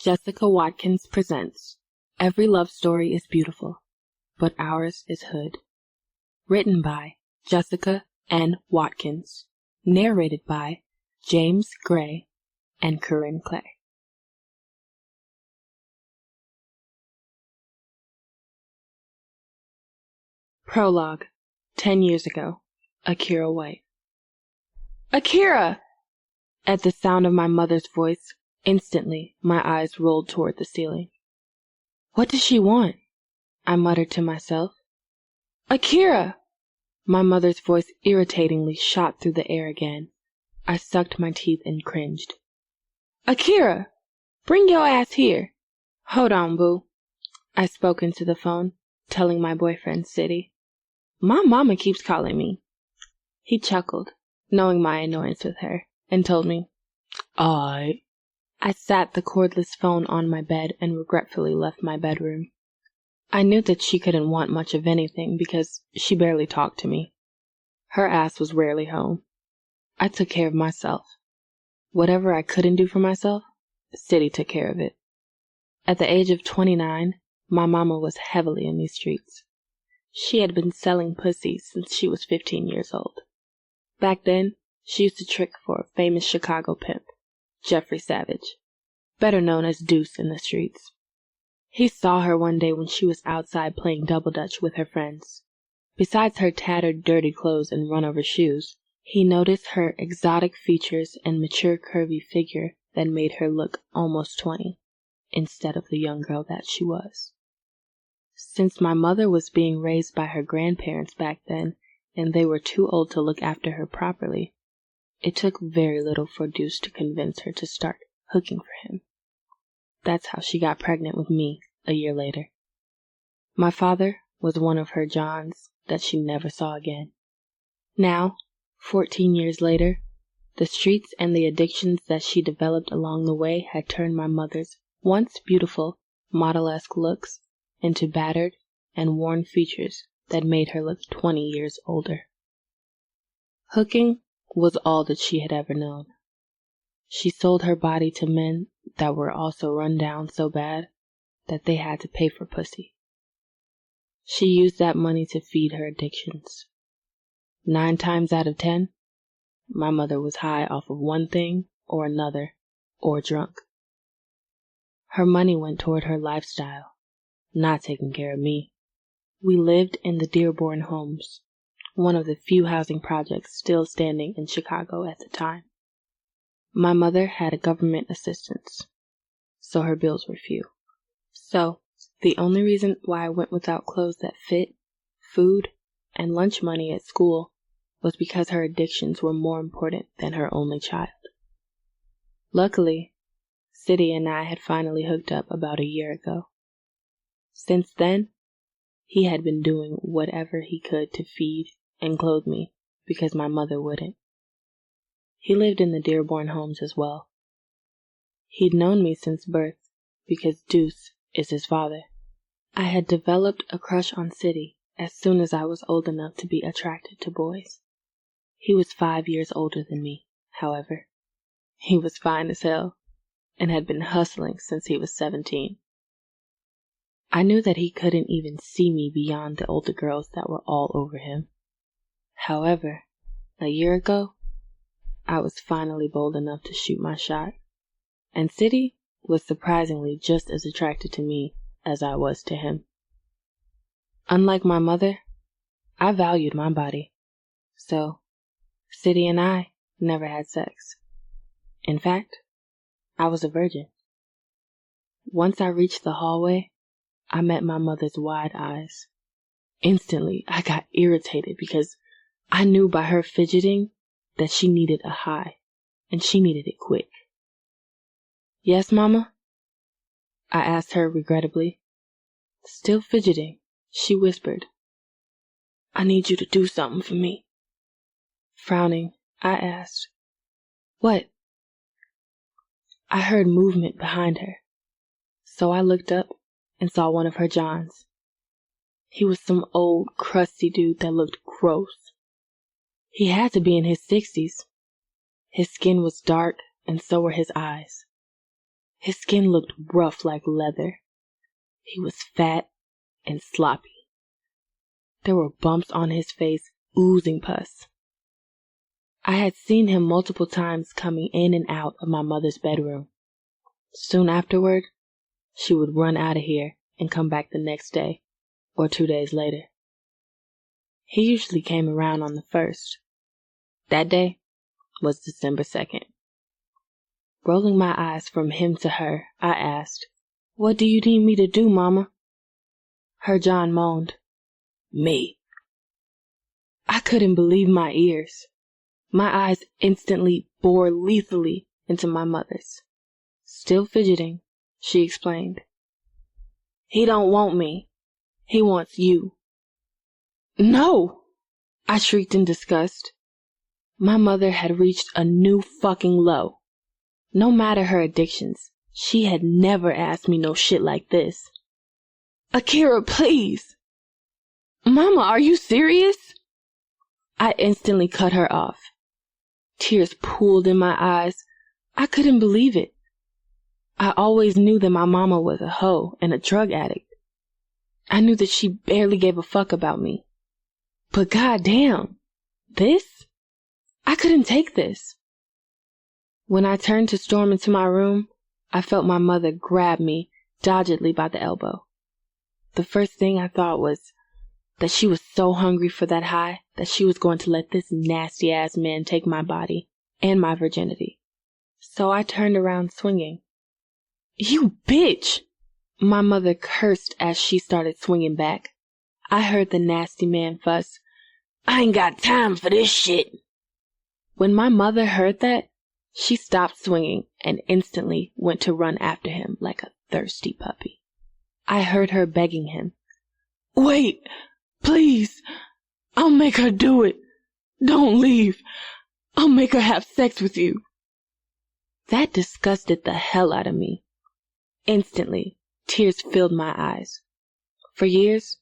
Jessica Watkins presents Every Love Story is Beautiful, but Ours is Hood. Written by Jessica N. Watkins. Narrated by James Gray and Corinne Clay. Prologue. 10 years ago. Akira White. Akira! At the sound of my mother's voice, instantly my eyes rolled toward the ceiling. What does she want? I muttered to myself. Akira! My mother's voice irritatingly shot through the air again. I sucked my teeth and cringed. Akira! Bring your ass here! Hold on, boo. I spoke into the phone, telling my boyfriend, City. My mama keeps calling me. He chuckled, knowing my annoyance with her, and told me, I sat the cordless phone on my bed and regretfully left my bedroom. I knew that she couldn't want much of anything because she barely talked to me. Her ass was rarely home. I took care of myself. Whatever I couldn't do for myself, City took care of it. At the age of 29, my mama was heavily in these streets. She had been selling pussy since she was 15 years old. Back then, she used to trick for a famous Chicago pimp, Jeffrey Savage, better known as Deuce in the streets. He saw her one day when she was outside playing double dutch with her friends. Besides her tattered, dirty clothes and run-over shoes, he noticed her exotic features and mature, curvy figure that made her look almost 20, instead of the young girl that she was. Since my mother was being raised by her grandparents back then, and they were too old to look after her properly, it took very little for Deuce to convince her to start hooking for him. That's how she got pregnant with me a year later. My father was one of her Johns that she never saw again. Now, 14 years later, the streets and the addictions that she developed along the way had turned my mother's once beautiful, model-esque looks into battered and worn features that made her look 20 years older. Hooking was all that she had ever known. She sold her body to men that were also run down so bad that they had to pay for pussy. She used that money to feed her addictions. 9 times out of 10, my mother was high off of one thing or another, or drunk. Her money went toward her lifestyle, not taking care of me. We lived in the Dearborn Homes, one of the few housing projects still standing in Chicago at the time. My mother had a government assistance, so her bills were few. So, the only reason why I went without clothes that fit, food, and lunch money at school was because her addictions were more important than her only child. Luckily, City and I had finally hooked up about a year ago. Since then, he had been doing whatever he could to feed and clothe me because my mother wouldn't. He lived in the Dearborn Homes as well. He'd known me since birth because Deuce is his father. I had developed a crush on City as soon as I was old enough to be attracted to boys. He was 5 years older than me, however. He was fine as hell and had been hustling since he was 17. I knew that he couldn't even see me beyond the older girls that were all over him. However, a year ago, I was finally bold enough to shoot my shot, and City was surprisingly just as attracted to me as I was to him. Unlike my mother, I valued my body, so City and I never had sex. In fact, I was a virgin. Once I reached the hallway, I met my mother's wide eyes. Instantly, I got irritated because I knew by her fidgeting that she needed a high, and she needed it quick. Yes, Mama? I asked her regrettably. Still fidgeting, she whispered, I need you to do something for me. Frowning, I asked, What? I heard movement behind her, so I looked up and saw one of her Johns. He was some old, crusty dude that looked gross. He had to be in his 60s. His skin was dark, and so were his eyes. His skin looked rough like leather. He was fat and sloppy. There were bumps on his face, oozing pus. I had seen him multiple times coming in and out of my mother's bedroom. Soon afterward, she would run out of here and come back the next day or 2 days later. He usually came around on the 1st. That day was December 2nd. Rolling my eyes from him to her, I asked, "What do you need me to do, Mama?" Her John moaned, "Me." I couldn't believe my ears. My eyes instantly bore lethally into my mother's. Still fidgeting, she explained, "He don't want me. He wants you." "No!" I shrieked in disgust. My mother had reached a new fucking low. No matter her addictions, she had never asked me no shit like this. "Akira, please!" "Mama, are you serious?" I instantly cut her off. Tears pooled in my eyes. I couldn't believe it. I always knew that my mama was a hoe and a drug addict. I knew that she barely gave a fuck about me. But goddamn, this? I couldn't take this. When I turned to storm into my room, I felt my mother grab me doggedly by the elbow. The first thing I thought was that she was so hungry for that high that she was going to let this nasty-ass man take my body and my virginity. So I turned around swinging. "You bitch!" My mother cursed as she started swinging back. I heard the nasty man fuss, "I ain't got time for this shit." When my mother heard that, she stopped swinging and instantly went to run after him like a thirsty puppy. I heard her begging him, "Wait, please. I'll make her do it. Don't leave. I'll make her have sex with you." That disgusted the hell out of me. Instantly, tears filled my eyes. For years,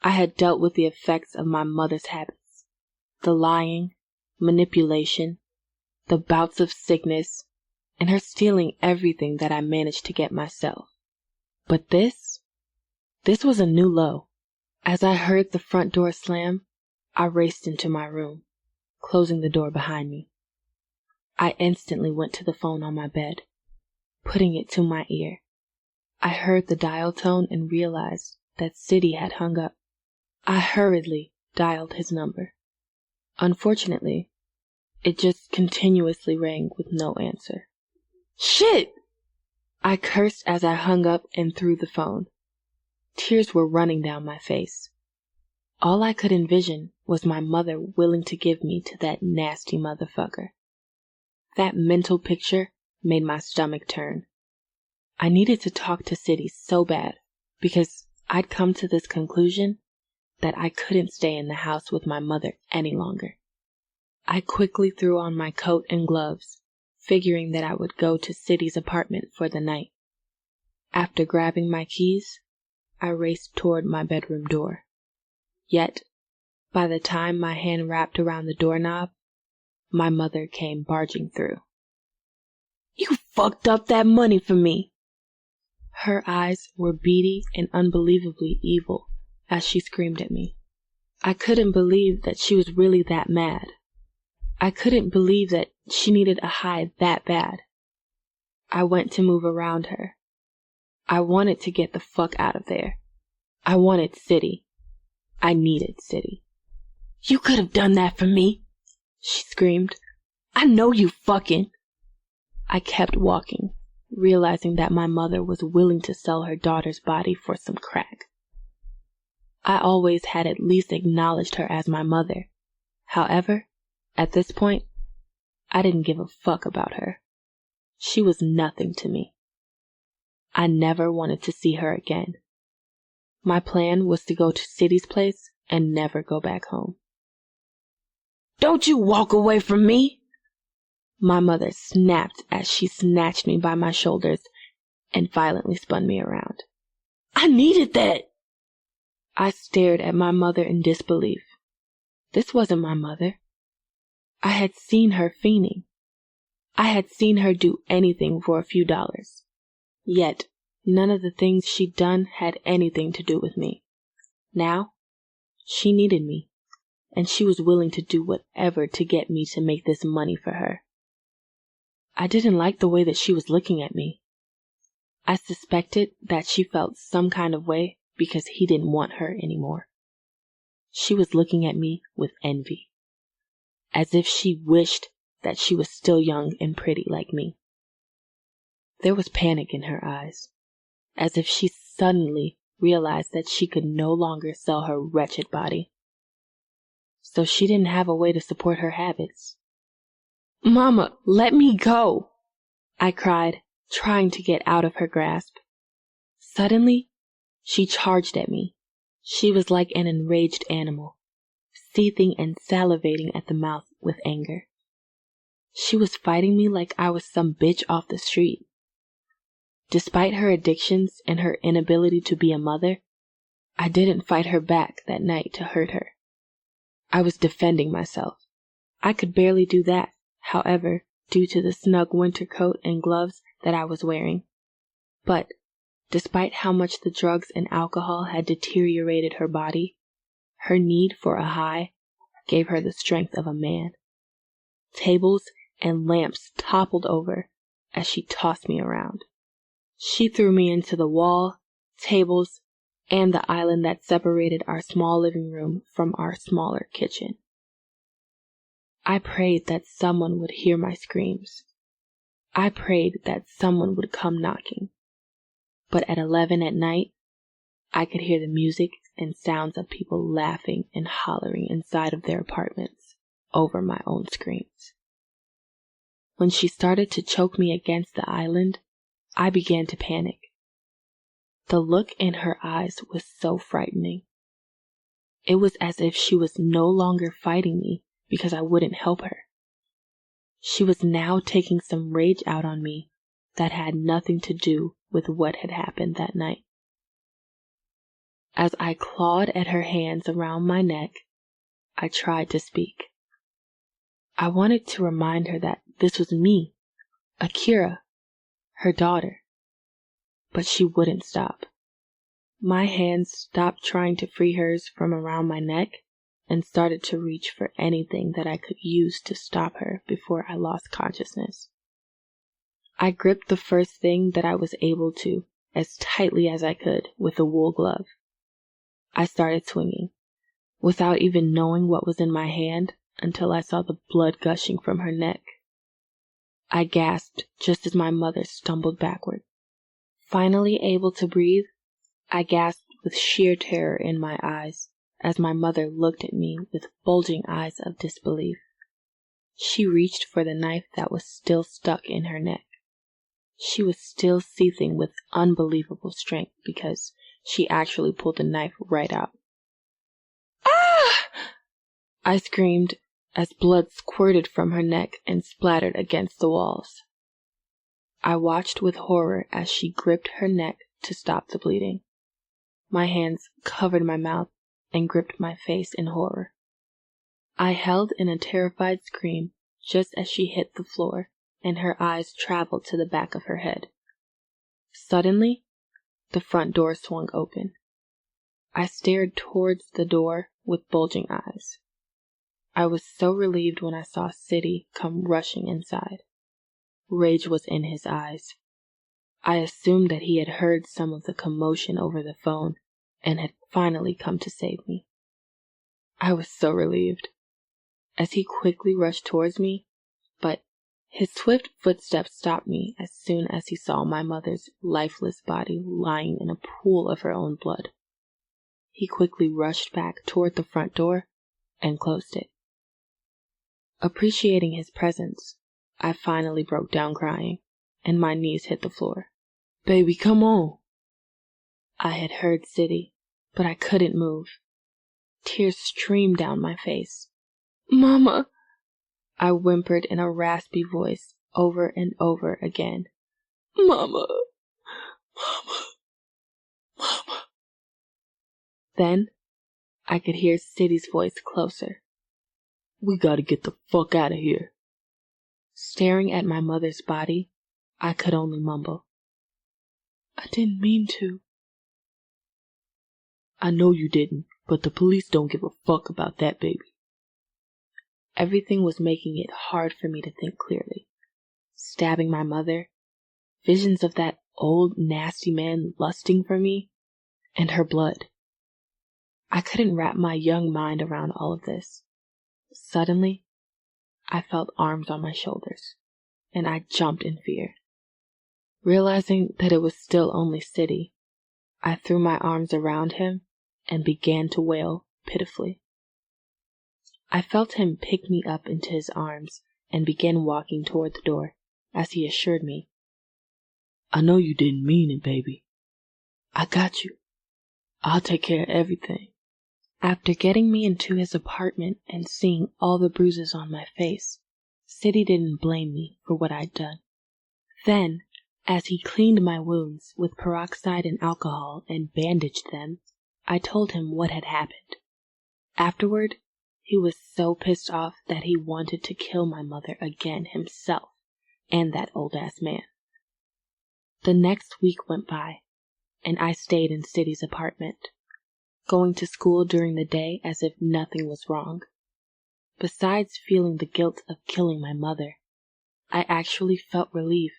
I had dealt with the effects of my mother's habits. The lying, manipulation, the bouts of sickness, and her stealing everything that I managed to get myself. But this was a new low. As I heard the front door slam, I raced into my room, closing the door behind me. I instantly went to the phone on my bed, putting it to my ear. I heard the dial tone and realized that Siddy had hung up. I hurriedly dialed his number. Unfortunately, it just continuously rang with no answer. "Shit!" I cursed as I hung up and threw the phone. Tears were running down my face. All I could envision was my mother willing to give me to that nasty motherfucker. That mental picture made my stomach turn. I needed to talk to Siddy so bad because I'd come to this conclusion that I couldn't stay in the house with my mother any longer. I quickly threw on my coat and gloves, figuring that I would go to Siddy's apartment for the night. After grabbing my keys, I raced toward my bedroom door. Yet, by the time my hand wrapped around the doorknob, my mother came barging through. "You fucked up that money for me." Her eyes were beady and unbelievably evil as she screamed at me. I couldn't believe that she was really that mad. I couldn't believe that she needed a high that bad. I went to move around her. I wanted to get the fuck out of there. I wanted Siddy. I needed Siddy. "You could have done that for me," she screamed. "I know you fucking." I kept walking, realizing that my mother was willing to sell her daughter's body for some crack. I always had at least acknowledged her as my mother. However, at this point, I didn't give a fuck about her. She was nothing to me. I never wanted to see her again. My plan was to go to Siddy's place and never go back home. "Don't you walk away from me!" My mother snapped as she snatched me by my shoulders and violently spun me around. "I needed that!" I stared at my mother in disbelief. This wasn't my mother. I had seen her fiending. I had seen her do anything for a few dollars. Yet, none of the things she'd done had anything to do with me. Now, she needed me, and she was willing to do whatever to get me to make this money for her. I didn't like the way that she was looking at me. I suspected that she felt some kind of way because he didn't want her anymore. She was looking at me with envy, as if she wished that she was still young and pretty like me. There was panic in her eyes, as if she suddenly realized that she could no longer sell her wretched body. So she didn't have a way to support her habits. "Mama, let me go!" I cried, trying to get out of her grasp. Suddenly, she charged at me. She was like an enraged animal, seething and salivating at the mouth with anger. She was fighting me like I was some bitch off the street. Despite her addictions and her inability to be a mother, I didn't fight her back that night to hurt her. I was defending myself. I could barely do that, however, due to the snug winter coat and gloves that I was wearing. But, despite how much the drugs and alcohol had deteriorated her body, her need for a high gave her the strength of a man. Tables and lamps toppled over as she tossed me around. She threw me into the wall, tables, and the island that separated our small living room from our smaller kitchen. I prayed that someone would hear my screams. I prayed that someone would come knocking. But at 11 at night, I could hear the music and sounds of people laughing and hollering inside of their apartments over my own screams. When she started to choke me against the island, I began to panic. The look in her eyes was so frightening. It was as if she was no longer fighting me because I wouldn't help her. She was now taking some rage out on me that had nothing to do with what had happened that night. As I clawed at her hands around my neck, I tried to speak. I wanted to remind her that this was me, Akira, her daughter. But she wouldn't stop. My hands stopped trying to free hers from around my neck and started to reach for anything that I could use to stop her before I lost consciousness. I gripped the first thing that I was able to as tightly as I could with a wool glove. I started swinging, without even knowing what was in my hand until I saw the blood gushing from her neck. I gasped just as my mother stumbled backward. Finally able to breathe, I gasped with sheer terror in my eyes as my mother looked at me with bulging eyes of disbelief. She reached for the knife that was still stuck in her neck. She was still seething with unbelievable strength because she actually pulled the knife right out. "Ah!" I screamed as blood squirted from her neck and splattered against the walls. I watched with horror as she gripped her neck to stop the bleeding. My hands covered my mouth and gripped my face in horror. I held in a terrified scream just as she hit the floor and her eyes traveled to the back of her head. Suddenly, the front door swung open. I stared towards the door with bulging eyes. I was so relieved when I saw City come rushing inside. Rage was in his eyes. I assumed that he had heard some of the commotion over the phone and had finally come to save me. I was so relieved. As he quickly rushed towards me, but his swift footsteps stopped me as soon as he saw my mother's lifeless body lying in a pool of her own blood. He quickly rushed back toward the front door and closed it. Appreciating his presence, I finally broke down crying, and my knees hit the floor. "Baby, come on." I had heard City, but I couldn't move. Tears streamed down my face. "Mama," I whimpered in a raspy voice over and over again. "Mama, Mama, Mama." Then I could hear City's voice closer. "We gotta get the fuck out of here." Staring at my mother's body, I could only mumble, I didn't mean to. I know you didn't, but the police don't give a fuck about that, baby. Everything was making it hard for me to think clearly. Stabbing my mother, visions of that old nasty man lusting for me, and her blood. I couldn't wrap my young mind around all of this. Suddenly, I felt arms on my shoulders, and I jumped in fear. Realizing that it was still only City, I threw my arms around him and began to wail pitifully. I felt him pick me up into his arms and began walking toward the door as he assured me, I know you didn't mean it, baby. I got you. I'll take care of everything. After getting me into his apartment and seeing all the bruises on my face, City didn't blame me for what I'd done. Then, as he cleaned my wounds with peroxide and alcohol and bandaged them, I told him what had happened. Afterward, he was so pissed off that he wanted to kill my mother again himself and that old-ass man. The next week went by, and I stayed in City's apartment, going to school during the day as if nothing was wrong. Besides feeling the guilt of killing my mother, I actually felt relief.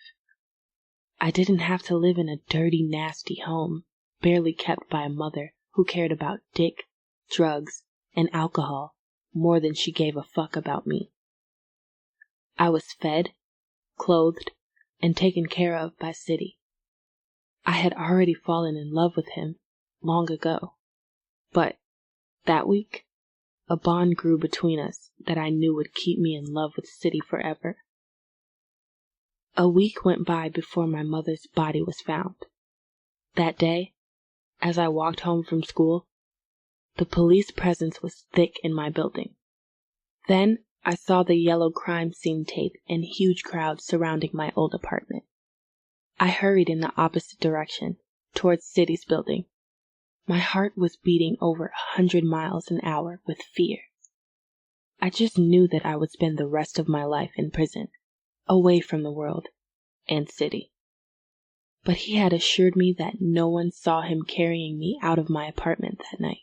I didn't have to live in a dirty, nasty home, barely kept by a mother who cared about dick, drugs, and alcohol more than she gave a fuck about me. I was fed, clothed, and taken care of by City. I had already fallen in love with him long ago, but that week, a bond grew between us that I knew would keep me in love with City forever. A week went by before my mother's body was found. That day, as I walked home from school, the police presence was thick in my building. Then I saw the yellow crime scene tape and huge crowds surrounding my old apartment. I hurried in the opposite direction, towards City's building. My heart was beating over 100 miles an hour with fear. I just knew that I would spend the rest of my life in prison, away from the world and City. But he had assured me that no one saw him carrying me out of my apartment that night.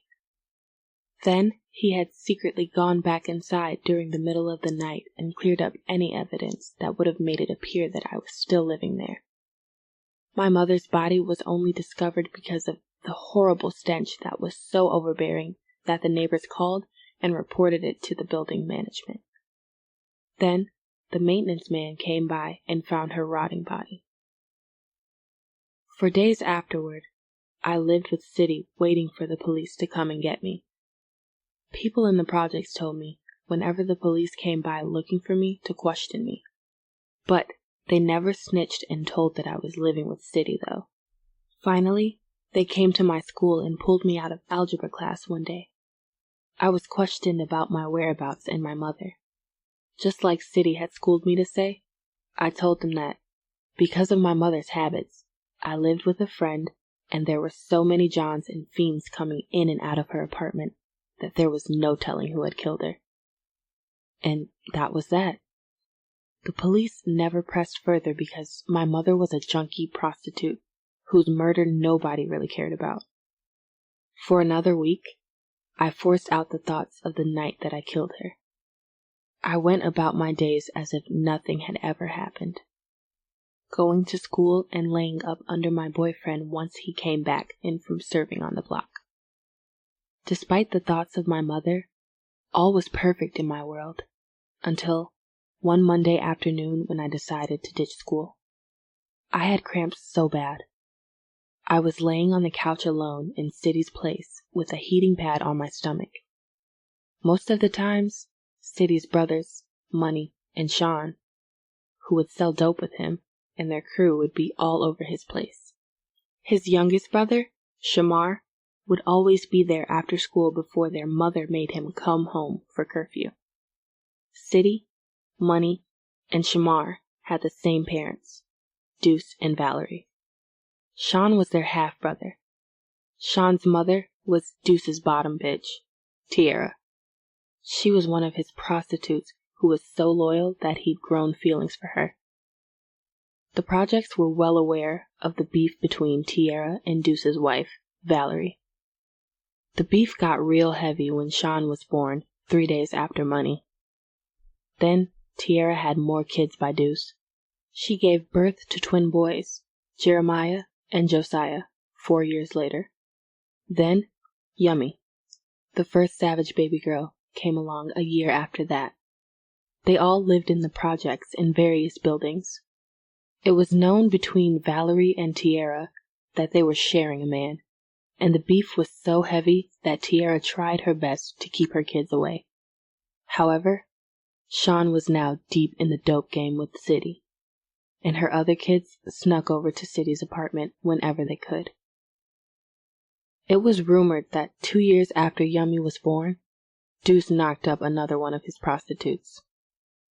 Then he had secretly gone back inside during the middle of the night and cleared up any evidence that would have made it appear that I was still living there. My mother's body was only discovered because of the horrible stench that was so overbearing that the neighbors called and reported it to the building management. Then the maintenance man came by and found her rotting body. For days afterward, I lived with City waiting for the police to come and get me. People in the projects told me whenever the police came by looking for me to question me. But they never snitched and told that I was living with City, though. Finally, they came to my school and pulled me out of algebra class one day. I was questioned about my whereabouts and my mother. Just like City had schooled me to say, I told them that, because of my mother's habits, I lived with a friend and there were so many Johns and fiends coming in and out of her apartment that there was no telling who had killed her. And that was that. The police never pressed further because my mother was a junkie prostitute whose murder nobody really cared about. For another week, I forced out the thoughts of the night that I killed her. I went about my days as if nothing had ever happened, going to school and laying up under my boyfriend once he came back in from serving on the block. Despite the thoughts of my mother, all was perfect in my world, until one Monday afternoon when I decided to ditch school. I had cramps so bad. I was laying on the couch alone in City's place with a heating pad on my stomach. Most of the times, City's brothers, Money, and Sean, who would sell dope with him, and their crew would be all over his place. His youngest brother, Shamar, would always be there after school before their mother made him come home for curfew. City, Money, and Shamar had the same parents, Deuce and Valerie. Sean was their half-brother. Sean's mother was Deuce's bottom bitch, Tiara. She was one of his prostitutes who was so loyal that he'd grown feelings for her. The projects were well aware of the beef between Tierra and Deuce's wife, Valerie. The beef got real heavy when Sean was born 3 days after Money. Then Tierra had more kids by Deuce. She gave birth to twin boys, Jeremiah and Josiah, 4 years later. Then Yummy, the first Savage baby girl, came along a year after that. They all lived in the projects in various buildings. It was known between Valerie and Tierra that they were sharing a man, and the beef was so heavy that Tierra tried her best to keep her kids away. However, Sean was now deep in the dope game with City, and her other kids snuck over to City's apartment whenever they could. It was rumored that 2 years after Yummy was born, Deuce knocked up another one of his prostitutes.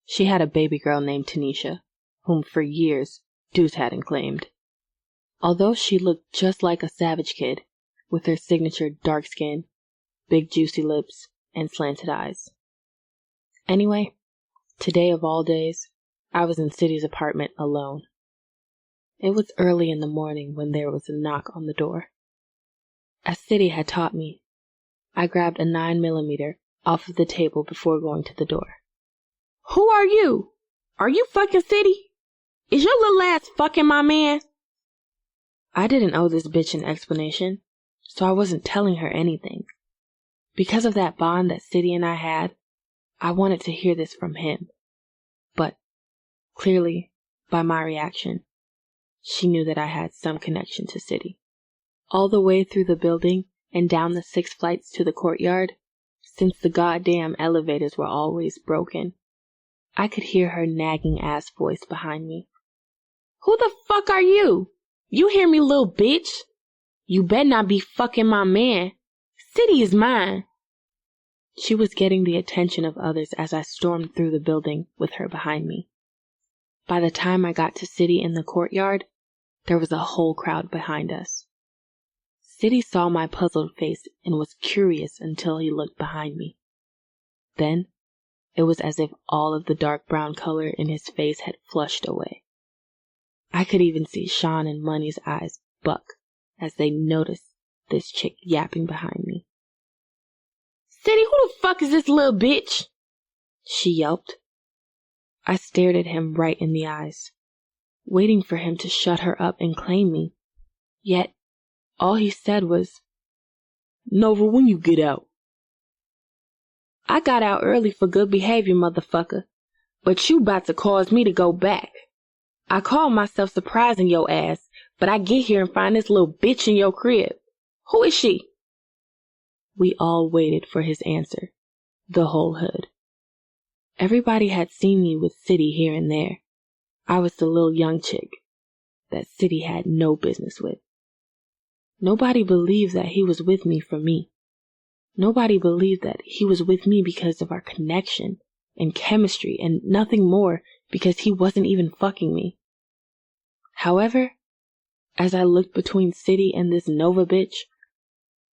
She had a baby girl named Tanisha, whom for years Deuce hadn't claimed. Although she looked just like a Savage kid, with her signature dark skin, big juicy lips, and slanted eyes. Anyway, today of all days, I was in City's apartment alone. It was early in the morning when there was a knock on the door. As City had taught me, I grabbed a 9mm off of the table before going to the door. "Who are you? Are you fucking City? Is your little ass fucking my man?" I didn't owe this bitch an explanation, so I wasn't telling her anything. Because of that bond that City and I had, I wanted to hear this from him. But, clearly, by my reaction, she knew that I had some connection to City. All the way through the building and down the 6 flights to the courtyard, since the goddamn elevators were always broken, I could hear her nagging ass voice behind me. "Who the fuck are you? You hear me, little bitch? You better not be fucking my man. City is mine." She was getting the attention of others as I stormed through the building with her behind me. By the time I got to City in the courtyard, there was a whole crowd behind us. City saw my puzzled face and was curious until he looked behind me. Then, it was as if all of the dark brown color in his face had flushed away. I could even see Sean and Money's eyes buck as they noticed this chick yapping behind me. "City, who the fuck is this little bitch?" she yelped. I stared at him right in the eyes, waiting for him to shut her up and claim me. Yet, all he said was, "Nova, when you get out?" "I got out early for good behavior, motherfucker, but you about to cause me to go back. I call myself surprising your ass, but I get here and find this little bitch in your crib. Who is she?" We all waited for his answer, the whole hood. Everybody had seen me with City here and there. I was the little young chick that City had no business with. Nobody believed that he was with me for me. Nobody believed that he was with me because of our connection and chemistry and nothing more, because he wasn't even fucking me. However, as I looked between City and this Nova bitch,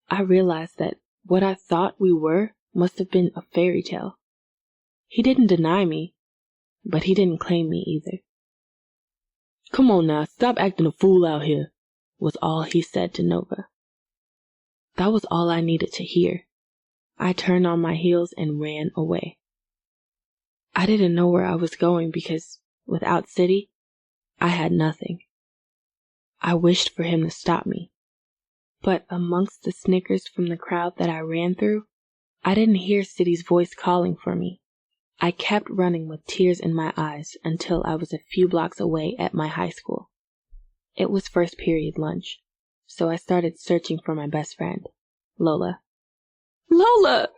I realized that what I thought we were must have been a fairy tale. He didn't deny me, but he didn't claim me either. "Come on now, stop acting a fool out here," was all he said to Nova. That was all I needed to hear. I turned on my heels and ran away. I didn't know where I was going because, without City, I had nothing. I wished for him to stop me. But amongst the snickers from the crowd that I ran through, I didn't hear City's voice calling for me. I kept running with tears in my eyes until I was a few blocks away at my high school. It was first period lunch, so I started searching for my best friend, Lola. "Lola!"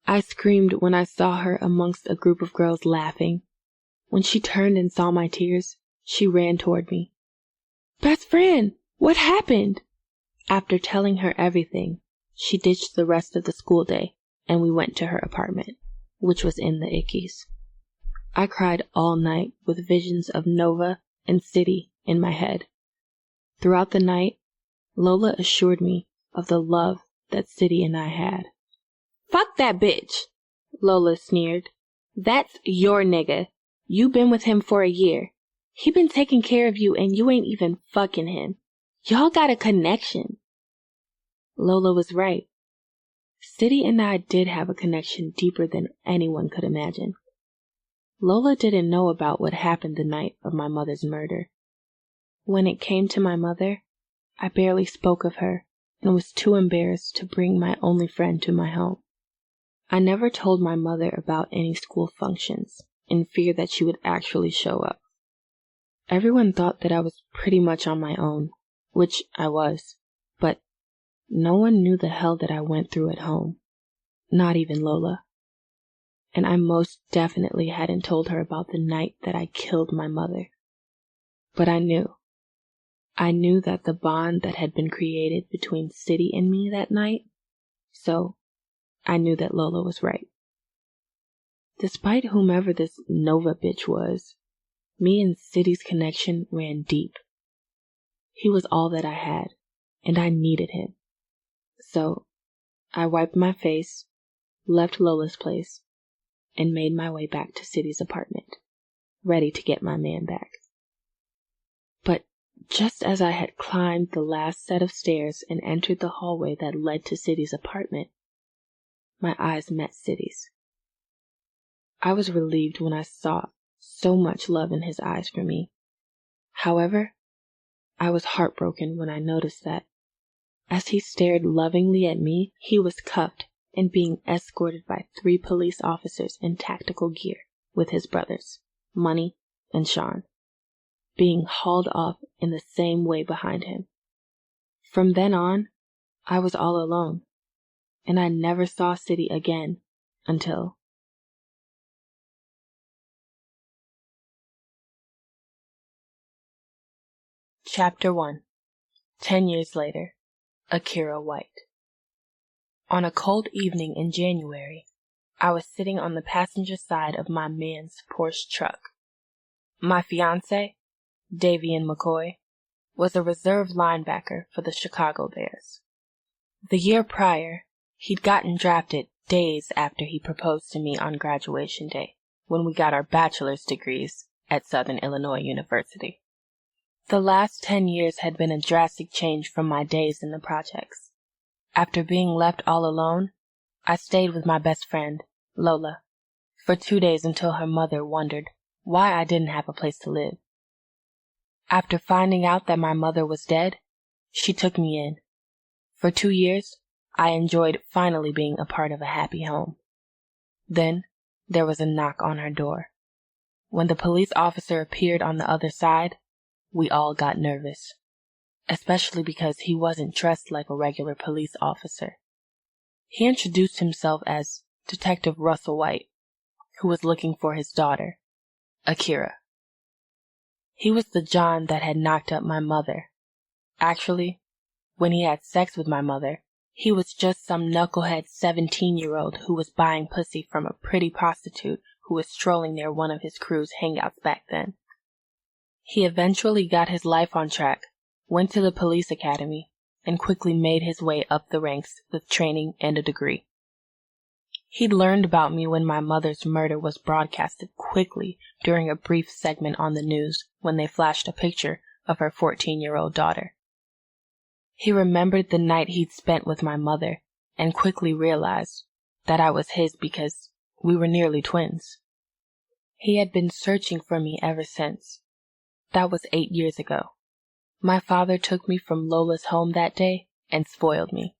I screamed when I saw her amongst a group of girls laughing. When she turned and saw my tears, she ran toward me. "Best friend, what happened?" After telling her everything, she ditched the rest of the school day, and we went to her apartment, which was in the Ickies. I cried all night with visions of Nova and City in my head. Throughout the night, Lola assured me of the love that City and I had. "Fuck that bitch," Lola sneered. "That's your nigga. You been with him for a year. He been taking care of you and you ain't even fucking him. Y'all got a connection. Lola was right. City and I did have a connection deeper than anyone could imagine. Lola didn't know about what happened the night of my mother's murder. When it came to my mother, I barely spoke of her and was too embarrassed to bring my only friend to my home. I never told my mother about any school functions, in fear that she would actually show up. Everyone thought that I was pretty much on my own, which I was, but no one knew the hell that I went through at home, not even Lola. And I most definitely hadn't told her about the night that I killed my mother. But I knew that the bond that had been created between City and me that night, so I knew that Lola was right. Despite whomever this Nova bitch was, me and City's connection ran deep. He was all that I had, and I needed him. So I wiped my face, left Lola's place, and made my way back to City's apartment, ready to get my man back. But just as I had climbed the last set of stairs and entered the hallway that led to City's apartment, my eyes met City's. I was relieved when I saw so much love in his eyes for me. However, I was heartbroken when I noticed that, as he stared lovingly at me, he was cuffed and being escorted by 3 police officers in tactical gear with his brothers, Money and Sean, being hauled off in the same way behind him. From then on, I was all alone, and I never saw City again until... Chapter 1. 10 years later. Akira White. On a cold evening in January, I was sitting on the passenger side of my man's Porsche truck. My fiancé, Davian McCoy, was a reserve linebacker for the Chicago Bears. The year prior, he'd gotten drafted days after he proposed to me on graduation day, when we got our bachelor's degrees at Southern Illinois University. The last 10 years had been a drastic change from my days in the projects. After being left all alone, I stayed with my best friend, Lola, for 2 days until her mother wondered why I didn't have a place to live. After finding out that my mother was dead, she took me in. For 2 years, I enjoyed finally being a part of a happy home. Then, there was a knock on her door. When the police officer appeared on the other side, we all got nervous, especially because he wasn't dressed like a regular police officer. He introduced himself as Detective Russell White, who was looking for his daughter, Akira. He was the John that had knocked up my mother. Actually, when he had sex with my mother, he was just some knucklehead 17-year-old who was buying pussy from a pretty prostitute who was strolling near one of his crew's hangouts back then. He eventually got his life on track, went to the police academy, and quickly made his way up the ranks with training and a degree. He'd learned about me when my mother's murder was broadcasted quickly during a brief segment on the news when they flashed a picture of her 14-year-old daughter. He remembered the night he'd spent with my mother and quickly realized that I was his because we were nearly twins. He had been searching for me ever since. That was 8 years ago. My father took me from Lola's home that day and spoiled me.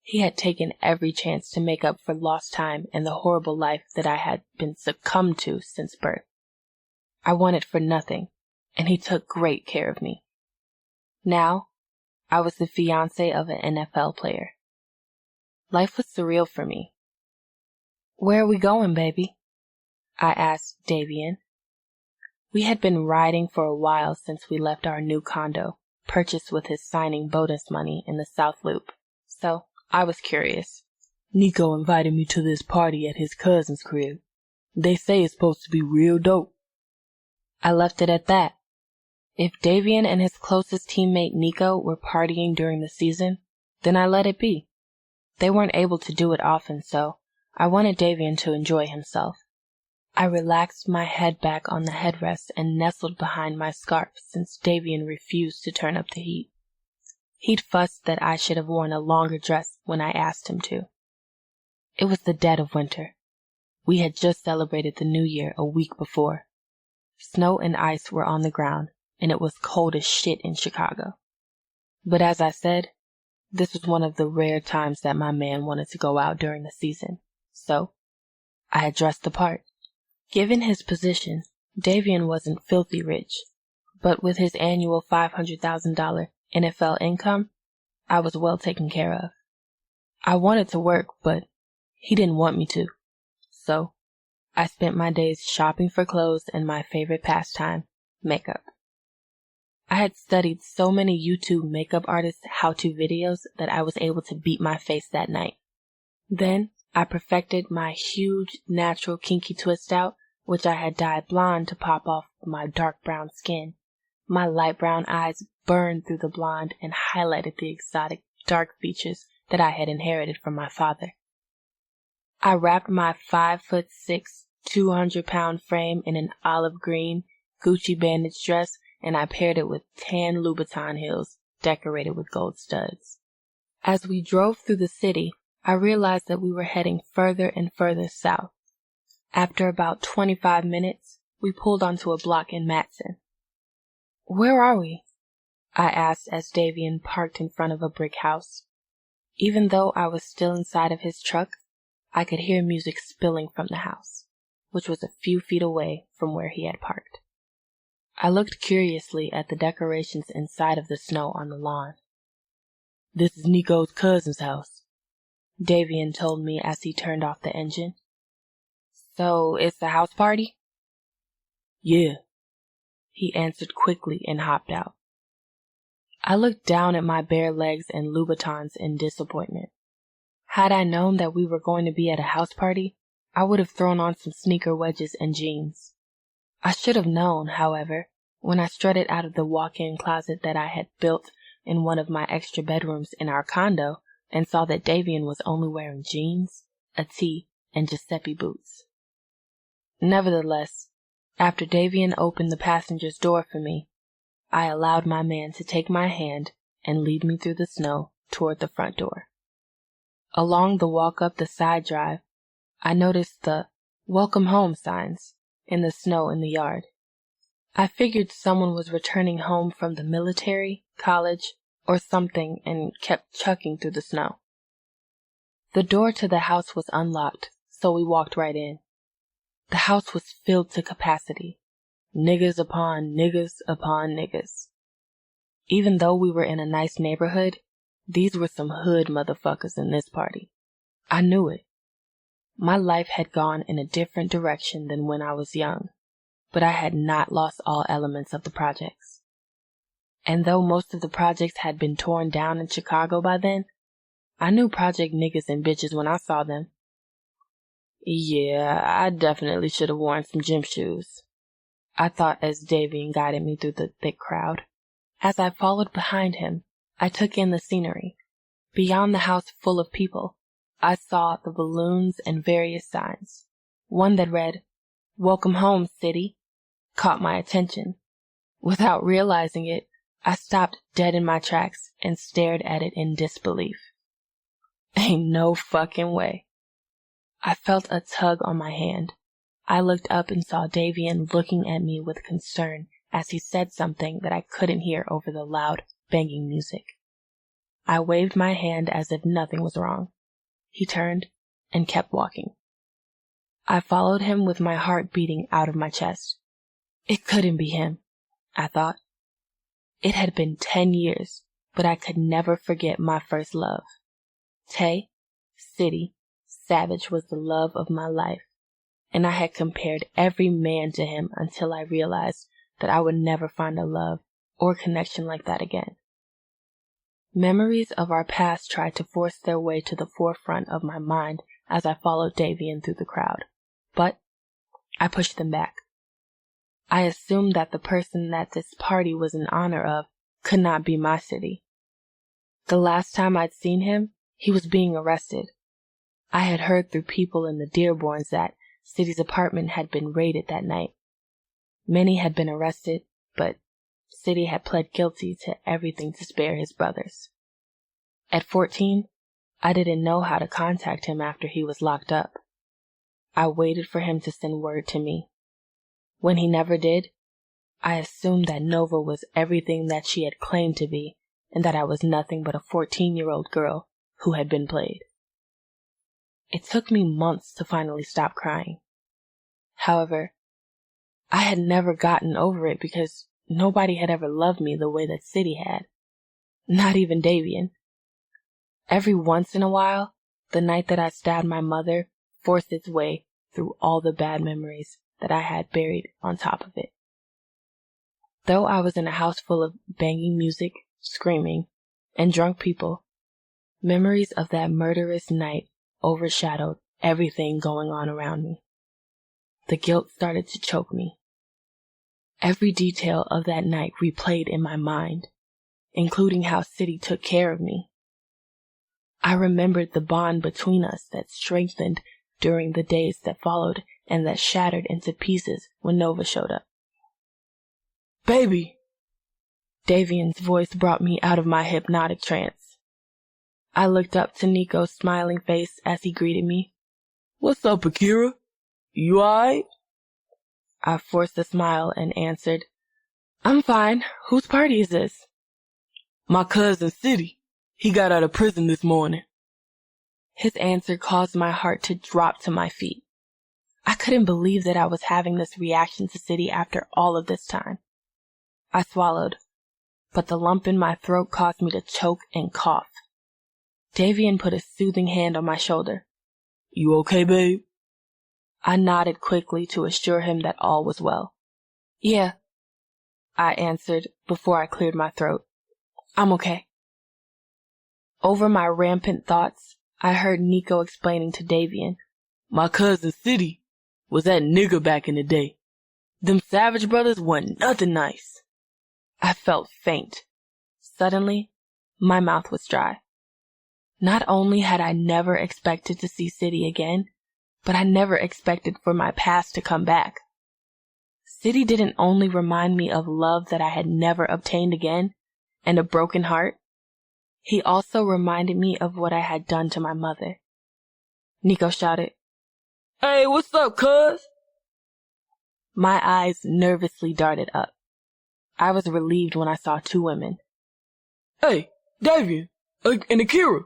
He had taken every chance to make up for lost time and the horrible life that I had been succumbed to since birth. I wanted for nothing, and he took great care of me. Now, I was the fiancé of an NFL player. Life was surreal for me. "Where are we going, baby?" I asked Davian. We had been riding for a while since we left our new condo, purchased with his signing bonus money in the South Loop, so I was curious. "Nico invited me to this party at his cousin's crib. They say it's supposed to be real dope." I left it at that. If Davian and his closest teammate Nico were partying during the season, then I let it be. They weren't able to do it often, so I wanted Davian to enjoy himself. I relaxed my head back on the headrest and nestled behind my scarf since Davian refused to turn up the heat. He'd fussed that I should have worn a longer dress when I asked him to. It was the dead of winter. We had just celebrated the New Year a week before. Snow and ice were on the ground, and it was cold as shit in Chicago. But as I said, this was one of the rare times that my man wanted to go out during the season, so I had dressed the part. Given his position, Davian wasn't filthy rich, but with his annual $500,000 NFL income, I was well taken care of. I wanted to work, but he didn't want me to, so I spent my days shopping for clothes and my favorite pastime, makeup. I had studied so many YouTube makeup artists' how-to videos that I was able to beat my face that night. Then I perfected my huge natural kinky twist out, which I had dyed blonde to pop off my dark brown skin. My light brown eyes burned through the blonde and highlighted the exotic dark features that I had inherited from my father. I wrapped my 5'6", 200-pound frame in an olive green Gucci bandage dress, and I paired it with tan Louboutin heels decorated with gold studs. As we drove through the city, I realized that we were heading further and further south. After about 25 minutes, we pulled onto a block in Matson. "Where are we?" I asked as Davian parked in front of a brick house. Even though I was still inside of his truck, I could hear music spilling from the house, which was a few feet away from where he had parked. I looked curiously at the decorations inside of the snow on the lawn. "This is Nico's cousin's house," Davian told me as he turned off the engine. "So it's a house party?" "Yeah," he answered quickly and hopped out. I looked down at my bare legs and Louboutins in disappointment. Had I known that we were going to be at a house party, I would have thrown on some sneaker wedges and jeans. I should have known, however, when I strutted out of the walk-in closet that I had built in one of my extra bedrooms in our condo and saw that Davian was only wearing jeans, a tee, and Giuseppe boots. Nevertheless, after Davian opened the passenger's door for me, I allowed my man to take my hand and lead me through the snow toward the front door. Along the walk up the side drive, I noticed the "Welcome Home" signs in the snow in the yard. I figured someone was returning home from the military, college, or something and kept chucking through the snow. The door to the house was unlocked, so we walked right in. The house was filled to capacity. Niggas upon niggas upon niggas. Even though we were in a nice neighborhood, these were some hood motherfuckers in this party. I knew it. My life had gone in a different direction than when I was young, but I had not lost all elements of the projects. And though most of the projects had been torn down in Chicago by then, I knew project niggas and bitches when I saw them. Yeah, I definitely should have worn some gym shoes, I thought as Davian guided me through the thick crowd. As I followed behind him, I took in the scenery. Beyond the house full of people, I saw the balloons and various signs. One that read, "Welcome home, city," caught my attention. Without realizing it, I stopped dead in my tracks and stared at it in disbelief. Ain't no fucking way. I felt a tug on my hand. I looked up and saw Davian looking at me with concern as he said something that I couldn't hear over the loud, banging music. I waved my hand as if nothing was wrong. He turned and kept walking. I followed him with my heart beating out of my chest. It couldn't be him, I thought. It had been 10 years, but I could never forget my first love. Tay, city, savage was the love of my life, and I had compared every man to him until I realized that I would never find a love or connection like that again. Memories of our past tried to force their way to the forefront of my mind as I followed Davian through the crowd, but I pushed them back. I assumed that the person that this party was in honor of could not be my city. The last time I'd seen him, he was being arrested. I had heard through people in the Dearborns that City's apartment had been raided that night. Many had been arrested, but City had pled guilty to everything to spare his brothers. At 14, I didn't know how to contact him after he was locked up. I waited for him to send word to me. When he never did, I assumed that Nova was everything that she had claimed to be, and that I was nothing but a 14-year-old girl who had been played. It took me months to finally stop crying. However, I had never gotten over it because nobody had ever loved me the way that City had. Not even Davian. Every once in a while, the night that I stabbed my mother forced its way through all the bad memories that I had buried on top of it. Though I was in a house full of banging music, screaming, and drunk people, memories of that murderous night overshadowed everything going on around me. The guilt started to choke me. Every detail of that night replayed in my mind, including how City took care of me. I remembered the bond between us that strengthened during the days that followed and that shattered into pieces when Nova showed up. "Baby!" Davian's voice brought me out of my hypnotic trance. I looked up to Nico's smiling face as he greeted me. "What's up, Akira? You alright?" I forced a smile and answered, "I'm fine. Whose party is this?" "My cousin City. He got out of prison this morning." His answer caused my heart to drop to my feet. I couldn't believe that I was having this reaction to City after all of this time. I swallowed, but the lump in my throat caused me to choke and cough. Davian put a soothing hand on my shoulder. "You okay, babe?" I nodded quickly to assure him that all was well. "Yeah," I answered before I cleared my throat. "I'm okay." Over my rampant thoughts, I heard Nico explaining to Davian, "My cousin City was that nigger back in the day. Them Savage brothers wasn't nothing nice." I felt faint. Suddenly, my mouth was dry. Not only had I never expected to see City again, but I never expected for my past to come back. City didn't only remind me of love that I had never obtained again, and a broken heart. He also reminded me of what I had done to my mother. Nico shouted, "Hey, what's up, cuz?" My eyes nervously darted up. I was relieved when I saw two women. "Hey, Davian, and Akira.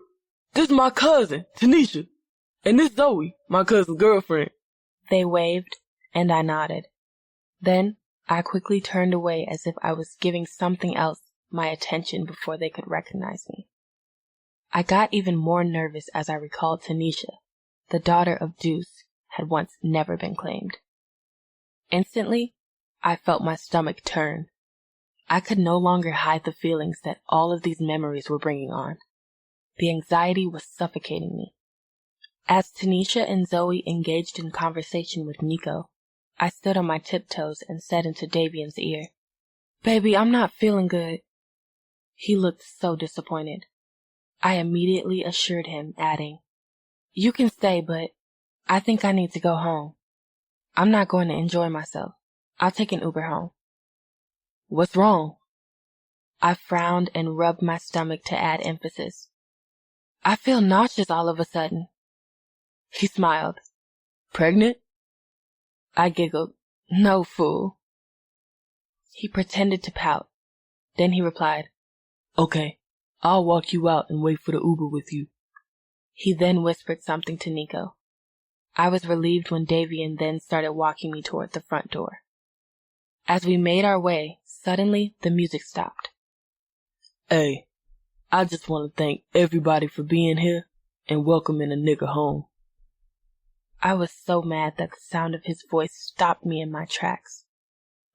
This is my cousin, Tanisha. And this Zoe, my cousin's girlfriend." They waved, and I nodded. Then I quickly turned away as if I was giving something else my attention before they could recognize me. I got even more nervous as I recalled Tanisha, the daughter of Deuce, had once never been claimed. Instantly, I felt my stomach turn. I could no longer hide the feelings that all of these memories were bringing on. The anxiety was suffocating me. As Tanisha and Zoe engaged in conversation with Nico, I stood on my tiptoes and said into Davian's ear, "Baby, I'm not feeling good." He looked so disappointed. I immediately assured him, adding, "You can stay, but I think I need to go home. I'm not going to enjoy myself. I'll take an Uber home." "What's wrong?" I frowned and rubbed my stomach to add emphasis. "I feel nauseous all of a sudden." He smiled. "Pregnant?" I giggled. "No, fool." He pretended to pout. Then he replied, "Okay, I'll walk you out and wait for the Uber with you." He then whispered something to Nico. I was relieved when Davian then started walking me toward the front door. As we made our way, suddenly the music stopped. "Hey, I just want to thank everybody for being here and welcoming a nigga home." I was so mad that the sound of his voice stopped me in my tracks.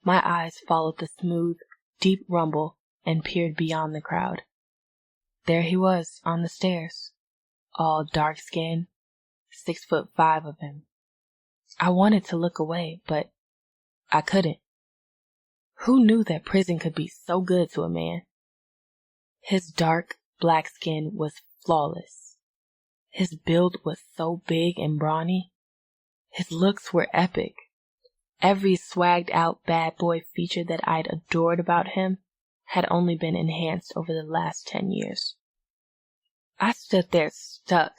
My eyes followed the smooth, deep rumble and peered beyond the crowd. There he was on the stairs, all dark skin, 6'5" of him. I wanted to look away, but I couldn't. Who knew that prison could be so good to a man? His dark, black skin was flawless. His build was so big and brawny. His looks were epic. Every swagged out bad boy feature that I'd adored about him had only been enhanced over the last 10 years. I stood there stuck,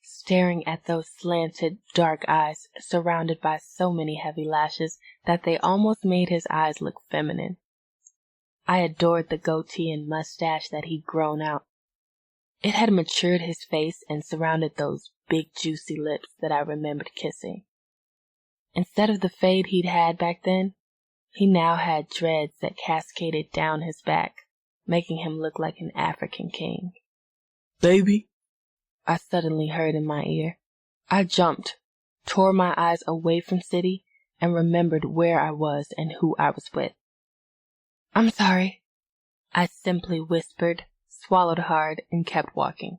staring at those slanted, dark eyes surrounded by so many heavy lashes that they almost made his eyes look feminine. I adored the goatee and mustache that he'd grown out. It had matured his face and surrounded those big juicy lips that I remembered kissing. Instead of the fade he'd had back then, he now had dreads that cascaded down his back, making him look like an African king. "Baby," I suddenly heard in my ear. I jumped, tore my eyes away from City, and remembered where I was and who I was with. "I'm sorry," I simply whispered, swallowed hard, and kept walking.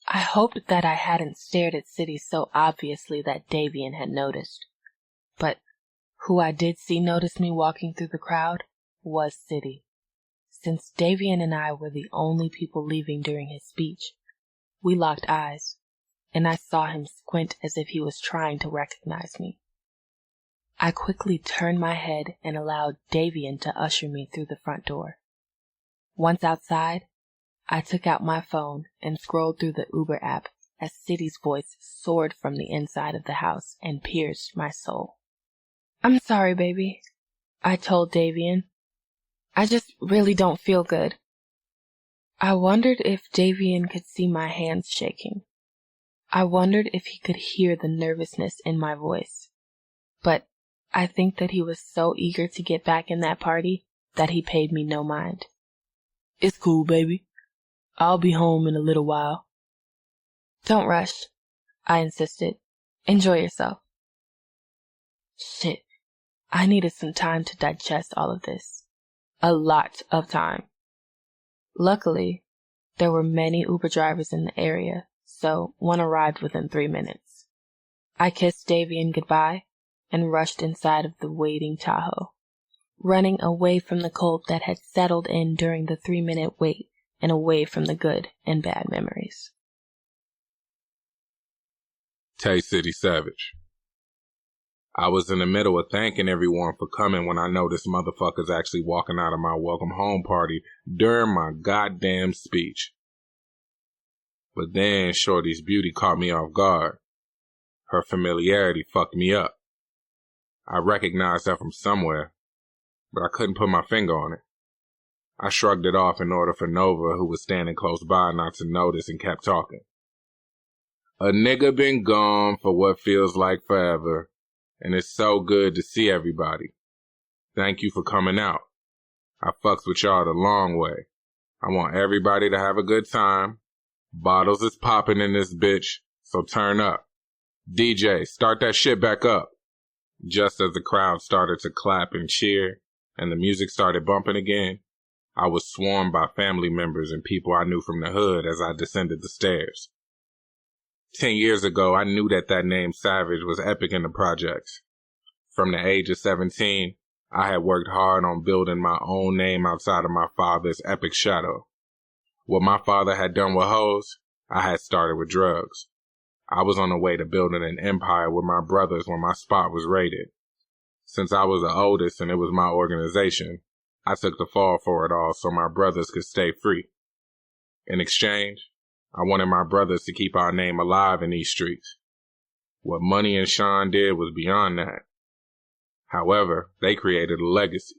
I hoped that I hadn't stared at City so obviously that Davian had noticed. But who I did see notice me walking through the crowd was City. Since Davian and I were the only people leaving during his speech, we locked eyes, and I saw him squint as if he was trying to recognize me. I quickly turned my head and allowed Davian to usher me through the front door. Once outside, I took out my phone and scrolled through the Uber app as City's voice soared from the inside of the house and pierced my soul. "I'm sorry, baby," I told Davian. "I just really don't feel good." I wondered if Davian could see my hands shaking. I wondered if he could hear the nervousness in my voice. But I think that he was so eager to get back in that party that he paid me no mind. "It's cool, baby. I'll be home in a little while." "Don't rush," I insisted. "Enjoy yourself." Shit. I needed some time to digest all of this. A lot of time. Luckily, there were many Uber drivers in the area, so one arrived within 3 minutes. I kissed Davian goodbye and rushed inside of the waiting Tahoe, running away from the cold that had settled in during the 3-minute wait and away from the good and bad memories. Tay City Savage. I was in the middle of thanking everyone for coming when I noticed motherfuckers actually walking out of my welcome home party during my goddamn speech. But then Shorty's beauty caught me off guard. Her familiarity fucked me up. I recognized her from somewhere, but I couldn't put my finger on it. I shrugged it off in order for Nova, who was standing close by, not to notice, and kept talking. "A nigga been gone for what feels like forever, and it's so good to see everybody. Thank you for coming out. I fucks with y'all the long way. I want everybody to have a good time. Bottles is popping in this bitch, so turn up. DJ, start that shit back up." Just as the crowd started to clap and cheer, and the music started bumping again, I was swarmed by family members and people I knew from the hood as I descended the stairs. 10 years ago, I knew that name Savage was epic in the projects. From the age of 17, I had worked hard on building my own name outside of my father's epic shadow. What my father had done with hoes, I had started with drugs. I was on the way to building an empire with my brothers when my spot was raided. Since I was the oldest and it was my organization, I took the fall for it all so my brothers could stay free. In exchange, I wanted my brothers to keep our name alive in these streets. What Money and Sean did was beyond that. However, they created a legacy.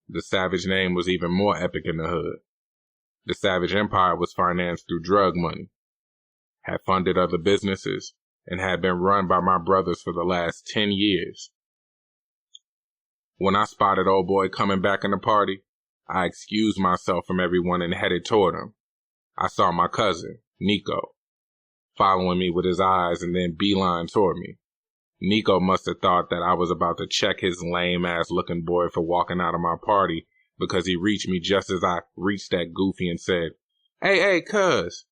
The Savage name was even more epic in the hood. The Savage Empire was financed through drug money, had funded other businesses, and had been run by my brothers for the last 10 years. When I spotted old boy coming back in the party, I excused myself from everyone and headed toward him. I saw my cousin, Nico, following me with his eyes and then beeline toward me. Nico must have thought that I was about to check his lame-ass looking boy for walking out of my party because he reached me just as I reached that goofy and said, Hey, cuz,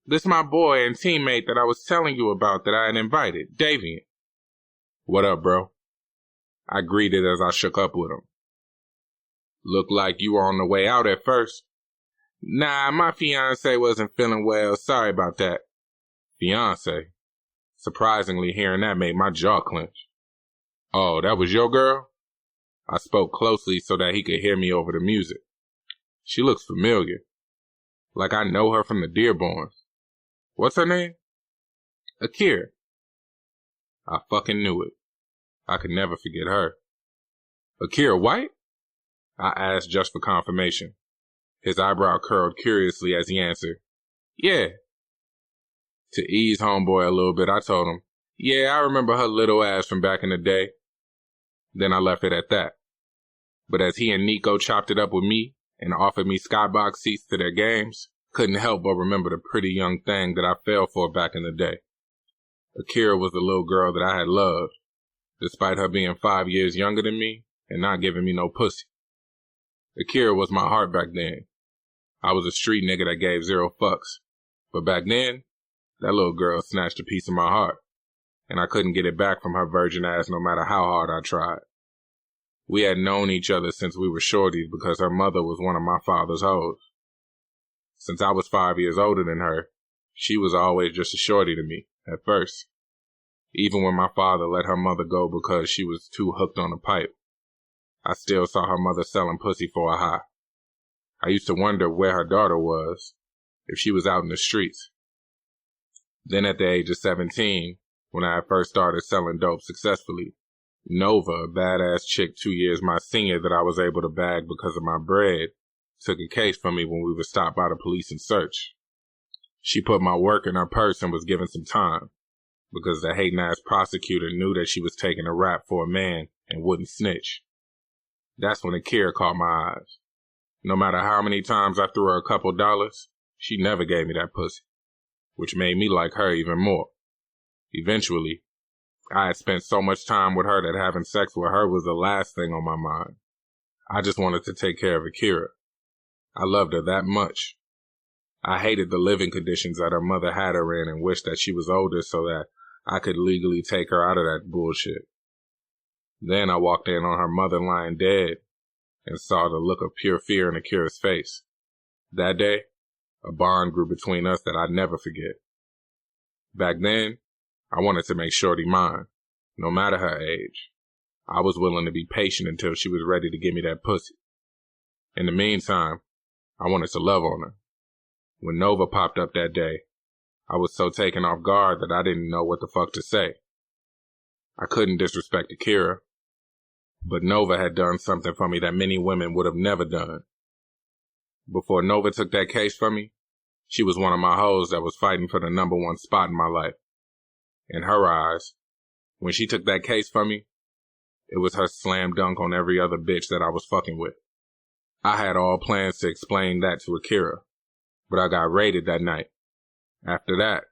this my boy and teammate that I was telling you about that I had invited, Davian." "What up, bro?" I greeted as I shook up with him. "Looked like you were on the way out at first." "Nah, my fiancé wasn't feeling well. Sorry about that." "Fiancé? Surprisingly, hearing that made my jaw clench. "Oh, that was your girl?" I spoke closely so that he could hear me over the music. "She looks familiar. Like I know her from the Dearborns. What's her name?" "Akira." I fucking knew it. I could never forget her. "Akira White?" I asked just for confirmation. His eyebrow curled curiously as he answered, "Yeah." To ease homeboy a little bit, I told him, "Yeah, I remember her little ass from back in the day." Then I left it at that. But as he and Nico chopped it up with me and offered me skybox seats to their games, couldn't help but remember the pretty young thing that I fell for back in the day. Akira was the little girl that I had loved, despite her being 5 years younger than me and not giving me no pussy. Akira was my heart back then. I was a street nigga that gave 0 fucks. But back then, that little girl snatched a piece of my heart, and I couldn't get it back from her virgin ass no matter how hard I tried. We had known each other since we were shorties because her mother was one of my father's hoes. Since I was 5 years older than her, she was always just a shorty to me, at first. Even when my father let her mother go because she was too hooked on the pipe, I still saw her mother selling pussy for a high. I used to wonder where her daughter was, if she was out in the streets. Then at the age of 17, when I had first started selling dope successfully, Nova, a badass chick 2 years my senior that I was able to bag because of my bread, took a case from me when we were stopped by the police and searched. She put my work in her purse and was given some time, because the hating-ass prosecutor knew that she was taking a rap for a man and wouldn't snitch. That's when Akira caught my eyes. No matter how many times I threw her a couple dollars, she never gave me that pussy, which made me like her even more. Eventually, I had spent so much time with her that having sex with her was the last thing on my mind. I just wanted to take care of Akira. I loved her that much. I hated the living conditions that her mother had her in and wished that she was older so that I could legally take her out of that bullshit. Then I walked in on her mother lying dead and saw the look of pure fear in Akira's face. That day, a bond grew between us that I'd never forget. Back then, I wanted to make Shorty mine, no matter her age. I was willing to be patient until she was ready to give me that pussy. In the meantime, I wanted to love on her. When Nova popped up that day, I was so taken off guard that I didn't know what the fuck to say. I couldn't disrespect Akira, but Nova had done something for me that many women would have never done. Before Nova took that case from me, she was one of my hoes that was fighting for the #1 spot in my life. In her eyes, when she took that case from me, it was her slam dunk on every other bitch that I was fucking with. I had all plans to explain that to Akira, but I got raided that night. After that,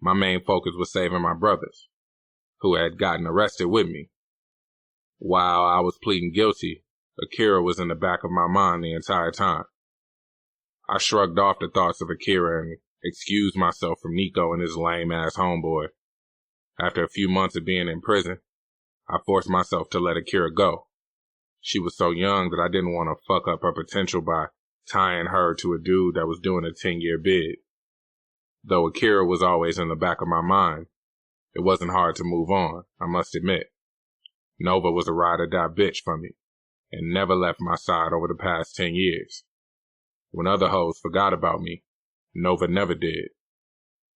my main focus was saving my brothers, who had gotten arrested with me. While I was pleading guilty, Akira was in the back of my mind the entire time. I shrugged off the thoughts of Akira and excused myself from Nico and his lame-ass homeboy. After a few months of being in prison, I forced myself to let Akira go. She was so young that I didn't want to fuck up her potential by tying her to a dude that was doing a 10-year bid. Though Akira was always in the back of my mind, it wasn't hard to move on, I must admit. Nova was a ride-or-die bitch for me, and never left my side over the past 10 years. When other hoes forgot about me, Nova never did.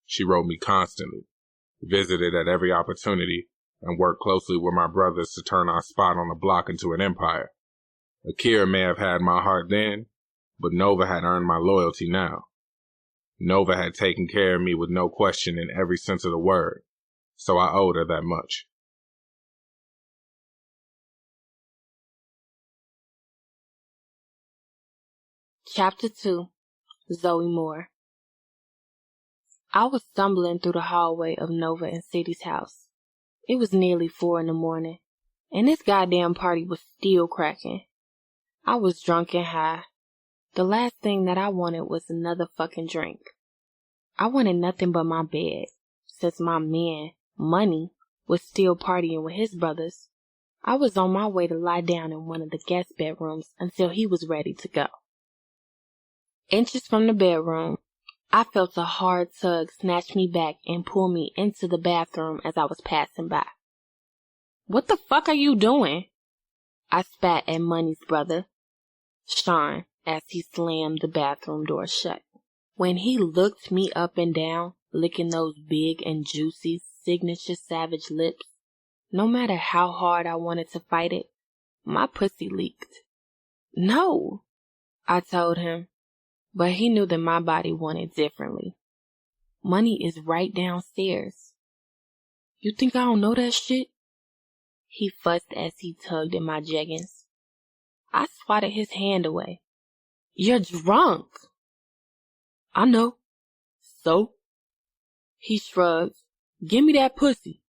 She wrote me constantly, visited at every opportunity, and worked closely with my brothers to turn our spot on the block into an empire. Akira may have had my heart then, but Nova had earned my loyalty now. Nova had taken care of me with no question in every sense of the word, so I owed her that much. Chapter 2. Zoe Moore. I was stumbling through the hallway of Nova and City's house. It was nearly 4 a.m, and this goddamn party was still cracking. I was drunk and high. The last thing that I wanted was another fucking drink. I wanted nothing but my bed, since my man, Money, was still partying with his brothers. I was on my way to lie down in one of the guest bedrooms until he was ready to go. Inches from the bedroom, I felt a hard tug snatch me back and pull me into the bathroom as I was passing by. "What the fuck are you doing?" I spat at Money's brother, Sean, as he slammed the bathroom door shut. When he looked me up and down, licking those big and juicy signature savage lips, no matter how hard I wanted to fight it, my pussy leaked. "No," I told him, but he knew that my body wanted differently. "Money is right downstairs." "You think I don't know that shit?" He fussed as he tugged at my jeggings. I swatted his hand away. "You're drunk." "I know." "So?" He shrugged. "Give me that pussy."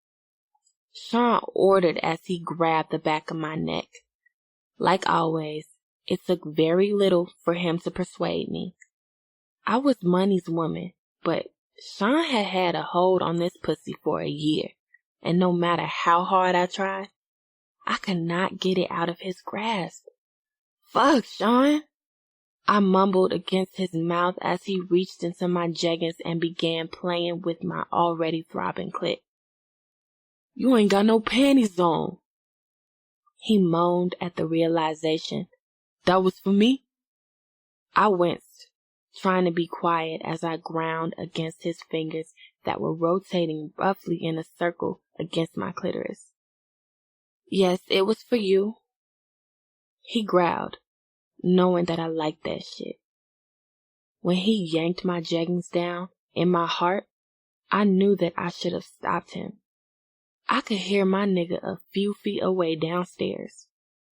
Sean ordered as he grabbed the back of my neck. Like always, it took very little for him to persuade me. I was Money's woman, but Sean had had a hold on this pussy for a year, and no matter how hard I tried, I could not get it out of his grasp. "Fuck, Sean," I mumbled against his mouth as he reached into my jeggings and began playing with my already throbbing clit. "You ain't got no panties on." He moaned at the realization. "That was for me?" I winced, trying to be quiet as I ground against his fingers that were rotating roughly in a circle against my clitoris. "Yes, it was for you," he growled, knowing that I liked that shit. When he yanked my jeggings down, in my heart, I knew that I should have stopped him. I could hear my nigga a few feet away downstairs.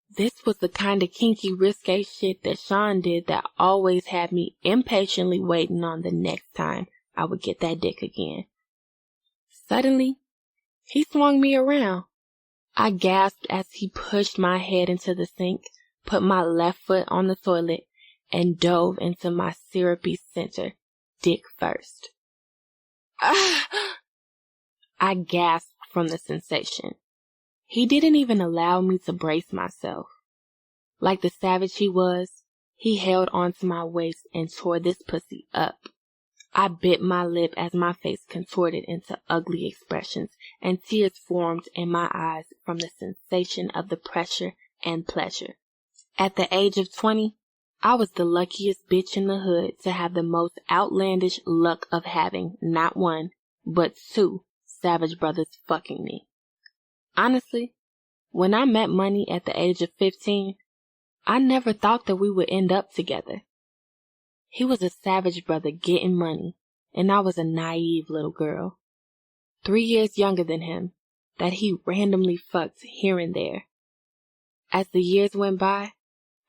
This was the kind of kinky, risque shit that Sean did that always had me impatiently waiting on the next time I would get that dick again. Suddenly, he swung me around. I gasped as he pushed my head into the sink, put my left foot on the toilet, and dove into my syrupy center, dick first. Ah! I gasped from the sensation. He didn't even allow me to brace myself. Like the savage he was, he held onto my waist and tore this pussy up. I bit my lip as my face contorted into ugly expressions, and tears formed in my eyes from the sensation of the pressure and pleasure. At the age of 20, I was the luckiest bitch in the hood to have the most outlandish luck of having not one, but two savage brothers fucking me. Honestly, when I met Money at the age of 15, I never thought that we would end up together. He was a savage brother getting money, and I was a naive little girl, 3 years younger than him, that he randomly fucked here and there. As the years went by,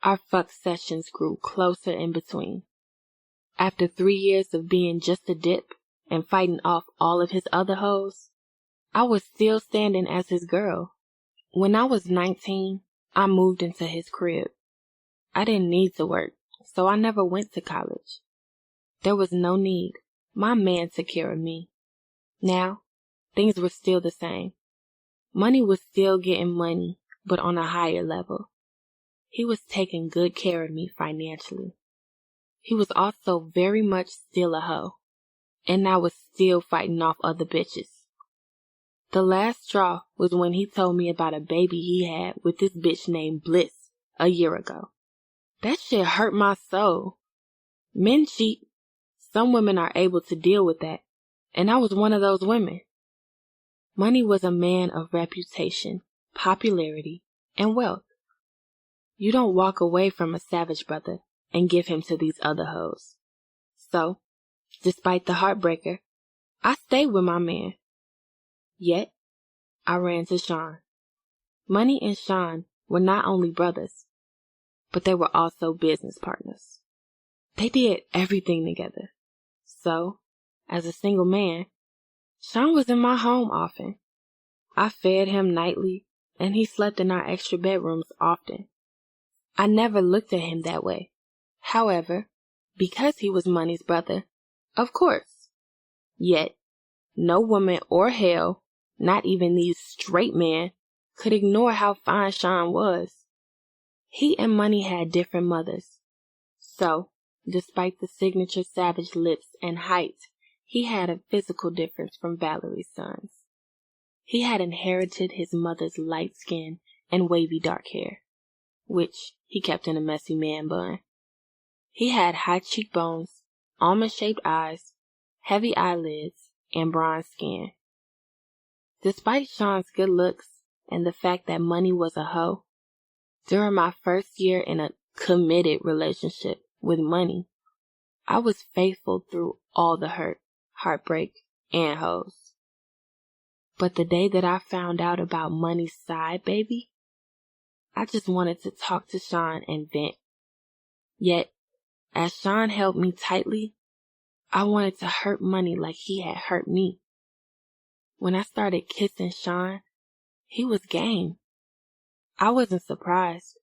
our fuck sessions grew closer in between. After 3 years of being just a dip and fighting off all of his other hoes, I was still standing as his girl. When I was 19, I moved into his crib. I didn't need to work, so I never went to college. There was no need. My man took care of me. Now, things were still the same. Money was still getting money, but on a higher level. He was taking good care of me financially. He was also very much still a hoe, and I was still fighting off other bitches. The last straw was when he told me about a baby he had with this bitch named Bliss a year ago. That shit hurt my soul. Men cheat. Some women are able to deal with that, and I was one of those women. Money was a man of reputation, popularity, and wealth. You don't walk away from a savage brother and give him to these other hoes. So, despite the heartbreaker, I stayed with my man. Yet, I ran to Sean. Money and Sean were not only brothers, but they were also business partners. They did everything together. So, as a single man, Sean was in my home often. I fed him nightly, and he slept in our extra bedrooms often. I never looked at him that way. However, because he was Money's brother, of course. Yet, no woman or hell, not even these straight men, could ignore how fine Sean was. He and Money had different mothers. So, Despite the signature savage lips and height, he had a physical difference from Valerie's sons. He had inherited his mother's light skin and wavy dark hair, which he kept in a messy man bun. He had high cheekbones, almond-shaped eyes, heavy eyelids, and bronze skin. Despite Sean's good looks and the fact that money was a hoe, during my first year in a committed relationship with money, I was faithful through all the hurt, heartbreak, and hoes. But the day that I found out about money's side, baby, I just wanted to talk to Sean and vent. Yet, as Sean held me tightly, I wanted to hurt money like he had hurt me. When I started kissing Sean, he was game. I wasn't surprised.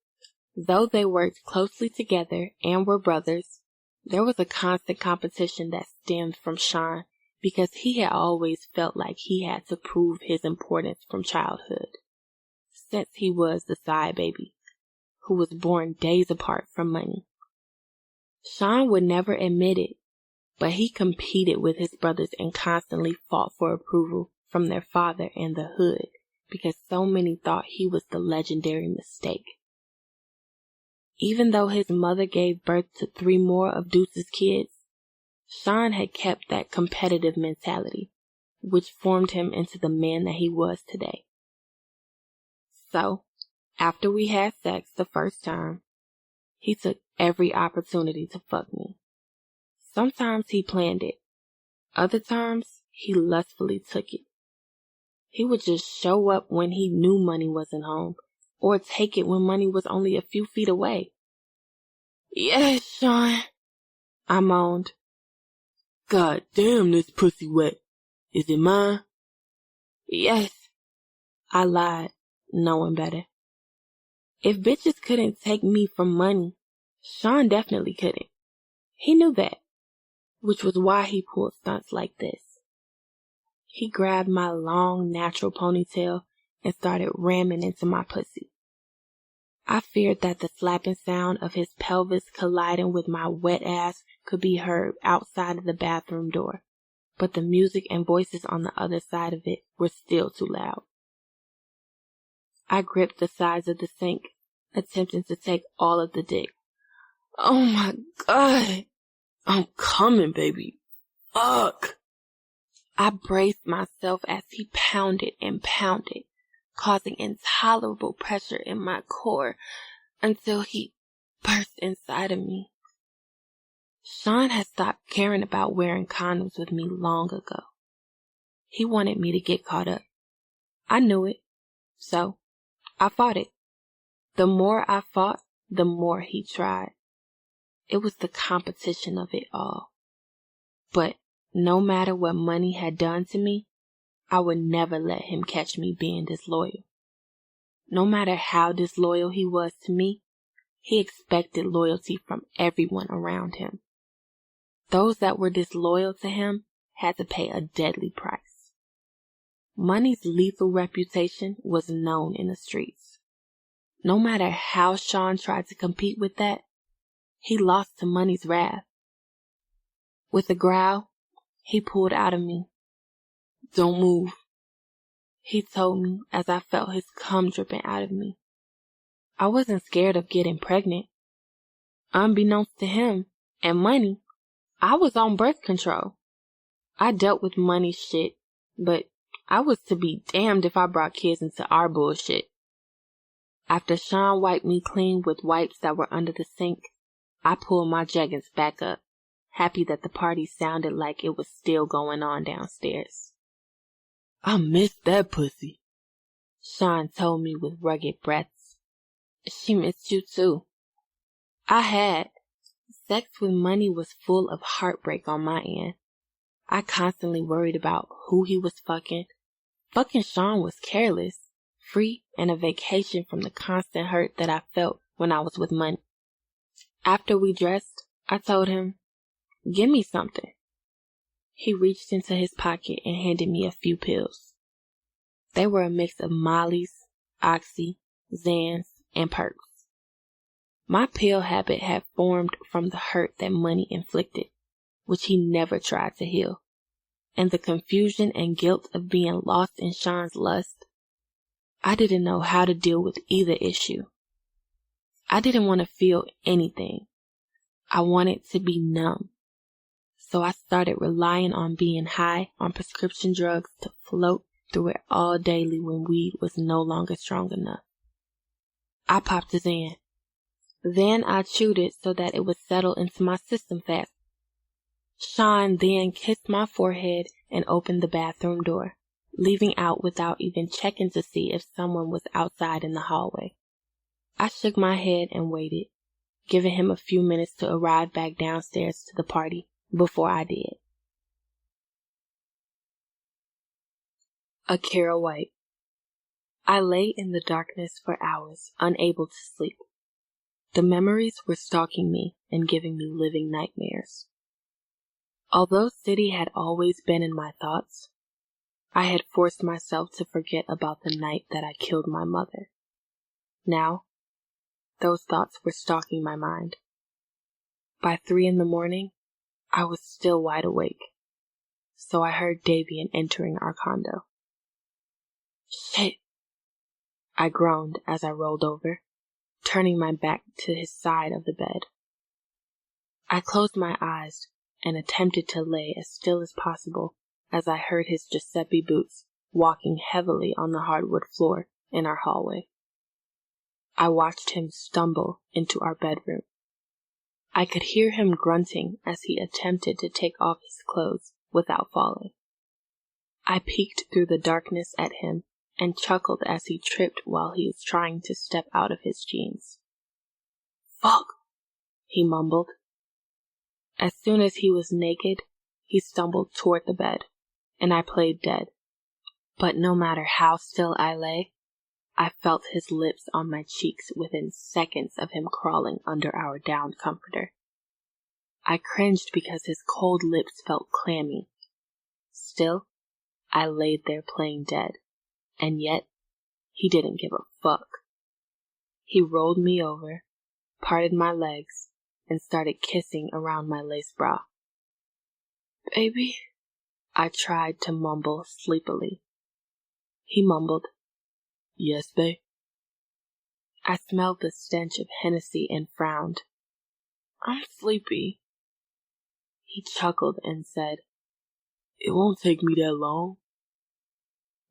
Though they worked closely together and were brothers, there was a constant competition that stemmed from Sean because he had always felt like he had to prove his importance from childhood, since he was the side baby, who was born days apart from money. Sean would never admit it, but he competed with his brothers and constantly fought for approval from their father and the hood because so many thought he was the legendary mistake. Even though his mother gave birth to 3 more of Deuce's kids, Sean had kept that competitive mentality, which formed him into the man that he was today. So, after we had sex the first time, he took every opportunity to fuck me. Sometimes he planned it. Other times, he lustfully took it. He would just show up when he knew money wasn't home, or take it when money was only a few feet away. "Yes, Sean," I moaned. "God damn, this pussy wet. Is it mine?" "Yes," I lied, knowing better. If bitches couldn't take me from money, Sean definitely couldn't. He knew that, which was why he pulled stunts like this. He grabbed my long, natural ponytail and started ramming into my pussy. I feared that the slapping sound of his pelvis colliding with my wet ass could be heard outside of the bathroom door, but the music and voices on the other side of it were still too loud. I gripped the sides of the sink, attempting to take all of the dick. "Oh my God, I'm coming, baby. Fuck." I braced myself as he pounded and pounded, causing intolerable pressure in my core until he burst inside of me. Sean had stopped caring about wearing condoms with me long ago. He wanted me to get caught up. I knew it, so I fought it. The more I fought, the more he tried. It was the competition of it all. But no matter what money had done to me, I would never let him catch me being disloyal. No matter how disloyal he was to me, he expected loyalty from everyone around him. Those that were disloyal to him had to pay a deadly price. Money's lethal reputation was known in the streets. No matter how Sean tried to compete with that, he lost to Money's wrath. With a growl, he pulled out of me. "Don't move," he told me as I felt his cum dripping out of me. I wasn't scared of getting pregnant. Unbeknownst to him and Money, I was on birth control. I dealt with Money's shit, but I was to be damned if I brought kids into our bullshit. After Sean wiped me clean with wipes that were under the sink, I pulled my jeggings back up, happy that the party sounded like it was still going on downstairs. "I missed that pussy," Sean told me with rugged breaths. "She missed you too." I had. Sex with Money was full of heartbreak on my end. I constantly worried about who he was fucking. Fucking Sean was careless, free, and a vacation from the constant hurt that I felt when I was with Money. After we dressed, I told him, "Give me something." He reached into his pocket and handed me a few pills. They were a mix of Molly's, Oxy, Xans, and Perks. My pill habit had formed from the hurt that money inflicted, which he never tried to heal, and the confusion and guilt of being lost in Sean's lust. I didn't know how to deal with either issue. I didn't want to feel anything. I wanted to be numb. So I started relying on being high on prescription drugs to float through it all daily when weed was no longer strong enough. I popped a Xan. Then I chewed it so that it would settle into my system fast. Sean then kissed my forehead and opened the bathroom door, leaving out without even checking to see if someone was outside in the hallway. I shook my head and waited, giving him a few minutes to arrive back downstairs to the party before I did. Akira White. I lay in the darkness for hours, unable to sleep. The memories were stalking me and giving me living nightmares. Although City had always been in my thoughts, I had forced myself to forget about the night that I killed my mother. Now, those thoughts were stalking my mind. By 3 a.m, I was still wide awake, so I heard Davian entering our condo. Shit! I groaned as I rolled over, turning my back to his side of the bed. I closed my eyes and attempted to lay as still as possible as I heard his Giuseppe boots walking heavily on the hardwood floor in our hallway. I watched him stumble into our bedroom. I could hear him grunting as he attempted to take off his clothes without falling. I peeked through the darkness at him and chuckled as he tripped while he was trying to step out of his jeans. Fuck, he mumbled. As soon as he was naked, he stumbled toward the bed, and I played dead. But no matter how still I lay, I felt his lips on my cheeks within seconds of him crawling under our downed comforter. I cringed because his cold lips felt clammy. Still, I laid there playing dead, and yet he didn't give a fuck. He rolled me over, parted my legs, and started kissing around my lace bra. Baby, I tried to mumble sleepily. He mumbled, Yes, babe. I smelled the stench of Hennessy and frowned. I'm sleepy. He chuckled and said, It won't take me that long.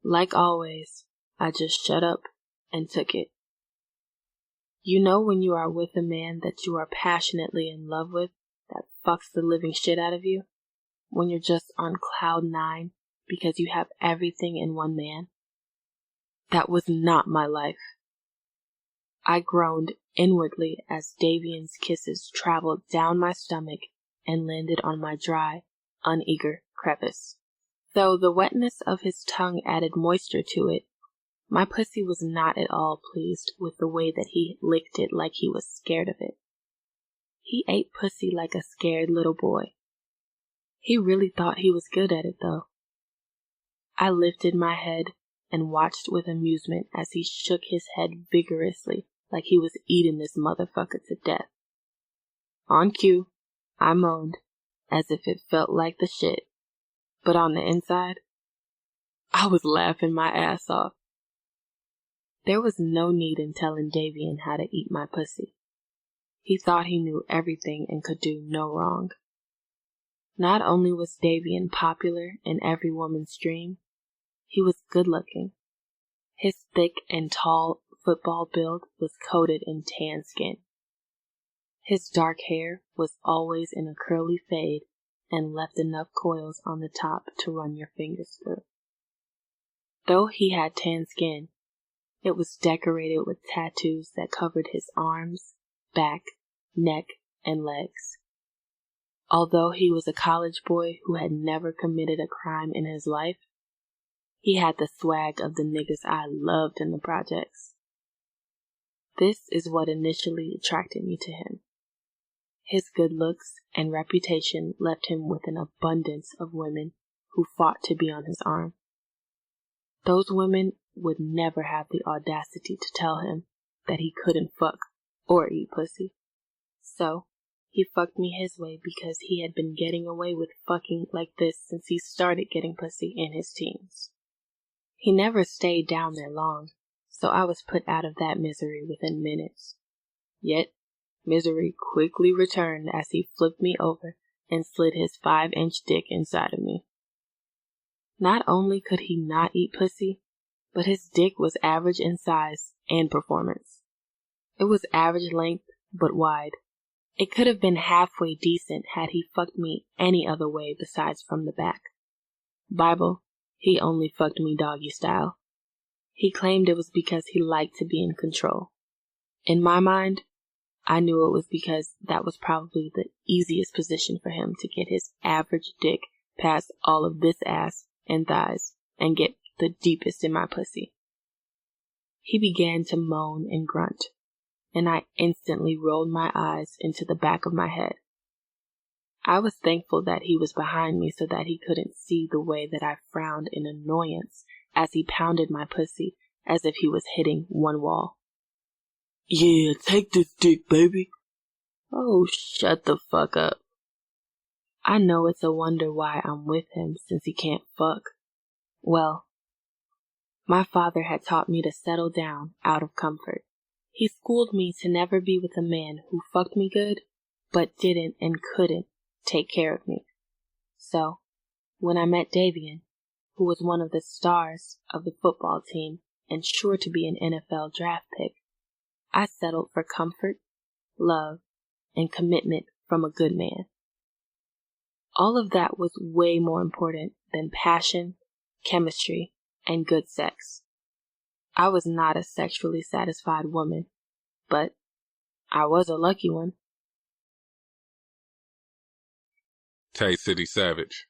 Like always, I just shut up and took it. You know when you are with a man that you are passionately in love with that fucks the living shit out of you? When you're just on cloud 9 because you have everything in one man? That was not my life. I groaned inwardly as Davian's kisses traveled down my stomach and landed on my dry, uneager crevice. Though the wetness of his tongue added moisture to it, my pussy was not at all pleased with the way that he licked it like he was scared of it. He ate pussy like a scared little boy. He really thought he was good at it, though. I lifted my head and watched with amusement as he shook his head vigorously like he was eating this motherfucker to death. On cue, I moaned, as if it felt like the shit. But on the inside, I was laughing my ass off. There was no need in telling Davian how to eat my pussy. He thought he knew everything and could do no wrong. Not only was Davian popular in every woman's dream, he was good-looking. His thick and tall football build was coated in tan skin. His dark hair was always in a curly fade and left enough coils on the top to run your fingers through. Though he had tan skin, it was decorated with tattoos that covered his arms, back, neck, and legs. Although he was a college boy who had never committed a crime in his life, he had the swag of the niggas I loved in the projects. This is what initially attracted me to him. His good looks and reputation left him with an abundance of women who fought to be on his arm. Those women would never have the audacity to tell him that he couldn't fuck or eat pussy. So, he fucked me his way because he had been getting away with fucking like this since he started getting pussy in his teens. He never stayed down there long, so I was put out of that misery within minutes. Yet, misery quickly returned as he flipped me over and slid his 5-inch dick inside of me. Not only could he not eat pussy, but his dick was average in size and performance. It was average length, but wide. It could have been halfway decent had he fucked me any other way besides from the back. Bible, he only fucked me doggy style. He claimed it was because he liked to be in control. In my mind, I knew it was because that was probably the easiest position for him to get his average dick past all of this ass and thighs and get the deepest in my pussy. He began to moan and grunt, and I instantly rolled my eyes into the back of my head. I was thankful that he was behind me so that he couldn't see the way that I frowned in annoyance as he pounded my pussy as if he was hitting one wall. Yeah, take this dick, baby. Oh, shut the fuck up. I know it's a wonder why I'm with him since he can't fuck. Well, my father had taught me to settle down out of comfort. He schooled me to never be with a man who fucked me good, but didn't and couldn't take care of me. So, when I met Davian, who was one of the stars of the football team and sure to be an NFL draft pick, I settled for comfort, love, and commitment from a good man. All of that was way more important than passion, chemistry, and good sex. I was not a sexually satisfied woman, but I was a lucky one. Tay City Savage.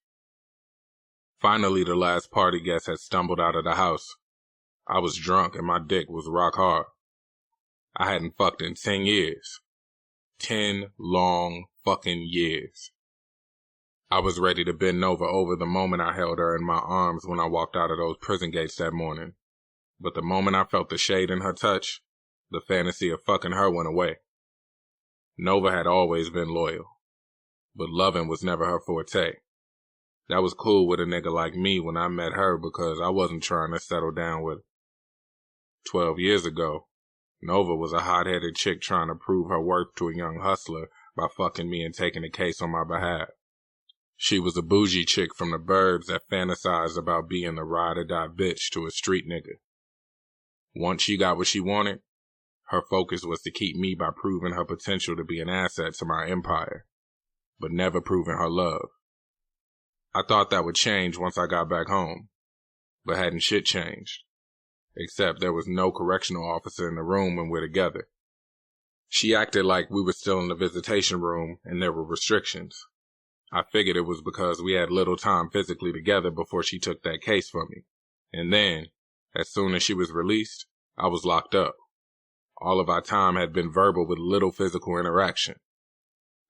Finally, the last party guest had stumbled out of the house. I was drunk and my dick was rock hard. I hadn't fucked in 10 years. 10 long fucking years. I was ready to bend over the moment I held her in my arms when I walked out of those prison gates that morning. But the moment I felt the shade in her touch, the fantasy of fucking her went away. Nova had always been loyal, but loving was never her forte. That was cool with a nigga like me when I met her because I wasn't trying to settle down with her. 12 years ago, Nova was a hot-headed chick trying to prove her worth to a young hustler by fucking me and taking the case on my behalf. She was a bougie chick from the burbs that fantasized about being the ride-or-die bitch to a street nigga. Once she got what she wanted, her focus was to keep me by proving her potential to be an asset to my empire, but never proving her love. I thought that would change once I got back home, but hadn't shit changed, except there was no correctional officer in the room when we're together. She acted like we were still in the visitation room and there were restrictions. I figured it was because we had little time physically together before she took that case from me. And then, as soon as she was released, I was locked up. All of our time had been verbal with little physical interaction.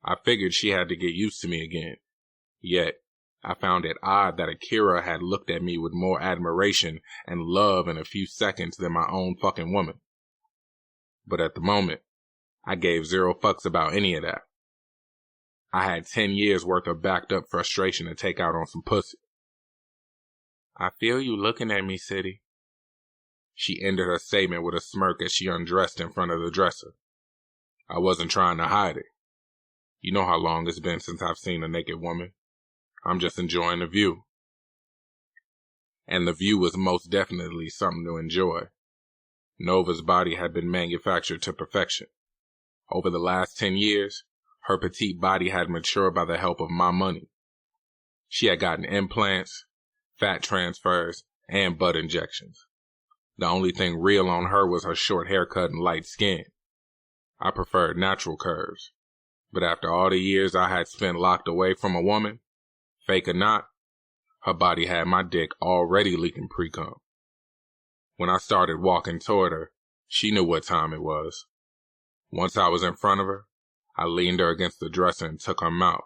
I figured she had to get used to me again. Yet, I found it odd that Akira had looked at me with more admiration and love in a few seconds than my own fucking woman. But at the moment, I gave zero fucks about any of that. I had 10 years worth of backed up frustration to take out on some pussy. I feel you looking at me, City. She ended her statement with a smirk as she undressed in front of the dresser. I wasn't trying to hide it. You know how long it's been since I've seen a naked woman. I'm just enjoying the view. And the view was most definitely something to enjoy. Nova's body had been manufactured to perfection. Over the last 10 years, her petite body had matured by the help of my money. She had gotten implants, fat transfers, and butt injections. The only thing real on her was her short haircut and light skin. I preferred natural curves. But after all the years I had spent locked away from a woman, fake or not, her body had my dick already leaking pre-cum. When I started walking toward her, she knew what time it was. Once I was in front of her, I leaned her against the dresser and took her mouth.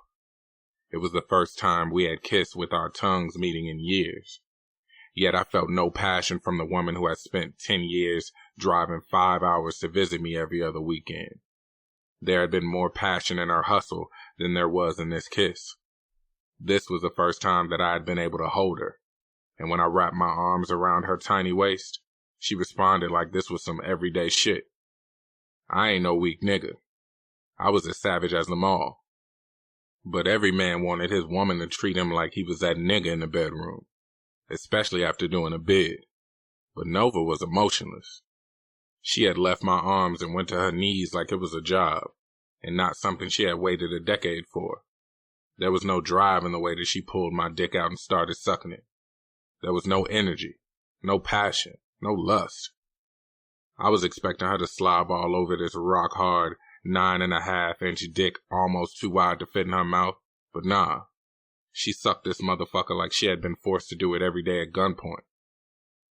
It was the first time we had kissed with our tongues meeting in years. Yet I felt no passion from the woman who had spent 10 years driving 5 hours to visit me every other weekend. There had been more passion in our hustle than there was in this kiss. This was the first time that I had been able to hold her, and when I wrapped my arms around her tiny waist, she responded like this was some everyday shit. I ain't no weak nigga. I was as savage as them all. But every man wanted his woman to treat him like he was that nigga in the bedroom, especially after doing a bid. But Nova was emotionless. She had left my arms and went to her knees like it was a job, and not something she had waited a decade for. There was no drive in the way that she pulled my dick out and started sucking it. There was no energy, no passion, no lust. I was expecting her to slob all over this rock-hard 9.5-inch dick almost too wide to fit in her mouth, but nah. She sucked this motherfucker like she had been forced to do it every day at gunpoint.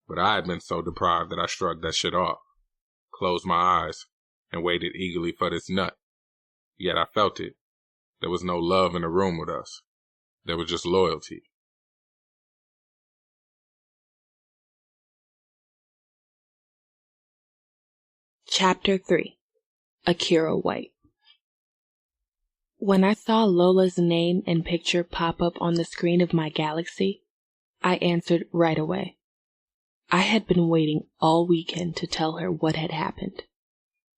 But I had been so deprived that I shrugged that shit off, closed my eyes, and waited eagerly for this nut. Yet I felt it. There was no love in the room with us. There was just loyalty. Chapter 3. Akira White. When I saw Lola's name and picture pop up on the screen of my Galaxy, I answered right away. I had been waiting all weekend to tell her what had happened,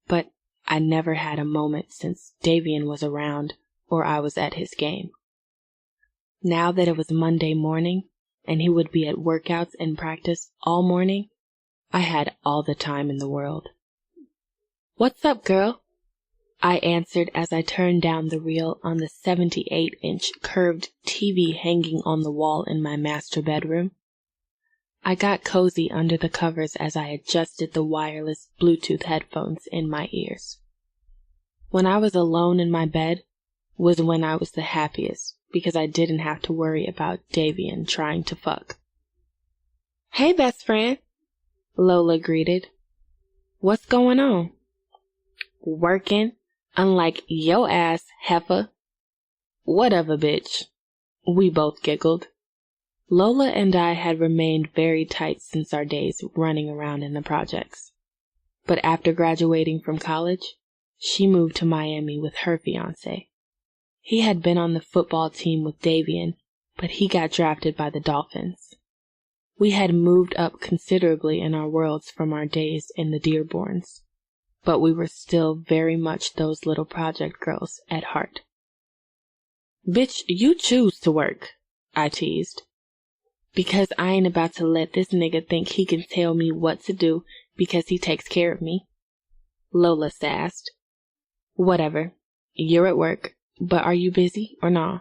but I never had a moment since Davian was around or I was at his game. Now that it was Monday morning and he would be at workouts and practice all morning, I had all the time in the world. "What's up, girl?" I answered as I turned down the reel on the 78-inch curved TV hanging on the wall in my master bedroom. I got cozy under the covers as I adjusted the wireless Bluetooth headphones in my ears. When I was alone in my bed was when I was the happiest because I didn't have to worry about Davian trying to fuck. "Hey, best friend," Lola greeted. "What's going on?" "Working, unlike yo ass, heifer." "Whatever, bitch." We both giggled. Lola and I had remained very tight since our days running around in the projects. But after graduating from college, she moved to Miami with her fiancé. He had been on the football team with Davian, but he got drafted by the Dolphins. We had moved up considerably in our worlds from our days in the Dearborns, but we were still very much those little project girls at heart. "Bitch, you choose to work," I teased. "Because I ain't about to let this nigga think he can tell me what to do because he takes care of me," Lola sassed. "Whatever. You're at work, but are you busy or nah?"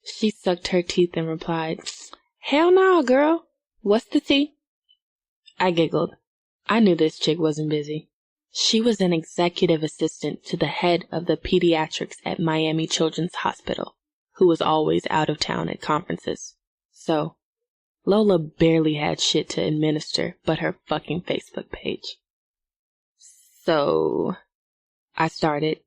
She sucked her teeth and replied, "Hell no, girl. What's the tea?" I giggled. I knew this chick wasn't busy. She was an executive assistant to the head of the pediatrics at Miami Children's Hospital, who was always out of town at conferences. So, Lola barely had shit to administer but her fucking Facebook page. "So," I started.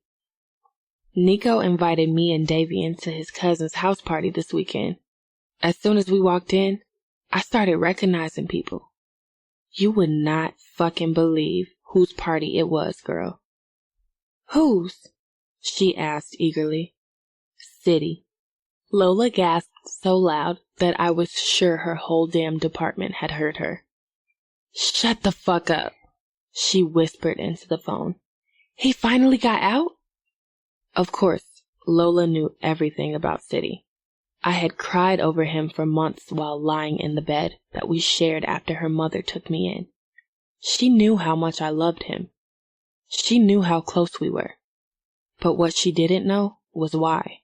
"Nico invited me and Davian to his cousin's house party this weekend. As soon as we walked in, I started recognizing people. You would not fucking believe whose party it was, girl." "Whose?" she asked eagerly. "City." Lola gasped so loud that I was sure her whole damn department had heard her. "Shut the fuck up," she whispered into the phone. "He finally got out?" Of course, Lola knew everything about City. I had cried over him for months while lying in the bed that we shared after her mother took me in. She knew how much I loved him. She knew how close we were. But what she didn't know was why.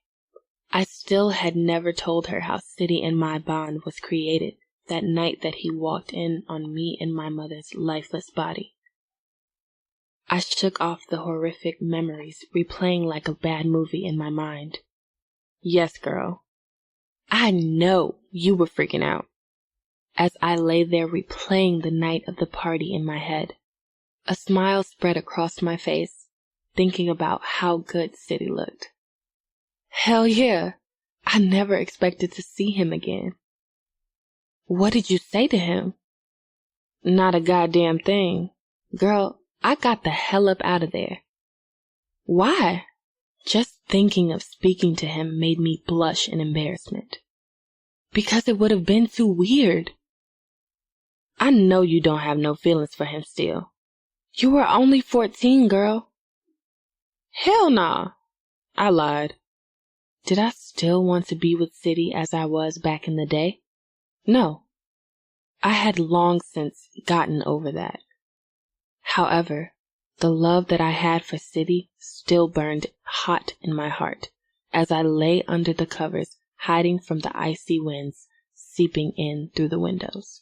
I still had never told her how City and my bond was created that night that he walked in on me and my mother's lifeless body. I shook off the horrific memories replaying like a bad movie in my mind. "Yes, girl. I know you were freaking out." As I lay there replaying the night of the party in my head, a smile spread across my face, thinking about how good City looked. Hell yeah, I never expected to see him again. "What did you say to him?" "Not a goddamn thing. Girl, I got the hell up out of there." Why? Just thinking of speaking to him made me blush in embarrassment. Because it would have been too weird. I know you don't have no feelings for him still. You were only 14, girl. Hell nah. I lied. Did I still want to be with City as I was back in the day? No. I had long since gotten over that. However, the love that I had for City still burned hot in my heart as I lay under the covers, hiding from the icy winds seeping in through the windows.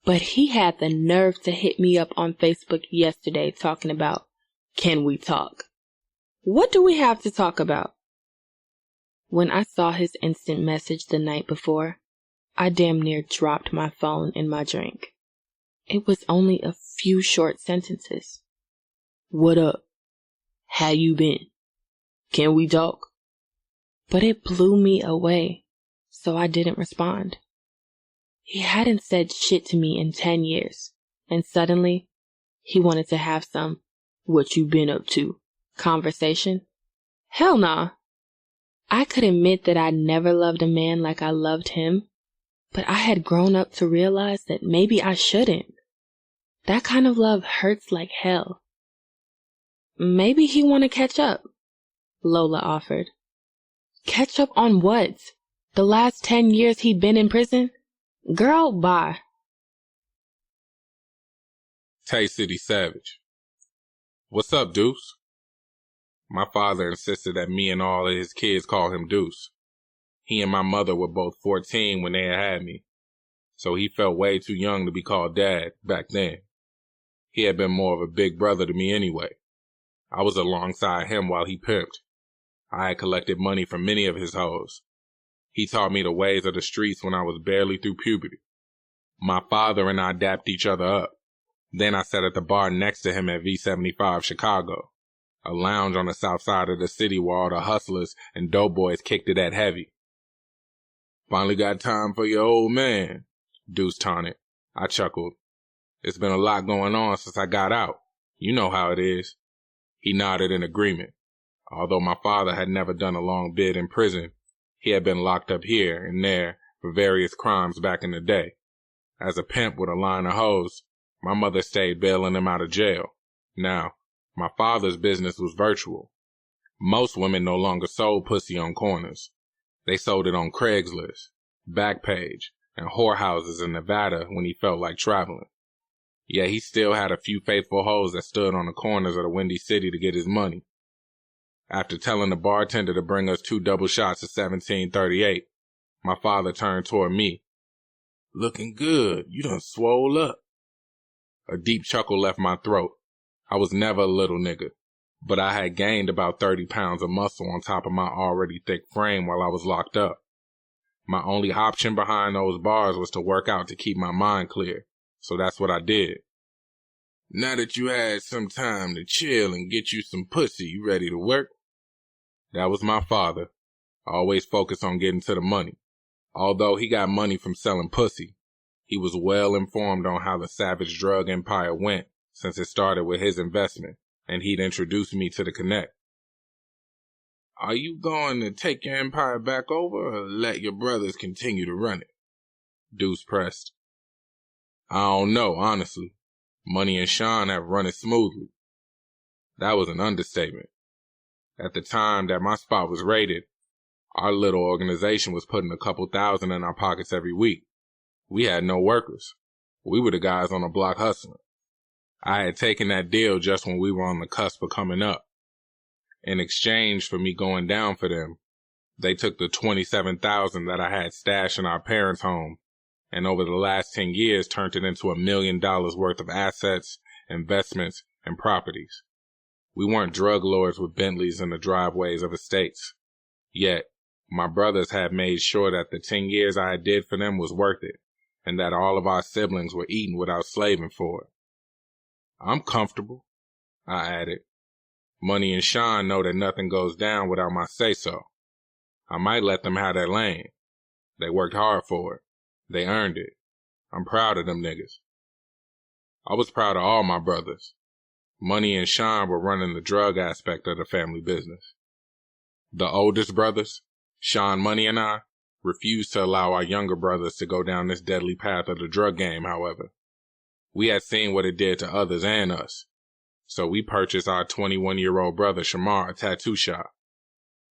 But he had the nerve to hit me up on Facebook yesterday talking about, can we talk? What do we have to talk about? When I saw his instant message the night before, I damn near dropped my phone in my drink. It was only a few short sentences. What up? How you been? Can we talk? But it blew me away, so I didn't respond. He hadn't said shit to me in 10 years, and suddenly, he wanted to have some, what you been up to, conversation? Hell nah. I could admit that I never loved a man like I loved him, but I had grown up to realize that maybe I shouldn't. That kind of love hurts like hell. Maybe he want to catch up, Lola offered. Catch up on what? The last 10 years he'd been in prison? Girl, bye. Tay City Savage. What's up, Deuce? My father insisted that me and all of his kids call him Deuce. He and my mother were both 14 when they had me, so he felt way too young to be called Dad back then. He had been more of a big brother to me anyway. I was alongside him while he pimped. I had collected money from many of his hoes. He taught me the ways of the streets when I was barely through puberty. My father and I dapped each other up. Then I sat at the bar next to him at V75 Chicago, a lounge on the south side of the city where all the hustlers and dope boys kicked it at heavy. Finally got time for your old man, Deuce taunted. I chuckled. It's been a lot going on since I got out. You know how it is. He nodded in agreement. Although my father had never done a long bid in prison, he had been locked up here and there for various crimes back in the day. As a pimp with a line of hoes, my mother stayed bailing him out of jail. Now, my father's business was virtual. Most women no longer sold pussy on corners. They sold it on Craigslist, Backpage, and whorehouses in Nevada when he felt like traveling. Yet he still had a few faithful hoes that stood on the corners of the Windy City to get his money. After telling the bartender to bring us 2 double shots of 1738, my father turned toward me. Looking good. You done swole up. A deep chuckle left my throat. I was never a little nigga, but I had gained about 30 pounds of muscle on top of my already thick frame while I was locked up. My only option behind those bars was to work out to keep my mind clear, so that's what I did. Now that you had some time to chill and get you some pussy, you ready to work? That was my father, always focused on getting to the money. Although he got money from selling pussy, he was well informed on how the savage drug empire went since it started with his investment, and he'd introduced me to the connect. Are you going to take your empire back over or let your brothers continue to run it? Deuce pressed. I don't know, honestly. Money and Sean have run it smoothly. That was an understatement. At the time that my spot was raided, our little organization was putting a couple thousand in our pockets every week. We had no workers. We were the guys on the block hustling. I had taken that deal just when we were on the cusp of coming up. In exchange for me going down for them, they took the $27,000 that I had stashed in our parents' home, and over the last 10 years turned it into $1 million worth of assets, investments, and properties. We weren't drug lords with Bentleys in the driveways of estates. Yet, my brothers had made sure that the 10 years I did for them was worth it, and that all of our siblings were eating without slaving for it. I'm comfortable, I added. Money and Sean know that nothing goes down without my say-so. I might let them have their lane. They worked hard for it. They earned it. I'm proud of them niggas. I was proud of all my brothers. Money and Sean were running the drug aspect of the family business. The oldest brothers, Sean, Money, and I, refused to allow our younger brothers to go down this deadly path of the drug game, however. We had seen what it did to others and us, so we purchased our 21-year-old brother Shamar a tattoo shop.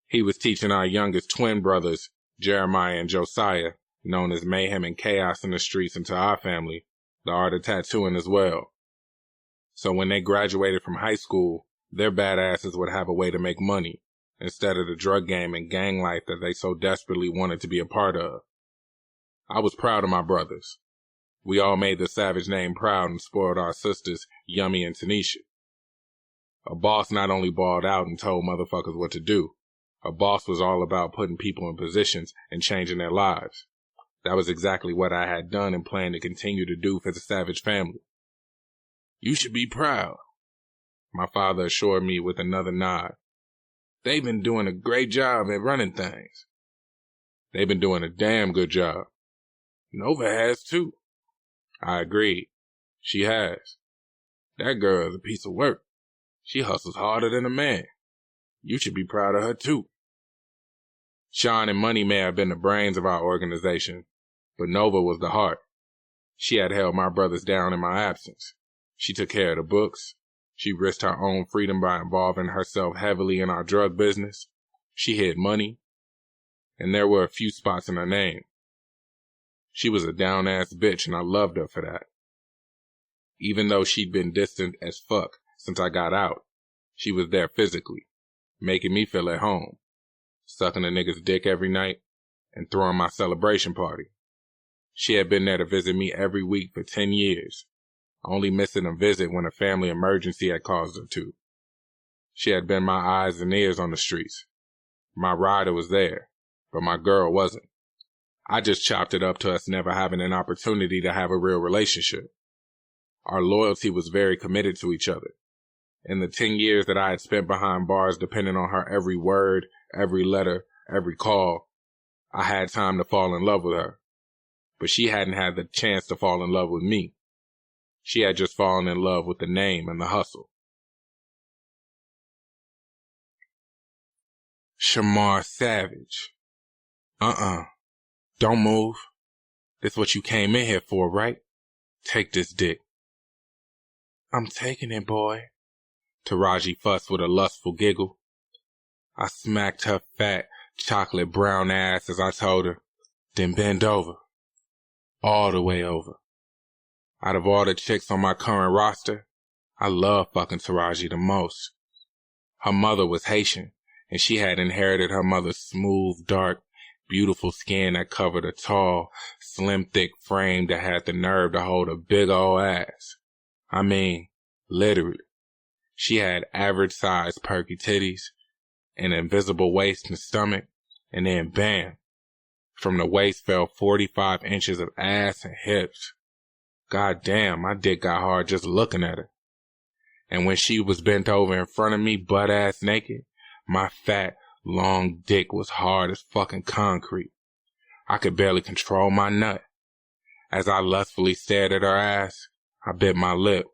He was teaching our youngest twin brothers, Jeremiah and Josiah, known as Mayhem and Chaos in the streets, and to our family, the art of tattooing as well. So when they graduated from high school, their badasses would have a way to make money, instead of the drug game and gang life that they so desperately wanted to be a part of. I was proud of my brothers. We all made the Savage name proud and spoiled our sisters, Yummy and Tanisha. A boss not only balled out and told motherfuckers what to do, a boss was all about putting people in positions and changing their lives. That was exactly what I had done and planned to continue to do for the Savage family. You should be proud, my father assured me with another nod. They've been doing a great job at running things. They've been doing a damn good job. Nova has too. I agreed. She has. That girl is a piece of work. She hustles harder than a man. You should be proud of her too. Sean and Money may have been the brains of our organization, but Nova was the heart. She had held my brothers down in my absence. She took care of the books. She risked her own freedom by involving herself heavily in our drug business. She hid money, and there were a few spots in her name. She was a down-ass bitch, and I loved her for that. Even though she'd been distant as fuck since I got out, she was there physically, making me feel at home, sucking a nigga's dick every night, and throwing my celebration party. She had been there to visit me every week for 10 years, only missing a visit when a family emergency had caused her to. She had been my eyes and ears on the streets. My rider was there, but my girl wasn't. I just chopped it up to us never having an opportunity to have a real relationship. Our loyalty was very committed to each other. In the 10 years that I had spent behind bars depending on her every word, every letter, every call, I had time to fall in love with her. But she hadn't had the chance to fall in love with me. She had just fallen in love with the name and the hustle. Shamar Savage. Don't move. This what you came in here for, right? Take this dick. I'm taking it, boy. Taraji fussed with a lustful giggle. I smacked her fat, chocolate brown ass as I told her, then bend over. All the way over. Out of all the chicks on my current roster, I love fucking Taraji the most. Her mother was Haitian, and she had inherited her mother's smooth, dark, beautiful skin that covered a tall, slim, thick frame that had the nerve to hold a big old ass. I mean, literally. She had average-sized perky titties, an invisible waist and stomach, and then bam, from the waist fell 45 inches of ass and hips. God damn, my dick got hard just looking at her. And when she was bent over in front of me, butt-ass naked, my fat, long dick was hard as fucking concrete. I could barely control my nut. As I lustfully stared at her ass, I bit my lip,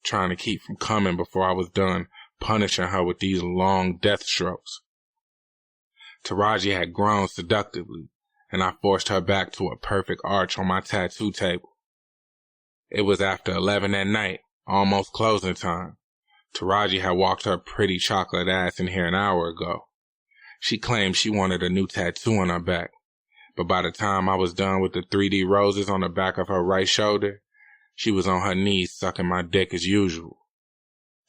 trying to keep from coming before I was done punishing her with these long death strokes. Taraji had grown seductively, and I forced her back to a perfect arch on my tattoo table. It was after 11 at night, almost closing time. Taraji had walked her pretty chocolate ass in here an hour ago. She claimed she wanted a new tattoo on her back, but by the time I was done with the 3D roses on the back of her right shoulder, she was on her knees sucking my dick as usual.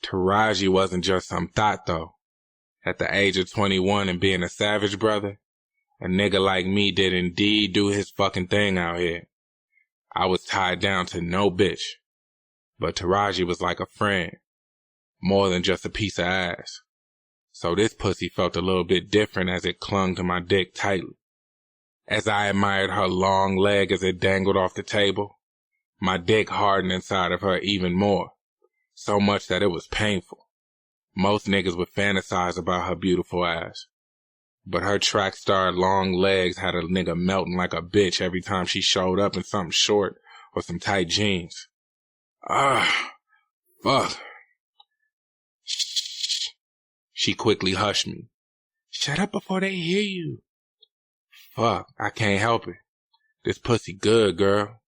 Taraji wasn't just some thought though. At the age of 21 and being a Savage brother, a nigga like me did indeed do his fucking thing out here. I was tied down to no bitch, but Taraji was like a friend, more than just a piece of ass. So this pussy felt a little bit different as it clung to my dick tightly. As I admired her long leg as it dangled off the table, my dick hardened inside of her even more, so much that it was painful. Most niggas would fantasize about her beautiful ass, but her track star long legs had a nigga melting like a bitch every time she showed up in something short or some tight jeans. Fuck. She quickly hushed me. Shut up before they hear you. Fuck, I can't help it. This pussy good, girl.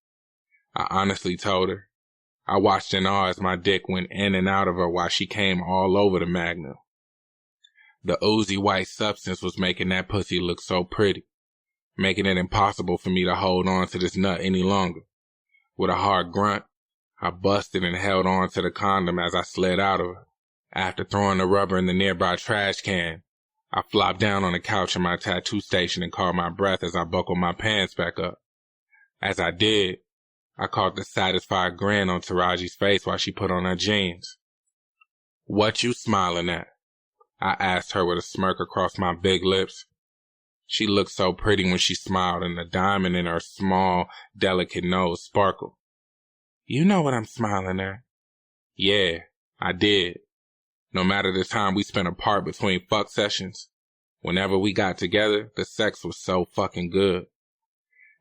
I honestly told her. I watched in awe as my dick went in and out of her while she came all over the Magnum. The oozy white substance was making that pussy look so pretty, making it impossible for me to hold on to this nut any longer. With a hard grunt, I busted and held on to the condom as I slid out of her. After throwing the rubber in the nearby trash can, I flopped down on the couch in my tattoo station and caught my breath as I buckled my pants back up. As I did, I caught the satisfied grin on Taraji's face while she put on her jeans. What you smiling at? I asked her with a smirk across my big lips. She looked so pretty when she smiled, and the diamond in her small, delicate nose sparkled. You know what I'm smiling at? Yeah, I did. No matter the time we spent apart between fuck sessions, whenever we got together, the sex was so fucking good.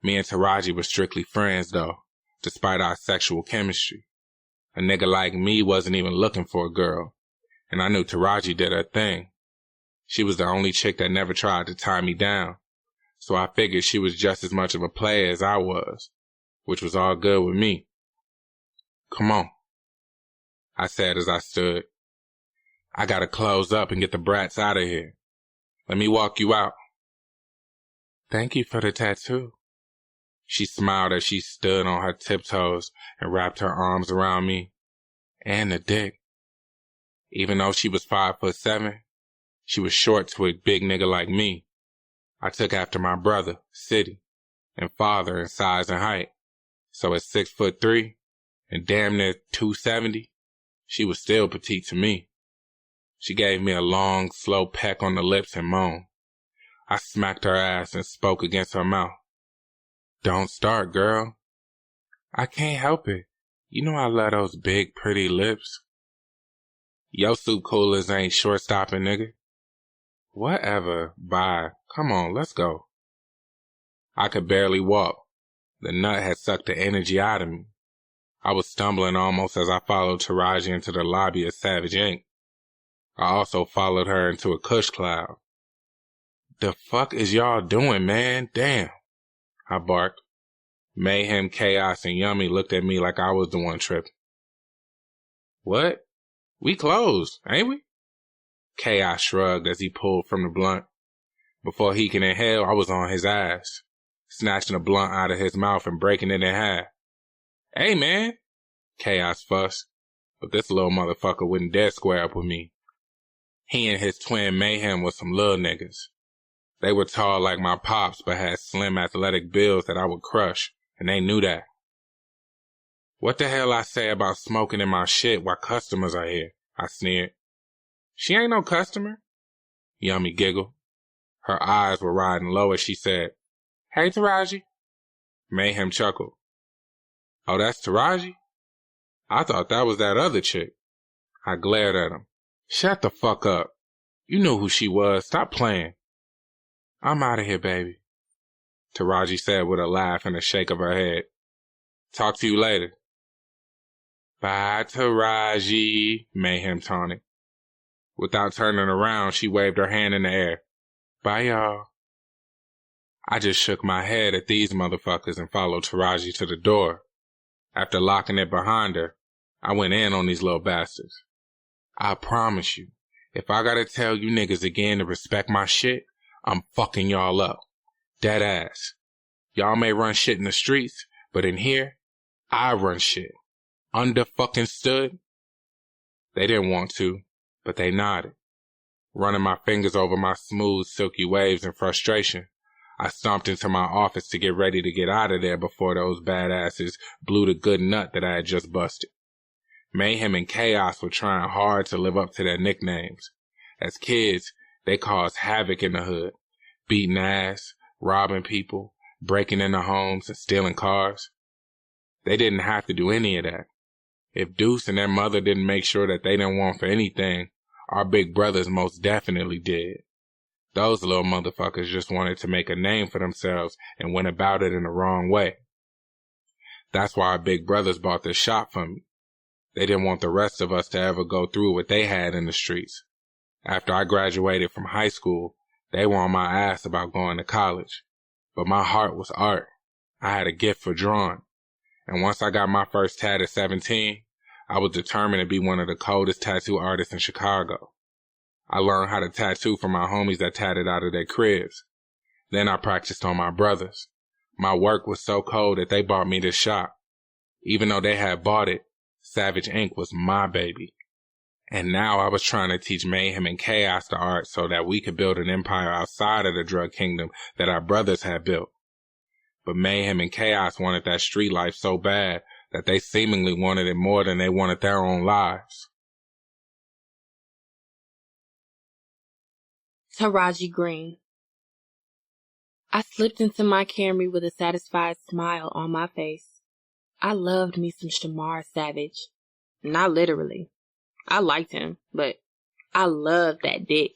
Me and Taraji were strictly friends, though, despite our sexual chemistry. A nigga like me wasn't even looking for a girl, and I knew Taraji did her thing. She was the only chick that never tried to tie me down, so I figured she was just as much of a player as I was, which was all good with me. Come on, I said as I stood. I gotta close up and get the brats out of here. Let me walk you out. Thank you for the tattoo. She smiled as she stood on her tiptoes and wrapped her arms around me. And the dick. Even though she was 5'7", she was short to a big nigga like me. I took after my brother, City, and father in size and height. So at 6'3" and damn near 270, she was still petite to me. She gave me a long, slow peck on the lips and moaned. I smacked her ass and spoke against her mouth. Don't start, girl. I can't help it. You know I love those big, pretty lips. Yo soup coolers ain't short-stopping, nigga. Whatever, bye. Come on, let's go. I could barely walk. The nut had sucked the energy out of me. I was stumbling almost as I followed Taraji into the lobby of Savage Inc. I also followed her into a kush cloud. The fuck is y'all doing, man? Damn, I barked. Mayhem, Chaos, and Yummy looked at me like I was the one tripping. What? We closed, ain't we? Chaos shrugged as he pulled from the blunt. Before he can inhale, I was on his ass, snatching the blunt out of his mouth and breaking it in half. Hey, man, Chaos fussed, but this little motherfucker wouldn't dare square up with me. He and his twin Mayhem were some little niggas. They were tall like my pops, but had slim athletic builds that I would crush, and they knew that. What the hell I say about smoking in my shit while customers are here? I sneered. She ain't no customer. Yummy giggled. Her eyes were riding low as she said, Hey, Taraji. Mayhem chuckled. Oh, that's Taraji? I thought that was that other chick. I glared at him. Shut the fuck up. You knew who she was. Stop playing. I'm out of here, baby, Taraji said with a laugh and a shake of her head. Talk to you later. Bye, Taraji, Mayhem taunted. Without turning around, she waved her hand in the air. Bye, y'all. I just shook my head at these motherfuckers and followed Taraji to the door. After locking it behind her, I went in on these little bastards. I promise you, if I gotta tell you niggas again to respect my shit, I'm fucking y'all up. Dead ass. Y'all may run shit in the streets, but in here, I run shit. Under fucking stood. They didn't want to, but they nodded. Running my fingers over my smooth, silky waves in frustration, I stomped into my office to get ready to get out of there before those badasses blew the good nut that I had just busted. Mayhem and Chaos were trying hard to live up to their nicknames. As kids, they caused havoc in the hood, beating ass, robbing people, breaking into homes, and stealing cars. They didn't have to do any of that. If Deuce and their mother didn't make sure that they didn't want for anything, our big brothers most definitely did. Those little motherfuckers just wanted to make a name for themselves and went about it in the wrong way. That's why our big brothers bought this shop from me. They didn't want the rest of us to ever go through what they had in the streets. After I graduated from high school, they were on my ass about going to college. But my heart was art. I had a gift for drawing. And once I got my first tat at 17, I was determined to be one of the coldest tattoo artists in Chicago. I learned how to tattoo from my homies that tatted out of their cribs. Then I practiced on my brothers. My work was so cold that they bought me this shop. Even though they had bought it, Savage Ink was my baby. And now I was trying to teach Mayhem and Chaos the art so that we could build an empire outside of the drug kingdom that our brothers had built. But Mayhem and Chaos wanted that street life so bad that they seemingly wanted it more than they wanted their own lives. Taraji Green. I slipped into my Camry with a satisfied smile on my face. I loved me some Shamar Savage. Not literally. I liked him, but I loved that dick.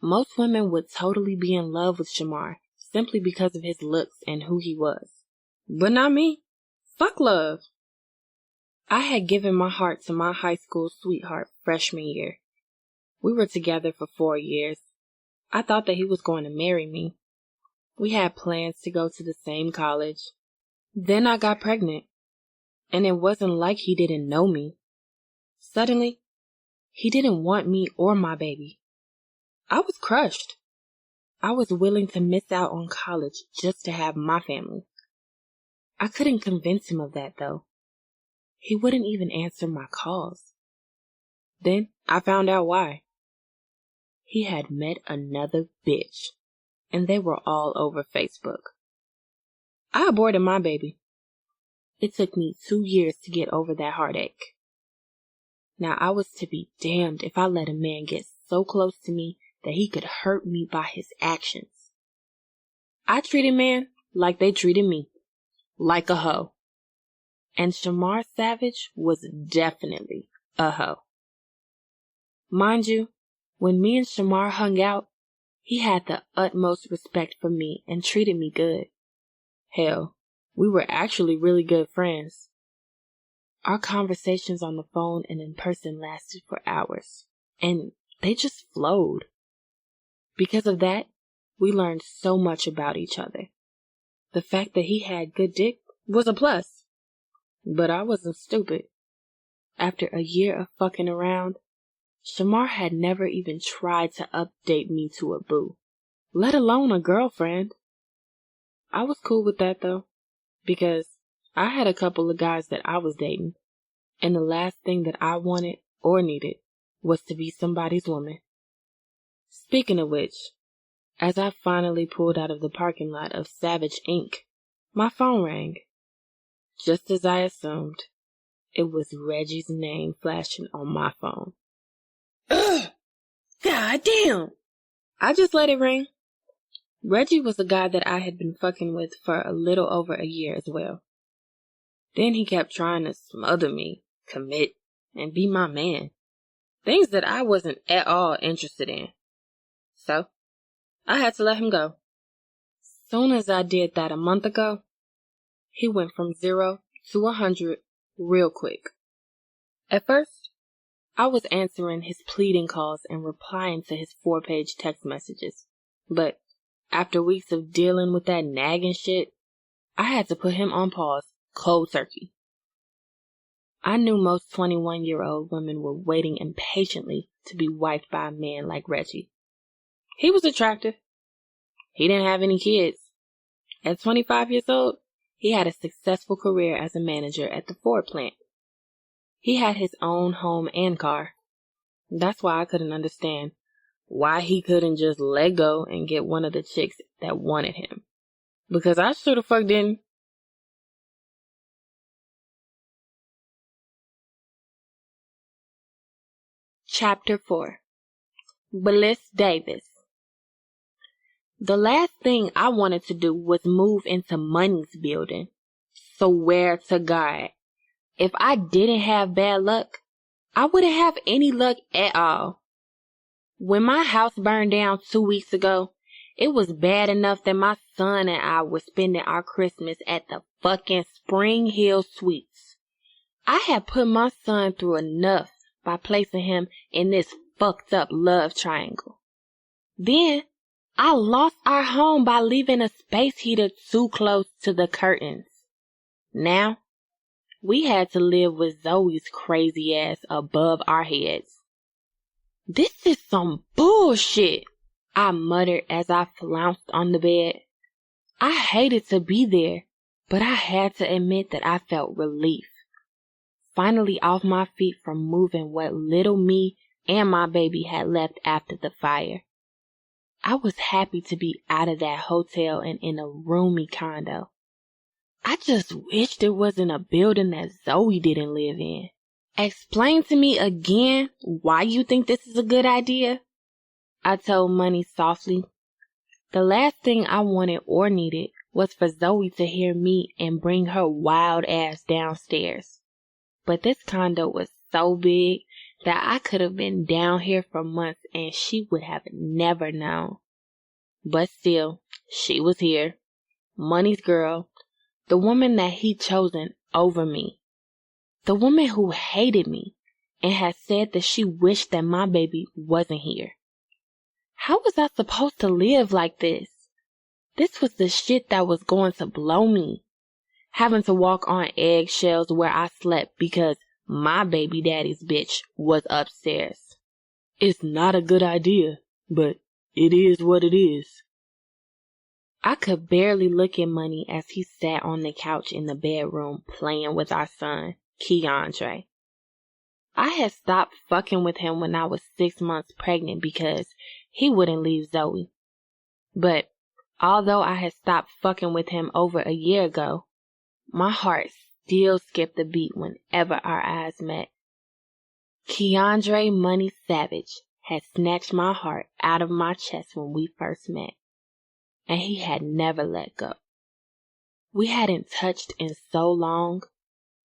Most women would totally be in love with Shamar simply because of his looks and who he was. But not me. Fuck love. I had given my heart to my high school sweetheart freshman year. We were together for 4 years. I thought that he was going to marry me. We had plans to go to the same college. Then I got pregnant, and it wasn't like he didn't know me. Suddenly, he didn't want me or my baby. I was crushed. I was willing to miss out on college just to have my family. I couldn't convince him of that, though. He wouldn't even answer my calls. Then I found out why. He had met another bitch, and they were all over Facebook. I aborted my baby. It took me 2 years to get over that heartache. Now I was to be damned if I let a man get so close to me that he could hurt me by his actions. I treated men like they treated me, like a hoe. And Shamar Savage was definitely a hoe. Mind you, when me and Shamar hung out, he had the utmost respect for me and treated me good. Hell, we were actually really good friends. Our conversations on the phone and in person lasted for hours, and they just flowed. Because of that, we learned so much about each other. The fact that he had good dick was a plus. But I wasn't stupid. After a year of fucking around, Shamar had never even tried to update me to a boo, let alone a girlfriend. I was cool with that though, because I had a couple of guys that I was dating, and the last thing that I wanted or needed was to be somebody's woman. Speaking of which, as I finally pulled out of the parking lot of Savage Inc., my phone rang. Just as I assumed, it was Reggie's name flashing on my phone. Ugh! God damn! I just let it ring. Reggie was a guy that I had been fucking with for a little over a year as well. Then he kept trying to smother me, commit, and be my man. Things that I wasn't at all interested in. So, I had to let him go. Soon as I did that a month ago, he went from 0 to 100 real quick. At first, I was answering his pleading calls and replying to his 4-page text messages. But after weeks of dealing with that nagging shit, I had to put him on pause, cold turkey. I knew most 21-year-old women were waiting impatiently to be wiped by a man like Reggie. He was attractive. He didn't have any kids. At 25 years old, he had a successful career as a manager at the Ford plant. He had his own home and car. That's why I couldn't understand why he couldn't just let go and get one of the chicks that wanted him. Because I sure the fuck didn't. Chapter 4. Bliss Davis. The last thing I wanted to do was move into Money's building. Swear to God, if I didn't have bad luck, I wouldn't have any luck at all. When my house burned down 2 weeks ago, it was bad enough that my son and I were spending our Christmas at the fucking Spring Hill Suites. I had put my son through enough by placing him in this fucked up love triangle. Then, I lost our home by leaving a space heater too close to the curtains. Now, we had to live with Zoe's crazy ass above our heads. This is some bullshit, I muttered as I flounced on the bed. I hated to be there, but I had to admit that I felt relief. Finally off my feet from moving what little me and my baby had left after the fire. I was happy to be out of that hotel and in a roomy condo. I just wished it wasn't a building that Zoe didn't live in. Explain to me again why you think this is a good idea, I told Money softly. The last thing I wanted or needed was for Zoe to hear me and bring her wild ass downstairs. But this condo was so big that I could have been down here for months and she would have never known. But still, she was here. Money's girl. The woman that he'd chosen over me. The woman who hated me and had said that she wished that my baby wasn't here. How was I supposed to live like this? This was the shit that was going to blow me. Having to walk on eggshells where I slept because my baby daddy's bitch was upstairs. It's not a good idea, but it is what it is. I could barely look at Money as he sat on the couch in the bedroom playing with our son, Keandre. I had stopped fucking with him when I was 6 months pregnant because he wouldn't leave Zoe. But although I had stopped fucking with him over a year ago, my heart still skipped a beat whenever our eyes met. Keandre Money Savage had snatched my heart out of my chest when we first met, and he had never let go. We hadn't touched in so long,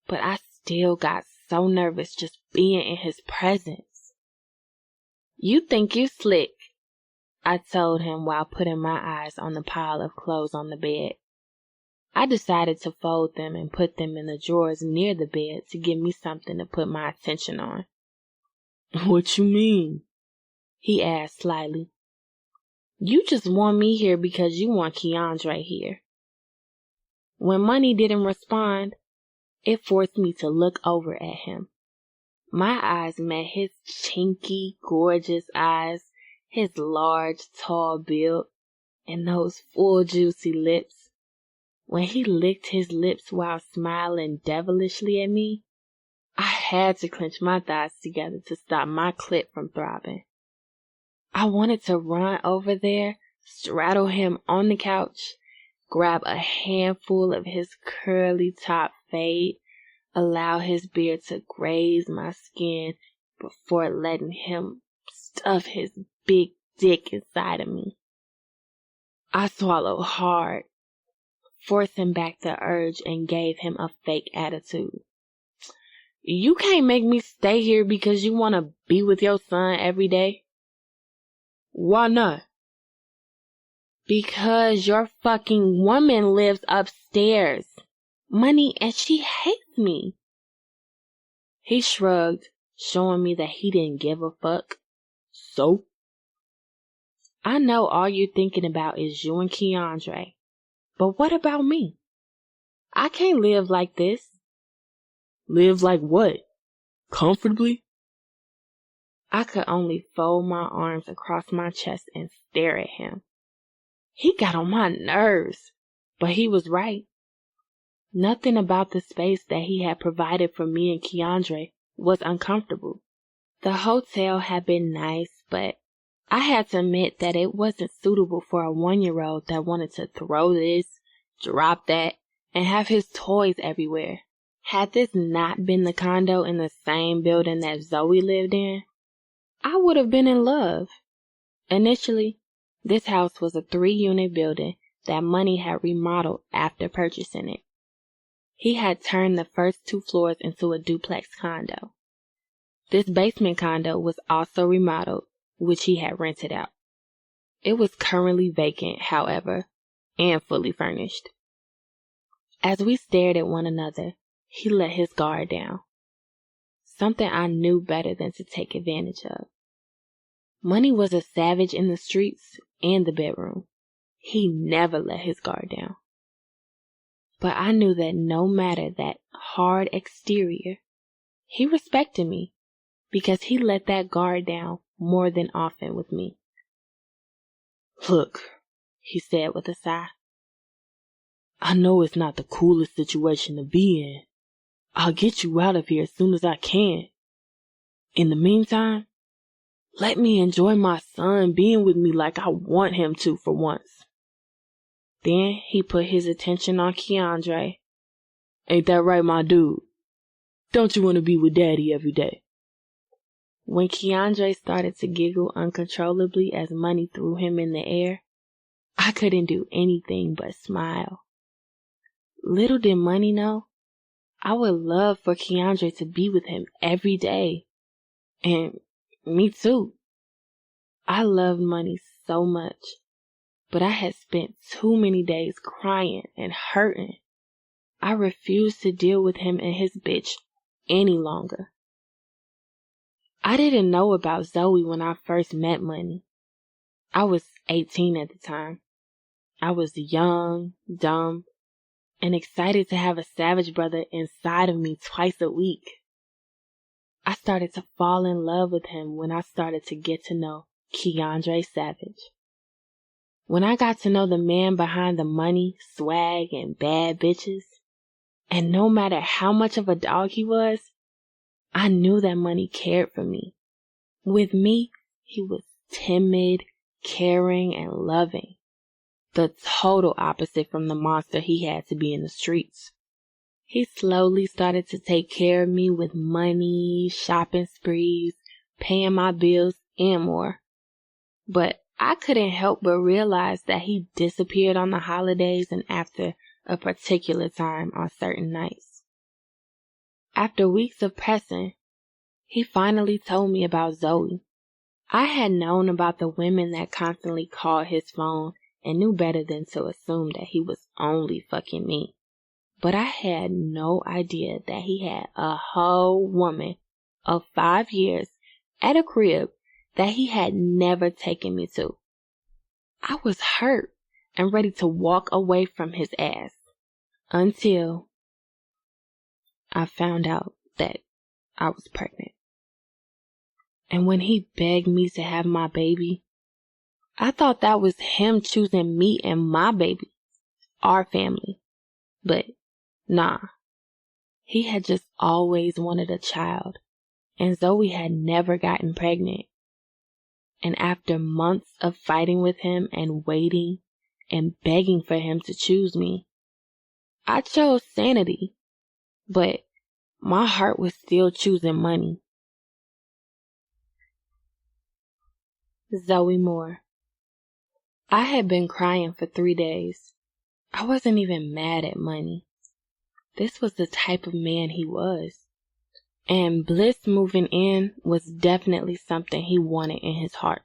but I still got so nervous just being in his presence. You think you slick, I told him while putting my eyes on the pile of clothes on the bed. I decided to fold them and put them in the drawers near the bed to give me something to put my attention on. What you mean? He asked slyly. You just want me here because you want Keandre here. When Money didn't respond, it forced me to look over at him. My eyes met his chinky, gorgeous eyes, his large, tall build, and those full, juicy lips. When he licked his lips while smiling devilishly at me, I had to clench my thighs together to stop my clit from throbbing. I wanted to run over there, straddle him on the couch, grab a handful of his curly top fade, allow his beard to graze my skin before letting him stuff his big dick inside of me. I swallowed hard, forcing back the urge, and gave him a fake attitude. You can't make me stay here because you want to be with your son every day. Why not? Because your fucking woman lives upstairs, Money, and she hates me. He shrugged, showing me that he didn't give a fuck. So? I know all you're thinking about is you and Keandre. But what about me? I can't live like this. Live like what? Comfortably? I could only fold my arms across my chest and stare at him. He got on my nerves, but he was right. Nothing about the space that he had provided for me and Keandre was uncomfortable. The hotel had been nice, but I had to admit that it wasn't suitable for a 1-year-old that wanted to throw this, drop that, and have his toys everywhere. Had this not been the condo in the same building that Zoe lived in, I would have been in love. Initially, this house was a 3-unit building that Money had remodeled after purchasing it. He had turned the first 2 floors into a duplex condo. This basement condo was also remodeled, which he had rented out. It was currently vacant, however, and fully furnished. As we stared at one another, he let his guard down. Something I knew better than to take advantage of. Money was a savage in the streets and the bedroom. He never let his guard down. But I knew that no matter that hard exterior, he respected me because he let that guard down more than often with me. Look, he said with a sigh. I know it's not the coolest situation to be in. I'll get you out of here as soon as I can. In the meantime, let me enjoy my son being with me like I want him to for once. Then he put his attention on Keandre. Ain't that right, my dude? Don't you want to be with Daddy every day? When Keandre started to giggle uncontrollably as Money threw him in the air, I couldn't do anything but smile. Little did Money know, I would love for Keandre to be with him every day. And me too. I loved Money so much, but I had spent too many days crying and hurting. I refused to deal with him and his bitch any longer. I didn't know about Zoe when I first met Money. I was 18 at the time. I was young, dumb, and excited to have a savage brother inside of me twice a week. I started to fall in love with him when I started to get to know Keandre Savage. When I got to know the man behind the money, swag, and bad bitches, and no matter how much of a dog he was, I knew that Money cared for me. With me, he was timid, caring, and loving. The total opposite from the monster he had to be in the streets. He slowly started to take care of me with money, shopping sprees, paying my bills, and more. But I couldn't help but realize that he disappeared on the holidays and after a particular time on certain nights. After weeks of pressing, he finally told me about Zoe. I had known about the women that constantly called his phone and knew better than to assume that he was only fucking me. But I had no idea that he had a whole woman of 5 years at a crib that he had never taken me to. I was hurt and ready to walk away from his ass until I found out that I was pregnant. And when he begged me to have my baby, I thought that was him choosing me and my baby, our family. But nah, he had just always wanted a child, and Zoe had never gotten pregnant. And after months of fighting with him and waiting and begging for him to choose me, I chose sanity, but my heart was still choosing money. Zoe Moore. I had been crying for 3 days. I wasn't even mad at Money. This was the type of man he was. And Bliss moving in was definitely something he wanted in his heart.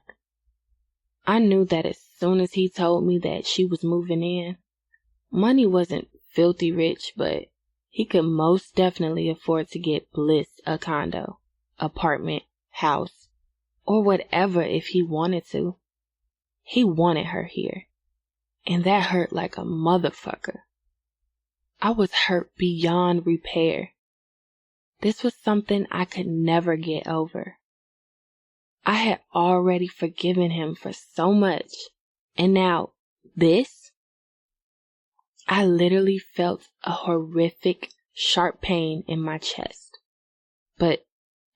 I knew that as soon as he told me that she was moving in, Money wasn't filthy rich, but he could most definitely afford to get Bliss a condo, apartment, house, or whatever if he wanted to. He wanted her here, and that hurt like a motherfucker. I was hurt beyond repair. This was something I could never get over. I had already forgiven him for so much, and now this? I literally felt a horrific, sharp pain in my chest. But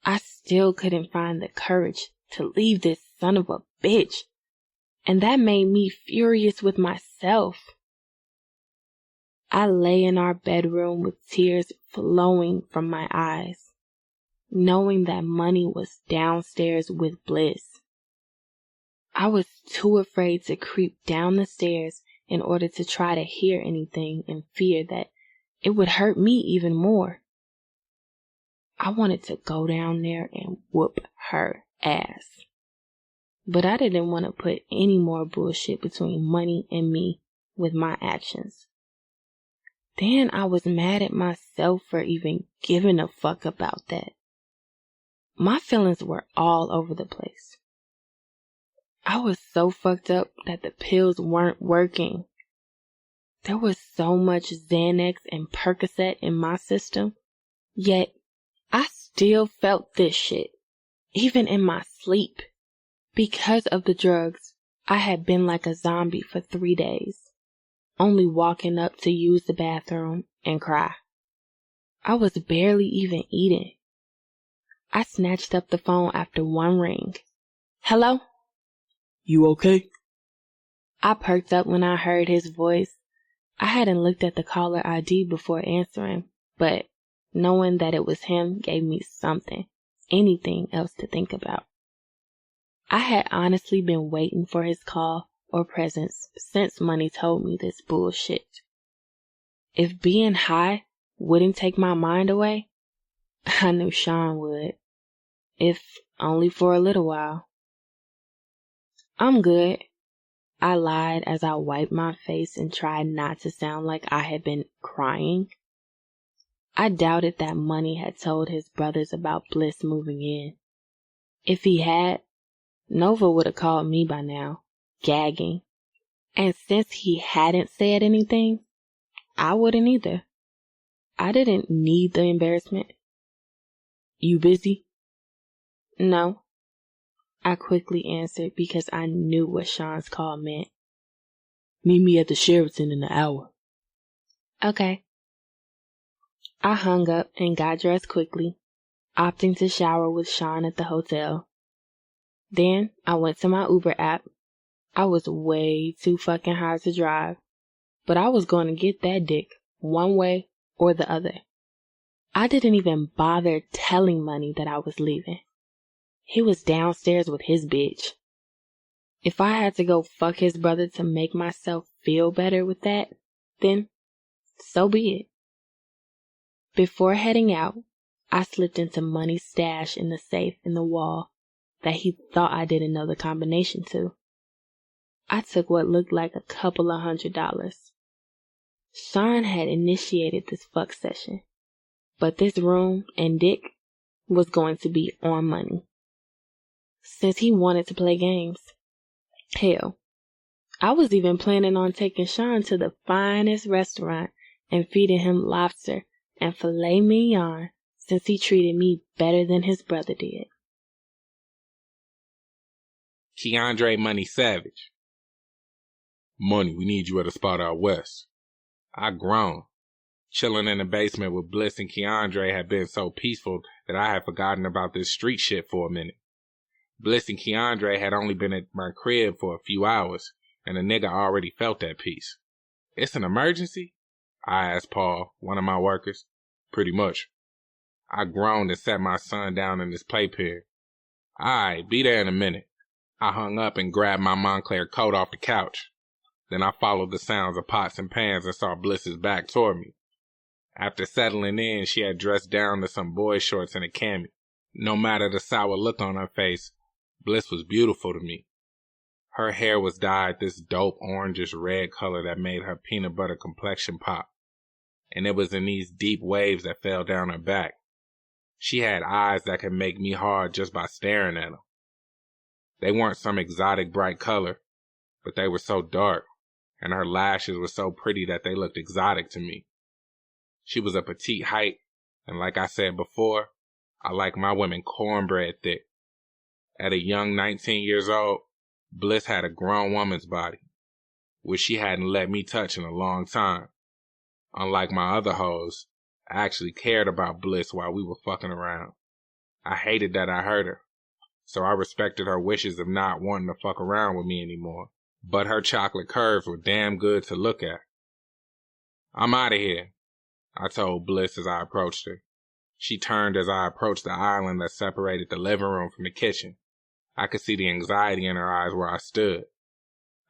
I still couldn't find the courage to leave this son of a bitch, and that made me furious with myself. I lay in our bedroom with tears flowing from my eyes, knowing that Money was downstairs with Bliss. I was too afraid to creep down the stairs in order to try to hear anything in fear that it would hurt me even more. I wanted to go down there and whoop her ass. But I didn't want to put any more bullshit between Money and me with my actions. Then I was mad at myself for even giving a fuck about that. My feelings were all over the place. I was so fucked up that the pills weren't working. There was so much Xanax and Percocet in my system, yet I still felt this shit, even in my sleep. Because of the drugs, I had been like a zombie for 3 days, only walking up to use the bathroom and cry. I was barely even eating. I snatched up the phone after one ring. Hello? You okay? I perked up when I heard his voice. I hadn't looked at the caller ID before answering, but knowing that it was him gave me something, anything else to think about. I had honestly been waiting for his call or presence since Money told me this bullshit. If being high wouldn't take my mind away, I knew Sean would, if only for a little while. I'm good, I lied as I wiped my face and tried not to sound like I had been crying. I doubted that Money had told his brothers about Bliss moving in. If he had, Nova would have called me by now, gagging. And since he hadn't said anything, I wouldn't either. I didn't need the embarrassment. You busy? No. I quickly answered because I knew what Sean's call meant. Meet me at the Sheraton in an hour. Okay. I hung up and got dressed quickly, opting to shower with Sean at the hotel. Then I went to my Uber app. I was way too fucking high to drive, but I was going to get that dick one way or the other. I didn't even bother telling Money that I was leaving. He was downstairs with his bitch. If I had to go fuck his brother to make myself feel better with that, then so be it. Before heading out, I slipped into Money's stash in the safe in the wall that he thought I didn't know the combination to. I took what looked like a couple of $100. Sean had initiated this fuck session, but this room and dick was going to be on Money, since he wanted to play games. Hell, I was even planning on taking Sean to the finest restaurant and feeding him lobster and filet mignon, since he treated me better than his brother did. Keandre Money Savage. Money, we need you at a spot out west. I groaned. Chilling in the basement with Bliss and Keandre had been so peaceful that I had forgotten about this street shit for a minute. Bliss and Keandre had only been at my crib for a few hours, and the nigga already felt that peace. It's an emergency? I asked Paul, one of my workers. Pretty much. I groaned and sat my son down in his playpen. Aight, be there in a minute. I hung up and grabbed my Montclair coat off the couch. Then I followed the sounds of pots and pans and saw Bliss's back toward me. After settling in, she had dressed down to some boy shorts and a cami. No matter the sour look on her face, Bliss was beautiful to me. Her hair was dyed this dope orangish red color that made her peanut butter complexion pop. And it was in these deep waves that fell down her back. She had eyes that could make me hard just by staring at them. They weren't some exotic bright color, but they were so dark, and her lashes were so pretty that they looked exotic to me. She was a petite height, and like I said before, I like my women cornbread thick. At a young 19 years old, Bliss had a grown woman's body, which she hadn't let me touch in a long time. Unlike my other hoes, I actually cared about Bliss while we were fucking around. I hated that I hurt her, so I respected her wishes of not wanting to fuck around with me anymore. But her chocolate curves were damn good to look at. I'm out of here, I told Bliss as I approached her. She turned as I approached the island that separated the living room from the kitchen. I could see the anxiety in her eyes where I stood.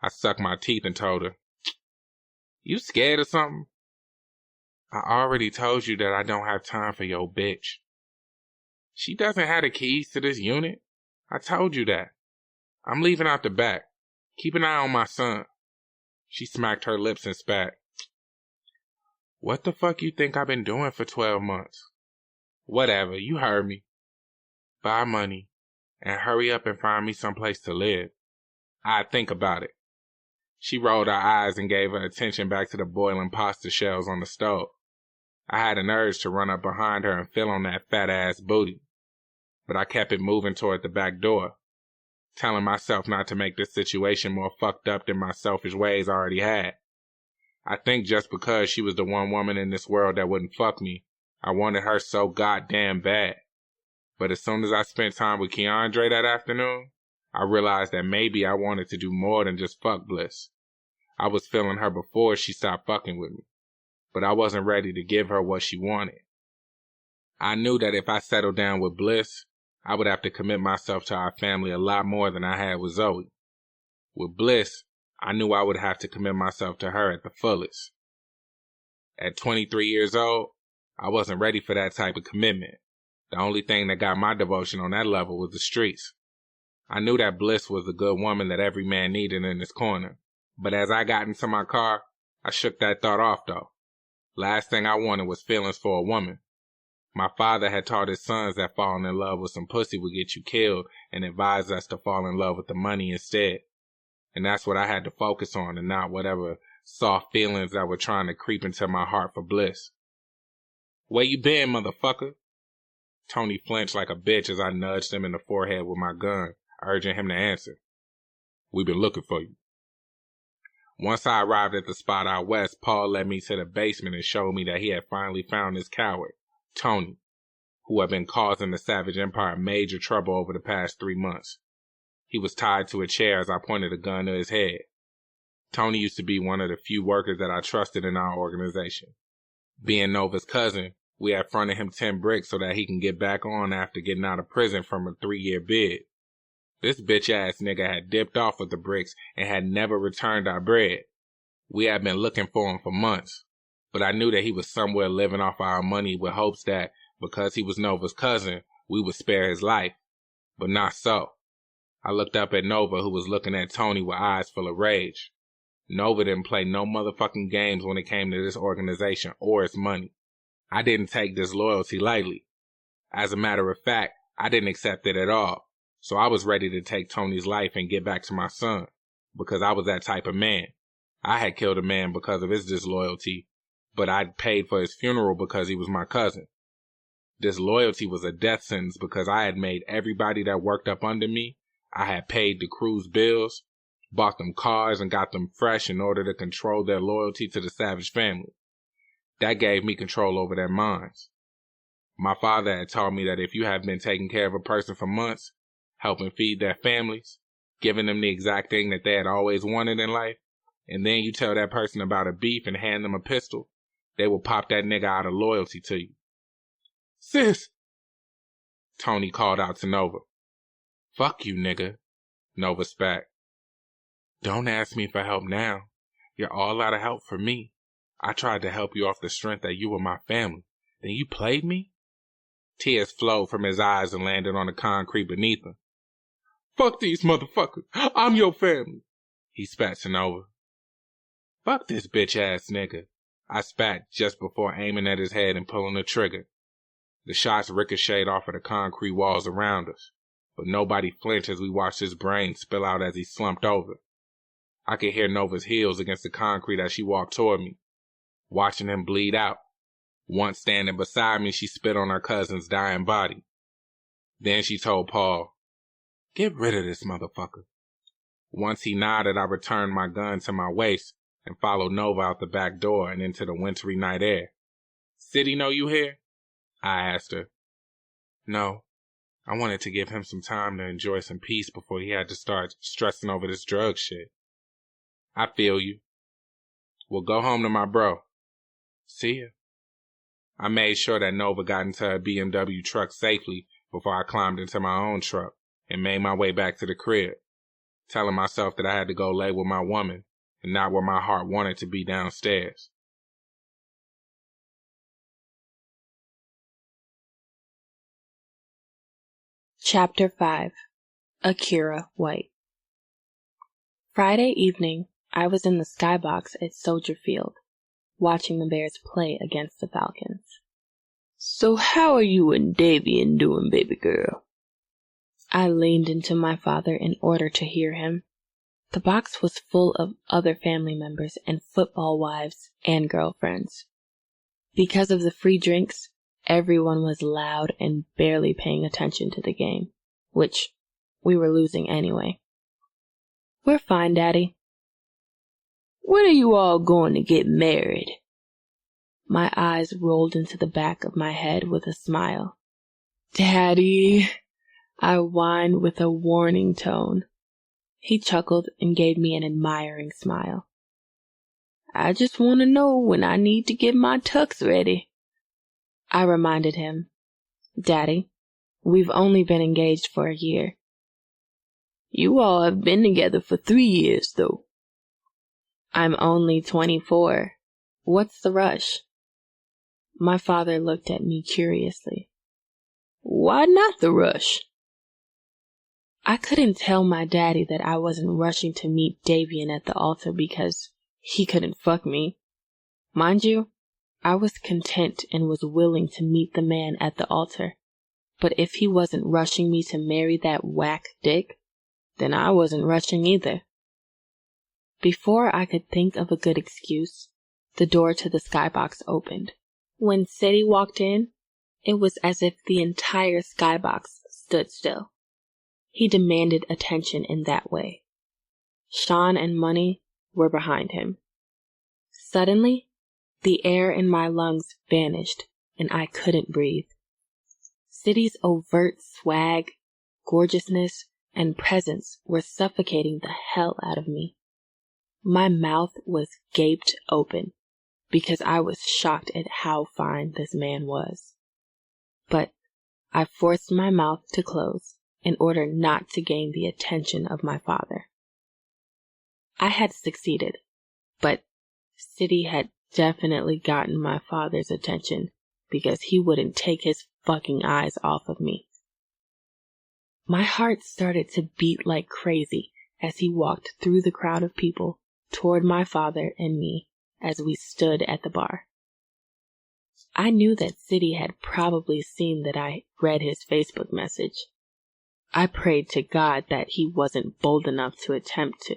I sucked my teeth and told her, "You scared of something?" "I already told you that I don't have time for your bitch." "She doesn't have the keys to this unit. I told you that. I'm leaving out the back. Keep an eye on my son." She smacked her lips and spat. "What the fuck you think I've been doing for 12 months? Whatever, you heard me. Buy money, and hurry up and find me someplace to live." I'd think about it. She rolled her eyes and gave her attention back to the boiling pasta shells on the stove. I had an urge to run up behind her and feel on that fat-ass booty, but I kept it moving toward the back door, telling myself not to make this situation more fucked up than my selfish ways already had. I think just because she was the one woman in this world that wouldn't fuck me, I wanted her so goddamn bad. But as soon as I spent time with Keandre that afternoon, I realized that maybe I wanted to do more than just fuck Bliss. I was feeling her before she stopped fucking with me, but I wasn't ready to give her what she wanted. I knew that if I settled down with Bliss, I would have to commit myself to our family a lot more than I had with Zoe. With Bliss, I knew I would have to commit myself to her at the fullest. At 23 years old, I wasn't ready for that type of commitment. The only thing that got my devotion on that level was the streets. I knew that Bliss was the good woman that every man needed in his corner. But as I got into my car, I shook that thought off though. Last thing I wanted was feelings for a woman. My father had taught his sons that falling in love with some pussy would get you killed and advised us to fall in love with the money instead. And that's what I had to focus on and not whatever soft feelings that were trying to creep into my heart for Bliss. Where you been, motherfucker? Tony flinched like a bitch as I nudged him in the forehead with my gun, urging him to answer. We've been looking for you. Once I arrived at the spot out west, Paul led me to the basement and showed me that he had finally found his coward, Tony, who had been causing the Savage Empire major trouble over the past 3 months. He was tied to a chair as I pointed a gun to his head. Tony used to be one of the few workers that I trusted in our organization. Being Nova's cousin, we had fronted him 10 bricks so that he can get back on after getting out of prison from a 3-year bid. This bitch-ass nigga had dipped off with the bricks and had never returned our bread. We had been looking for him for months, but I knew that he was somewhere living off our money with hopes that, because he was Nova's cousin, we would spare his life. But not so. I looked up at Nova, who was looking at Tony with eyes full of rage. Nova didn't play no motherfucking games when it came to this organization or its money. I didn't take disloyalty lightly. As a matter of fact, I didn't accept it at all. So I was ready to take Tony's life and get back to my son, because I was that type of man. I had killed a man because of his disloyalty, but I'd paid for his funeral because he was my cousin. Disloyalty was a death sentence because I had made everybody that worked up under me, I had paid the crew's bills, bought them cars and got them fresh in order to control their loyalty to the Savage family. That gave me control over their minds. My father had taught me that if you have been taking care of a person for months, helping feed their families, giving them the exact thing that they had always wanted in life, and then you tell that person about a beef and hand them a pistol, they will pop that nigga out of loyalty to you. Sis! Tony called out to Nova. Fuck you, nigga, Nova spat. Don't ask me for help now. You're all out of help for me. I tried to help you off the strength that you were my family. Then you played me? Tears flowed from his eyes and landed on the concrete beneath him. Fuck these motherfuckers. I'm your family, he spat to Nova. Fuck this bitch-ass nigga, I spat just before aiming at his head and pulling the trigger. The shots ricocheted off of the concrete walls around us, but nobody flinched as we watched his brain spill out as he slumped over. I could hear Nova's heels against the concrete as she walked toward me, watching him bleed out. Once standing beside me, she spit on her cousin's dying body. Then she told Paul, Get rid of this motherfucker. Once he nodded, I returned my gun to my waist and followed Nova out the back door and into the wintry night air. City know you here? I asked her. No. I wanted to give him some time to enjoy some peace before he had to start stressing over this drug shit. I feel you. Well, go home to my bro. See ya. I made sure that Nova got into her BMW truck safely before I climbed into my own truck and made my way back to the crib, telling myself that I had to go lay with my woman and not where my heart wanted to be downstairs. Chapter 5. Akira White. Friday evening, I was in the skybox at Soldier Field, watching the Bears play against the Falcons. So how are you and Davian doing, baby girl? I leaned into my father in order to hear him. The box was full of other family members and football wives and girlfriends. Because of the free drinks, everyone was loud and barely paying attention to the game, which we were losing anyway. "We're fine, Daddy." "When are you all going to get married?" My eyes rolled into the back of my head with a smile. "Daddy," I whined with a warning tone. He chuckled and gave me an admiring smile. "I just want to know when I need to get my tux ready." I reminded him, "Daddy, we've only been engaged for a year." "You all have been together for 3 years, though." "I'm only 24. What's the rush?" My father looked at me curiously. "Why not the rush?" I couldn't tell my daddy that I wasn't rushing to meet Davian at the altar because he couldn't fuck me. Mind you, I was content and was willing to meet the man at the altar. But if he wasn't rushing me to marry that whack dick, then I wasn't rushing either. Before I could think of a good excuse, the door to the skybox opened. When City walked in, it was as if the entire skybox stood still. He demanded attention in that way. Sean and Money were behind him. Suddenly, the air in my lungs vanished, and I couldn't breathe. City's overt swag, gorgeousness, and presence were suffocating the hell out of me. My mouth was gaped open because I was shocked at how fine this man was. But I forced my mouth to close in order not to gain the attention of my father. I had succeeded, but City had definitely gotten my father's attention because he wouldn't take his fucking eyes off of me. My heart started to beat like crazy as he walked through the crowd of people toward my father and me as we stood at the bar. I knew that City had probably seen that I read his Facebook message. I prayed to God that he wasn't bold enough to attempt to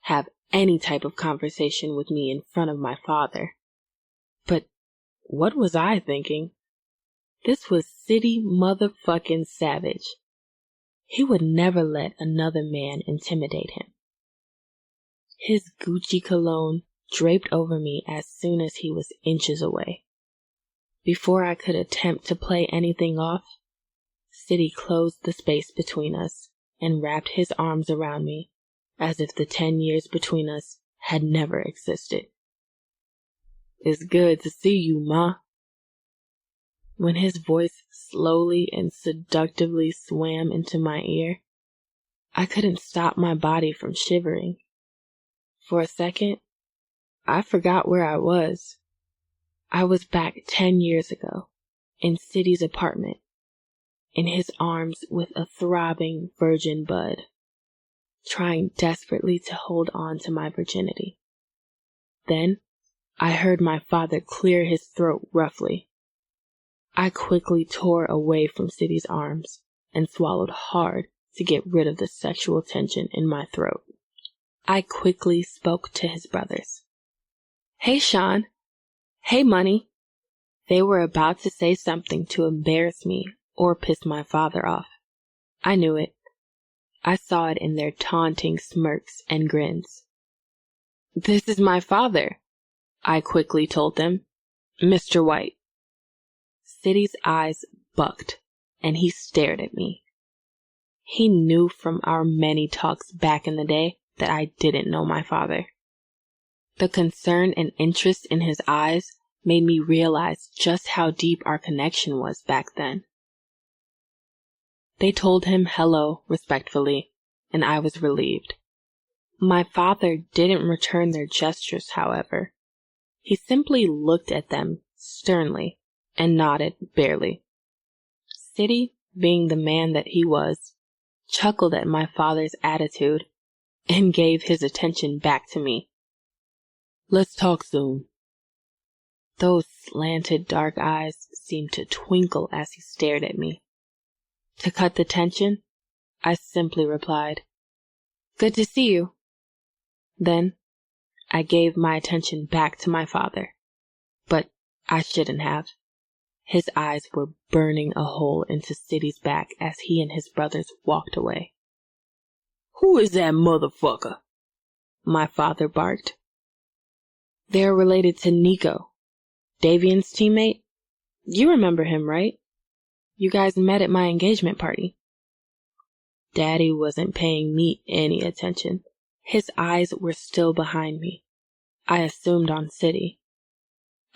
have any type of conversation with me in front of my father. But what was I thinking? This was City motherfucking Savage. He would never let another man intimidate him. His Gucci cologne draped over me as soon as he was inches away. Before I could attempt to play anything off, City closed the space between us and wrapped his arms around me as if the 10 years between us had never existed. "It's good to see you, Ma." When his voice slowly and seductively swam into my ear, I couldn't stop my body from shivering. For a second, I forgot where I was. I was back 10 years ago, in City's apartment, in his arms with a throbbing virgin bud, trying desperately to hold on to my virginity. Then, I heard my father clear his throat roughly. I quickly tore away from City's arms and swallowed hard to get rid of the sexual tension in my throat. I quickly spoke to his brothers. "Hey, Sean. Hey, Money." They were about to say something to embarrass me or piss my father off. I knew it. I saw it in their taunting smirks and grins. "This is my father," I quickly told them. "Mr. White." City's eyes bucked, and he stared at me. He knew from our many talks back in the day that I didn't know my father. The concern and interest in his eyes made me realize just how deep our connection was back then. They told him hello respectfully, and I was relieved. My father didn't return their gestures, however. He simply looked at them sternly and nodded barely. City, being the man that he was, chuckled at my father's attitude and gave his attention back to me. "Let's talk soon." Those slanted dark eyes seemed to twinkle as he stared at me. To cut the tension, I simply replied, "Good to see you. Then I gave my attention back to my father. But I shouldn't have. His eyes were burning a hole into City's back as he and his brothers walked away. "Who is that motherfucker?" my father barked. They're related to Nico, Davian's teammate. You remember him, right? You guys met at my engagement party. Daddy wasn't paying me any attention. His eyes were still behind me. I assumed on City.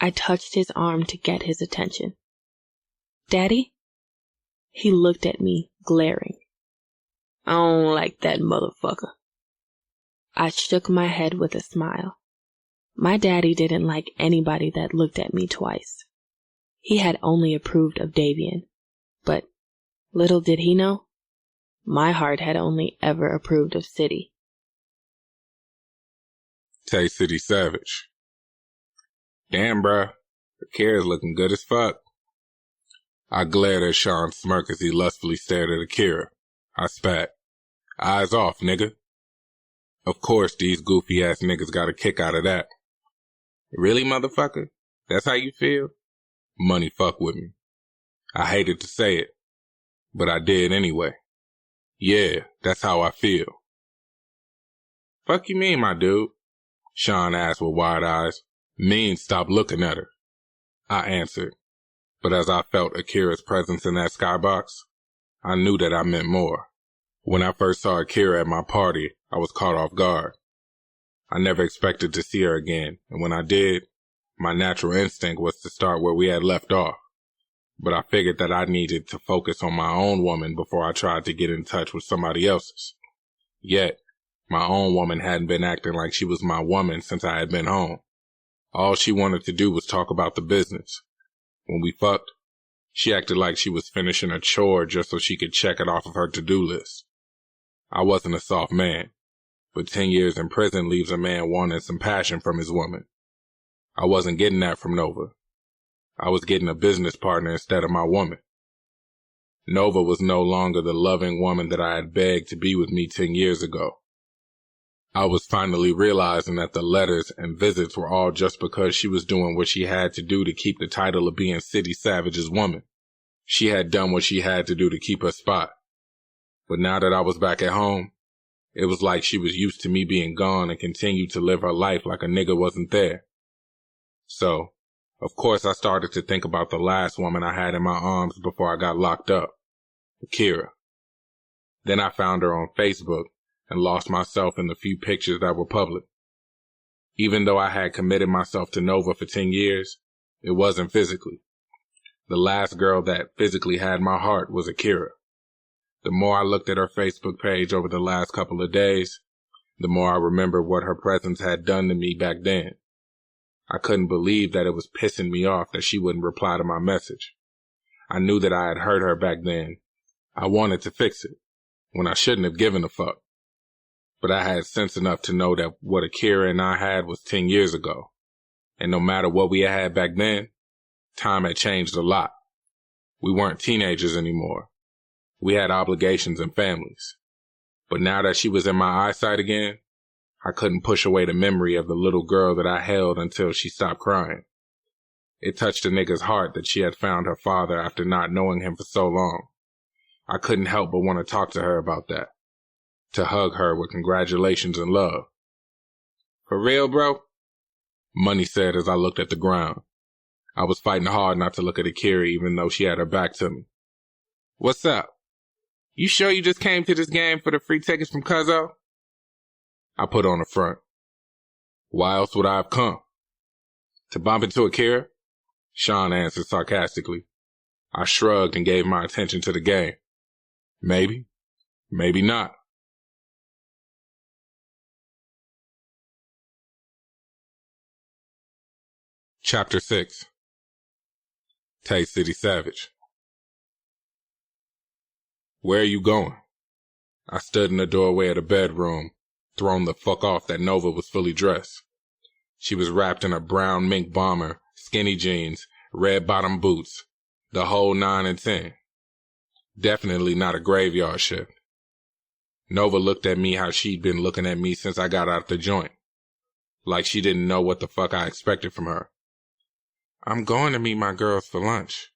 I touched his arm to get his attention. Daddy? He looked at me, glaring. "I don't like that motherfucker." I shook my head with a smile. My daddy didn't like anybody that looked at me twice. He had only approved of Davian. But little did he know, my heart had only ever approved of City. Tay City Savage. Damn, bruh. The Akira's looking good as fuck. I glared at Sean's smirk as he lustfully stared at Akira. I spat. Eyes off, nigga. Of course these goofy-ass niggas got a kick out of that. Really, motherfucker? That's how you feel? Money fuck with me. I hated to say it, but I did anyway. Yeah, that's how I feel. Fuck you mean, my dude? Sean asked with wide eyes. Mean stop looking at her. I answered, but as I felt Akira's presence in that skybox, I knew that I meant more. When I first saw Akira at my party, I was caught off guard. I never expected to see her again, and when I did, my natural instinct was to start where we had left off. But I figured that I needed to focus on my own woman before I tried to get in touch with somebody else's. Yet, my own woman hadn't been acting like she was my woman since I had been home. All she wanted to do was talk about the business. When we fucked, she acted like she was finishing a chore just so she could check it off of her to-do list. I wasn't a soft man, but 10 years in prison leaves a man wanting some passion from his woman. I wasn't getting that from Nova. I was getting a business partner instead of my woman. Nova was no longer the loving woman that I had begged to be with me 10 years ago. I was finally realizing that the letters and visits were all just because she was doing what she had to do to keep the title of being City Savage's woman. She had done what she had to do to keep her spot. But now that I was back at home, it was like she was used to me being gone and continued to live her life like a nigga wasn't there. So, of course, I started to think about the last woman I had in my arms before I got locked up, Akira. Then I found her on Facebook and lost myself in the few pictures that were public. Even though I had committed myself to Nova for 10 years, it wasn't physically. The last girl that physically had my heart was Akira. The more I looked at her Facebook page over the last couple of days, the more I remembered what her presence had done to me back then. I couldn't believe that it was pissing me off that she wouldn't reply to my message. I knew that I had hurt her back then. I wanted to fix it, when I shouldn't have given a fuck. But I had sense enough to know that what Akira and I had was 10 years ago. And no matter what we had back then, time had changed a lot. We weren't teenagers anymore. We had obligations and families. But now that she was in my eyesight again, I couldn't push away the memory of the little girl that I held until she stopped crying. It touched a nigga's heart that she had found her father after not knowing him for so long. I couldn't help but want to talk to her about that. To hug her with congratulations and love. For real, bro? Money said as I looked at the ground. I was fighting hard not to look at Akira even though she had her back to me. What's up? You sure you just came to this game for the free tickets from Cuzzo? I put on a front. Why else would I have come? To bump into Akira? Sean answered sarcastically. I shrugged and gave my attention to the game. Maybe. Maybe not. Chapter 6. Tay City Savage. Where are you going? I stood in the doorway of the bedroom, thrown the fuck off that Nova was fully dressed. She was wrapped in a brown mink bomber, skinny jeans, red bottom boots, the whole 9 and 10. Definitely not a graveyard shift. Nova looked at me how she'd been looking at me since I got out the joint. Like she didn't know what the fuck I expected from her. I'm going to meet my girls for lunch.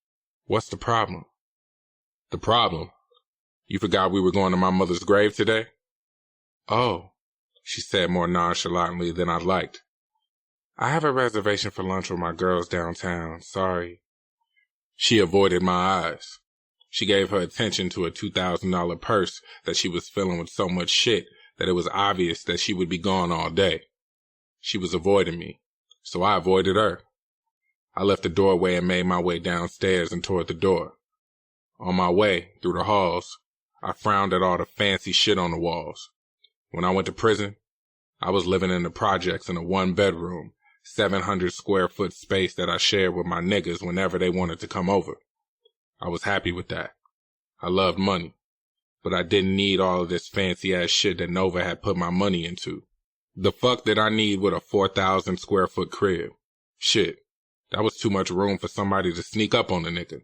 What's the problem? The problem? You forgot we were going to my mother's grave today? Oh, she said more nonchalantly than I liked. I have a reservation for lunch with my girls downtown. Sorry. She avoided my eyes. She gave her attention to a $2,000 purse that she was filling with so much shit that it was obvious that she would be gone all day. She was avoiding me, so I avoided her. I left the doorway and made my way downstairs and toward the door. On my way through the halls, I frowned at all the fancy shit on the walls. When I went to prison, I was living in the projects in a one-bedroom, 700 square foot space that I shared with my niggas whenever they wanted to come over. I was happy with that. I loved money, but I didn't need all of this fancy-ass shit that Nova had put my money into. The fuck did I need with a 4,000 square foot crib? Shit, that was too much room for somebody to sneak up on the nigga.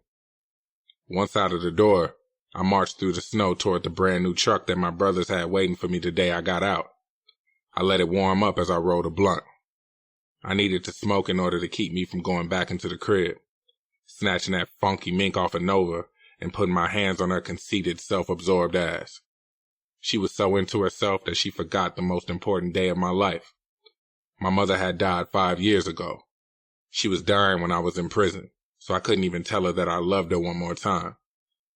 Once out of the door, I marched through the snow toward the brand new truck that my brothers had waiting for me the day I got out. I let it warm up as I rolled a blunt. I needed to smoke in order to keep me from going back into the crib, snatching that funky mink off of Nova and putting my hands on her conceited, self-absorbed ass. She was so into herself that she forgot the most important day of my life. My mother had died 5 years ago. She was dying when I was in prison, so I couldn't even tell her that I loved her one more time.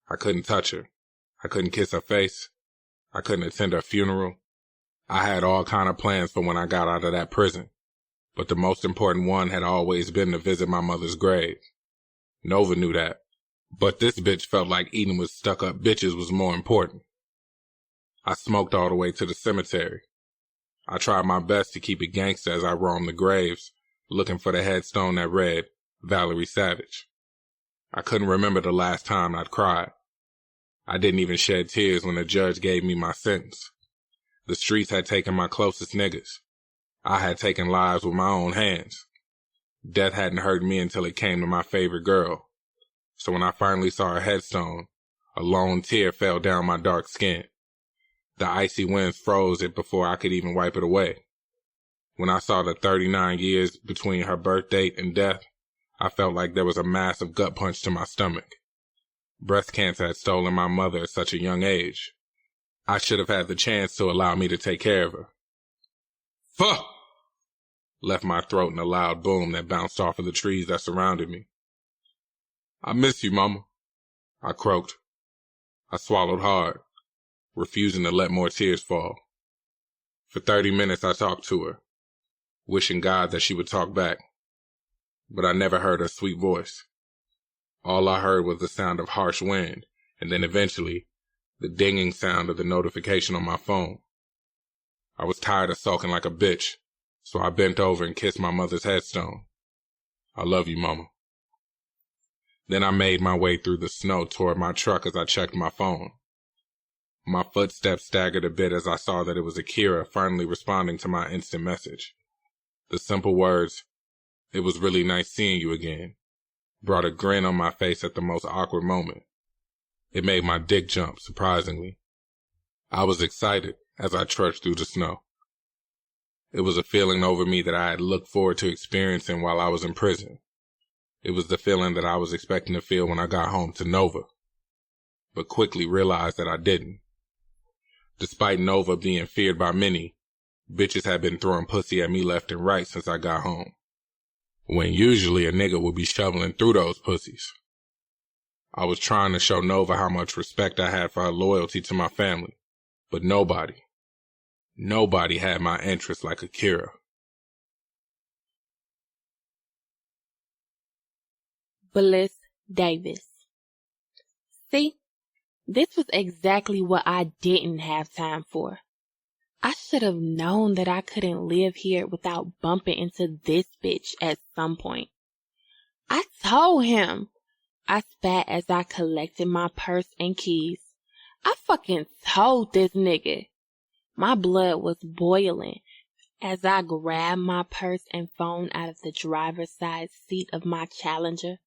I couldn't touch her. I couldn't kiss her face. I couldn't attend her funeral. I had all kind of plans for when I got out of that prison, but the most important one had always been to visit my mother's grave. Nova knew that, but this bitch felt like eating with stuck-up bitches was more important. I smoked all the way to the cemetery. I tried my best to keep it gangsta as I roamed the graves, looking for the headstone that read, Valerie Savage. I couldn't remember the last time I'd cried. I didn't even shed tears when the judge gave me my sentence. The streets had taken my closest niggas. I had taken lives with my own hands. Death hadn't hurt me until it came to my favorite girl. So when I finally saw her headstone, a lone tear fell down my dark skin. The icy winds froze it before I could even wipe it away. When I saw the 39 years between her birth date and death, I felt like there was a massive gut punch to my stomach. Breast cancer had stolen my mother at such a young age. I should have had the chance to allow me to take care of her. Fuck! Left my throat in a loud boom that bounced off of the trees that surrounded me. I miss you, Mama, I croaked. I swallowed hard, refusing to let more tears fall. For 30 minutes I talked to her, wishing God that she would talk back. But I never heard her sweet voice. All I heard was the sound of harsh wind, and then eventually, the dinging sound of the notification on my phone. I was tired of sulking like a bitch, so I bent over and kissed my mother's headstone. I love you, Mama. Then I made my way through the snow toward my truck as I checked my phone. My footsteps staggered a bit as I saw that it was Akira finally responding to my instant message. The simple words, "It was really nice seeing you again," brought a grin on my face at the most awkward moment. It made my dick jump, surprisingly. I was excited as I trudged through the snow. It was a feeling over me that I had looked forward to experiencing while I was in prison. It was the feeling that I was expecting to feel when I got home to Nova, but quickly realized that I didn't. Despite Nova being feared by many, bitches had been throwing pussy at me left and right since I got home, when usually a nigga would be shoveling through those pussies. I was trying to show Nova how much respect I had for her loyalty to my family, but nobody had my interest like Akira. Bliss Davis. See, this was exactly what I didn't have time for. I should have known that I couldn't live here without bumping into this bitch at some point. I told him. I spat as I collected my purse and keys. I fucking told this nigga. My blood was boiling as I grabbed my purse and phone out of the driver's side seat of my Challenger.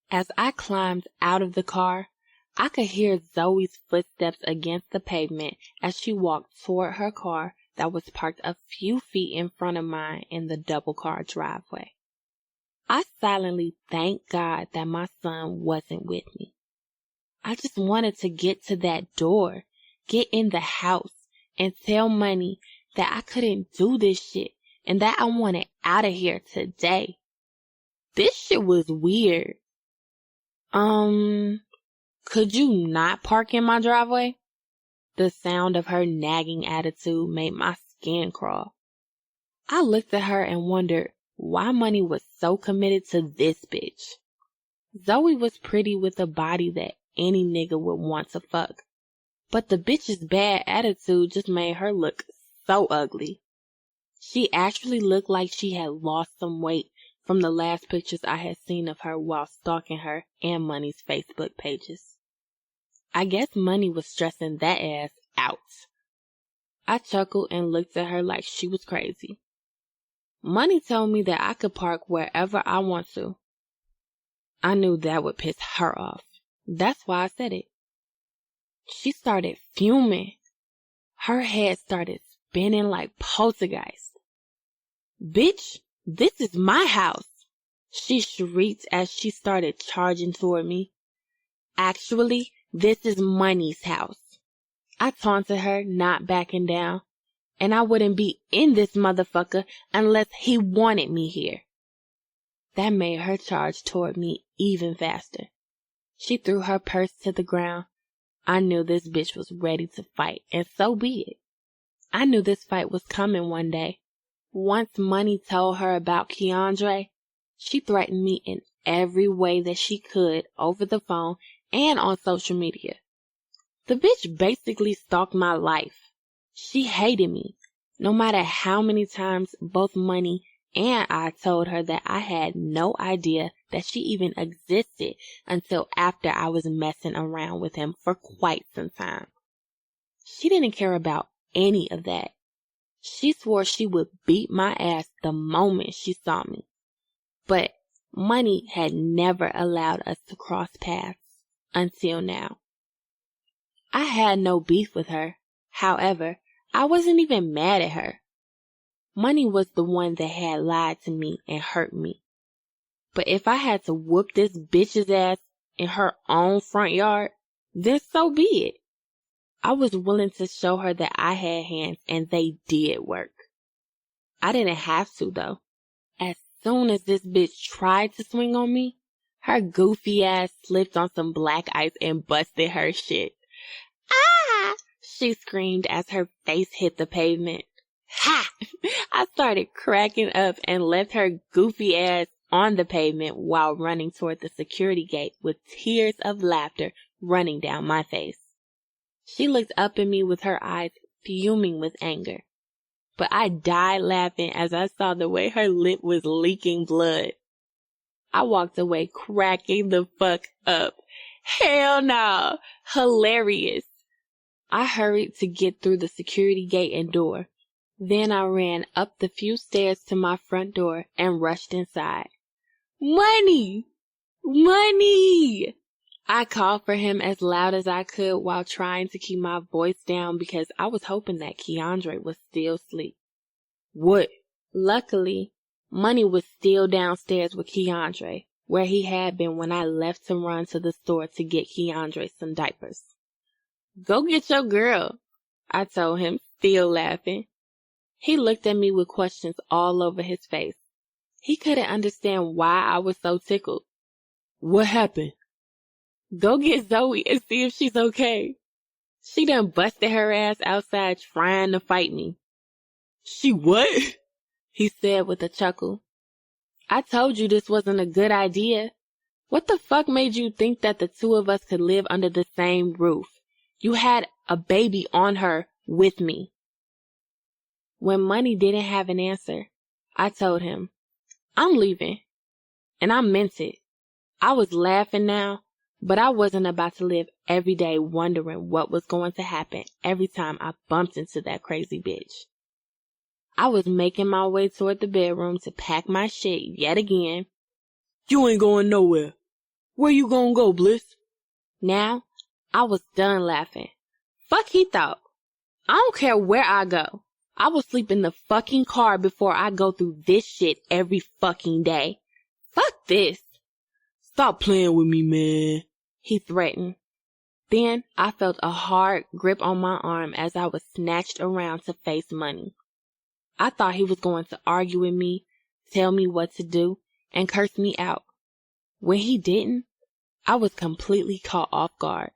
As I climbed out of the car, I could hear Zoe's footsteps against the pavement as she walked toward her car that was parked a few feet in front of mine in the double-car driveway. I silently thanked God that my son wasn't with me. I just wanted to get to that door, get in the house, and tell Money that I couldn't do this shit and that I wanted out of here today. This shit was weird. Could you not park in my driveway? The sound of her nagging attitude made my skin crawl. I looked at her and wondered why Money was so committed to this bitch. Zoe was pretty with a body that any nigga would want to fuck, but the bitch's bad attitude just made her look so ugly. She actually looked like she had lost some weight from the last pictures I had seen of her while stalking her and Money's Facebook pages. I guess Money was stressing that ass out. I chuckled and looked at her like she was crazy. Money told me that I could park wherever I want to. I knew that would piss her off. That's why I said it. She started fuming. Her head started spinning like poltergeist. Bitch, this is my house, she shrieked as she started charging toward me. Actually, this is Money's house. I taunted her, not backing down, and I wouldn't be in this motherfucker unless he wanted me here. That made her charge toward me even faster. She threw her purse to the ground. I knew this bitch was ready to fight, and so be it. I knew this fight was coming one day. Once Money told her about Keandre, she threatened me in every way that she could over the phone and on social media. The bitch basically stalked my life. She hated me, no matter how many times both Money and I told her that I had no idea that she even existed until after I was messing around with him for quite some time. She didn't care about any of that. She swore she would beat my ass the moment she saw me. But Money had never allowed us to cross paths until now. I had no beef with her. However, I wasn't even mad at her. Money was the one that had lied to me and hurt me. But if I had to whoop this bitch's ass in her own front yard, then so be it. I was willing to show her that I had hands and they did work. I didn't have to though. As soon as this bitch tried to swing on me, her goofy ass slipped on some black ice and busted her shit. Ah! She screamed as her face hit the pavement. Ha! I started cracking up and left her goofy ass on the pavement while running toward the security gate with tears of laughter running down my face. She looked up at me with her eyes fuming with anger. But I died laughing as I saw the way her lip was leaking blood. I walked away cracking the fuck up. Hell no! Hilarious! I hurried to get through the security gate and door. Then I ran up the few stairs to my front door and rushed inside. Money! Money! I called for him as loud as I could while trying to keep my voice down because I was hoping that Keandre was still asleep. What? Luckily, Money was still downstairs with Keandre, where he had been when I left to run to the store to get Keandre some diapers. Go get your girl, I told him, still laughing. He looked at me with questions all over his face. He couldn't understand why I was so tickled. What happened? Go get Zoe and see if she's okay. She done busted her ass outside trying to fight me. She what? He said with a chuckle. I told you this wasn't a good idea. What the fuck made you think that the two of us could live under the same roof? You had a baby on her with me. When Money didn't have an answer, I told him, I'm leaving. And I meant it. I was laughing now, but I wasn't about to live every day wondering what was going to happen every time I bumped into that crazy bitch. I was making my way toward the bedroom to pack my shit yet again. You ain't going nowhere. Where you gonna go, Bliss? Now, I was done laughing. Fuck he thought. I don't care where I go. I will sleep in the fucking car before I go through this shit every fucking day. Fuck this. Stop playing with me, man, he threatened. Then I felt a hard grip on my arm as I was snatched around to face Money. I thought he was going to argue with me, tell me what to do, and curse me out. When he didn't, I was completely caught off guard.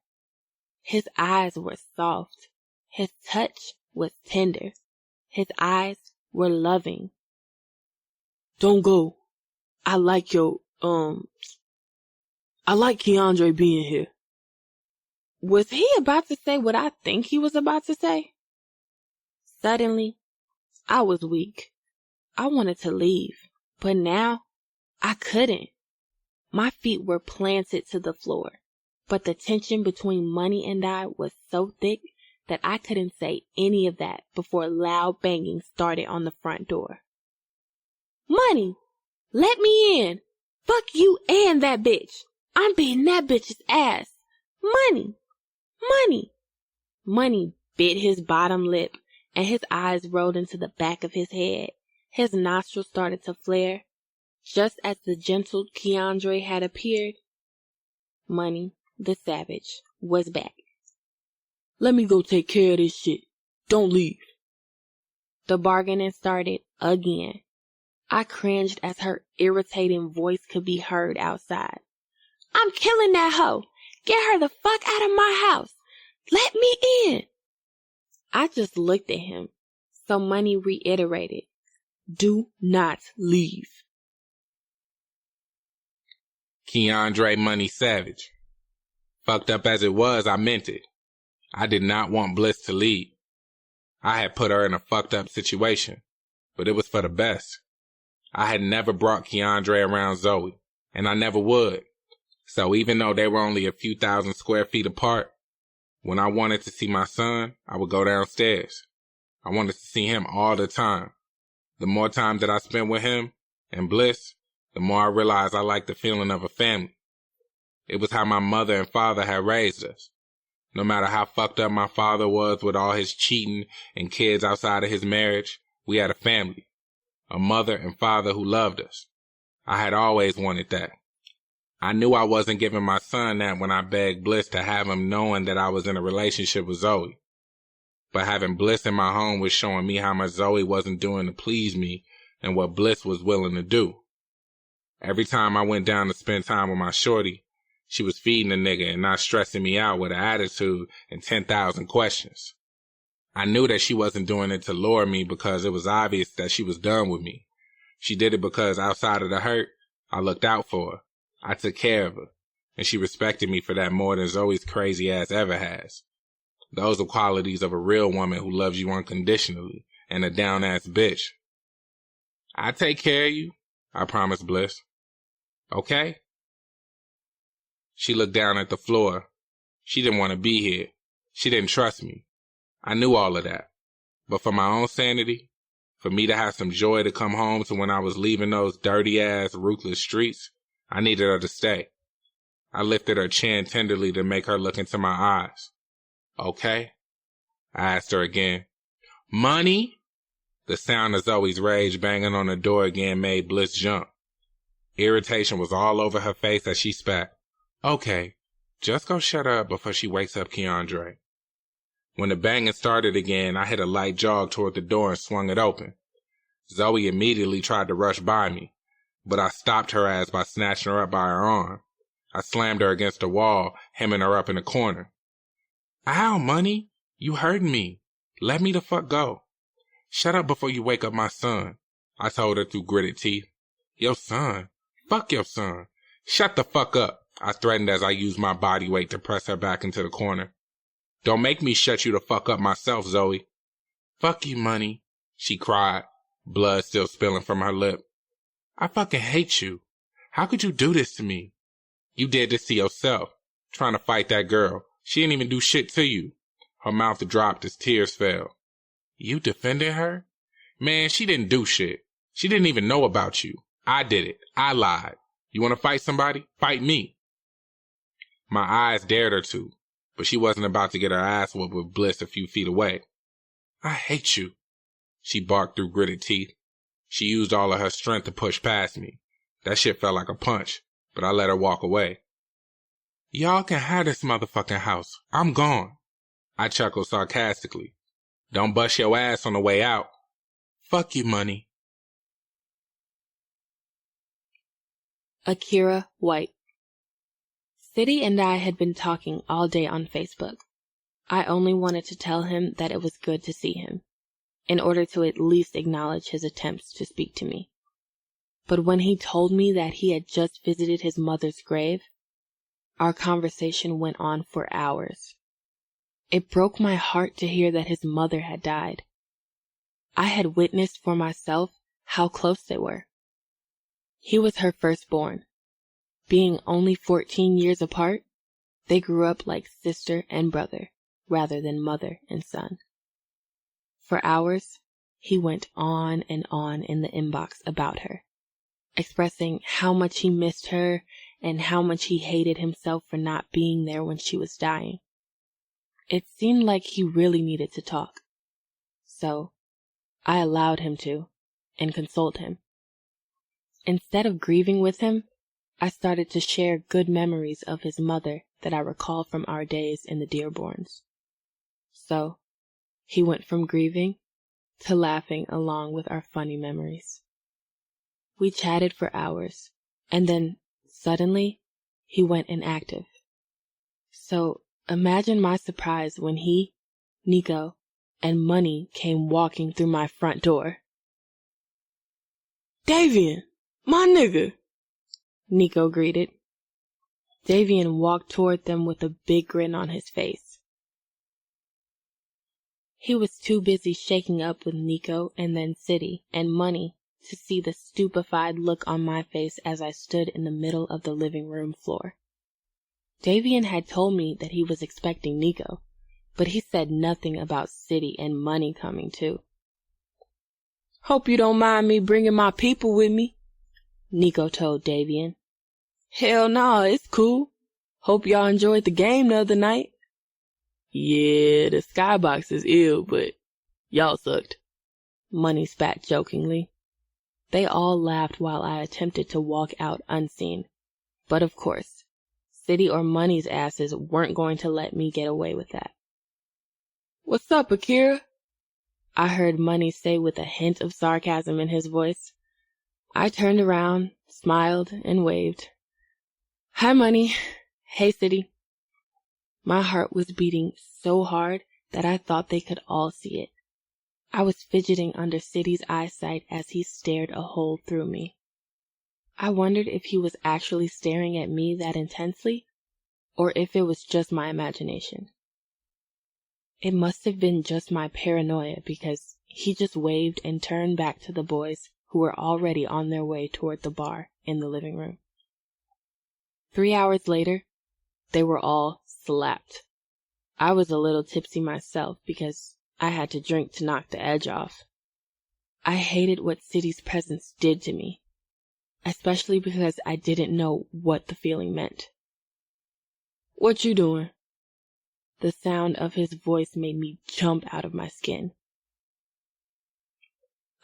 His eyes were soft. His touch was tender. His eyes were loving. Don't go. I like Keandre being here. Was he about to say what I think he was about to say? Suddenly, I was weak. I wanted to leave, but now I couldn't. My feet were planted to the floor, but the tension between Money and I was so thick that I couldn't say any of that before loud banging started on the front door. Money, let me in. Fuck you and that bitch. I'm beating that bitch's ass. Money. Money bit his bottom lip and his eyes rolled into the back of his head. His nostrils started to flare. Just as the gentle Keandre had appeared, Money, the savage, was back. Let me go take care of this shit. Don't leave. The bargaining started again. I cringed as her irritating voice could be heard outside. I'm killing that hoe. Get her the fuck out of my house. Let me in. I just looked at him, so Money reiterated, do not leave. Keandre Money Savage. Fucked up as it was, I meant it. I did not want Bliss to leave. I had put her in a fucked up situation, but it was for the best. I had never brought Keandre around Zoe, and I never would. So even though they were only a few thousand square feet apart, when I wanted to see my son, I would go downstairs. I wanted to see him all the time. The more time that I spent with him and Bliss, the more I realized I liked the feeling of a family. It was how my mother and father had raised us. No matter how fucked up my father was with all his cheating and kids outside of his marriage, we had a family. A mother and father who loved us. I had always wanted that. I knew I wasn't giving my son that when I begged Bliss to have him knowing that I was in a relationship with Zoe. But having Bliss in my home was showing me how much Zoe wasn't doing to please me and what Bliss was willing to do. Every time I went down to spend time with my shorty, she was feeding the nigga and not stressing me out with an attitude and 10,000 questions. I knew that she wasn't doing it to lure me because it was obvious that she was done with me. She did it because outside of the hurt, I looked out for her. I took care of her, and she respected me for that more than Zoe's crazy ass ever has. Those are qualities of a real woman who loves you unconditionally and a down ass bitch. I take care of you, I promised Bliss. Okay? She looked down at the floor. She didn't want to be here. She didn't trust me. I knew all of that. But for my own sanity, for me to have some joy to come home to when I was leaving those dirty ass, ruthless streets, I needed her to stay. I lifted her chin tenderly to make her look into my eyes. Okay? I asked her again. Money? The sound of Zoe's rage banging on the door again made Bliss jump. Irritation was all over her face as she spat. Okay, just go shut her up before she wakes up Keandre. When the banging started again, I hit a light jog toward the door and swung it open. Zoe immediately tried to rush by me, but I stopped her ass by snatching her up by her arm. I slammed her against the wall, hemming her up in the corner. Ow, Money, you hurting me. Let me the fuck go. Shut up before you wake up my son, I told her through gritted teeth. Your son? Fuck your son. Shut the fuck up, I threatened as I used my body weight to press her back into the corner. Don't make me shut you the fuck up myself, Zoe. Fuck you, Money, she cried, blood still spilling from her lip. I fucking hate you. How could you do this to me? You did this to yourself, trying to fight that girl. She didn't even do shit to you. Her mouth dropped as tears fell. You defended her? Man, she didn't do shit. She didn't even know about you. I did it. I lied. You want to fight somebody? Fight me. My eyes dared her to, but she wasn't about to get her ass whooped with Bliss a few feet away. I hate you, she barked through gritted teeth. She used all of her strength to push past me. That shit felt like a punch, but I let her walk away. Y'all can have this motherfucking house. I'm gone. I chuckled sarcastically. Don't bust your ass on the way out. Fuck you, money. Akira White. City and I had been talking all day on Facebook. I only wanted to tell him that it was good to see him, in order to at least acknowledge his attempts to speak to me. But when he told me that he had just visited his mother's grave, our conversation went on for hours. It broke my heart to hear that his mother had died. I had witnessed for myself how close they were. He was her firstborn. Being only 14 years apart, they grew up like sister and brother, rather than mother and son. For hours, he went on and on in the inbox about her, expressing how much he missed her and how much he hated himself for not being there when she was dying. It seemed like he really needed to talk. So, I allowed him to, and consoled him. Instead of grieving with him, I started to share good memories of his mother that I recall from our days in the Dearborns. So, he went from grieving to laughing along with our funny memories. We chatted for hours, and then, suddenly, he went inactive. So, imagine my surprise when he, Nico, and Money came walking through my front door. Davian, my nigga, Nico greeted. Davian walked toward them with a big grin on his face. He was too busy shaking up with Nico and then City and Money to see the stupefied look on my face as I stood in the middle of the living room floor. Davian had told me that he was expecting Nico, but he said nothing about City and Money coming too. Hope you don't mind me bringing my people with me, Nico told Davian. Hell nah, it's cool. Hope y'all enjoyed the game the other night. Yeah, the skybox is ill, but y'all sucked, Money spat jokingly. They all laughed while I attempted to walk out unseen. But of course, City or Money's asses weren't going to let me get away with that. What's up, Akira? I heard Money say with a hint of sarcasm in his voice. I turned around, smiled, and waved. Hi, Money. Hey, City. My heart was beating so hard that I thought they could all see it. I was fidgeting under City's eyesight as he stared a hole through me. I wondered if he was actually staring at me that intensely, or if it was just my imagination. It must have been just my paranoia, because he just waved and turned back to the boys who were already on their way toward the bar in the living room. 3 hours later, they were all slapped. I was a little tipsy myself because I had to drink to knock the edge off. I hated what City's presence did to me, especially because I didn't know what the feeling meant. What you doing? The sound of his voice made me jump out of my skin.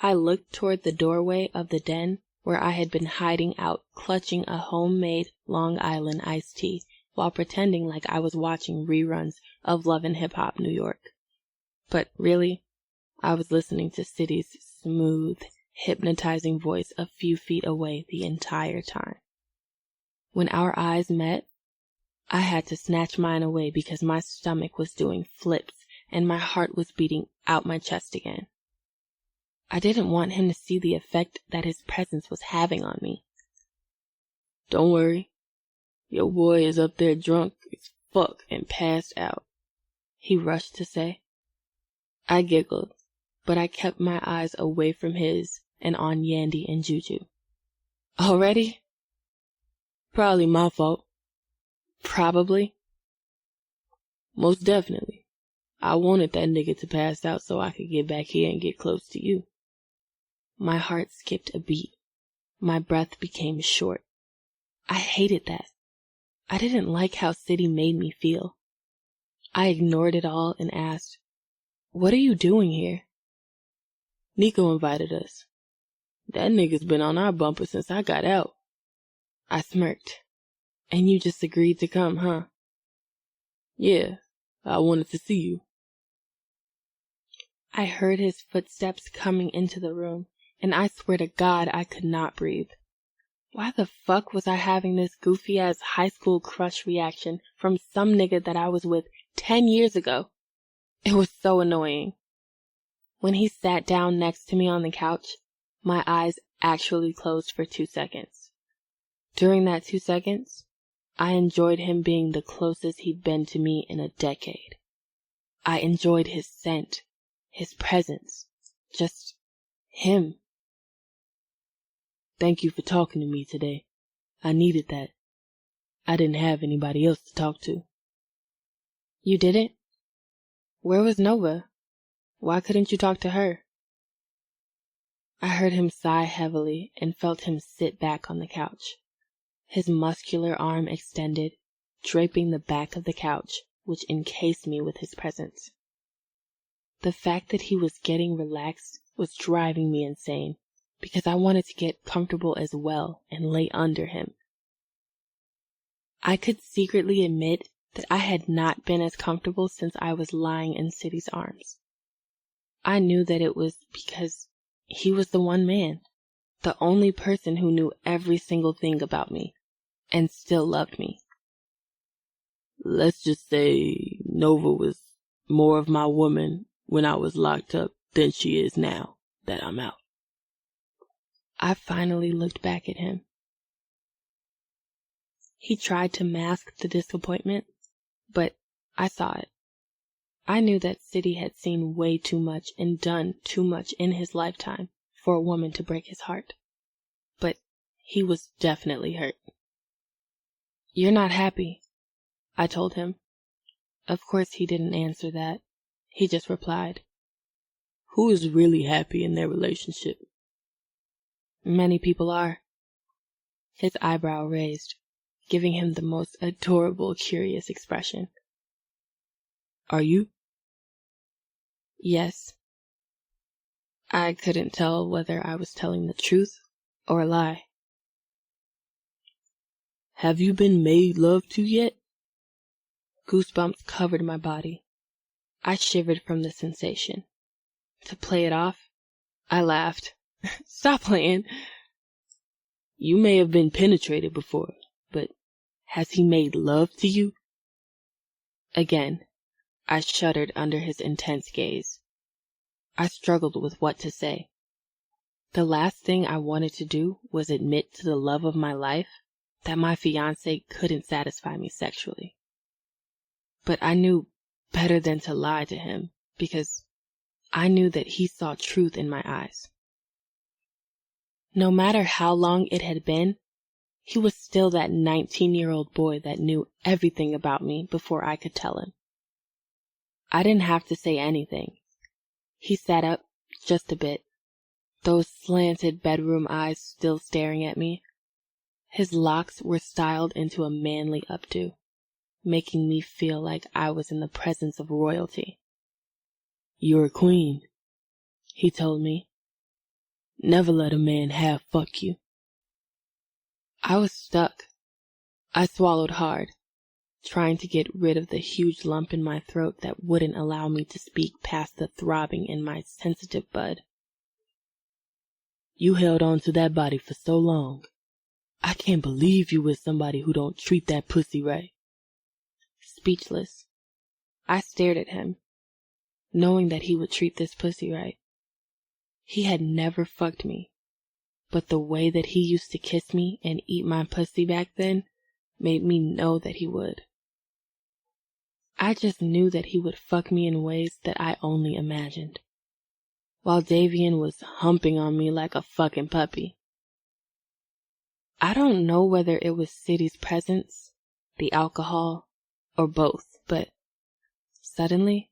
I looked toward the doorway of the den where I had been hiding out, clutching a homemade Long Island iced tea while pretending like I was watching reruns of Love and Hip Hop New York. But really, I was listening to City's smooth, hypnotizing voice a few feet away the entire time. When our eyes met, I had to snatch mine away because my stomach was doing flips and my heart was beating out my chest again. I didn't want him to see the effect that his presence was having on me. Don't worry. Your boy is up there drunk as fuck and passed out, he rushed to say. I giggled, but I kept my eyes away from his and on Yandy and Juju. Already? Probably my fault. Probably. Most definitely. I wanted that nigga to pass out so I could get back here and get close to you. My heart skipped a beat. My breath became short. I hated that. I didn't like how City made me feel. I ignored it all and asked, "What are you doing here?" "Nico invited us. That nigga's been on our bumper since I got out." I smirked. "And you just agreed to come, huh?" "Yeah, I wanted to see you." I heard his footsteps coming into the room, and I swear to God I could not breathe. Why the fuck was I having this goofy-ass high school crush reaction from some nigga that I was with 10 years ago? It was so annoying. When he sat down next to me on the couch, my eyes actually closed for 2 seconds. During that 2 seconds, I enjoyed him being the closest he'd been to me in a decade. I enjoyed his scent, his presence, just him. "Thank you for talking to me today. I needed that. I didn't have anybody else to talk to." "You didn't? Where was Nova? Why couldn't you talk to her?" I heard him sigh heavily and felt him sit back on the couch, his muscular arm extended, draping the back of the couch, which encased me with his presence. The fact that he was getting relaxed was driving me insane, because I wanted to get comfortable as well and lay under him. I could secretly admit that I had not been as comfortable since I was lying in City's arms. I knew that it was because he was the one man, the only person who knew every single thing about me, and still loved me. "Let's just say Nova was more of my woman when I was locked up than she is now that I'm out." I finally looked back at him. He tried to mask the disappointment, but I saw it. I knew that City had seen way too much and done too much in his lifetime for a woman to break his heart. But he was definitely hurt. "You're not happy," I told him. Of course he didn't answer that. He just replied, "Who is really happy in their relationship?" "Many people are." His eyebrow raised, giving him the most adorable, curious expression. "Are you?" "Yes." I couldn't tell whether I was telling the truth or a lie. "Have you been made love to yet?" Goosebumps covered my body. I shivered from the sensation. To play it off, I laughed. "Stop playing." "You may have been penetrated before, but has he made love to you?" Again, I shuddered under his intense gaze. I struggled with what to say. The last thing I wanted to do was admit to the love of my life that my fiancé couldn't satisfy me sexually. But I knew better than to lie to him, because I knew that he saw truth in my eyes. No matter how long it had been, he was still that 19-year-old boy that knew everything about me before I could tell him. I didn't have to say anything. He sat up just a bit, those slanted bedroom eyes still staring at me. His locks were styled into a manly updo, making me feel like I was in the presence of royalty. "You're a queen," he told me. "Never let a man half fuck you." I was stuck. I swallowed hard, trying to get rid of the huge lump in my throat that wouldn't allow me to speak past the throbbing in my sensitive bud. "You held on to that body for so long. I can't believe you with somebody who don't treat that pussy right." Speechless, I stared at him, knowing that he would treat this pussy right. He had never fucked me, but the way that he used to kiss me and eat my pussy back then made me know that he would. I just knew that he would fuck me in ways that I only imagined, while Davian was humping on me like a fucking puppy. I don't know whether it was City's presence, the alcohol, or both, but suddenly,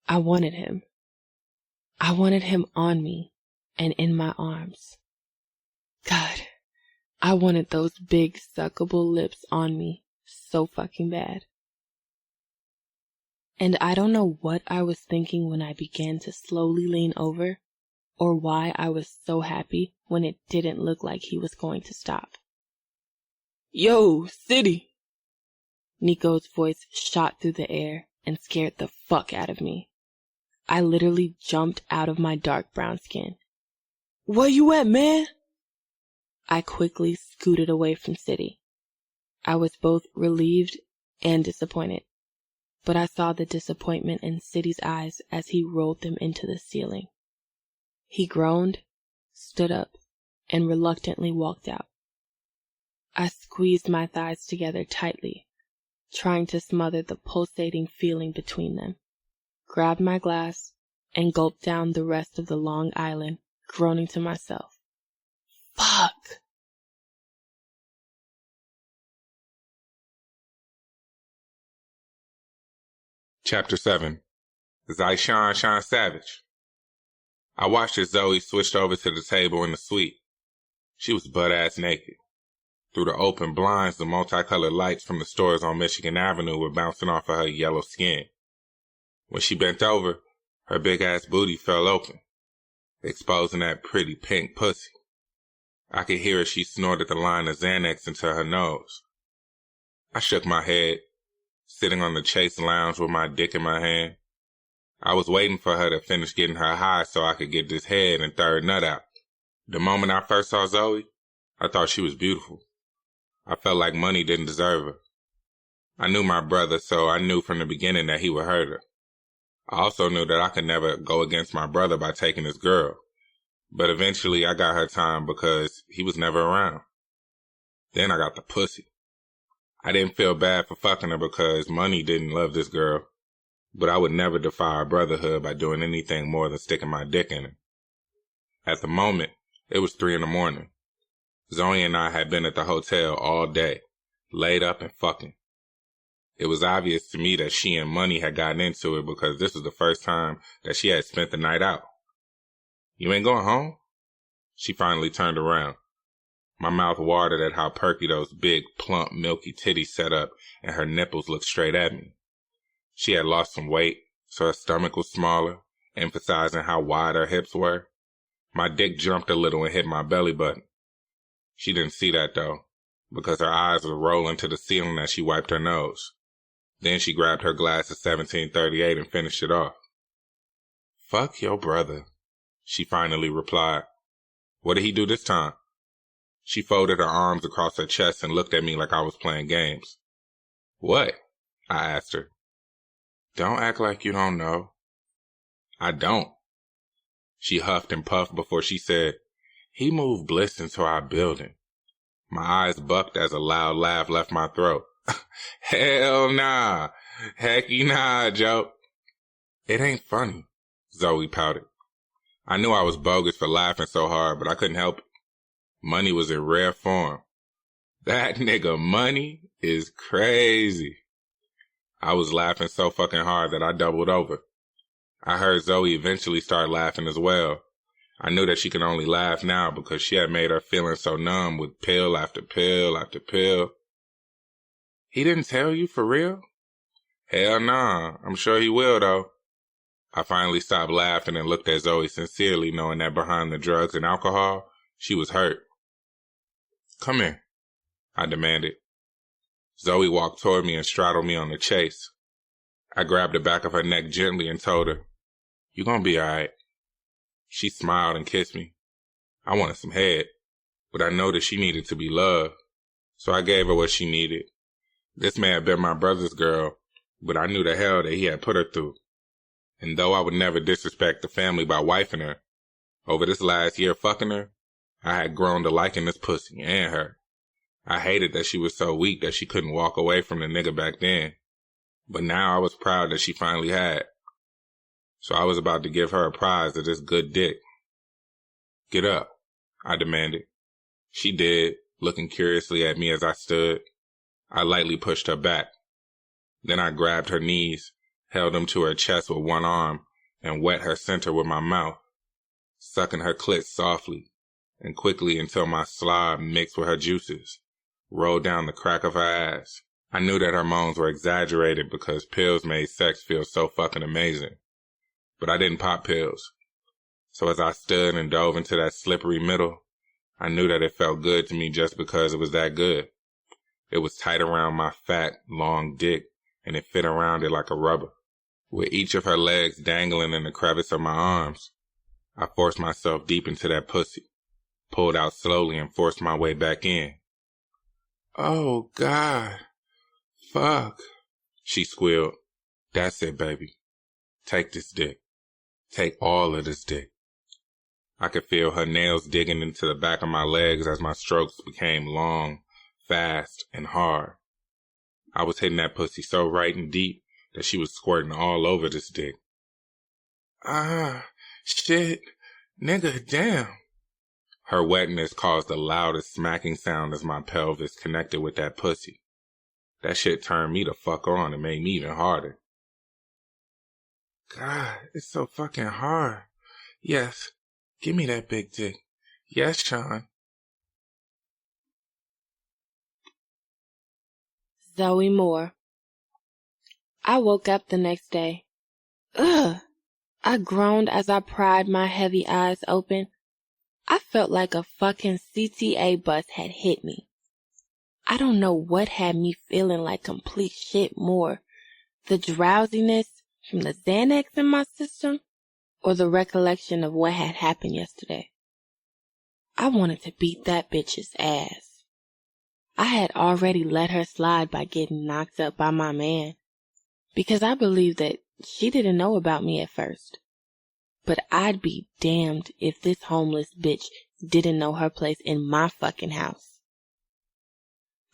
I wanted him. I wanted him on me and in my arms. God, I wanted those big suckable lips on me so fucking bad. And I don't know what I was thinking when I began to slowly lean over, or why I was so happy when it didn't look like he was going to stop. Yo, City! Nico's voice shot through the air and scared the fuck out of me. I literally jumped out of my dark brown skin. Where you at, man? I quickly scooted away from City. I was both relieved and disappointed, but I saw the disappointment in City's eyes as he rolled them into the ceiling. He groaned, stood up, and reluctantly walked out. I squeezed my thighs together tightly, trying to smother the pulsating feeling between them, grabbed my glass, and gulped down the rest of the Long Island, groaning to myself. Fuck! Chapter 7. Zyshawn Savage. I watched as Zoe switched over to the table in the suite. She was butt-ass naked. Through the open blinds, the multicolored lights from the stores on Michigan Avenue were bouncing off of her yellow skin. When she bent over, her big-ass booty fell open, exposing that pretty pink pussy. I could hear as she snorted the line of Xanax into her nose. I shook my head, sitting on the Chase lounge with my dick in my hand. I was waiting for her to finish getting her high so I could get this head and third nut out. The moment I first saw Zoe, I thought she was beautiful. I felt like money didn't deserve her. I knew my brother, so I knew from the beginning that he would hurt her. I also knew that I could never go against my brother by taking his girl. But eventually I got her time because he was never around. Then I got the pussy. I didn't feel bad for fucking her because money didn't love this girl. But I would never defy our brotherhood by doing anything more than sticking my dick in her. At the moment, it was 3 a.m. Zoe and I had been at the hotel all day, laid up and fucking. It was obvious to me that she and Money had gotten into it because this was the first time that she had spent the night out. You ain't going home? She finally turned around. My mouth watered at how perky those big, plump, milky titties set up and her nipples looked straight at me. She had lost some weight, so her stomach was smaller, emphasizing how wide her hips were. My dick jumped a little and hit my belly button. She didn't see that, though, because her eyes were rolling to the ceiling as she wiped her nose. Then she grabbed her glass of 1738 and finished it off. Fuck your brother, she finally replied. What did he do this time? She folded her arms across her chest and looked at me like I was playing games. What? I asked her. Don't act like you don't know. I don't. She huffed and puffed before she said, he moved Bliss into our building. My eyes bucked as a loud laugh left my throat. Hell nah. Hecky nah, Joe. It ain't funny, Zoe pouted. I knew I was bogus for laughing so hard, but I couldn't help it. Money was in rare form. That nigga Money is crazy. I was laughing so fucking hard that I doubled over. I heard Zoe eventually start laughing as well. I knew that she could only laugh now because she had made her feelings so numb with pill after pill after pill. He didn't tell you for real? Hell nah, I'm sure he will though. I finally stopped laughing and looked at Zoe sincerely, knowing that behind the drugs and alcohol, she was hurt. Come here, I demanded. Zoe walked toward me and straddled me on the chase. I grabbed the back of her neck gently and told her, you gonna be alright. She smiled and kissed me. I wanted some head, but I know that she needed to be loved, so I gave her what she needed. This may have been my brother's girl, but I knew the hell that he had put her through. And though I would never disrespect the family by wifing her, over this last year fucking her, I had grown to liking this pussy and her. I hated that she was so weak that she couldn't walk away from the nigga back then. But now I was proud that she finally had. So I was about to give her a prize of this good dick. Get up, I demanded. She did, looking curiously at me as I stood. I lightly pushed her back. Then I grabbed her knees, held them to her chest with one arm, and wet her center with my mouth, sucking her clit softly and quickly until my slob mixed with her juices, rolled down the crack of her ass, I knew that her moans were exaggerated because pills made sex feel so fucking amazing. But I didn't pop pills. So as I stood and dove into that slippery middle, I knew that it felt good to me just because it was that good. It was tight around my fat, long dick, and it fit around it like a rubber. With each of her legs dangling in the crevice of my arms, I forced myself deep into that pussy, pulled out slowly and forced my way back in. "Oh, God. Fuck," she squealed. "That's it, baby. Take this dick. Take all of this dick." I could feel her nails digging into the back of my legs as my strokes became long, fast, and hard. I was hitting that pussy so right and deep that she was squirting all over this dick. Shit. Nigga, damn." Her wetness caused the loudest smacking sound as my pelvis connected with that pussy. That shit turned me the fuck on and made me even harder. "God, it's so fucking hard. Yes, give me that big dick. Yes, Sean." Zoe Moore. I woke up the next day. Ugh! I groaned as I pried my heavy eyes open. I felt like a fucking CTA bus had hit me. I don't know what had me feeling like complete shit more. The drowsiness from the Xanax in my system, or the recollection of what had happened yesterday. I wanted to beat that bitch's ass. I had already let her slide by getting knocked up by my man, because I believed that she didn't know about me at first. But I'd be damned if this homeless bitch didn't know her place in my fucking house.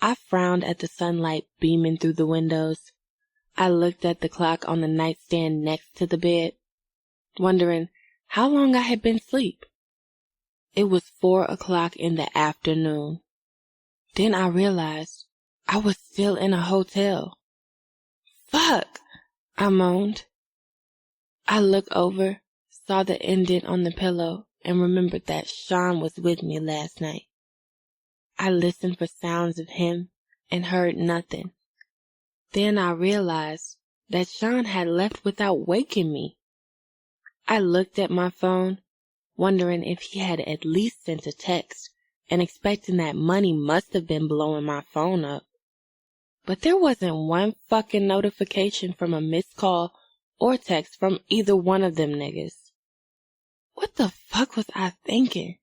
I frowned at the sunlight beaming through the windows. I looked at the clock on the nightstand next to the bed, wondering how long I had been asleep. It was 4 o'clock in the afternoon. Then I realized I was still in a hotel. Fuck, I moaned. I looked over, saw the indent on the pillow, and remembered that Sean was with me last night. I listened for sounds of him and heard nothing. Then I realized that Sean had left without waking me. I looked at my phone, wondering if he had at least sent a text, and expecting that money must have been blowing my phone up. But there wasn't one fucking notification from a missed call or text from either one of them niggas. What the fuck was I thinking?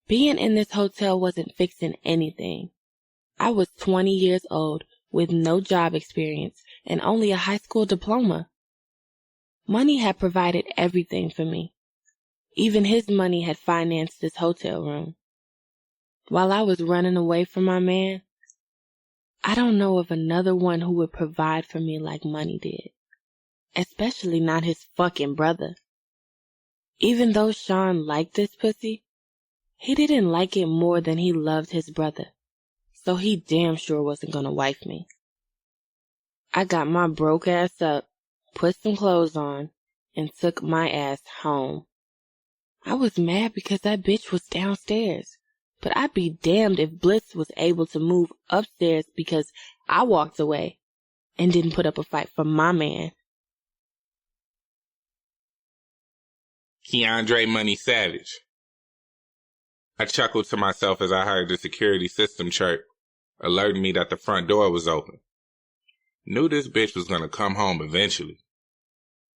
Being in this hotel wasn't fixing anything. I was 20 years old with no job experience and only a high school diploma. Money had provided everything for me. Even his money had financed this hotel room. While I was running away from my man, I don't know of another one who would provide for me like money did. Especially not his fucking brother. Even though Sean liked this pussy, he didn't like it more than he loved his brother. So he damn sure wasn't gonna wife me. I got my broke ass up, put some clothes on, and took my ass home. I was mad because that bitch was downstairs, but I'd be damned if Bliss was able to move upstairs because I walked away and didn't put up a fight for my man. Keandre Money Savage. I chuckled to myself as I heard the security system chirp, alerting me that the front door was open. Knew this bitch was gonna come home eventually.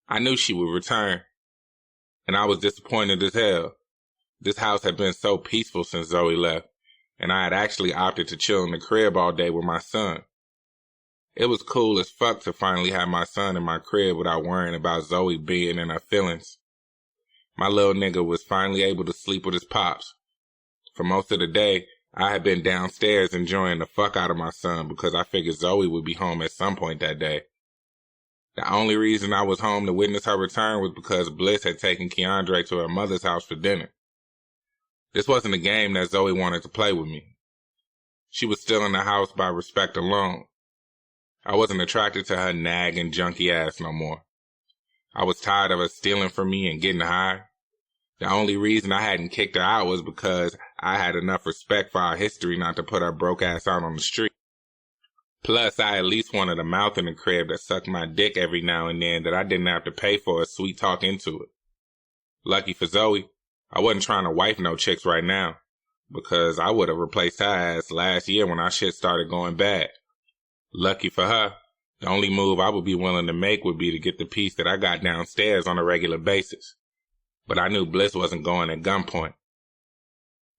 I knew she would return, and I was disappointed as hell. This house had been so peaceful since Zoe left, and I had actually opted to chill in the crib all day with my son. It was cool as fuck to finally have my son in my crib without worrying about Zoe being in her feelings. My little nigga was finally able to sleep with his pops. For most of the day, I had been downstairs enjoying the fuck out of my son because I figured Zoe would be home at some point that day. The only reason I was home to witness her return was because Bliss had taken Keandre to her mother's house for dinner. This wasn't a game that Zoe wanted to play with me. She was still in the house by respect alone. I wasn't attracted to her nagging junky ass no more. I was tired of her stealing from me and getting high. The only reason I hadn't kicked her out was because I had enough respect for our history not to put her broke ass out on the street. Plus, I at least wanted a mouth in the crib that sucked my dick every now and then that I didn't have to pay for a sweet talk into it. Lucky for Zoe, I wasn't trying to wife no chicks right now, because I would have replaced her ass last year when our shit started going bad. Lucky for her, the only move I would be willing to make would be to get the piece that I got downstairs on a regular basis. But I knew Bliss wasn't going at gunpoint.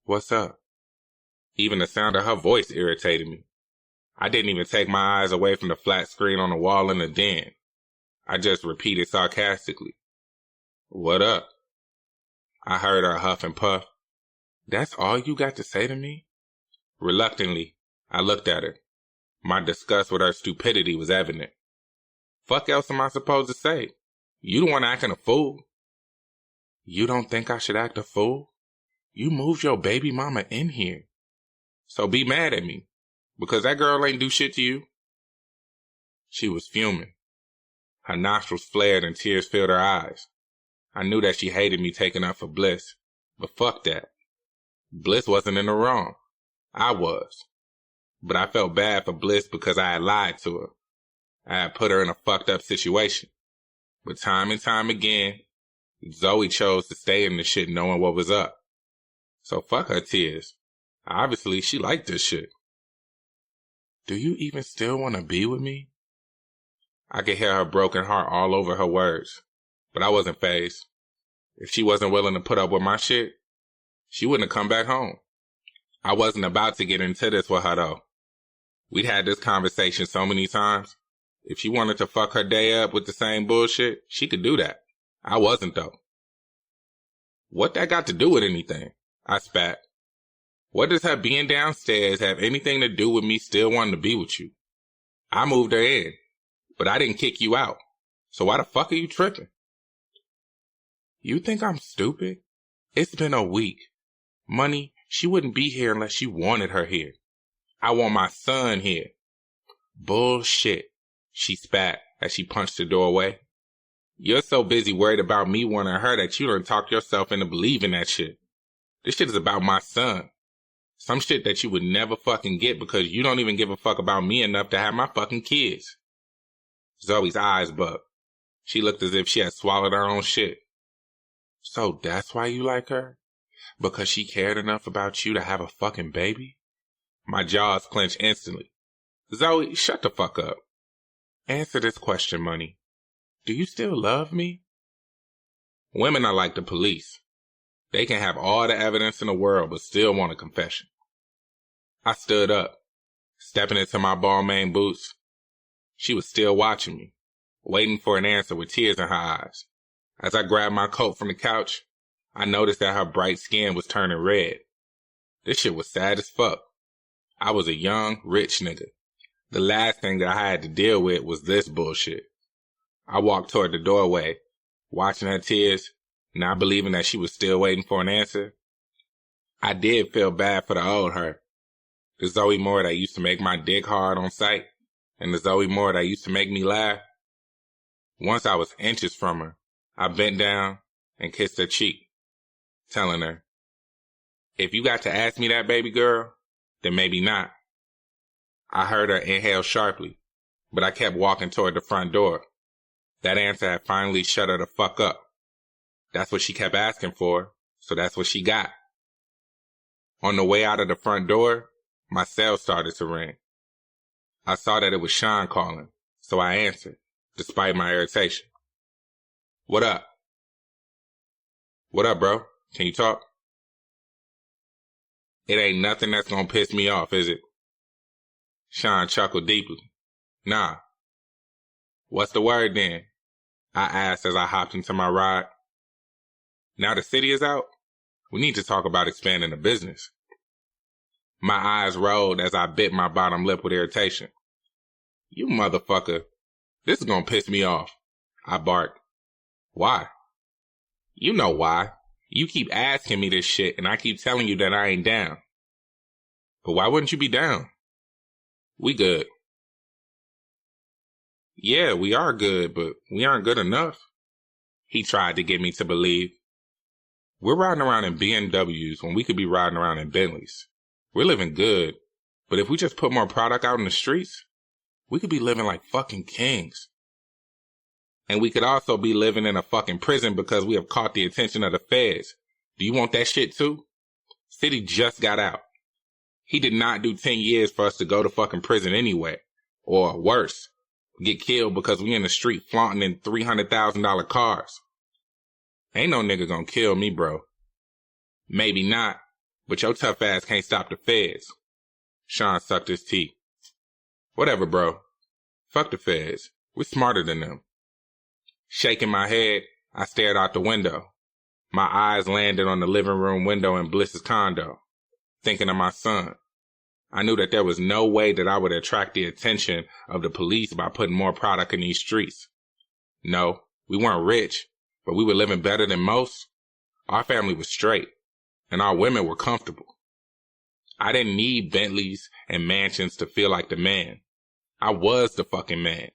What's up? Even the sound of her voice irritated me. I didn't even take my eyes away from the flat screen on the wall in the den. I just repeated sarcastically, "What up?" I heard her huff and puff. "That's all you got to say to me?" Reluctantly, I looked at her. My disgust with her stupidity was evident. Fuck else am I supposed to say? You the one acting a fool. You don't think I should act a fool? You moved your baby mama in here. So be mad at me, because that girl ain't do shit to you. She was fuming. Her nostrils flared and tears filled her eyes. I knew that she hated me taking up for Bliss, but fuck that. Bliss wasn't in the wrong. I was. But I felt bad for Bliss because I had lied to her. I had put her in a fucked up situation. But time and time again, Zoe chose to stay in the shit knowing what was up. So fuck her tears. Obviously, she liked this shit. Do you even still want to be with me? I could hear her broken heart all over her words, but I wasn't fazed. If she wasn't willing to put up with my shit, she wouldn't have come back home. I wasn't about to get into this with her though. We'd had this conversation so many times. If she wanted to fuck her day up with the same bullshit, she could do that. I wasn't though. What that got to do with anything? I spat. What does her being downstairs have anything to do with me still wanting to be with you? I moved her in, but I didn't kick you out. So why the fuck are you tripping? You think I'm stupid? It's been a week. Money, she wouldn't be here unless you wanted her here. I want my son here. Bullshit, she spat as she punched the doorway. You're so busy worried about me wanting her that you done talked yourself into believing that shit. This shit is about my son. Some shit that you would never fucking get because you don't even give a fuck about me enough to have my fucking kids. Zoe's eyes bugged. She looked as if she had swallowed her own shit. So that's why you like her? Because she cared enough about you to have a fucking baby? My jaws clenched instantly. Zoe, shut the fuck up. Answer this question, Money. Do you still love me? Women are like the police. They can have all the evidence in the world but still want a confession. I stood up, stepping into my Balmain boots. She was still watching me, waiting for an answer with tears in her eyes. As I grabbed my coat from the couch, I noticed that her bright skin was turning red. This shit was sad as fuck. I was a young, rich nigga. The last thing that I had to deal with was this bullshit. I walked toward the doorway, watching her tears, not believing that she was still waiting for an answer. I did feel bad for the old her. The Zoe Moore that used to make my dick hard on sight, and the Zoe Moore that used to make me laugh. Once I was inches from her, I bent down and kissed her cheek, telling her, if you got to ask me that, baby girl, then maybe not. I heard her inhale sharply, but I kept walking toward the front door. That answer had finally shut her the fuck up. That's what she kept asking for, so that's what she got. On the way out of the front door, my cell started to ring. I saw that it was Sean calling, so I answered, despite my irritation. What up? What up, bro? Can you talk? It ain't nothing that's gonna piss me off, is it? Sean chuckled deeply. Nah. What's the word then? I asked as I hopped into my ride. Now the city is out, we need to talk about expanding the business. My eyes rolled as I bit my bottom lip with irritation. You motherfucker, this is gonna piss me off, I barked. Why? You know why. You keep asking me this shit and I keep telling you that I ain't down. But why wouldn't you be down? We good. Yeah, we are good, but we aren't good enough. He tried to get me to believe. We're riding around in BMWs when we could be riding around in Bentleys. We're living good, but if we just put more product out in the streets, we could be living like fucking kings. And we could also be living in a fucking prison because we have caught the attention of the feds. Do you want that shit too? City just got out. He did not do 10 years for us to go to fucking prison anyway. Or worse, get killed because we in the street flaunting in $300,000 cars. Ain't no nigga gonna kill me, bro. Maybe not, but your tough ass can't stop the feds. Sean sucked his teeth. Whatever, bro. Fuck the feds. We're smarter than them. Shaking my head, I stared out the window. My eyes landed on the living room window in Bliss's condo, thinking of my son. I knew that there was no way that I would attract the attention of the police by putting more product in these streets. No, we weren't rich, but we were living better than most. Our family was straight, and our women were comfortable. I didn't need Bentleys and mansions to feel like the man. I was the fucking man.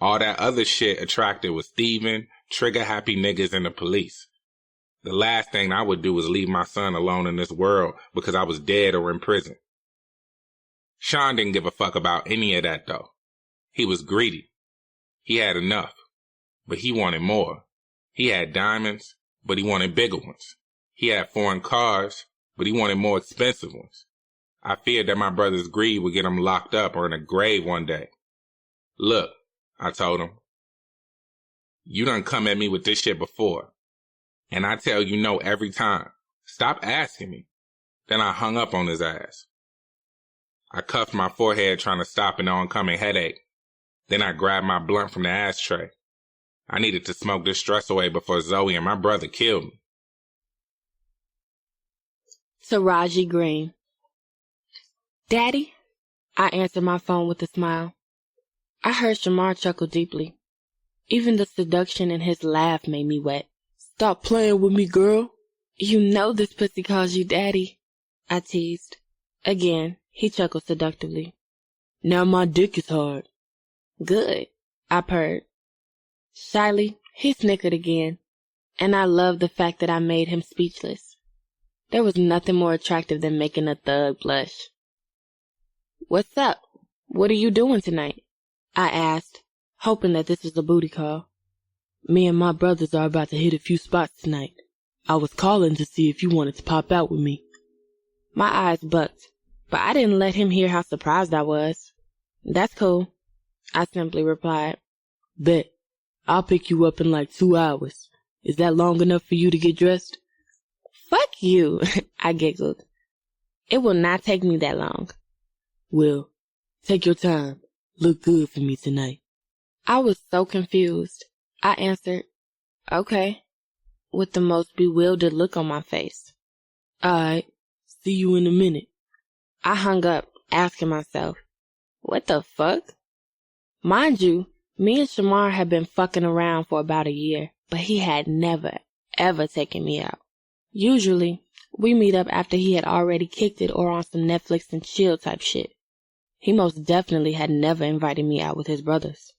All that other shit attracted was thieving, trigger-happy niggas and the police. The last thing I would do was leave my son alone in this world because I was dead or in prison. Sean didn't give a fuck about any of that, though. He was greedy. He had enough, but he wanted more. He had diamonds, but he wanted bigger ones. He had foreign cars, but he wanted more expensive ones. I feared that my brother's greed would get him locked up or in a grave one day. Look, I told him, you done come at me with this shit before, and I tell you no every time. Stop asking me. Then I hung up on his ass. I cuffed my forehead trying to stop an oncoming headache. Then I grabbed my blunt from the ashtray. I needed to smoke this stress away before Zoe and my brother killed me. Taraji Green. Daddy? I answered my phone with a smile. I heard Shamar chuckle deeply. Even the seduction in his laugh made me wet. Stop playing with me, girl. You know this pussy calls you daddy, I teased. Again, he chuckled seductively. Now my dick is hard. Good, I purred. Shyly, he snickered again, and I loved the fact that I made him speechless. There was nothing more attractive than making a thug blush. What's up? What are you doing tonight? I asked, hoping that this was a booty call. Me and my brothers are about to hit a few spots tonight. I was calling to see if you wanted to pop out with me. My eyes bucked, but I didn't let him hear how surprised I was. That's cool, I simply replied. Bet. I'll pick you up in like 2 hours. Is that long enough for you to get dressed? Fuck you, I giggled. It will not take me that long. Well, take your time. Look good for me tonight. I was so confused. I answered, okay, with the most bewildered look on my face. Alright, see you in a minute. I hung up, asking myself, what the fuck? Mind you, me and Shamar had been fucking around for about a year, but he had never, ever taken me out. Usually, we meet up after he had already kicked it or on some Netflix and chill type shit. He most definitely had never invited me out with his brothers.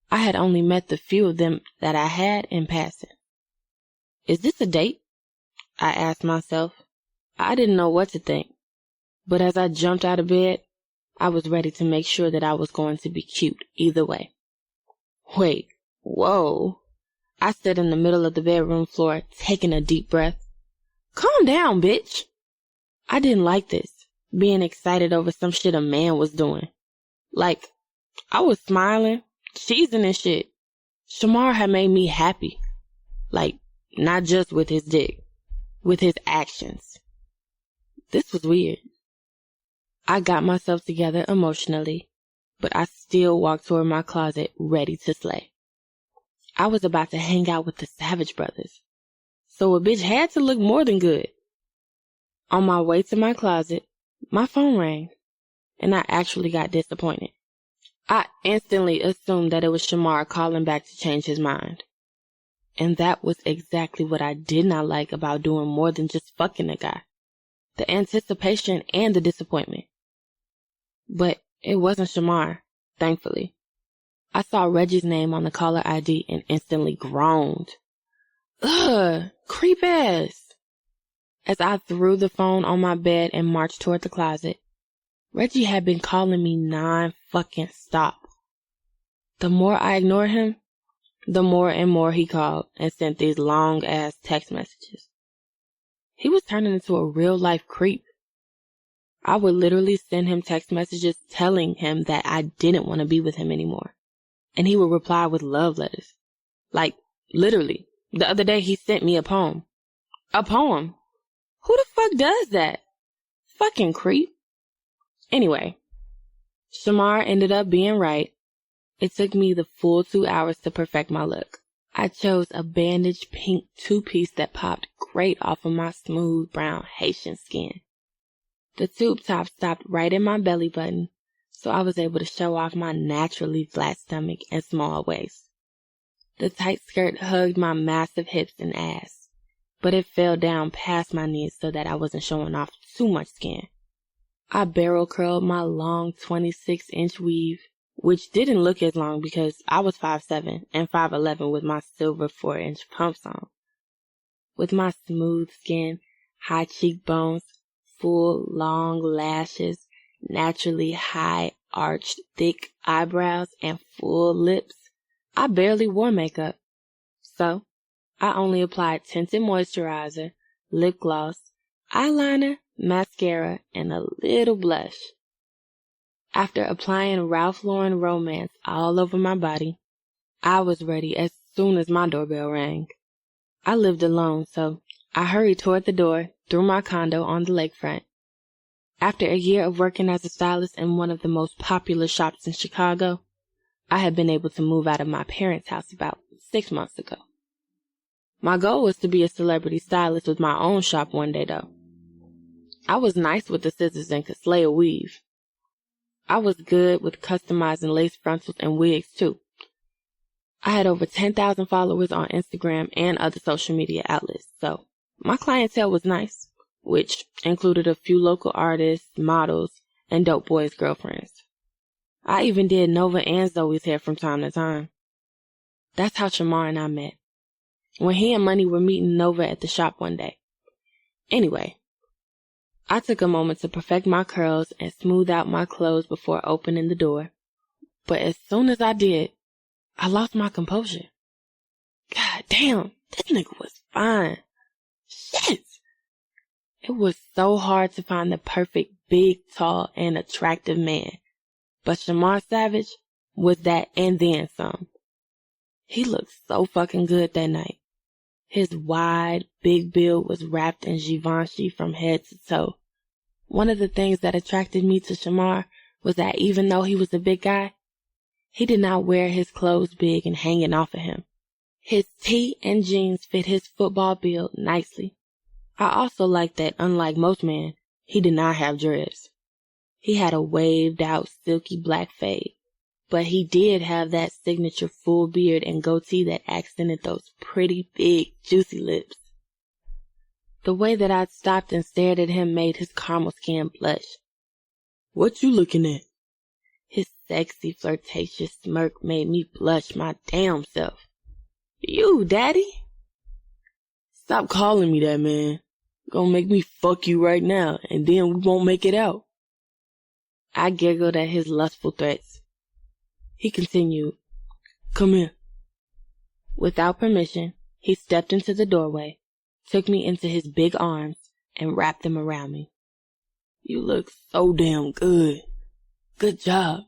I had only met the few of them that I had in passing. Is this a date? I asked myself. I didn't know what to think. But as I jumped out of bed, I was ready to make sure that I was going to be cute either way. Wait, whoa. I stood in the middle of the bedroom floor, taking a deep breath. Calm down, bitch. I didn't like this, being excited over some shit a man was doing. Like, I was smiling, cheesing and shit. Shamar had made me happy. Like, not just with his dick, with his actions. This was weird. I got myself together emotionally, but I still walked toward my closet ready to slay. I was about to hang out with the Savage Brothers, so a bitch had to look more than good. On my way to my closet, my phone rang, and I actually got disappointed. I instantly assumed that it was Shamar calling back to change his mind. And that was exactly what I did not like about doing more than just fucking a guy. The anticipation and the disappointment. But it wasn't Shamar, thankfully. I saw Reggie's name on the caller ID and instantly groaned. Ugh, creep ass. As I threw the phone on my bed and marched toward the closet, Reggie had been calling me non-fucking-stop The more I ignored him, the more and more he called and sent these long-ass text messages. He was turning into a real-life creep. I would literally send him text messages telling him that I didn't want to be with him anymore. And he would reply with love letters. Like, literally. The other day he sent me a poem. A poem? Who the fuck does that? Fucking creep. Anyway, Shamar ended up being right. It took me the full 2 hours to perfect my look. I chose a bandaged pink two-piece that popped great off of my smooth brown Haitian skin. The tube top stopped right in my belly button, so I was able to show off my naturally flat stomach and small waist. The tight skirt hugged my massive hips and ass, but it fell down past my knees so that I wasn't showing off too much skin. I barrel curled my long 26-inch weave, which didn't look as long because I was 5'7" and 5'11" with my silver 4-inch pumps on. With my smooth skin, high cheekbones, full long lashes, naturally high arched thick eyebrows, and full lips, I barely wore makeup. So, I only applied tinted moisturizer, lip gloss, eyeliner, mascara, and a little blush. After applying Ralph Lauren Romance all over my body, I was ready as soon as my doorbell rang. I lived alone, so I hurried toward the door through my condo on the lakefront. After a year of working as a stylist in one of the most popular shops in Chicago, I had been able to move out of my parents' house about 6 months ago. My goal was to be a celebrity stylist with my own shop one day, though. I was nice with the scissors and could slay a weave. I was good with customizing lace frontals and wigs, too. I had over 10,000 followers on Instagram and other social media outlets, so my clientele was nice, which included a few local artists, models, and dope boys' girlfriends. I even did Nova and Zoe's hair from time to time. That's how Shamar and I met, when he and Money were meeting Nova at the shop one day. Anyway, I took a moment to perfect my curls and smooth out my clothes before opening the door. But as soon as I did, I lost my composure. God damn, this nigga was fine. Shit! It was so hard to find the perfect, big, tall, and attractive man. But Shamar Savage was that and then some. He looked so fucking good that night. His wide, big build was wrapped in Givenchy from head to toe. One of the things that attracted me to Shamar was that even though he was a big guy, he did not wear his clothes big and hanging off of him. His tee and jeans fit his football build nicely. I also liked that, unlike most men, he did not have dreads. He had a waved out, silky black fade, but he did have that signature full beard and goatee that accented those pretty big, juicy lips. The way that I stopped and stared at him made his caramel skin blush. "What you looking at?" His sexy, flirtatious smirk made me blush my damn self. "You, Daddy?" "Stop calling me that, man. Gonna make me fuck you right now, and then we won't make it out." I giggled at his lustful threats. He continued, "Come here." Without permission, he stepped into the doorway, took me into his big arms, and wrapped them around me. "You look so damn good. Good job."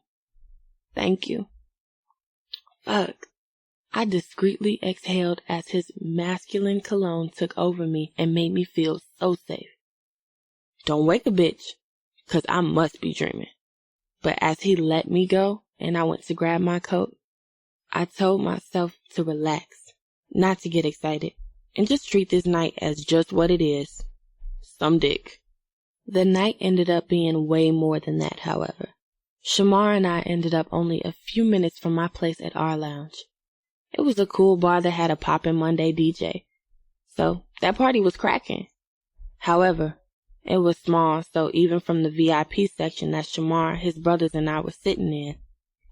"Thank you." Fuck. I discreetly exhaled as his masculine cologne took over me and made me feel so safe. Don't wake a bitch, 'cause I must be dreaming. But as he let me go and I went to grab my coat, I told myself to relax, not to get excited, and just treat this night as just what it is. Some dick. The night ended up being way more than that, however. Shamar and I ended up only a few minutes from my place at our lounge. It was a cool bar that had a poppin' Monday DJ, so that party was cracking. However, it was small, so even from the VIP section that Shamar, his brothers, and I were sitting in,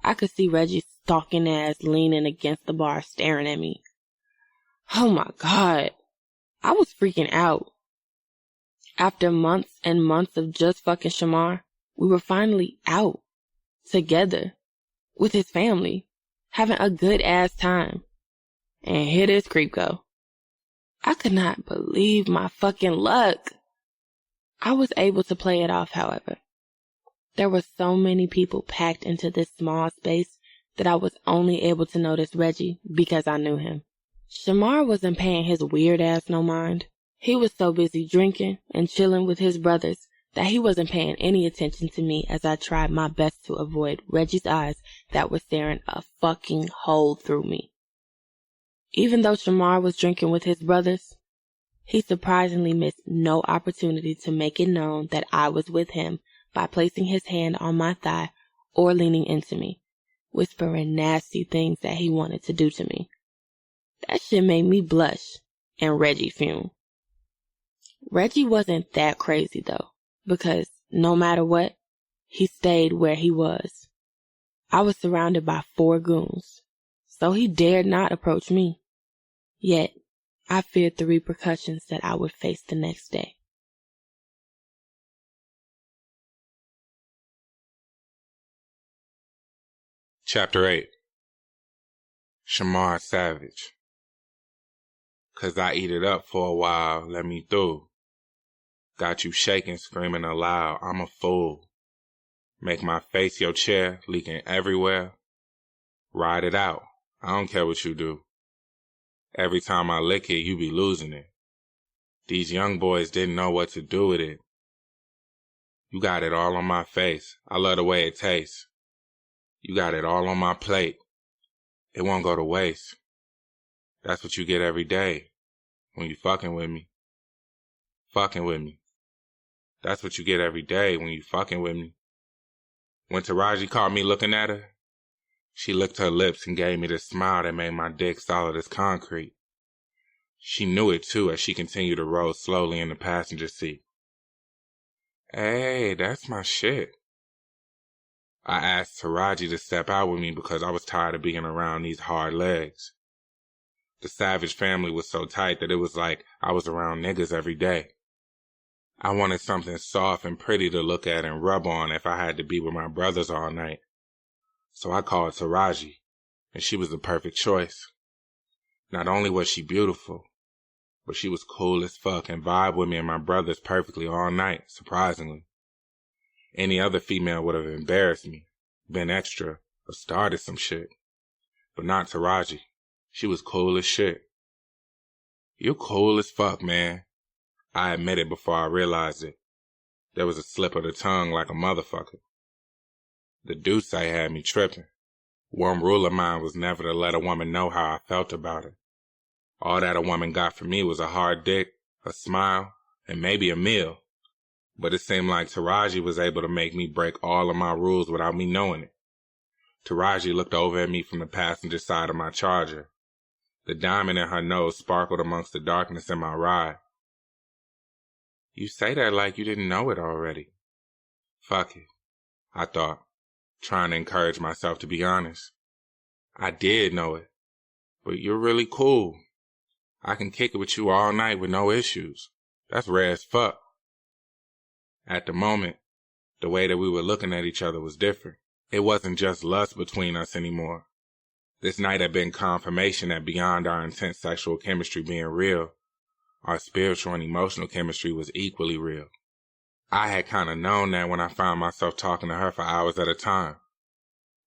I could see Reggie's stalking ass leaning against the bar staring at me. Oh my God. I was freaking out. After months and months of just fucking Shamar, we were finally out. Together. With his family. having a good-ass time. And here this creep go. I could not believe my fucking luck. I was able to play it off, however. There were so many people packed into this small space that I was only able to notice Reggie because I knew him. Shamar wasn't paying his weird ass no mind. He was so busy drinking and chilling with his brothers that he wasn't paying any attention to me as I tried my best to avoid Reggie's eyes that were staring a fucking hole through me. Even though Shamar was drinking with his brothers, he surprisingly missed no opportunity to make it known that I was with him by placing his hand on my thigh or leaning into me, whispering nasty things that he wanted to do to me. That shit made me blush and Reggie fume. Reggie wasn't that crazy though, because no matter what, he stayed where he was. I was surrounded by 4 goons, so he dared not approach me. Yet, I feared the repercussions that I would face the next day. Chapter 8. Shamar Savage. 'Cause I eat it up for a while, let me through. Got you shaking, screaming aloud, I'm a fool. Make my face your chair, leaking everywhere. Ride it out, I don't care what you do. Every time I lick it, you be losing it. These young boys didn't know what to do with it. You got it all on my face, I love the way it tastes. You got it all on my plate. It won't go to waste. That's what you get every day when you fucking with me. Fucking with me. That's what you get every day when you fucking with me. When Taraji caught me looking at her, she licked her lips and gave me this smile that made my dick solid as concrete. She knew it too as she continued to roll slowly in the passenger seat. Hey, that's my shit. I asked Taraji to step out with me because I was tired of being around these hard legs. The Savage family was so tight that it was like I was around niggas every day. I wanted something soft and pretty to look at and rub on if I had to be with my brothers all night. So I called Taraji, and she was the perfect choice. Not only was she beautiful, but she was cool as fuck and vibed with me and my brothers perfectly all night, surprisingly. Any other female would have embarrassed me, been extra, or started some shit. But not Taraji. She was cool as shit. You cool as fuck, man. I admitted before I realized it. There was a slip of the tongue like a motherfucker. The deuce I had me tripping. One rule of mine was never to let a woman know how I felt about her. All that a woman got from me was a hard dick, a smile, and maybe a meal. But it seemed like Taraji was able to make me break all of my rules without me knowing it. Taraji looked over at me from the passenger side of my Charger. The diamond in her nose sparkled amongst the darkness in my ride. You say that like you didn't know it already. Fuck it, I thought, trying to encourage myself to be honest. I did know it, but you're really cool. I can kick it with you all night with no issues. That's rare as fuck. At the moment, the way that we were looking at each other was different. It wasn't just lust between us anymore. This night had been confirmation that beyond our intense sexual chemistry being real, our spiritual and emotional chemistry was equally real. I had kind of known that when I found myself talking to her for hours at a time.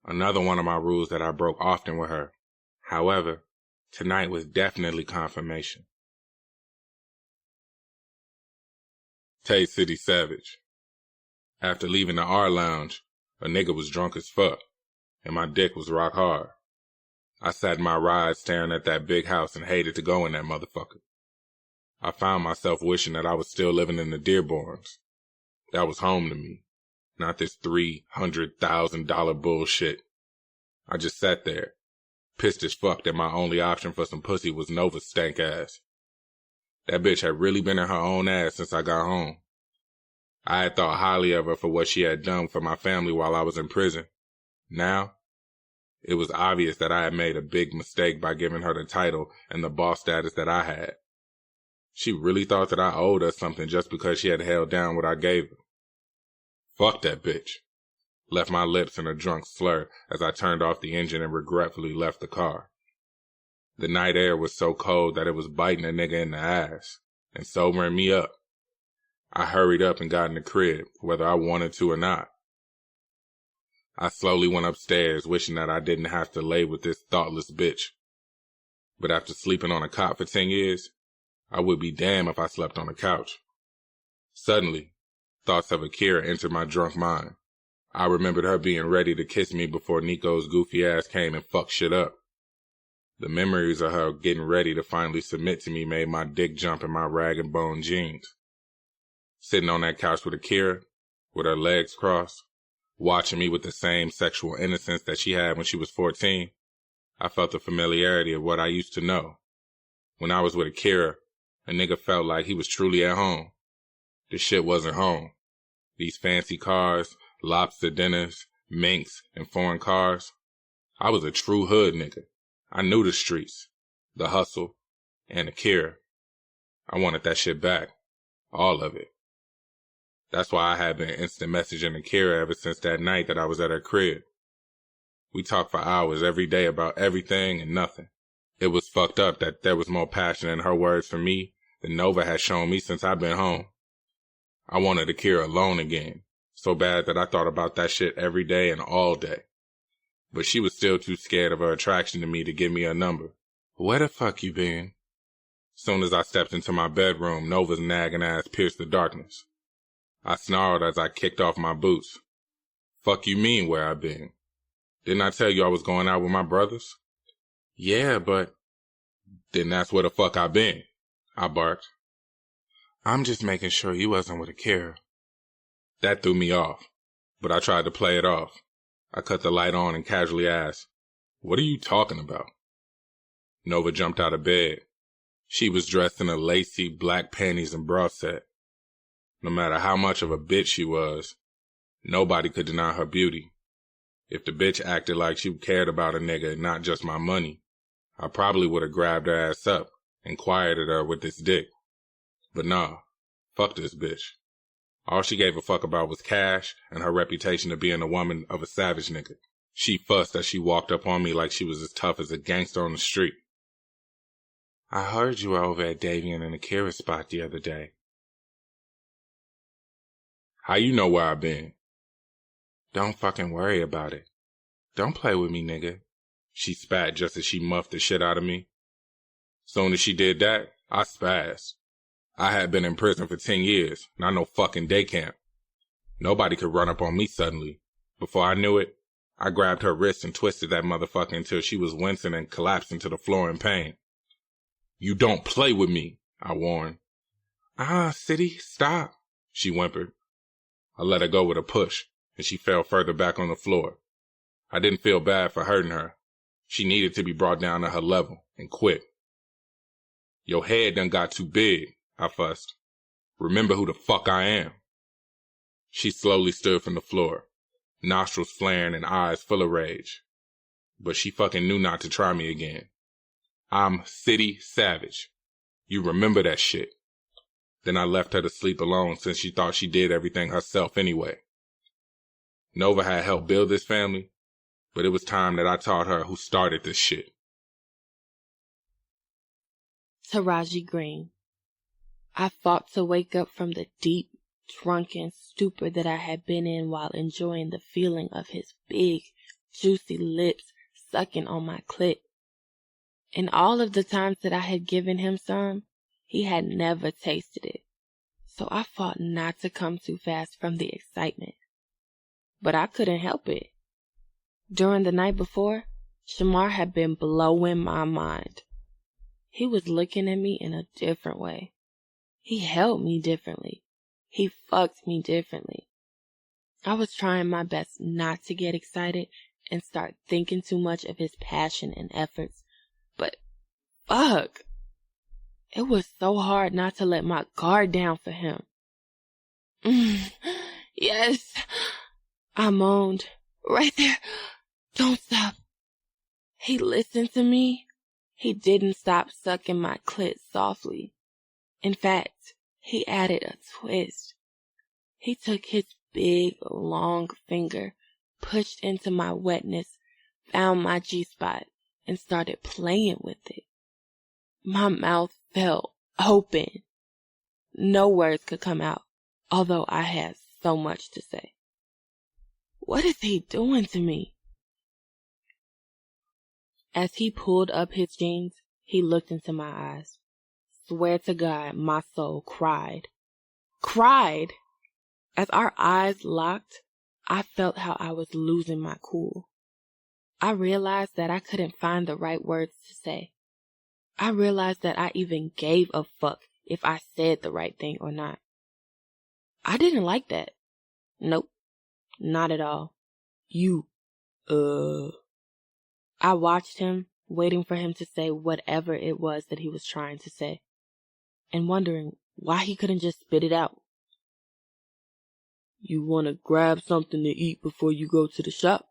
Another one of my rules that I broke often with her. However, tonight was definitely confirmation. Tay City Savage. After leaving the R Lounge, a nigga was drunk as fuck, and my dick was rock hard. I sat in my ride staring at that big house and hated to go in that motherfucker. I found myself wishing that I was still living in the Dearborns. That was home to me, not this $300,000 bullshit. I just sat there, pissed as fuck that my only option for some pussy was Nova's stank ass. That bitch had really been in her own ass since I got home. I had thought highly of her for what she had done for my family while I was in prison. Now, it was obvious that I had made a big mistake by giving her the title and the boss status that I had. She really thought that I owed her something just because she had held down what I gave her. Fuck that bitch. left my lips in a drunk slur as I turned off the engine and regretfully left the car. The night air was so cold that it was biting a nigga in the ass and sobering me up. I hurried up and got in the crib, whether I wanted to or not. I slowly went upstairs, wishing that I didn't have to lay with this thoughtless bitch. But after sleeping on a cot for 10 years, I would be damned if I slept on a couch. Suddenly, thoughts of Akira entered my drunk mind. I remembered her being ready to kiss me before Nico's goofy ass came and fucked shit up. The memories of her getting ready to finally submit to me made my dick jump in my rag and bone jeans. Sitting on that couch with Akira, with her legs crossed, watching me with the same sexual innocence that she had when she was 14, I felt the familiarity of what I used to know. When I was with Akira, a nigga felt like he was truly at home. This shit wasn't home. These fancy cars, lobster dinners, minks, and foreign cars. I was a true hood nigga. I knew the streets, the hustle, and Akira. I wanted that shit back. All of it. That's why I had been instant messaging Akira ever since that night that I was at her crib. We talked for hours every day about everything and nothing. It was fucked up that there was more passion in her words for me than Nova had shown me since I'd been home. I wanted Akira alone again, so bad that I thought about that shit every day and all day. But she was still too scared of her attraction to me to give me a number. Where the fuck you been? Soon as I stepped into my bedroom, Nova's nagging ass pierced the darkness. I snarled as I kicked off my boots. Fuck you mean where I been? Didn't I tell you I was going out with my brothers? Yeah, but... Then that's where the fuck I been, I barked. I'm just making sure you wasn't with Akira. That threw me off, but I tried to play it off. I cut the light on and casually asked, what are you talking about? Nova jumped out of bed. She was dressed in a lacy black panties and bra set. No matter how much of a bitch she was, nobody could deny her beauty. If the bitch acted like she cared about a nigga and not just my money, I probably would have grabbed her ass up and quieted her with this dick. But nah, fuck this bitch. All she gave a fuck about was cash and her reputation of being a woman of a savage nigga. She fussed as she walked up on me like she was as tough as a gangster on the street. I heard you were over at Davian and Akira's spot the other day. How you know where I been? Don't fucking worry about it. Don't play with me, nigga. She spat just as she muffed the shit out of me. Soon as she did that, I spazzed. I had been in prison for 10 years, not no fucking day camp. Nobody could run up on me suddenly. Before I knew it, I grabbed her wrist and twisted that motherfucker until she was wincing and collapsing to the floor in pain. You don't play with me, I warned. City, stop, she whimpered. I let her go with a push, and she fell further back on the floor. I didn't feel bad for hurting her. She needed to be brought down to her level, and quick. Your head done got too big, I fussed. Remember who the fuck I am. She slowly stood from the floor, nostrils flaring and eyes full of rage. But she fucking knew not to try me again. I'm City Savage. You remember that shit. Then I left her to sleep alone since she thought she did everything herself anyway. Nova had helped build this family, but it was time that I taught her who started this shit. Taraji Green. I fought to wake up from the deep, drunken stupor that I had been in while enjoying the feeling of his big, juicy lips sucking on my clit. In all of the times that I had given him some, he had never tasted it, so I fought not to come too fast from the excitement. But I couldn't help it. During the night before, Shamar had been blowing my mind. He was looking at me in a different way. He held me differently. He fucked me differently. I was trying my best not to get excited and start thinking too much of his passion and efforts, but fuck! It was so hard not to let my guard down for him. Yes, I moaned. Right there. Don't stop. He listened to me. He didn't stop sucking my clit softly. In fact, he added a twist. He took his big, long finger pushed into my wetness, found my G-spot, and started playing with it. My mouth fell open. No words could come out, although I had so much to say. What is he doing to me? As he pulled up his jeans, he looked into my eyes. Swear to God, my soul cried. Cried! As our eyes locked, I felt how I was losing my cool. I realized that I couldn't find the right words to say. I realized that I even gave a fuck if I said the right thing or not. I didn't like that. Nope, not at all. I watched him, waiting for him to say whatever it was that he was trying to say, and wondering why he couldn't just spit it out. You want to grab something to eat before you go to the shop?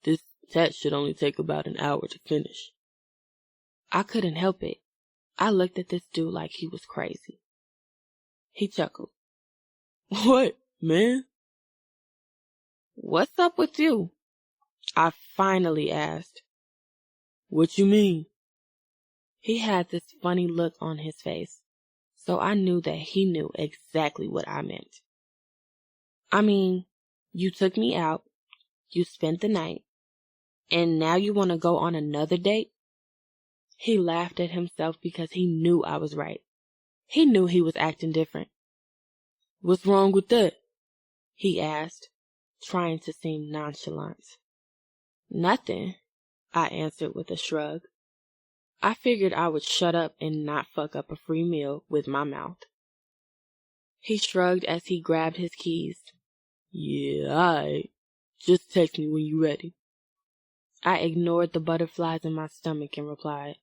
This test should only take about an hour to finish. I couldn't help it. I looked at this dude like he was crazy. He chuckled. What, man? What's up with you? I finally asked. What you mean? He had this funny look on his face, so I knew that he knew exactly what I meant. I mean, you took me out, you spent the night, and now you want to go on another date? He laughed at himself because he knew I was right. He knew he was acting different. What's wrong with that? He asked, trying to seem nonchalant. Nothing, I answered with a shrug. I figured I would shut up and not fuck up a free meal with my mouth. He shrugged as he grabbed his keys. Yeah, alright. Just text me when you're ready. I ignored the butterflies in my stomach and replied,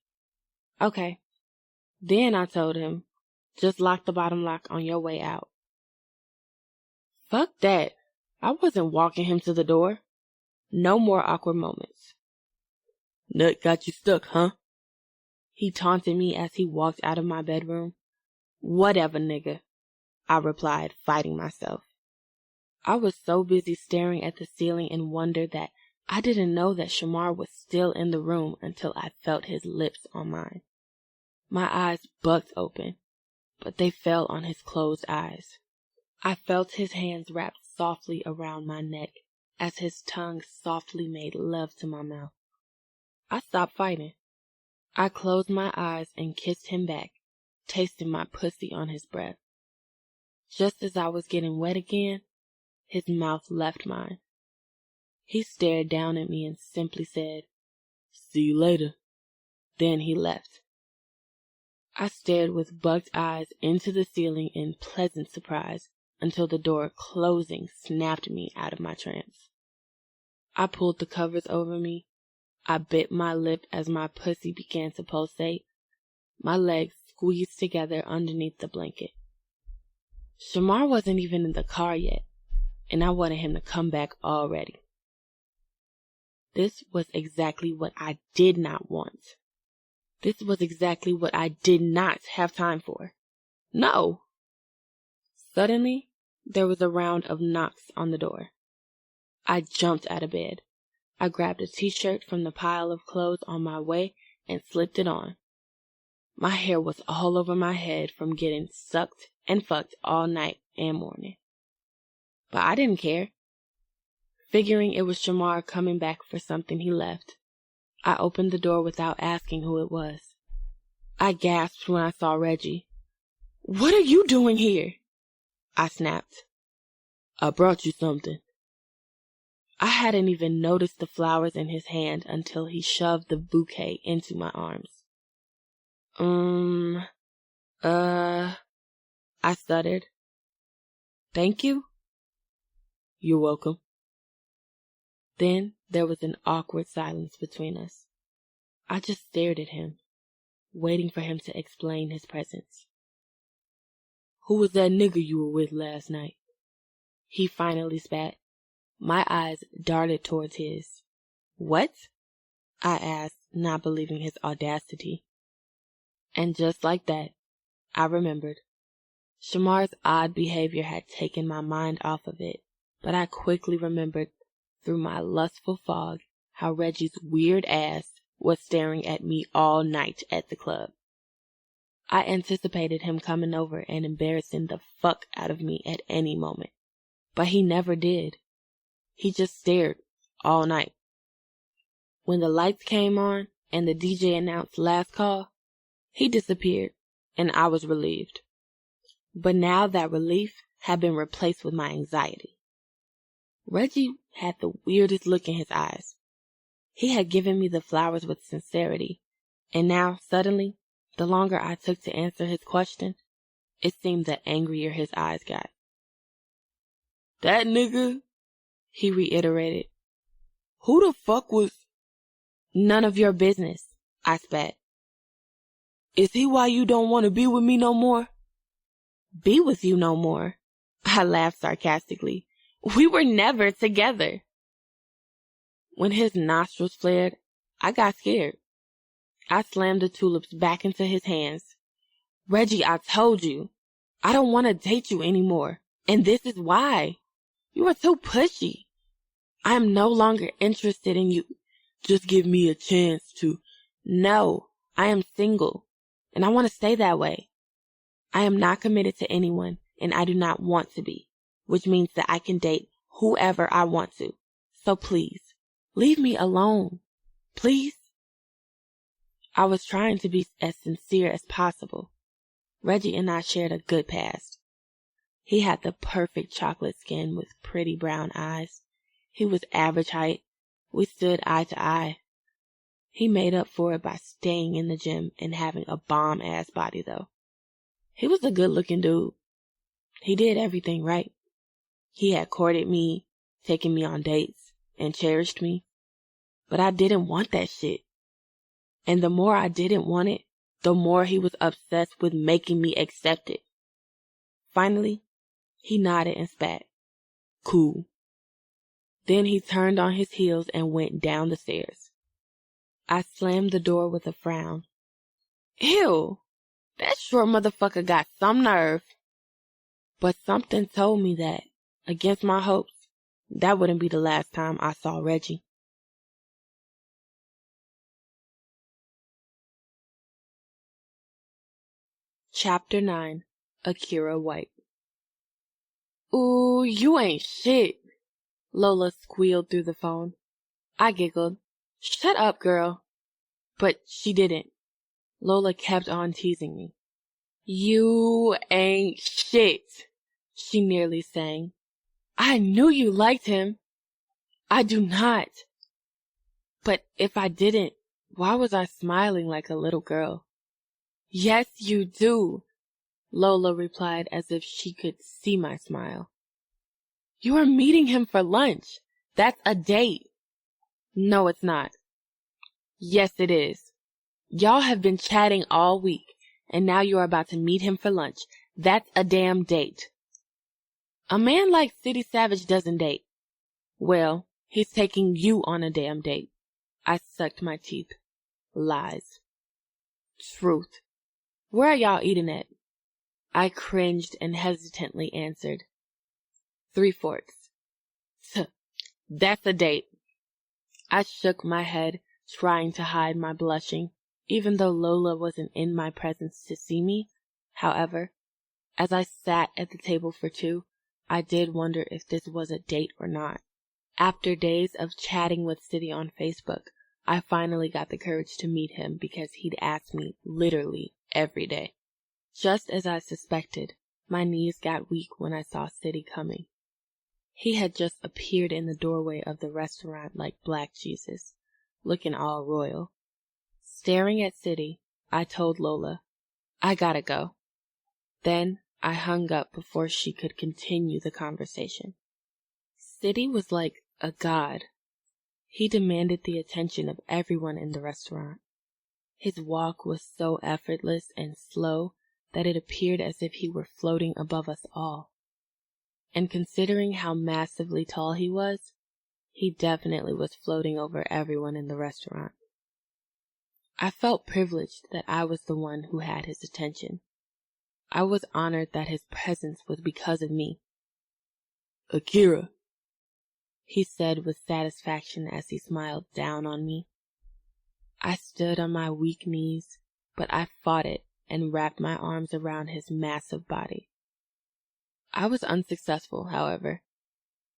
okay. Then I told him, just lock the bottom lock on your way out. Fuck that. I wasn't walking him to the door. No more awkward moments. Nut got you stuck, huh? He taunted me as he walked out of my bedroom. Whatever, nigga, I replied, fighting myself. I was so busy staring at the ceiling in wonder that I didn't know that Shamar was still in the room until I felt his lips on mine. My eyes bugged open, but they fell on his closed eyes. I felt his hands wrapped softly around my neck as his tongue softly made love to my mouth. I stopped fighting. I closed my eyes and kissed him back, tasting my pussy on his breath. Just as I was getting wet again, his mouth left mine. He stared down at me and simply said, see you later. Then he left. I stared with bugged eyes into the ceiling in pleasant surprise until the door closing snapped me out of my trance. I pulled the covers over me. I bit my lip as my pussy began to pulsate. My legs squeezed together underneath the blanket. Shamar wasn't even in the car yet, and I wanted him to come back already. This was exactly what I did not want. This was exactly what I did not have time for. No! Suddenly, there was a round of knocks on the door. I jumped out of bed. I grabbed a t-shirt from the pile of clothes on my way and slipped it on. My hair was all over my head from getting sucked and fucked all night and morning. But I didn't care. Figuring it was Shamar coming back for something he left, I opened the door without asking who it was. I gasped when I saw Reggie. What are you doing here? I snapped. I brought you something. I hadn't even noticed the flowers in his hand until he shoved the bouquet into my arms. I stuttered. Thank you? You're welcome. Then there was an awkward silence between us. I just stared at him, waiting for him to explain his presence. Who was that nigga you were with last night? He finally spat. My eyes darted towards his. What? I asked, not believing his audacity. And just like that, I remembered. Shamar's odd behavior had taken my mind off of it, but I quickly remembered through my lustful fog how Reggie's weird ass was staring at me all night at the club. I anticipated him coming over and embarrassing the fuck out of me at any moment, but he never did. He just stared all night. When the lights came on and the DJ announced last call, he disappeared, and I was relieved. But now that relief had been replaced with my anxiety. Reggie had the weirdest look in his eyes. He had given me the flowers with sincerity, and now, suddenly, the longer I took to answer his question, it seemed the angrier his eyes got. "That nigga?" he reiterated. "Who the fuck was—" "None of your business," I spat. "Is he why you don't want to be with me no more?" "Be with you no more?" I laughed sarcastically. "We were never together." When his nostrils flared, I got scared. I slammed the tulips back into his hands. "Reggie, I told you, I don't want to date you anymore, and this is why. You are too pushy. I am no longer interested in you. Just give me a chance to—" "No, I am single, and I want to stay that way. I am not committed to anyone, and I do not want to be, which means that I can date whoever I want to. So please, leave me alone. Please." I was trying to be as sincere as possible. Reggie and I shared a good past. He had the perfect chocolate skin with pretty brown eyes. He was average height. We stood eye to eye. He made up for it by staying in the gym and having a bomb-ass body, though. He was a good-looking dude. He did everything right. He had courted me, taken me on dates, and cherished me. But I didn't want that shit. And the more I didn't want it, the more he was obsessed with making me accept it. Finally, he nodded and spat. "Cool." Then he turned on his heels and went down the stairs. I slammed the door with a frown. Ew, that short motherfucker got some nerve. But something told me that, against my hopes, that wouldn't be the last time I saw Reggie. Chapter 9. Akira White. "Ooh, you ain't shit," Lola squealed through the phone. I giggled. "Shut up, girl." But she didn't. Lola kept on teasing me. "You ain't shit," she nearly sang. "I knew you liked him." "I do not." But if I didn't, why was I smiling like a little girl? "Yes, you do," Lola replied as if she could see my smile. "You are meeting him for lunch. That's a date." "No, it's not." "Yes, it is. Y'all have been chatting all week, and now you are about to meet him for lunch. That's a damn date." "A man like City Savage doesn't date." "Well, he's taking you on a damn date." I sucked my teeth. Lies. Truth. "Where are y'all eating at?" I cringed and hesitantly answered. 3 Forks. That's a date." I shook my head, trying to hide my blushing, even though Lola wasn't in my presence to see me. However, as I sat at the table for two, I did wonder if this was a date or not. After days of chatting with City on Facebook, I finally got the courage to meet him because he'd asked me literally every day. Just as I suspected, my knees got weak when I saw City coming. He had just appeared in the doorway of the restaurant like Black Jesus, looking all royal. Staring at City, I told Lola, "I gotta go." Then I hung up before she could continue the conversation. City was like a god. He demanded the attention of everyone in the restaurant. His walk was so effortless and slow that it appeared as if he were floating above us all. And considering how massively tall he was, he definitely was floating over everyone in the restaurant. I felt privileged that I was the one who had his attention. I was honored that his presence was because of me. "Akira." he said with satisfaction as he smiled down on me. I stood on my weak knees, but I fought it and wrapped my arms around his massive body. I was unsuccessful, however.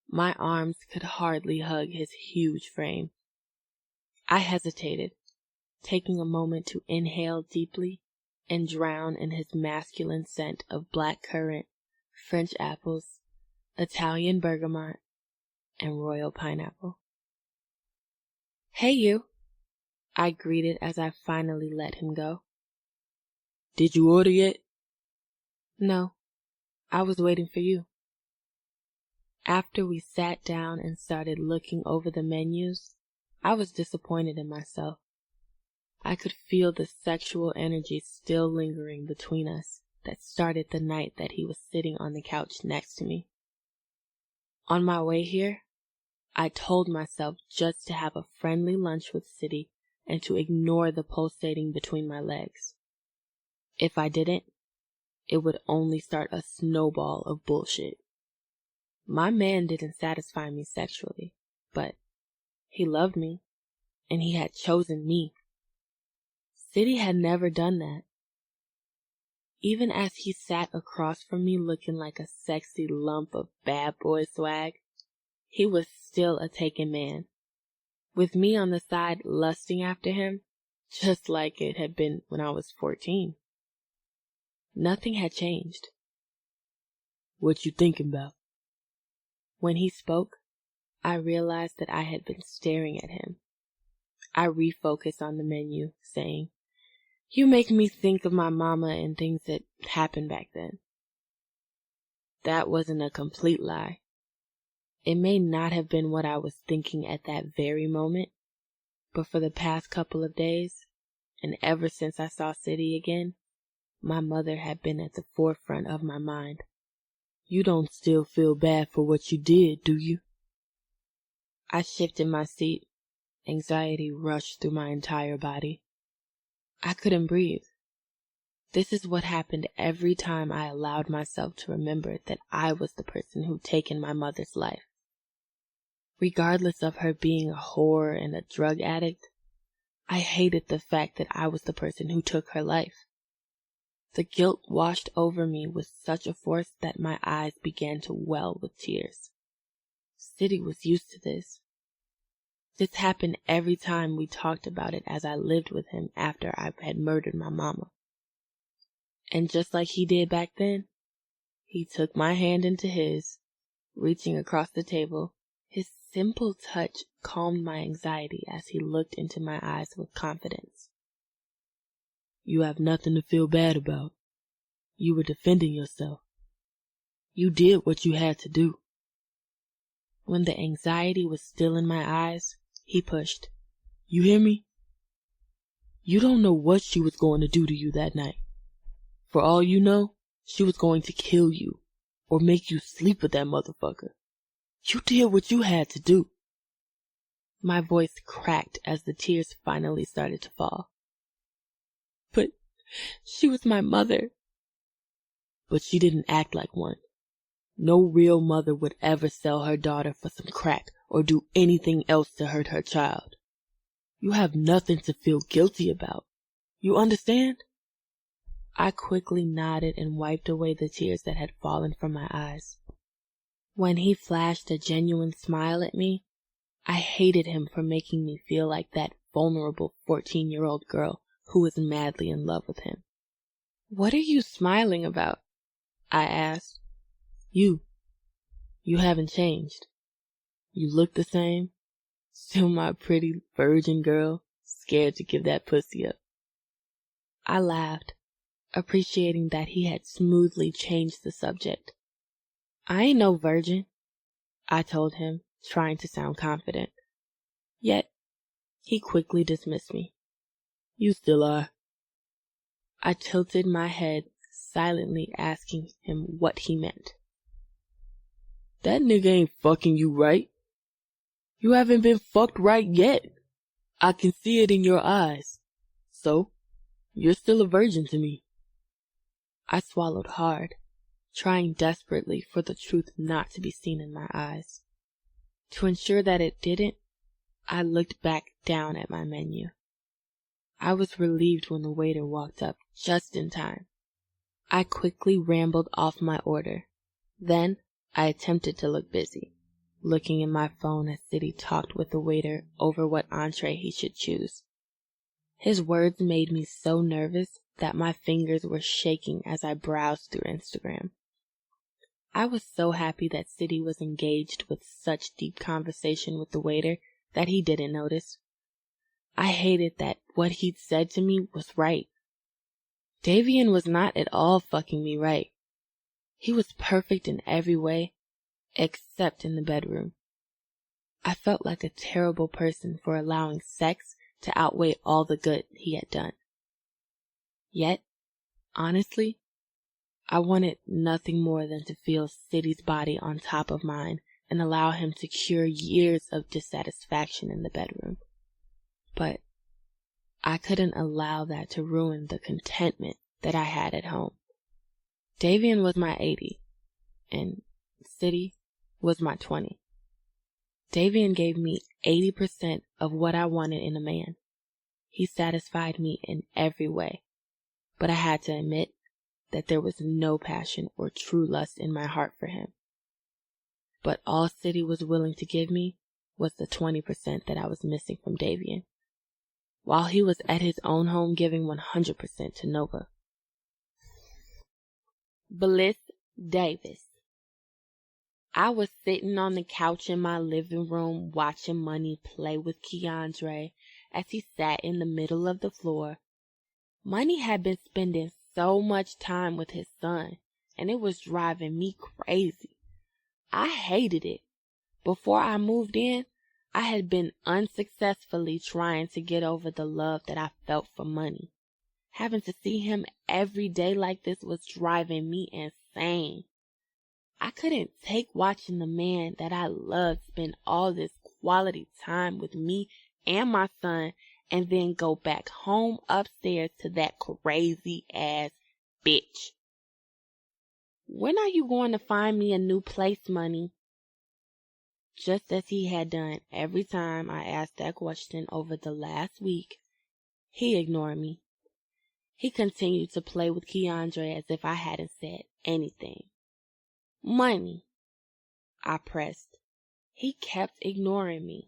My arms could hardly hug his huge frame. I hesitated, taking a moment to inhale deeply and drown in his masculine scent of black currant, French apples, Italian bergamot, and royal pineapple. "Hey, you," I greeted as I finally let him go. "Did you order yet?" "No, I was waiting for you." After we sat down and started looking over the menus, I was disappointed in myself. I could feel the sexual energy still lingering between us that started the night that he was sitting on the couch next to me. On my way here, I told myself just to have a friendly lunch with City and to ignore the pulsating between my legs. If I didn't, it would only start a snowball of bullshit. My man didn't satisfy me sexually, but he loved me, and he had chosen me. City had never done that. Even as he sat across from me looking like a sexy lump of bad boy swag, he was still a taken man, with me on the side lusting after him, just like it had been when I was 14. Nothing had changed. "What you thinking about?" When he spoke, I realized that I had been staring at him. I refocused on the menu, saying, "You make me think of my mama and things that happened back then." That wasn't a complete lie. It may not have been what I was thinking at that very moment, but for the past couple of days, and ever since I saw City again, my mother had been at the forefront of my mind. "You don't still feel bad for what you did, do you?" I shifted my seat. Anxiety rushed through my entire body. I couldn't breathe. This is what happened every time I allowed myself to remember that I was the person who'd taken my mother's life. Regardless of her being a whore and a drug addict, I hated the fact that I was the person who took her life. The guilt washed over me with such a force that my eyes began to well with tears. City was used to this. This happened every time we talked about it as I lived with him after I had murdered my mama. And just like he did back then, he took my hand into his, reaching across the table. His simple touch calmed my anxiety as he looked into my eyes with confidence. "You have nothing to feel bad about. You were defending yourself. You did what you had to do." When the anxiety was still in my eyes, he pushed. "You hear me? You don't know what she was going to do to you that night. For all you know, she was going to kill you or make you sleep with that motherfucker. You did what you had to do." My voice cracked as the tears finally started to fall. "But she was my mother." "But she didn't act like one. No real mother would ever sell her daughter for some crack or do anything else to hurt her child. You have nothing to feel guilty about. You understand?" I quickly nodded and wiped away the tears that had fallen from my eyes. When he flashed a genuine smile at me, I hated him for making me feel like that vulnerable 14-year-old girl who was madly in love with him. "What are you smiling about?" I asked. You haven't changed. You look the same. Still my pretty virgin girl, scared to give that pussy up." I laughed, appreciating that he had smoothly changed the subject. "I ain't no virgin," I told him, trying to sound confident. Yet, he quickly dismissed me. "You still are." I tilted my head, silently asking him what he meant. "That nigga ain't fucking you right. You haven't been fucked right yet. I can see it in your eyes. So, you're still a virgin to me." I swallowed hard, trying desperately for the truth not to be seen in my eyes. To ensure that it didn't, I looked back down at my menu. I was relieved when the waiter walked up just in time. I quickly rambled off my order. Then I attempted to look busy, looking in my phone as City talked with the waiter over what entree he should choose. His words made me so nervous that my fingers were shaking as I browsed through Instagram. I was so happy that City was engaged with such deep conversation with the waiter that he didn't notice. I hated that what he'd said to me was right. Davian was not at all fucking me right. He was perfect in every way, except in the bedroom. I felt like a terrible person for allowing sex to outweigh all the good he had done. Yet, honestly, I wanted nothing more than to feel City's body on top of mine and allow him to cure years of dissatisfaction in the bedroom. But I couldn't allow that to ruin the contentment that I had at home. Davian was my 80, and City was my 20. Davian gave me 80% of what I wanted in a man. He satisfied me in every way, but I had to admit that there was no passion or true lust in my heart for him. But all City was willing to give me was the 20% that I was missing from Davian, while he was at his own home giving 100% to Nova. Bliss Davis. I was sitting on the couch in my living room watching Money play with Keandre as he sat in the middle of the floor. Money had been spending so much time with his son, and it was driving me crazy. I hated it. Before I moved in, I had been unsuccessfully trying to get over the love that I felt for Money. Having to see him every day like this was driving me insane. I couldn't take watching the man that I loved spend all this quality time with me and my son and then go back home upstairs to that crazy ass bitch. When are you going to find me a new place, Money? Just as he had done every time I asked that question over the last week, he ignored me. He continued to play with Keandre as if I hadn't said anything. Money, I pressed. He kept ignoring me.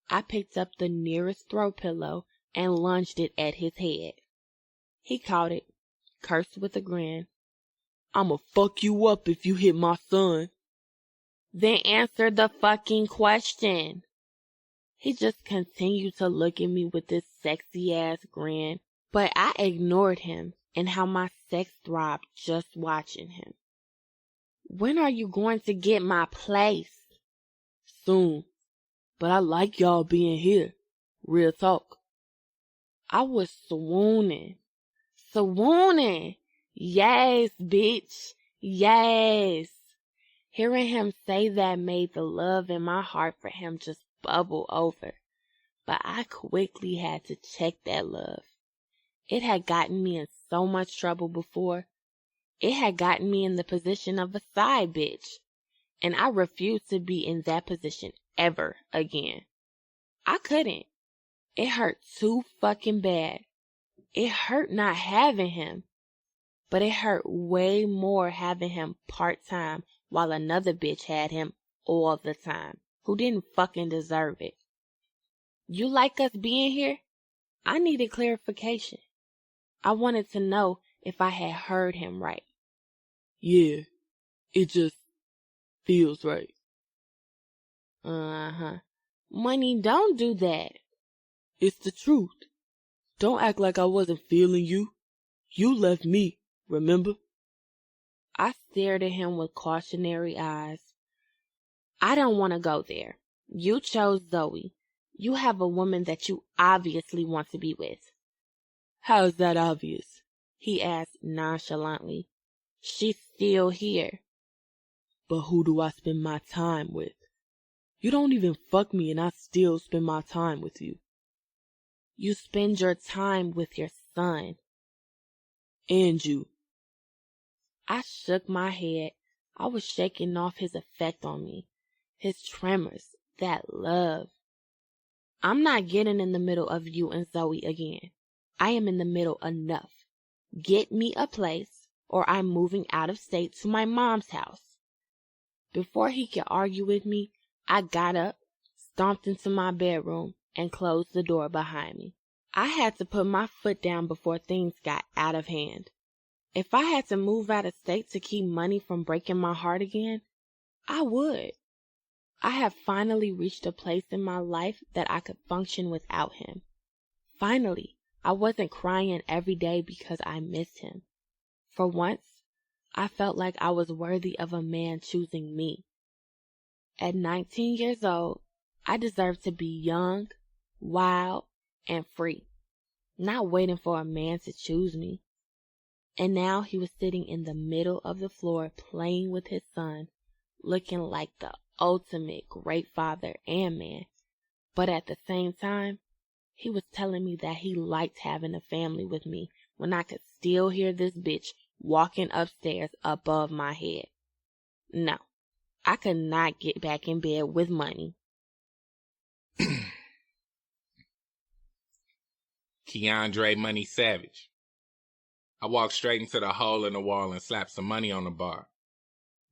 I picked up the nearest throw pillow and lunged it at his head. He caught it, cursed with a grin. "I'ma fuck you up if you hit my son." Then answer the fucking question. He just continued to look at me with this sexy ass grin, but I ignored him and how my sex throbbed just watching him. When are you going to get my place? Soon, but I like y'all being here. Real talk. I was swooning. Yes, bitch. Yes. Hearing him say that made the love in my heart for him just bubble over. But I quickly had to check that love. It had gotten me in so much trouble before. It had gotten me in the position of a side bitch. And I refused to be in that position ever again. I couldn't. It hurt too fucking bad. It hurt not having him. But it hurt way more having him part-time while another bitch had him all the time, who didn't fucking deserve it. You like us being here? I needed clarification. I wanted to know if I had heard him right. Yeah, it just feels right. Money, don't do that. It's the truth. Don't act like I wasn't feeling you. You left me, remember? I stared at him with cautionary eyes. I don't want to go there. You chose Zoe. You have a woman that you obviously want to be with. How's that obvious? He asked nonchalantly. She's still here. But who do I spend my time with? You don't even fuck me and I still spend my time with you. You spend your time with your son. And you. I shook my head. I was shaking off his effect on me. his tremors, that love. I'm not getting in the middle of you and Zoe again. I am in the middle enough. Get me a place, or I'm moving out of state to my mom's house. Before he could argue with me, I got up, stomped into my bedroom, and closed the door behind me. I had to put my foot down before things got out of hand. If I had to move out of state to keep money from breaking my heart again, I would. I have finally reached a place in my life that I could function without him. Finally, I wasn't crying every day because I missed him. For once, I felt like I was worthy of a man choosing me. At 19 years old, I deserved to be young, wild, and free, not waiting for a man to choose me. And now he was sitting in the middle of the floor playing with his son, looking like the ultimate great father and man. But at the same time, he was telling me that he liked having a family with me when I could still hear this bitch walking upstairs above my head. No, I could not get back in bed with money. Keandre Money Savage. I walked straight into the hole in the wall and slapped some money on the bar.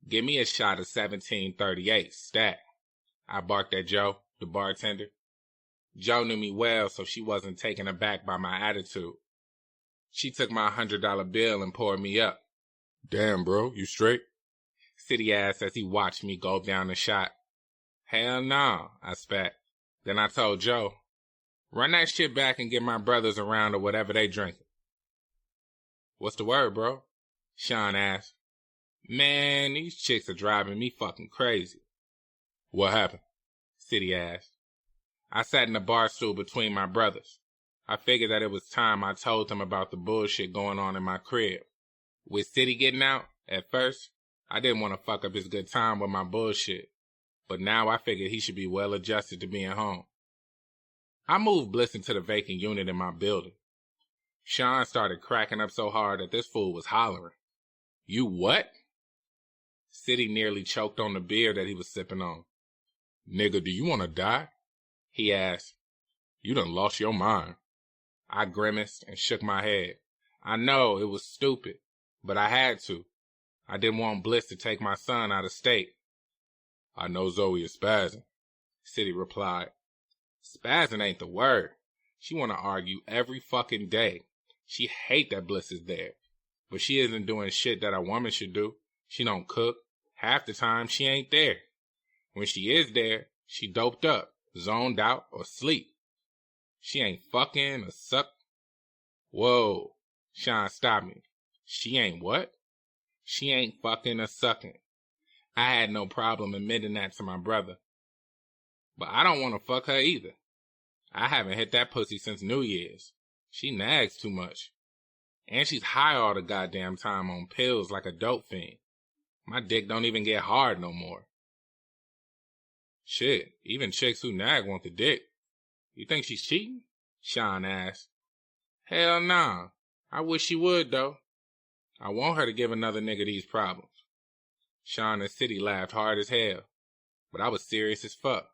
Give me a shot of 1738, stat. I barked at Joe, the bartender. Joe knew me well, so she wasn't taken aback by my attitude. She took my $100 bill and poured me up. Damn, bro, you straight? City asked as he watched me gulp down the shot. Hell no, I spat. Then I told Joe, run that shit back and get my brothers around or whatever they drinking. What's the word, bro? Sean asked. Man, these chicks are driving me fucking crazy. What happened? City asked. I sat in the bar stool between my brothers. I figured that it was time I told them about the bullshit going on in my crib. With City getting out, at first, I didn't want to fuck up his good time with my bullshit. But now I figured he should be well adjusted to being home. I moved Bliss into the vacant unit in my building. Sean started cracking up so hard that this fool was hollering. You what? City nearly choked on the beer that he was sipping on. Nigga, do you want to die? He asked. You done lost your mind. I grimaced and shook my head. I know, it was stupid, but I had to. I didn't want Bliss to take my son out of state. I know Zoe is spazzing, City replied. Spazzing ain't the word. She want to argue every fucking day. She hate that Bliss is there. But she isn't doing shit that a woman should do. She don't cook. Half the time, she ain't there. When she is there, she doped up, zoned out, or sleep. She ain't fucking or suck. Whoa, Sean stopped me. She ain't what? She ain't fucking or sucking. I had no problem admitting that to my brother. But I don't want to fuck her either. I haven't hit that pussy since New Year's. She nags too much. And she's high all the goddamn time on pills like a dope fiend. My dick don't even get hard no more. Shit, even chicks who nag want the dick. You think she's cheating? Sean asked. Hell nah. I wish she would, though. I want her to give another nigga these problems. Sean and City laughed hard as hell, but I was serious as fuck.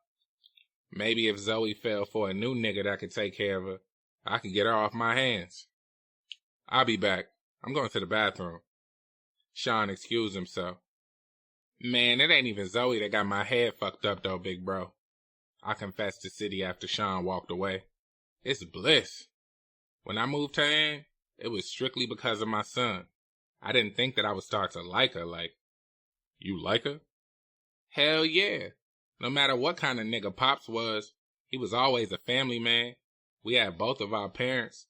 Maybe if Zoe fell for a new nigga that could take care of her, I could get her off my hands. I'll be back. I'm going to the bathroom. Sean excused himself. Man, it ain't even Zoe that got my head fucked up though, big bro. I confessed to City after Sean walked away. It's Bliss. When I moved her in, it was strictly because of my son. I didn't think that I would start to like her like, you like her? Hell yeah. No matter what kind of nigga Pops was, he was always a family man. We had both of our parents.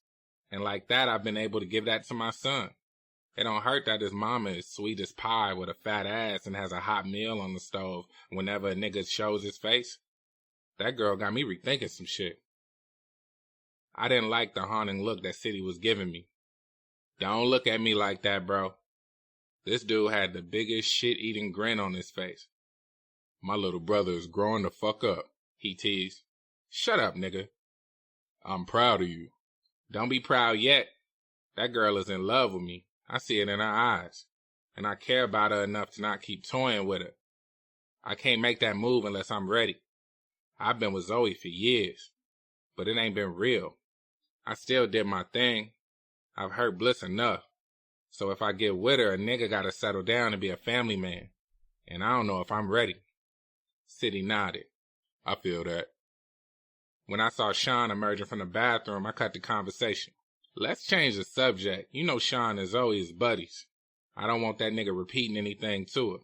And like that, I've been able to give that to my son. It don't hurt that his mama is sweet as pie with a fat ass and has a hot meal on the stove whenever a nigga shows his face. That girl got me rethinking some shit. I didn't like the haunting look that City was giving me. Don't look at me like that, bro. This dude had the biggest shit-eating grin on his face. My little brother is growing the fuck up, he teased. Shut up, nigga. I'm proud of you. Don't be proud yet. That girl is in love with me. I see it in her eyes. And I care about her enough to not keep toying with her. I can't make that move unless I'm ready. I've been with Zoe for years, but it ain't been real. I still did my thing. I've hurt Bliss enough. So if I get with her, a nigga gotta settle down and be a family man. And I don't know if I'm ready. City nodded. I feel that. When I saw Sean emerging from the bathroom, I cut the conversation. Let's change the subject. You know Sean and Zoe is buddies. I don't want that nigga repeating anything to her.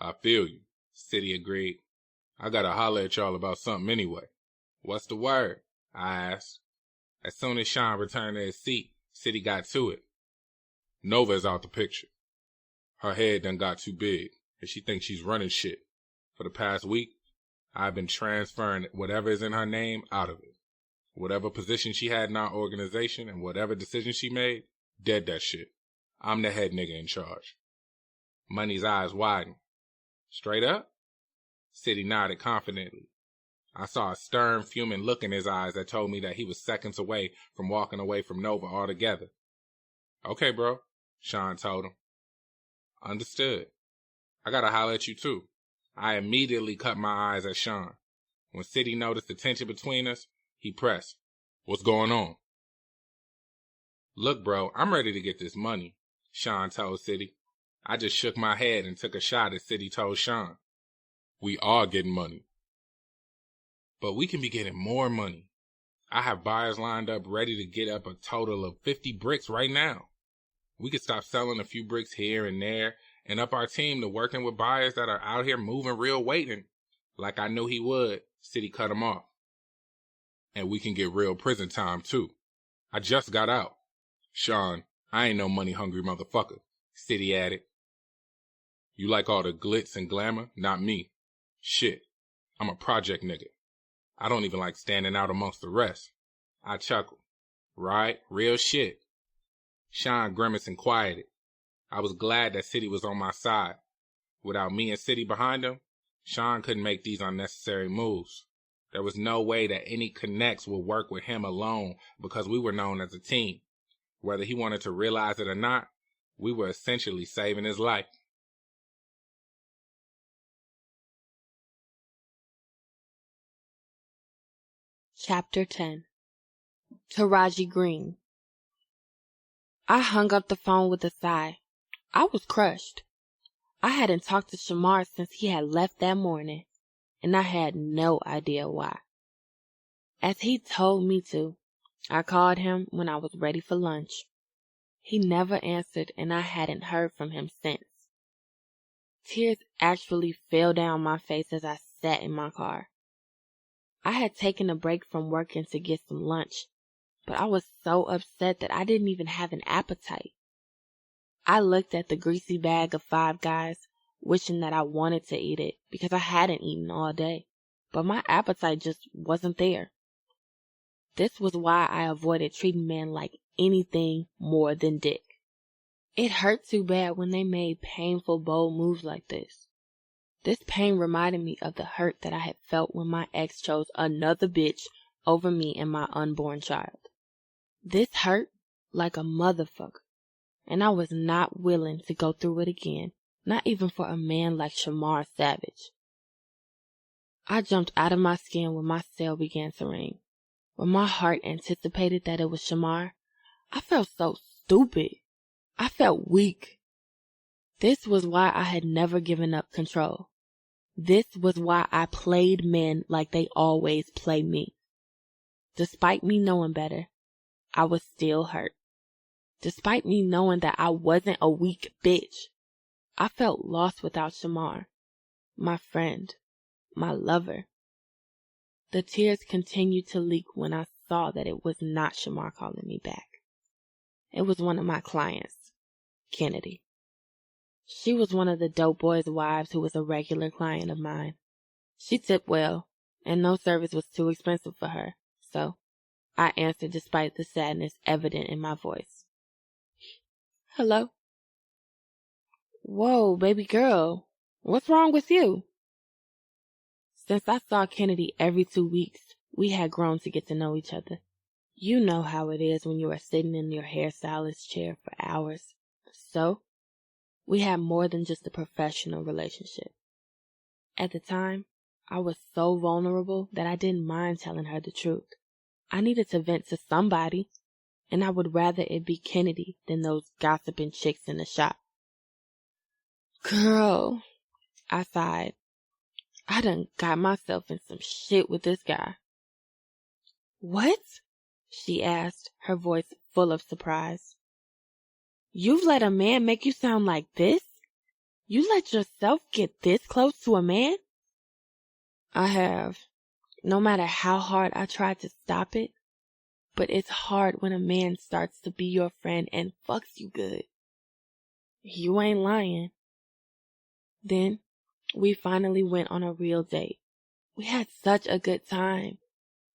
I feel you, City agreed. I gotta holler at y'all about something anyway. What's the word? I asked. As soon as Sean returned to his seat, City got to it. Nova's out the picture. Her head done got too big, and she thinks she's running shit. For the past week, I've been transferring whatever is in her name out of it. Whatever position she had in our organization and whatever decision she made, dead that shit. I'm the head nigga in charge. Money's eyes widened. Straight up? City nodded confidently. I saw a stern, fuming look in his eyes that told me that he was seconds away from walking away from Nova altogether. Okay, bro, Sean told him. Understood. I gotta holler at you too. I immediately cut my eyes at Sean. When City noticed the tension between us, he pressed. What's going on? Look, bro, I'm ready to get this money, Sean told City. I just shook my head and took a shot as City told Sean. We are getting money. But we can be getting more money. I have buyers lined up ready to get up a total of 50 bricks right now. We could stop selling a few bricks here and there and up our team to working with buyers that are out here moving real weight, and like I knew he would, City cut him off. And we can get real prison time too. I just got out. Sean, I ain't no money hungry motherfucker, City added. You like all the glitz and glamour? Not me. Shit, I'm a project nigga. I don't even like standing out amongst the rest. I chuckled. Right, real shit. Sean grimaced and quieted. I was glad that City was on my side. Without me and City behind him, Sean couldn't make these unnecessary moves. There was no way that any connects would work with him alone because we were known as a team. Whether he wanted to realize it or not, we were essentially saving his life. Chapter 10. Taraji Green. I hung up the phone with a sigh. I was crushed. I hadn't talked to Shamar since he had left that morning, and I had no idea why. As he told me to, I called him when I was ready for lunch. He never answered, and I hadn't heard from him since. Tears actually fell down my face as I sat in my car. I had taken a break from working to get some lunch, but I was so upset that I didn't even have an appetite. I looked at the greasy bag of Five Guys, wishing that I wanted to eat it because I hadn't eaten all day, but my appetite just wasn't there. This was why I avoided treating men like anything more than dick. It hurt too bad when they made painful, bold moves like this. This pain reminded me of the hurt that I had felt when my ex chose another bitch over me and my unborn child. This hurt like a motherfucker, and I was not willing to go through it again, not even for a man like Shamar Savage. I jumped out of my skin when my cell began to ring. When my heart anticipated that it was Shamar, I felt so stupid. I felt weak. This was why I had never given up control. This was why I played men like they always play me. Despite me knowing better, I was still hurt. Despite me knowing that I wasn't a weak bitch, I felt lost without Shamar, my friend, my lover. The tears continued to leak when I saw that it was not Shamar calling me back. It was one of my clients, Kennedy. She was one of the dope boys' wives who was a regular client of mine. She tipped well, and no service was too expensive for her, so I answered despite the sadness evident in my voice. Hello? Whoa, baby girl, what's wrong with you? Since I saw Kennedy every 2 weeks, we had grown to get to know each other. You know how it is when you are sitting in your hairstylist's chair for hours. So, we had more than just a professional relationship. At the time, I was so vulnerable that I didn't mind telling her the truth. I needed to vent to somebody, and I would rather it be Kennedy than those gossiping chicks in the shop. Girl, I sighed. I done got myself in some shit with this guy. What? She asked, her voice full of surprise. You've let a man make you sound like this? You let yourself get this close to a man? I have. No matter how hard I try to stop it, but it's hard when a man starts to be your friend and fucks you good. You ain't lying. Then we finally went on a real date. We had such a good time.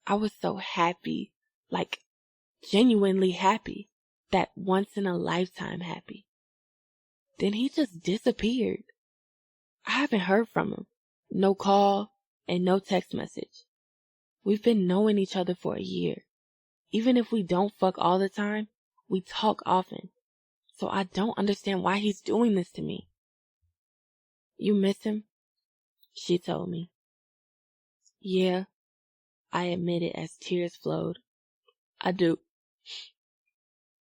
I was so happy, like genuinely happy, that once in a lifetime happy. Then he just disappeared. I haven't heard from him. No call and no text message. We've been knowing each other for a year. Even if we don't fuck all the time, we talk often. So I don't understand why he's doing this to me. You miss him? She told me. Yeah, I admitted as tears flowed. I do.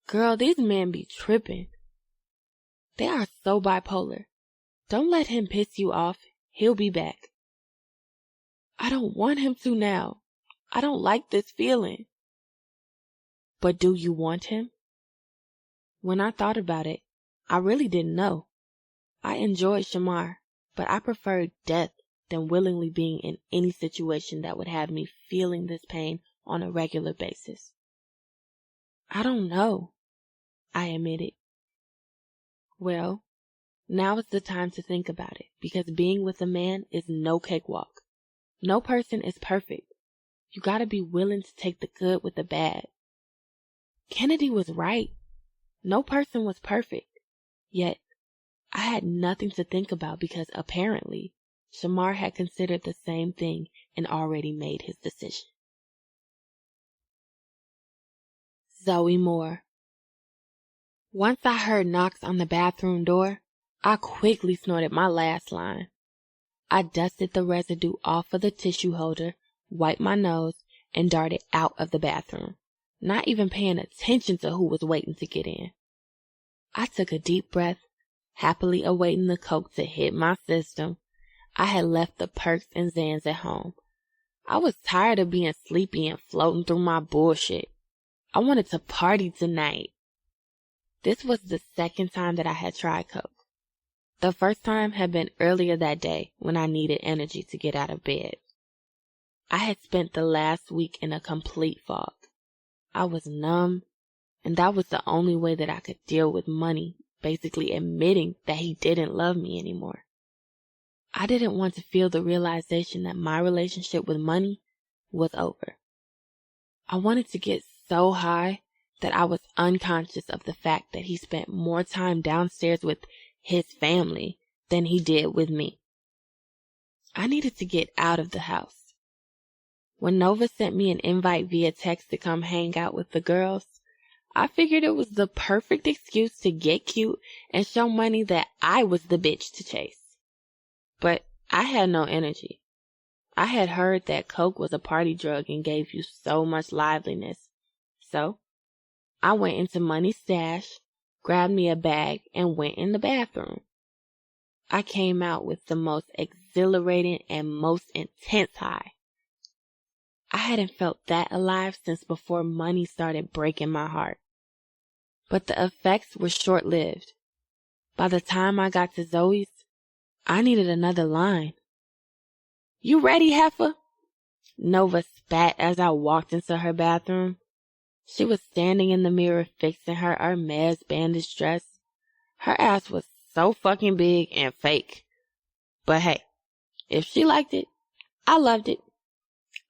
Girl, these men be tripping. They are so bipolar. Don't let him piss you off. He'll be back. I don't want him to now. I don't like this feeling. But do you want him? When I thought about it, I really didn't know. I enjoyed Shamar, but I preferred death than willingly being in any situation that would have me feeling this pain on a regular basis. I don't know, I admitted. Well, now is the time to think about it, because being with a man is no cakewalk. No person is perfect. You gotta be willing to take the good with the bad. Kennedy was right. No person was perfect. Yet, I had nothing to think about because apparently, Shamar had considered the same thing and already made his decision. Zoe Moore. Once I heard knocks on the bathroom door, I quickly snorted my last line. I dusted the residue off of the tissue holder, wiped my nose, and darted out of the bathroom, not even paying attention to who was waiting to get in. I took a deep breath, happily awaiting the coke to hit my system. I had left the perks and Zans at home. I was tired of being sleepy and floating through my bullshit. I wanted to party tonight. This was the second time that I had tried coke. The first time had been earlier that day when I needed energy to get out of bed. I had spent the last week in a complete fog. I was numb, and that was the only way that I could deal with money, basically admitting that he didn't love me anymore. I didn't want to feel the realization that my relationship with money was over. I wanted to get so high that I was unconscious of the fact that he spent more time downstairs with his family than he did with me. I needed to get out of the house. When Nova sent me an invite via text to come hang out with the girls, I figured it was the perfect excuse to get cute and show money that I was the bitch to chase. But I had no energy. I had heard that coke was a party drug and gave you so much liveliness. So, I went into Money's stash, grabbed me a bag, and went in the bathroom. I came out with the most exhilarating and most intense high. I hadn't felt that alive since before money started breaking my heart. But the effects were short-lived. By the time I got to Zoe's, I needed another line. "You ready, heifer?" Nova spat as I walked into her bathroom. She was standing in the mirror fixing her Hermes bandage dress. Her ass was so fucking big and fake. But hey, if she liked it, I loved it.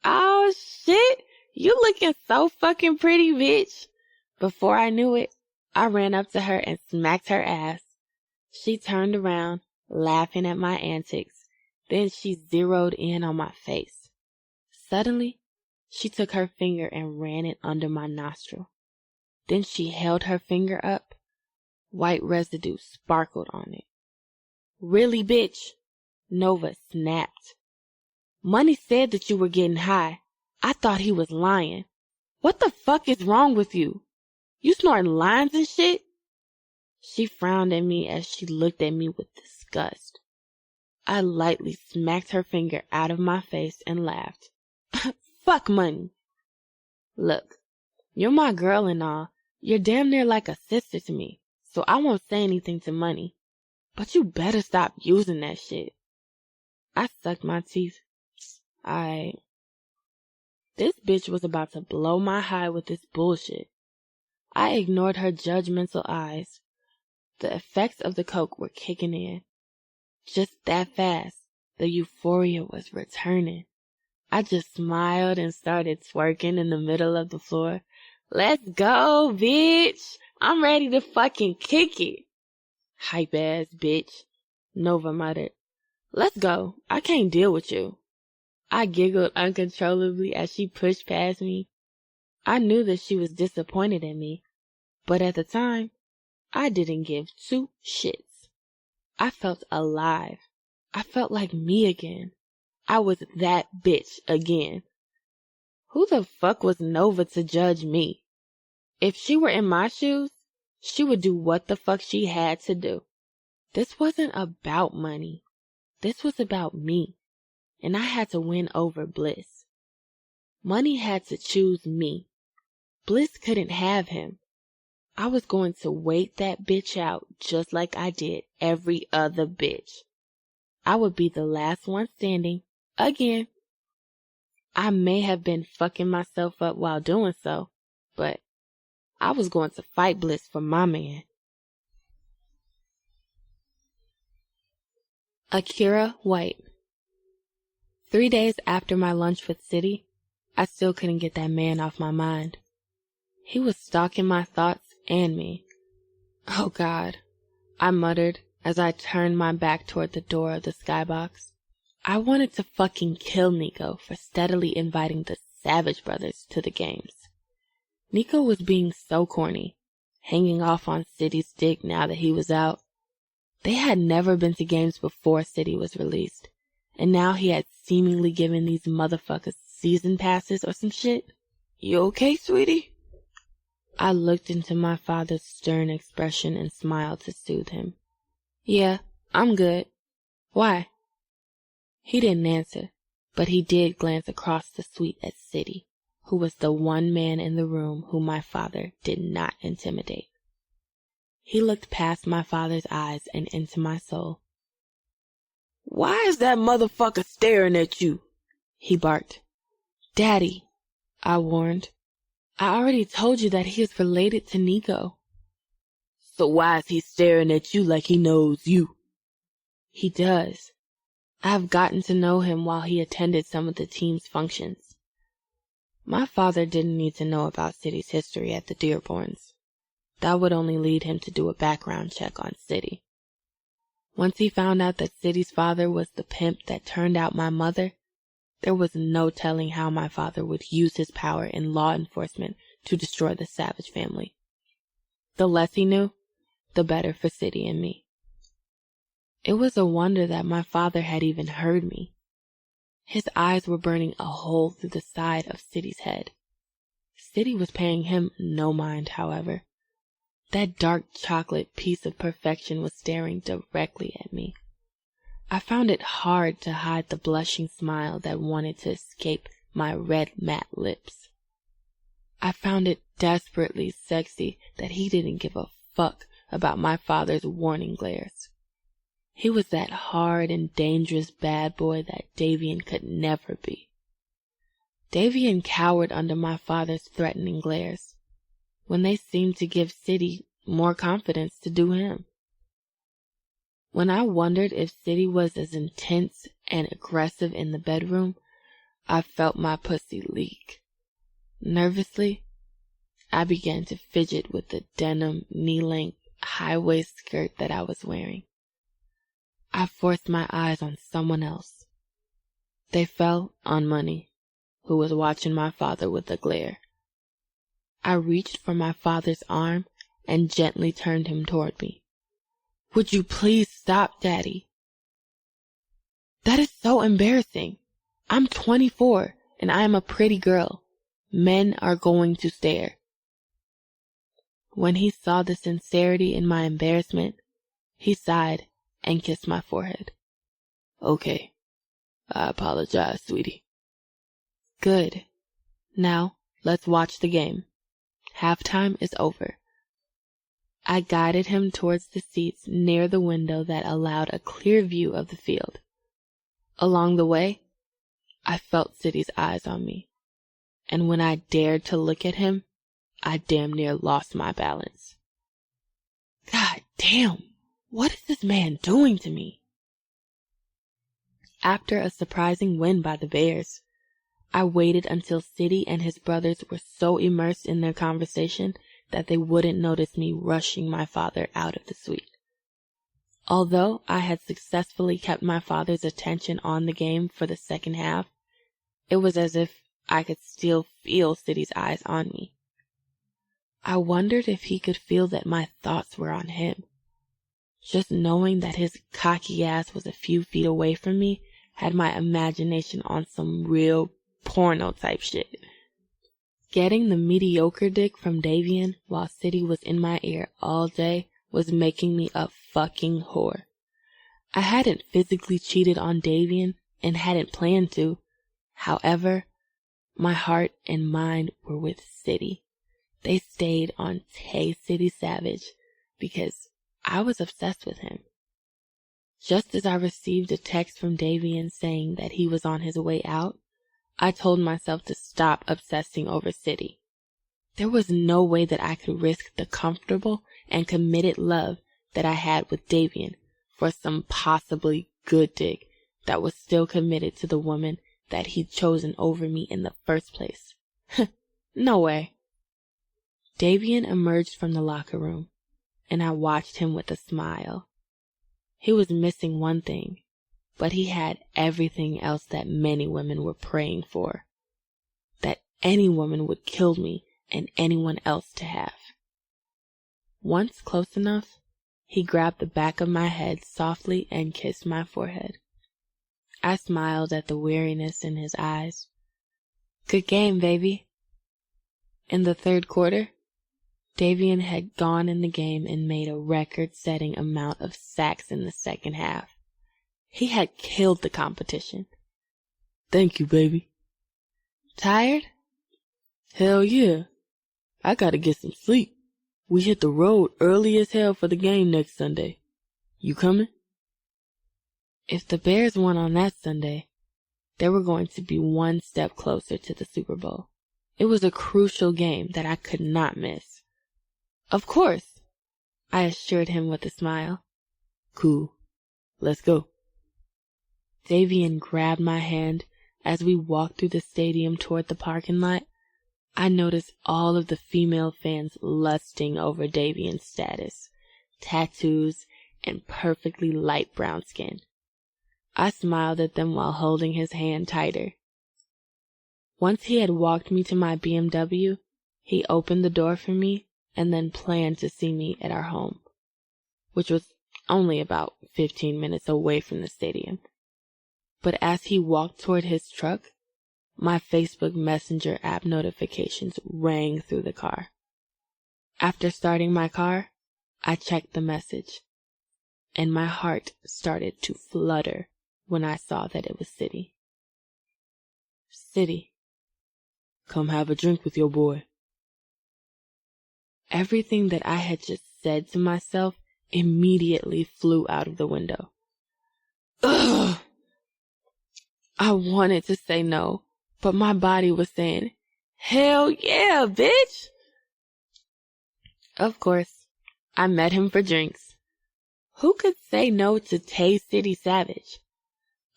"Oh shit, you looking so fucking pretty, bitch." Before I knew it, I ran up to her and smacked her ass. She turned around, laughing at my antics. Then she zeroed in on my face. Suddenly, she took her finger and ran it under my nostril. Then she held her finger up. White residue sparkled on it. "Really, bitch? Nova snapped. Money said that you were getting high. I thought he was lying. What the fuck is wrong with you? You snorting lines and shit? She frowned at me as she looked at me with disgust. I lightly smacked her finger out of my face and laughed. Fuck money. Look, you're my girl and all. You're damn near like a sister to me, so I won't say anything to Money. But you better stop using that shit. I sucked my teeth. This bitch was about to blow my high with this bullshit. I ignored her judgmental eyes. The effects of the coke were kicking in. Just that fast, the euphoria was returning. I just smiled and started twerking in the middle of the floor. Let's go, bitch. I'm ready to fucking kick it. Hype ass bitch, Nova muttered. Let's go. I can't deal with you. I giggled uncontrollably as she pushed past me. I knew that she was disappointed in me, but at the time, I didn't give two shits. I felt alive. I felt like me again. I was that bitch again. Who the fuck was Nova to judge me? If she were in my shoes, she would do what the fuck she had to do. This wasn't about money. This was about me. And I had to win over Bliss. Money had to choose me. Bliss couldn't have him. I was going to wait that bitch out just like I did every other bitch. I would be the last one standing, again. I may have been fucking myself up while doing so, but I was going to fight Bliss for my man. Akira White. 3 days after my lunch with City, I still couldn't get that man off my mind. He was stalking my thoughts and me. Oh God, I muttered as I turned my back toward the door of the skybox. I wanted to fucking kill Nico for steadily inviting the Savage Brothers to the games. Nico was being so corny, hanging off on City's dick now that he was out. They had never been to games before City was released, and now he had seemingly given these motherfuckers season passes or some shit. You okay, sweetie? I looked into my father's stern expression and smiled to soothe him. Yeah, I'm good. Why? He didn't answer, but he did glance across the suite at City, who was the one man in the room whom my father did not intimidate. He looked past my father's eyes and into my soul. Why is that motherfucker staring at you? He barked. Daddy, I warned. I already told you that he is related to Nico. So why is he staring at you like he knows you? He does. I have gotten to know him while he attended some of the team's functions. My father didn't need to know about City's history at the Dearborns. That would only lead him to do a background check on City. Once he found out that City's father was the pimp that turned out my mother, there was no telling how my father would use his power in law enforcement to destroy the Savage family. The less he knew, the better for City and me. It was a wonder that my father had even heard me. His eyes were burning a hole through the side of City's head. City was paying him no mind, however. That dark chocolate piece of perfection was staring directly at me. I found it hard to hide the blushing smile that wanted to escape my red matte lips. I found it desperately sexy that he didn't give a fuck about my father's warning glares. He was that hard and dangerous bad boy that Davian could never be. Davian cowered under my father's threatening glares, when they seemed to give City more confidence to do him. When I wondered if City was as intense and aggressive in the bedroom, I felt my pussy leak. Nervously, I began to fidget with the denim, knee-length, high-waist skirt that I was wearing. I forced my eyes on someone else. They fell on Money, who was watching my father with a glare. I reached for my father's arm and gently turned him toward me. Would you please stop, Daddy? That is so embarrassing. I'm 24 and I am a pretty girl. Men are going to stare. When he saw the sincerity in my embarrassment, he sighed and kissed my forehead. Okay, I apologize, sweetie. Good. Now, let's watch the game. Halftime is over. I guided him towards the seats near the window that allowed a clear view of the field. Along the way, I felt City's eyes on me, and when I dared to look at him, I damn near lost my balance. God damn, what is this man doing to me? After a surprising win by the Bears, I waited until City and his brothers were so immersed in their conversation that they wouldn't notice me rushing my father out of the suite. Although I had successfully kept my father's attention on the game for the second half, it was as if I could still feel City's eyes on me. I wondered if he could feel that my thoughts were on him. Just knowing that his cocky ass was a few feet away from me had my imagination on some real porno type shit. Getting the mediocre dick from Davian while City was in my ear all day was making me a fucking whore. I hadn't physically cheated on Davian and hadn't planned to. However, my heart and mind were with City. They stayed on Tay City Savage because I was obsessed with him. Just as I received a text from Davian saying that he was on his way out, I told myself to stop obsessing over City. There was no way that I could risk the comfortable and committed love that I had with Davian for some possibly good dick that was still committed to the woman that he'd chosen over me in the first place. No way. Davian emerged from the locker room, and I watched him with a smile. He was missing one thing, but he had everything else that many women were praying for. That any woman would kill me and anyone else to have. Once close enough, he grabbed the back of my head softly and kissed my forehead. I smiled at the weariness in his eyes. Good game, baby. In the third quarter, Davian had gone in the game and made a record-setting amount of sacks in the second half. He had killed the competition. Thank you, baby. Tired? Hell yeah. I gotta get some sleep. We hit the road early as hell for the game next Sunday. You coming? If the Bears won on that Sunday, they were going to be one step closer to the Super Bowl. It was a crucial game that I could not miss. Of course, I assured him with a smile. Cool. Let's go. Davian grabbed my hand as we walked through the stadium toward the parking lot. I noticed all of the female fans lusting over Davian's status, tattoos, and perfectly light brown skin. I smiled at them while holding his hand tighter. Once he had walked me to my BMW, he opened the door for me and then planned to see me at our home, which was only about 15 minutes away from the stadium. But as he walked toward his truck, my Facebook Messenger app notifications rang through the car. After starting my car, I checked the message, and my heart started to flutter when I saw that it was City. City, come have a drink with your boy. Everything that I had just said to myself immediately flew out of the window. Ugh! I wanted to say no, but my body was saying, hell yeah, bitch! Of course, I met him for drinks. Who could say no to Tay City Savage?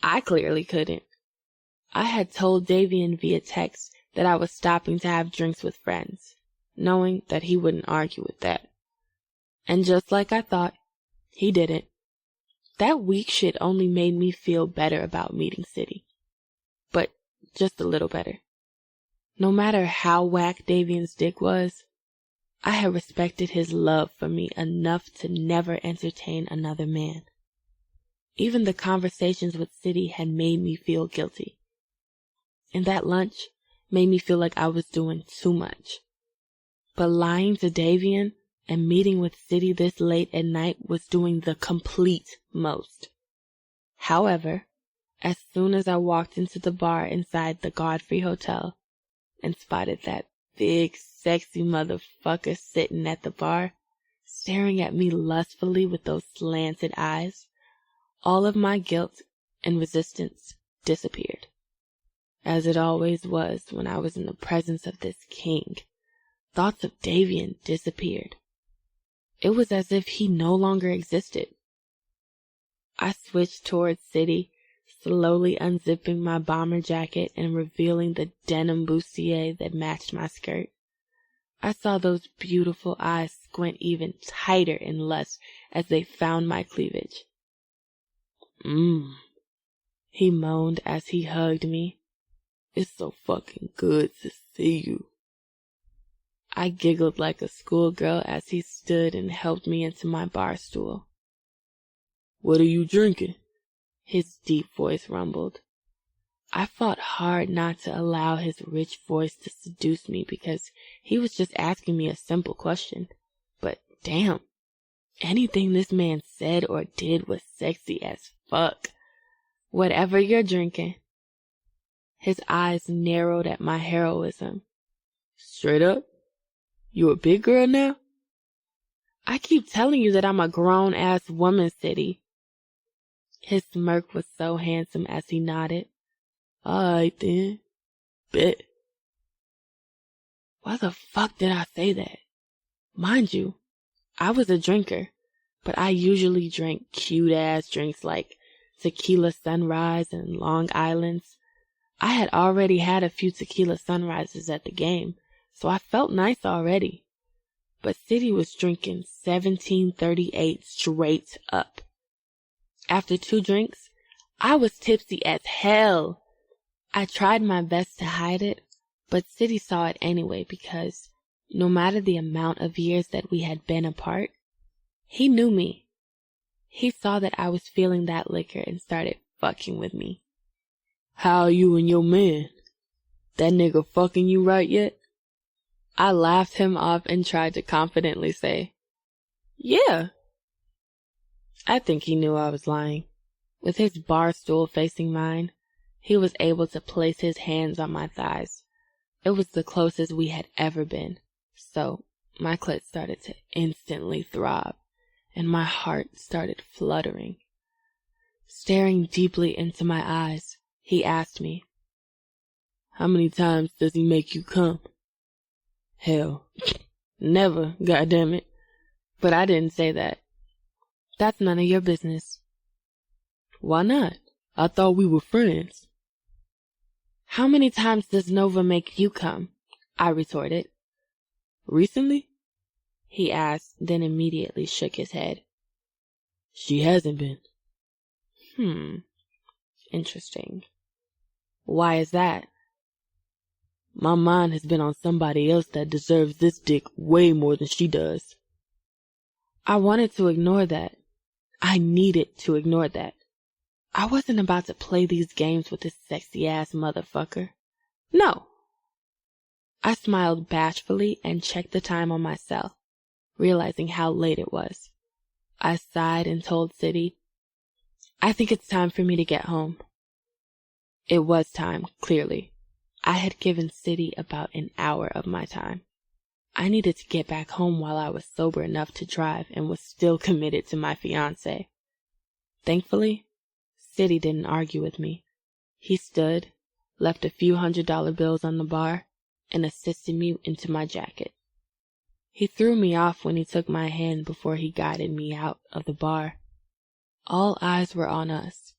I clearly couldn't. I had told Davian via text that I was stopping to have drinks with friends, knowing that he wouldn't argue with that. And just like I thought, he didn't. That weak shit only made me feel better about meeting City. But just a little better. No matter how whack Davian's dick was, I had respected his love for me enough to never entertain another man. Even the conversations with City had made me feel guilty. And that lunch made me feel like I was doing too much. But lying to Davian and meeting with City this late at night was doing the complete most. However, as soon as I walked into the bar inside the Godfrey Hotel and spotted that big, sexy motherfucker sitting at the bar, staring at me lustfully with those slanted eyes, all of my guilt and resistance disappeared. As it always was when I was in the presence of this king, thoughts of Davian disappeared. It was as if he no longer existed. I switched towards City, slowly unzipping my bomber jacket and revealing the denim bustier that matched my skirt. I saw those beautiful eyes squint even tighter in lust as they found my cleavage. He moaned as he hugged me. It's so fucking good to see you. I giggled like a schoolgirl as he stood and helped me into my bar stool. What are you drinking? His deep voice rumbled. I fought hard not to allow his rich voice to seduce me because he was just asking me a simple question. But damn, anything this man said or did was sexy as fuck. Whatever you're drinking. His eyes narrowed at my heroism. Straight up? You a big girl now? I keep telling you that I'm a grown-ass woman, City. His smirk was so handsome as he nodded. Alright then. Bet. Why the fuck did I say that? Mind you, I was a drinker, but I usually drank cute-ass drinks like tequila sunrise and Long Island's. I had already had a few tequila sunrises at the game, so I felt nice already. But City was drinking 1738 straight up. After 2 drinks, I was tipsy as hell. I tried my best to hide it, but City saw it anyway because, no matter the amount of years that we had been apart, he knew me. He saw that I was feeling that liquor and started fucking with me. How are you and your man? That nigga fucking you right yet? I laughed him off and tried to confidently say, yeah. I think he knew I was lying. With his bar stool facing mine, he was able to place his hands on my thighs. It was the closest we had ever been, so my clit started to instantly throb, and my heart started fluttering. Staring deeply into my eyes, he asked me, how many times does he make you come? Hell, never, goddammit. But I didn't say that. That's none of your business. Why not? I thought we were friends. How many times does Nova make you come? I retorted. Recently? He asked, then immediately shook his head. She hasn't been. Interesting. Why is that? My mind has been on somebody else that deserves this dick way more than she does. I wanted to ignore that. I needed to ignore that. I wasn't about to play these games with this sexy-ass motherfucker. No. I smiled bashfully and checked the time on my cell, realizing how late it was. I sighed and told City, I think it's time for me to get home. It was time, clearly. I had given City about an hour of my time. I needed to get back home while I was sober enough to drive and was still committed to my fiancé. Thankfully, City didn't argue with me. He stood, left a few $100 bills on the bar, and assisted me into my jacket. He threw me off when he took my hand before he guided me out of the bar. All eyes were on us,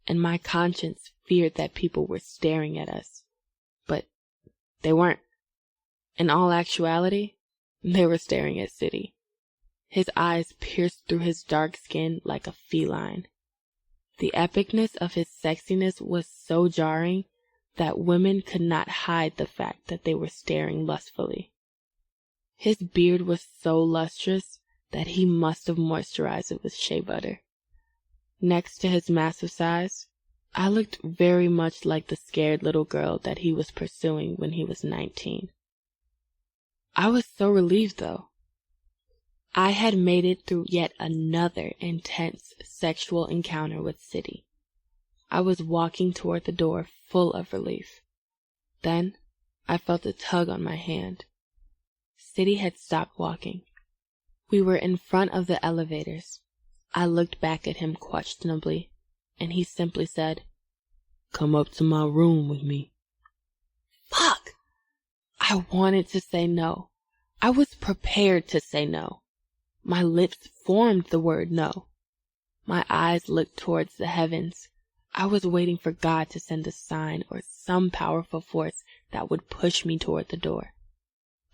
and my conscience feared that people were staring at us. But they weren't. In all actuality, they were staring at City. His eyes pierced through his dark skin like a feline. The epicness of his sexiness was so jarring that women could not hide the fact that they were staring lustfully. His beard was so lustrous that he must have moisturized it with shea butter. Next to his massive size, I looked very much like the scared little girl that he was pursuing when he was 19. I was so relieved, though. I had made it through yet another intense sexual encounter with City. I was walking toward the door full of relief. Then, I felt a tug on my hand. City had stopped walking. We were in front of the elevators. I looked back at him questionably, and he simply said, "Come up to my room with me." Fuck! I wanted to say no. I was prepared to say no. My lips formed the word no. My eyes looked towards the heavens. I was waiting for God to send a sign or some powerful force that would push me toward the door.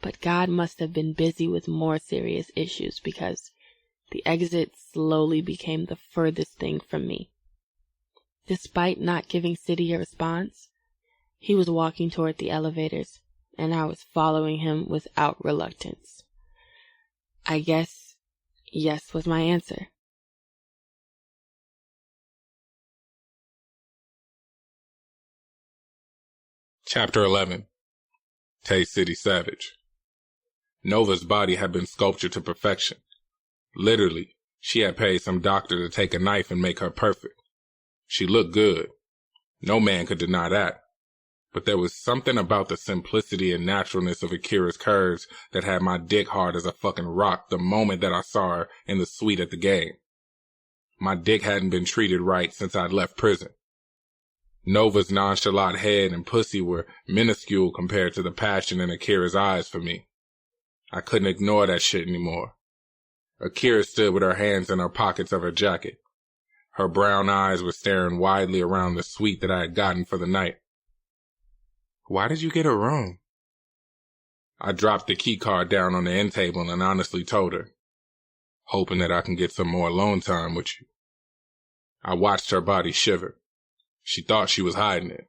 But God must have been busy with more serious issues because the exit slowly became the furthest thing from me. Despite not giving City a response, he was walking toward the elevators, and I was following him without reluctance. I guess yes was my answer. Chapter 11. Tay City Savage. Nova's body had been sculptured to perfection. Literally, she had paid some doctor to take a knife and make her perfect. She looked good. No man could deny that. But there was something about the simplicity and naturalness of Akira's curves that had my dick hard as a fucking rock the moment that I saw her in the suite at the game. My dick hadn't been treated right since I'd left prison. Nova's nonchalant head and pussy were minuscule compared to the passion in Akira's eyes for me. I couldn't ignore that shit anymore. Akira stood with her hands in her pockets of her jacket. Her brown eyes were staring widely around the suite that I had gotten for the night. "Why did you get a room?" I dropped the key card down on the end table and honestly told her, "Hoping that I can get some more alone time with you." I watched her body shiver. She thought she was hiding it,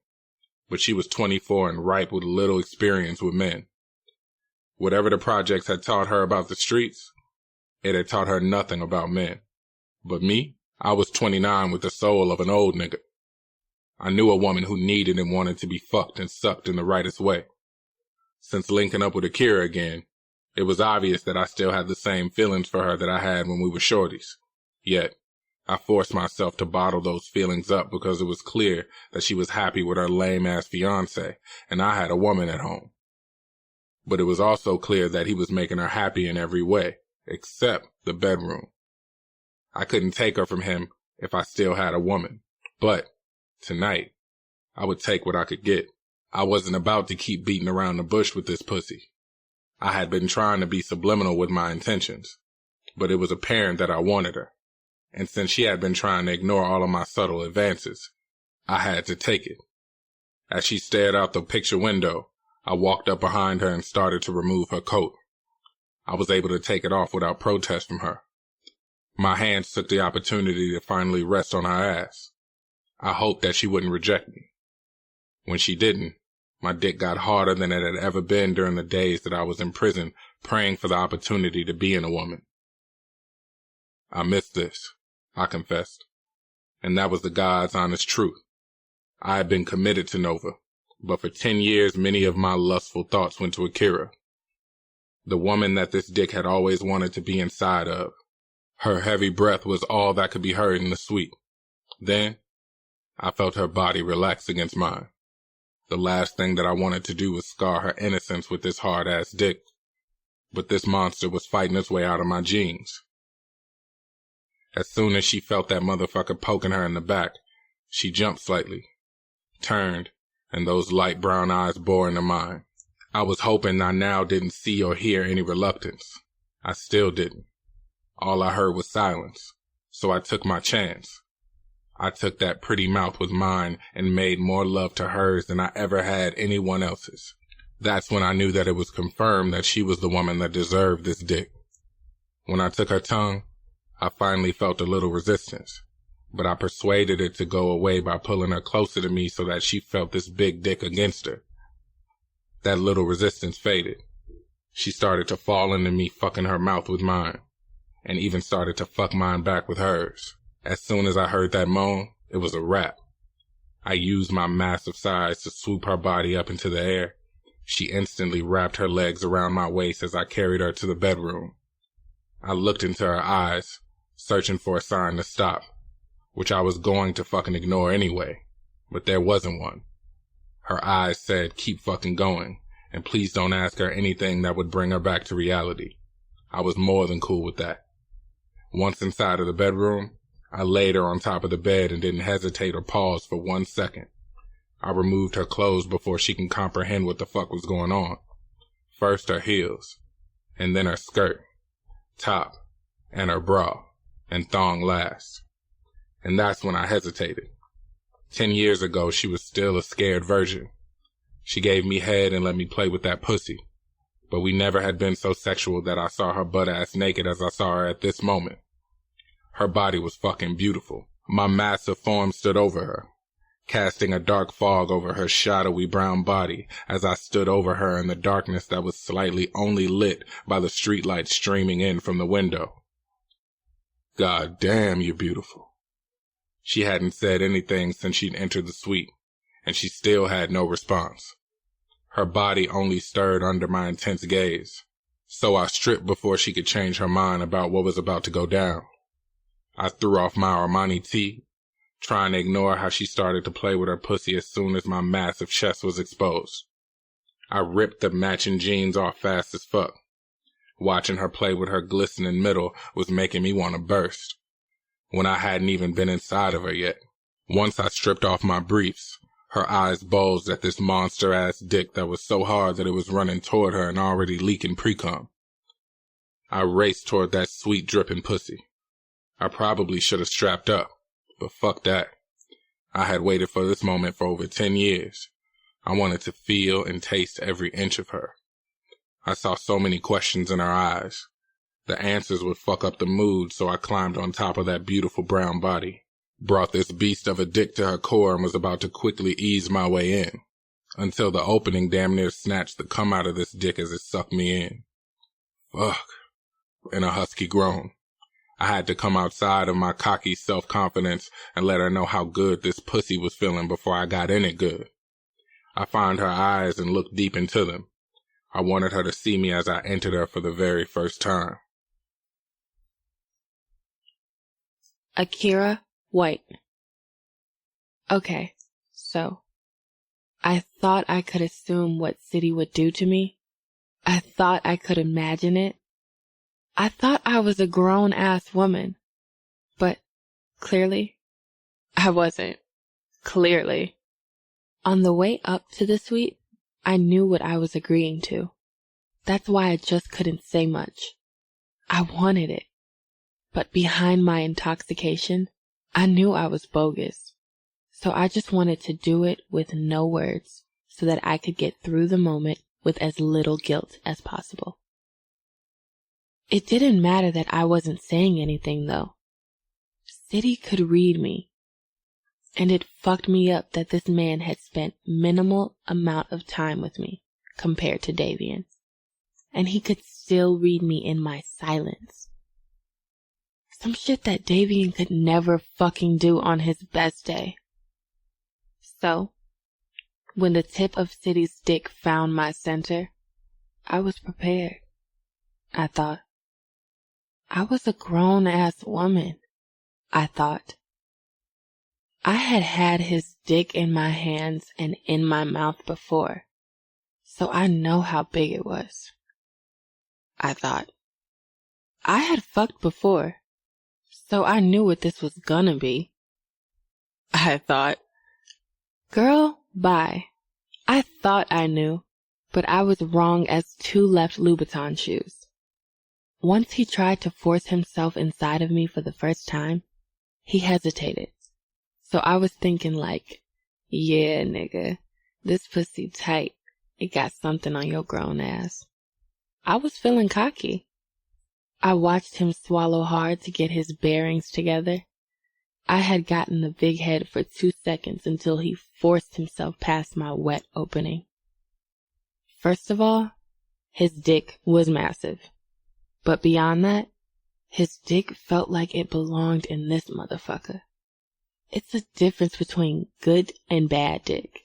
but she was 24 and ripe with little experience with men. Whatever the projects had taught her about the streets, it had taught her nothing about men. But me, I was 29 with the soul of an old nigga. I knew a woman who needed and wanted to be fucked and sucked in the rightest way. Since linking up with Akira again, it was obvious that I still had the same feelings for her that I had when we were shorties. Yet, I forced myself to bottle those feelings up because it was clear that she was happy with her lame-ass fiancé, and I had a woman at home. But it was also clear that he was making her happy in every way, except the bedroom. I couldn't take her from him if I still had a woman. But tonight, I would take what I could get. I wasn't about to keep beating around the bush with this pussy. I had been trying to be subliminal with my intentions, but it was apparent that I wanted her. And since she had been trying to ignore all of my subtle advances, I had to take it. As she stared out the picture window, I walked up behind her and started to remove her coat. I was able to take it off without protest from her. My hands took the opportunity to finally rest on her ass. I hoped that she wouldn't reject me. When she didn't, my dick got harder than it had ever been during the days that I was in prison praying for the opportunity to be in a woman. I missed this, I confessed, and that was the God's honest truth. I had been committed to Nova, but for 10 years many of my lustful thoughts went to Akira, the woman that this dick had always wanted to be inside of. Her heavy breath was all that could be heard in the suite. Then, I felt her body relax against mine. The last thing that I wanted to do was scar her innocence with this hard-ass dick, but this monster was fighting its way out of my jeans. As soon as she felt that motherfucker poking her in the back, she jumped slightly, turned, and those light brown eyes bore into mine. I was hoping I now didn't see or hear any reluctance. I still didn't. All I heard was silence, so I took my chance. I took that pretty mouth with mine and made more love to hers than I ever had anyone else's. That's when I knew that it was confirmed that she was the woman that deserved this dick. When I took her tongue, I finally felt a little resistance, but I persuaded it to go away by pulling her closer to me so that she felt this big dick against her. That little resistance faded. She started to fall into me fucking her mouth with mine, and even started to fuck mine back with hers. As soon as I heard that moan, it was a wrap. I used my massive size to swoop her body up into the air. She instantly wrapped her legs around my waist as I carried her to the bedroom. I looked into her eyes, searching for a sign to stop, which I was going to fucking ignore anyway, but there wasn't one. Her eyes said, keep fucking going, and please don't ask her anything that would bring her back to reality. I was more than cool with that. Once inside of the bedroom, I laid her on top of the bed and didn't hesitate or pause for 1 second. I removed her clothes before she can comprehend what the fuck was going on. First her heels, and then her skirt, top, and her bra, and thong last. And that's when I hesitated. 10 years ago, she was still a scared virgin. She gave me head and let me play with that pussy. But we never had been so sexual that I saw her butt ass naked as I saw her at this moment. Her body was fucking beautiful. My massive form stood over her, casting a dark fog over her shadowy brown body as I stood over her in the darkness that was slightly only lit by the streetlight streaming in from the window. God damn, you're beautiful. She hadn't said anything since she'd entered the suite, and she still had no response. Her body only stirred under my intense gaze, so I stripped before she could change her mind about what was about to go down. I threw off my Armani tee, trying to ignore how she started to play with her pussy as soon as my massive chest was exposed. I ripped the matching jeans off fast as fuck. Watching her play with her glistening middle was making me want to burst, when I hadn't even been inside of her yet. Once I stripped off my briefs, her eyes bulged at this monster-ass dick that was so hard that it was running toward her and already leaking pre-cum. I raced toward that sweet dripping pussy. I probably should have strapped up, but fuck that. I had waited for this moment for over 10 years. I wanted to feel and taste every inch of her. I saw so many questions in her eyes. The answers would fuck up the mood, so I climbed on top of that beautiful brown body, brought this beast of a dick to her core, and was about to quickly ease my way in, until the opening damn near snatched the cum out of this dick as it sucked me in. Fuck. In a husky groan. I had to come outside of my cocky self-confidence and let her know how good this pussy was feeling before I got in it good. I found her eyes and looked deep into them. I wanted her to see me as I entered her for the very first time. Akira White. Okay, so I thought I could assume what City would do to me. I thought I could imagine it. I thought I was a grown-ass woman. But clearly, I wasn't. Clearly. On the way up to the suite, I knew what I was agreeing to. That's why I just couldn't say much. I wanted it. But behind my intoxication, I knew I was bogus. So I just wanted to do it with no words so that I could get through the moment with as little guilt as possible. It didn't matter that I wasn't saying anything, though. City could read me. And it fucked me up that this man had spent minimal amount of time with me compared to Davian. And he could still read me in my silence. Some shit that Davian could never fucking do on his best day. So, when the tip of City's dick found my center, I was prepared. I thought. I was a grown-ass woman, I thought. I had had his dick in my hands and in my mouth before, so I know how big it was. I thought. I had fucked before, so I knew what this was gonna be. I thought. Girl, bye. I thought I knew, but I was wrong as two left Louboutin shoes. Once he tried to force himself inside of me for the first time, he hesitated. So I was thinking like, yeah, nigga, this pussy tight. It got something on your grown ass. I was feeling cocky. I watched him swallow hard to get his bearings together. I had gotten the big head for 2 seconds until he forced himself past my wet opening. First of all, his dick was massive. But beyond that, His dick felt like it belonged in this motherfucker. It's a difference between good and bad dick.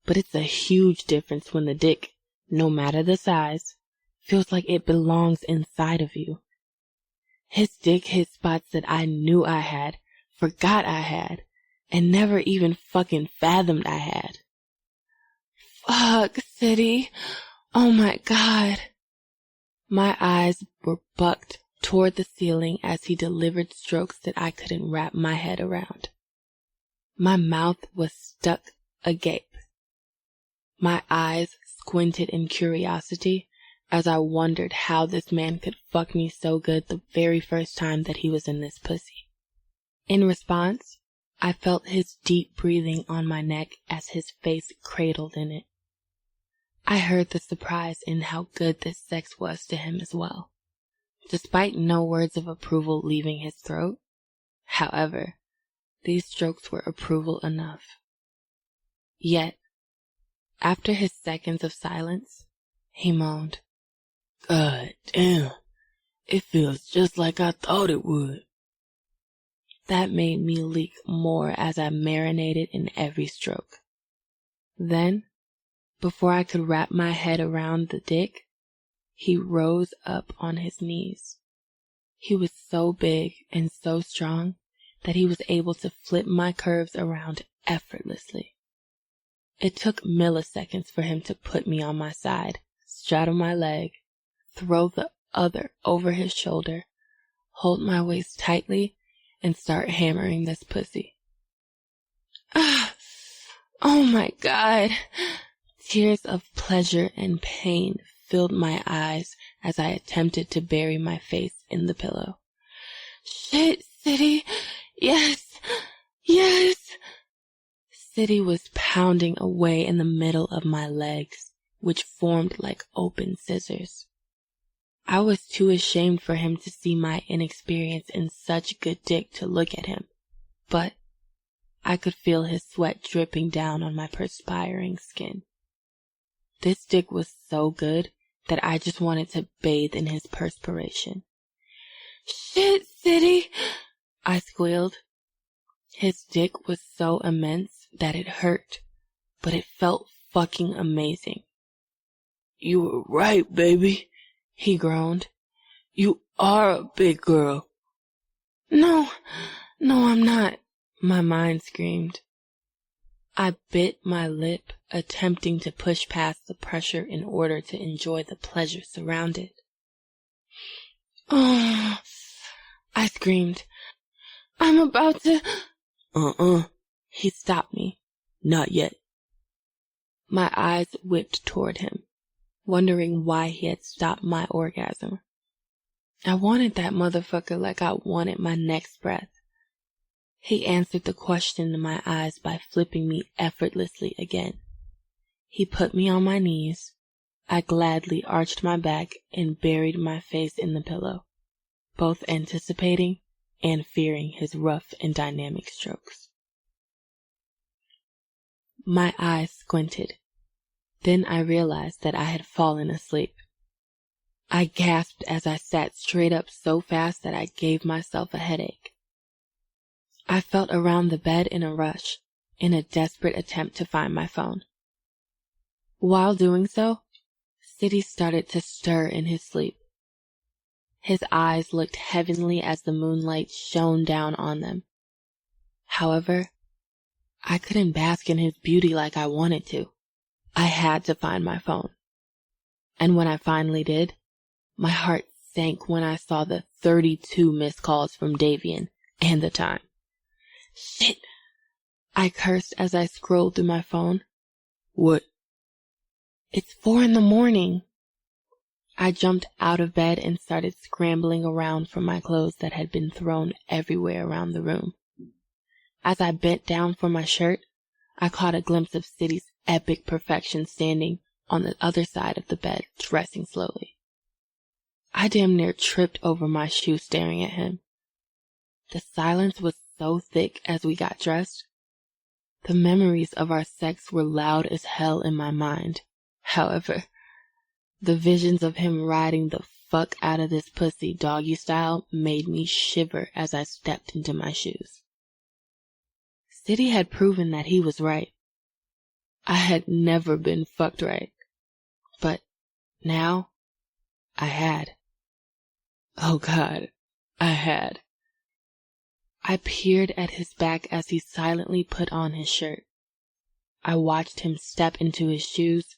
But it's a huge difference when the dick, no matter the size, feels like it belongs inside of you. His dick hit spots that I knew I had, forgot I had, and never even fucking fathomed I had. Fuck, City. Oh my God. My eyes were bucked toward the ceiling as he delivered strokes that I couldn't wrap my head around. My mouth was stuck agape. My eyes squinted in curiosity as I wondered how this man could fuck me so good the very first time that he was in this pussy. In response, I felt his deep breathing on my neck as his face cradled in it. I heard the surprise in how good this sex was to him as well, despite no words of approval leaving his throat. However, these strokes were approval enough. Yet, after his seconds of silence, he moaned, "God damn, it feels just like I thought it would." That made me leak more as I marinated in every stroke. Then, before I could wrap my head around the dick, he rose up on his knees. He was so big and so strong that he was able to flip my curves around effortlessly. It took milliseconds for him to put me on my side, straddle my leg, throw the other over his shoulder, hold my waist tightly, and start hammering this pussy. Ah! Oh my God! Tears of pleasure and pain filled my eyes as I attempted to bury my face in the pillow. Shit, City! Yes! Yes! City was pounding away in the middle of my legs, which formed like open scissors. I was too ashamed for him to see my inexperience in such good dick to look at him, but I could feel his sweat dripping down on my perspiring skin. This dick was so good that I just wanted to bathe in his perspiration. Shit, City! I squealed. His dick was so immense that it hurt, but it felt fucking amazing. You were right, baby, he groaned. You are a big girl. No, I'm not, my mind screamed. I bit my lip, attempting to push past the pressure in order to enjoy the pleasure surrounded. Oh, I screamed. I'm about to... He stopped me. Not yet. My eyes whipped toward him, wondering why he had stopped my orgasm. I wanted that motherfucker like I wanted my next breath. He answered the question in my eyes by flipping me effortlessly again. He put me on my knees. I gladly arched my back and buried my face in the pillow, both anticipating and fearing his rough and dynamic strokes. My eyes squinted. Then I realized that I had fallen asleep. I gasped as I sat straight up so fast that I gave myself a headache. I felt around the bed in a rush, in a desperate attempt to find my phone. While doing so, City started to stir in his sleep. His eyes looked heavenly as the moonlight shone down on them. However, I couldn't bask in his beauty like I wanted to. I had to find my phone. And when I finally did, my heart sank when I saw the 32 missed calls from Davian and the time. Shit! I cursed as I scrolled through my phone. What? It's 4 a.m. I jumped out of bed and started scrambling around for my clothes that had been thrown everywhere around the room. As I bent down for my shirt, I caught a glimpse of City's epic perfection standing on the other side of the bed, dressing slowly. I damn near tripped over my shoe staring at him. The silence was so thick as we got dressed. The memories of our sex were loud as hell in my mind. However, the visions of him riding the fuck out of this pussy doggy style made me shiver as I stepped into my shoes. City had proven that he was right. I had never been fucked right. But now, I had. Oh God, I had. I peered at his back as he silently put on his shirt. I watched him step into his shoes,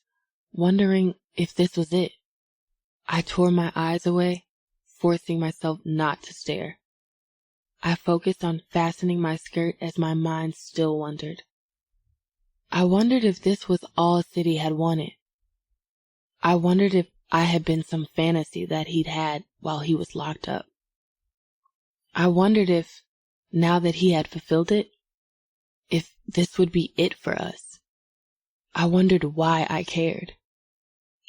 wondering if this was it. I tore my eyes away, forcing myself not to stare. I focused on fastening my skirt as my mind still wondered. I wondered if this was all City had wanted. I wondered if I had been some fantasy that he'd had while he was locked up. I wondered if, now that he had fulfilled it, if this would be it for us. I wondered why I cared.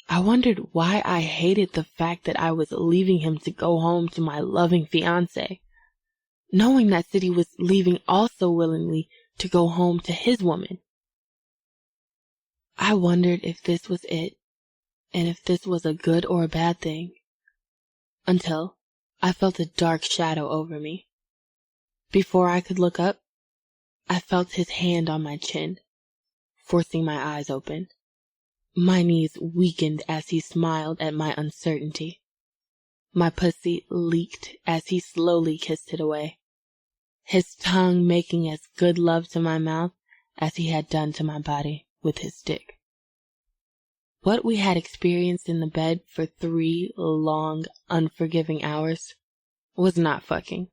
I wondered why I hated the fact that I was leaving him to go home to my loving fiancé, knowing that City was leaving also willingly to go home to his woman. I wondered if this was it, and if this was a good or a bad thing, until I felt a dark shadow over me. Before I could look up, I felt his hand on my chin, forcing my eyes open. My knees weakened as he smiled at my uncertainty. My pussy leaked as he slowly kissed it away, his tongue making as good love to my mouth as he had done to my body with his dick. What we had experienced in the bed for 3 long, unforgiving hours was not fucking.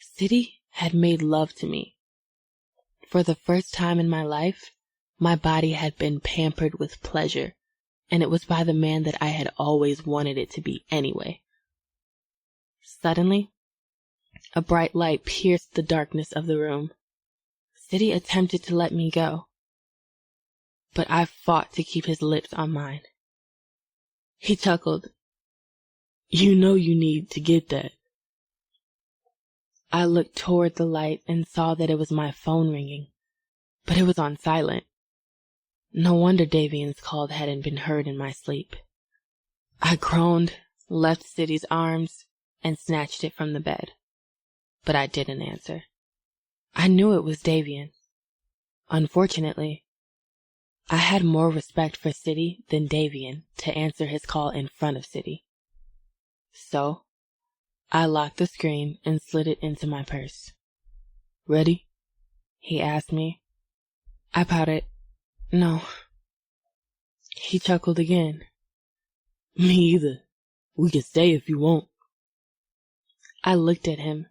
City had made love to me. For the first time in my life, my body had been pampered with pleasure, and it was by the man that I had always wanted it to be anyway. Suddenly, a bright light pierced the darkness of the room. City attempted to let me go, but I fought to keep his lips on mine. He chuckled. "You know you need to get that." I looked toward the light and saw that it was my phone ringing, but it was on silent. No wonder Davian's call hadn't been heard in my sleep. I groaned, left City's arms, and snatched it from the bed. But I didn't answer. I knew it was Davian. Unfortunately, I had more respect for City than Davian to answer his call in front of City. So, I locked the screen and slid it into my purse. "Ready?" he asked me. I pouted. "No." He chuckled again. "Me either. We can stay if you want." I looked at him.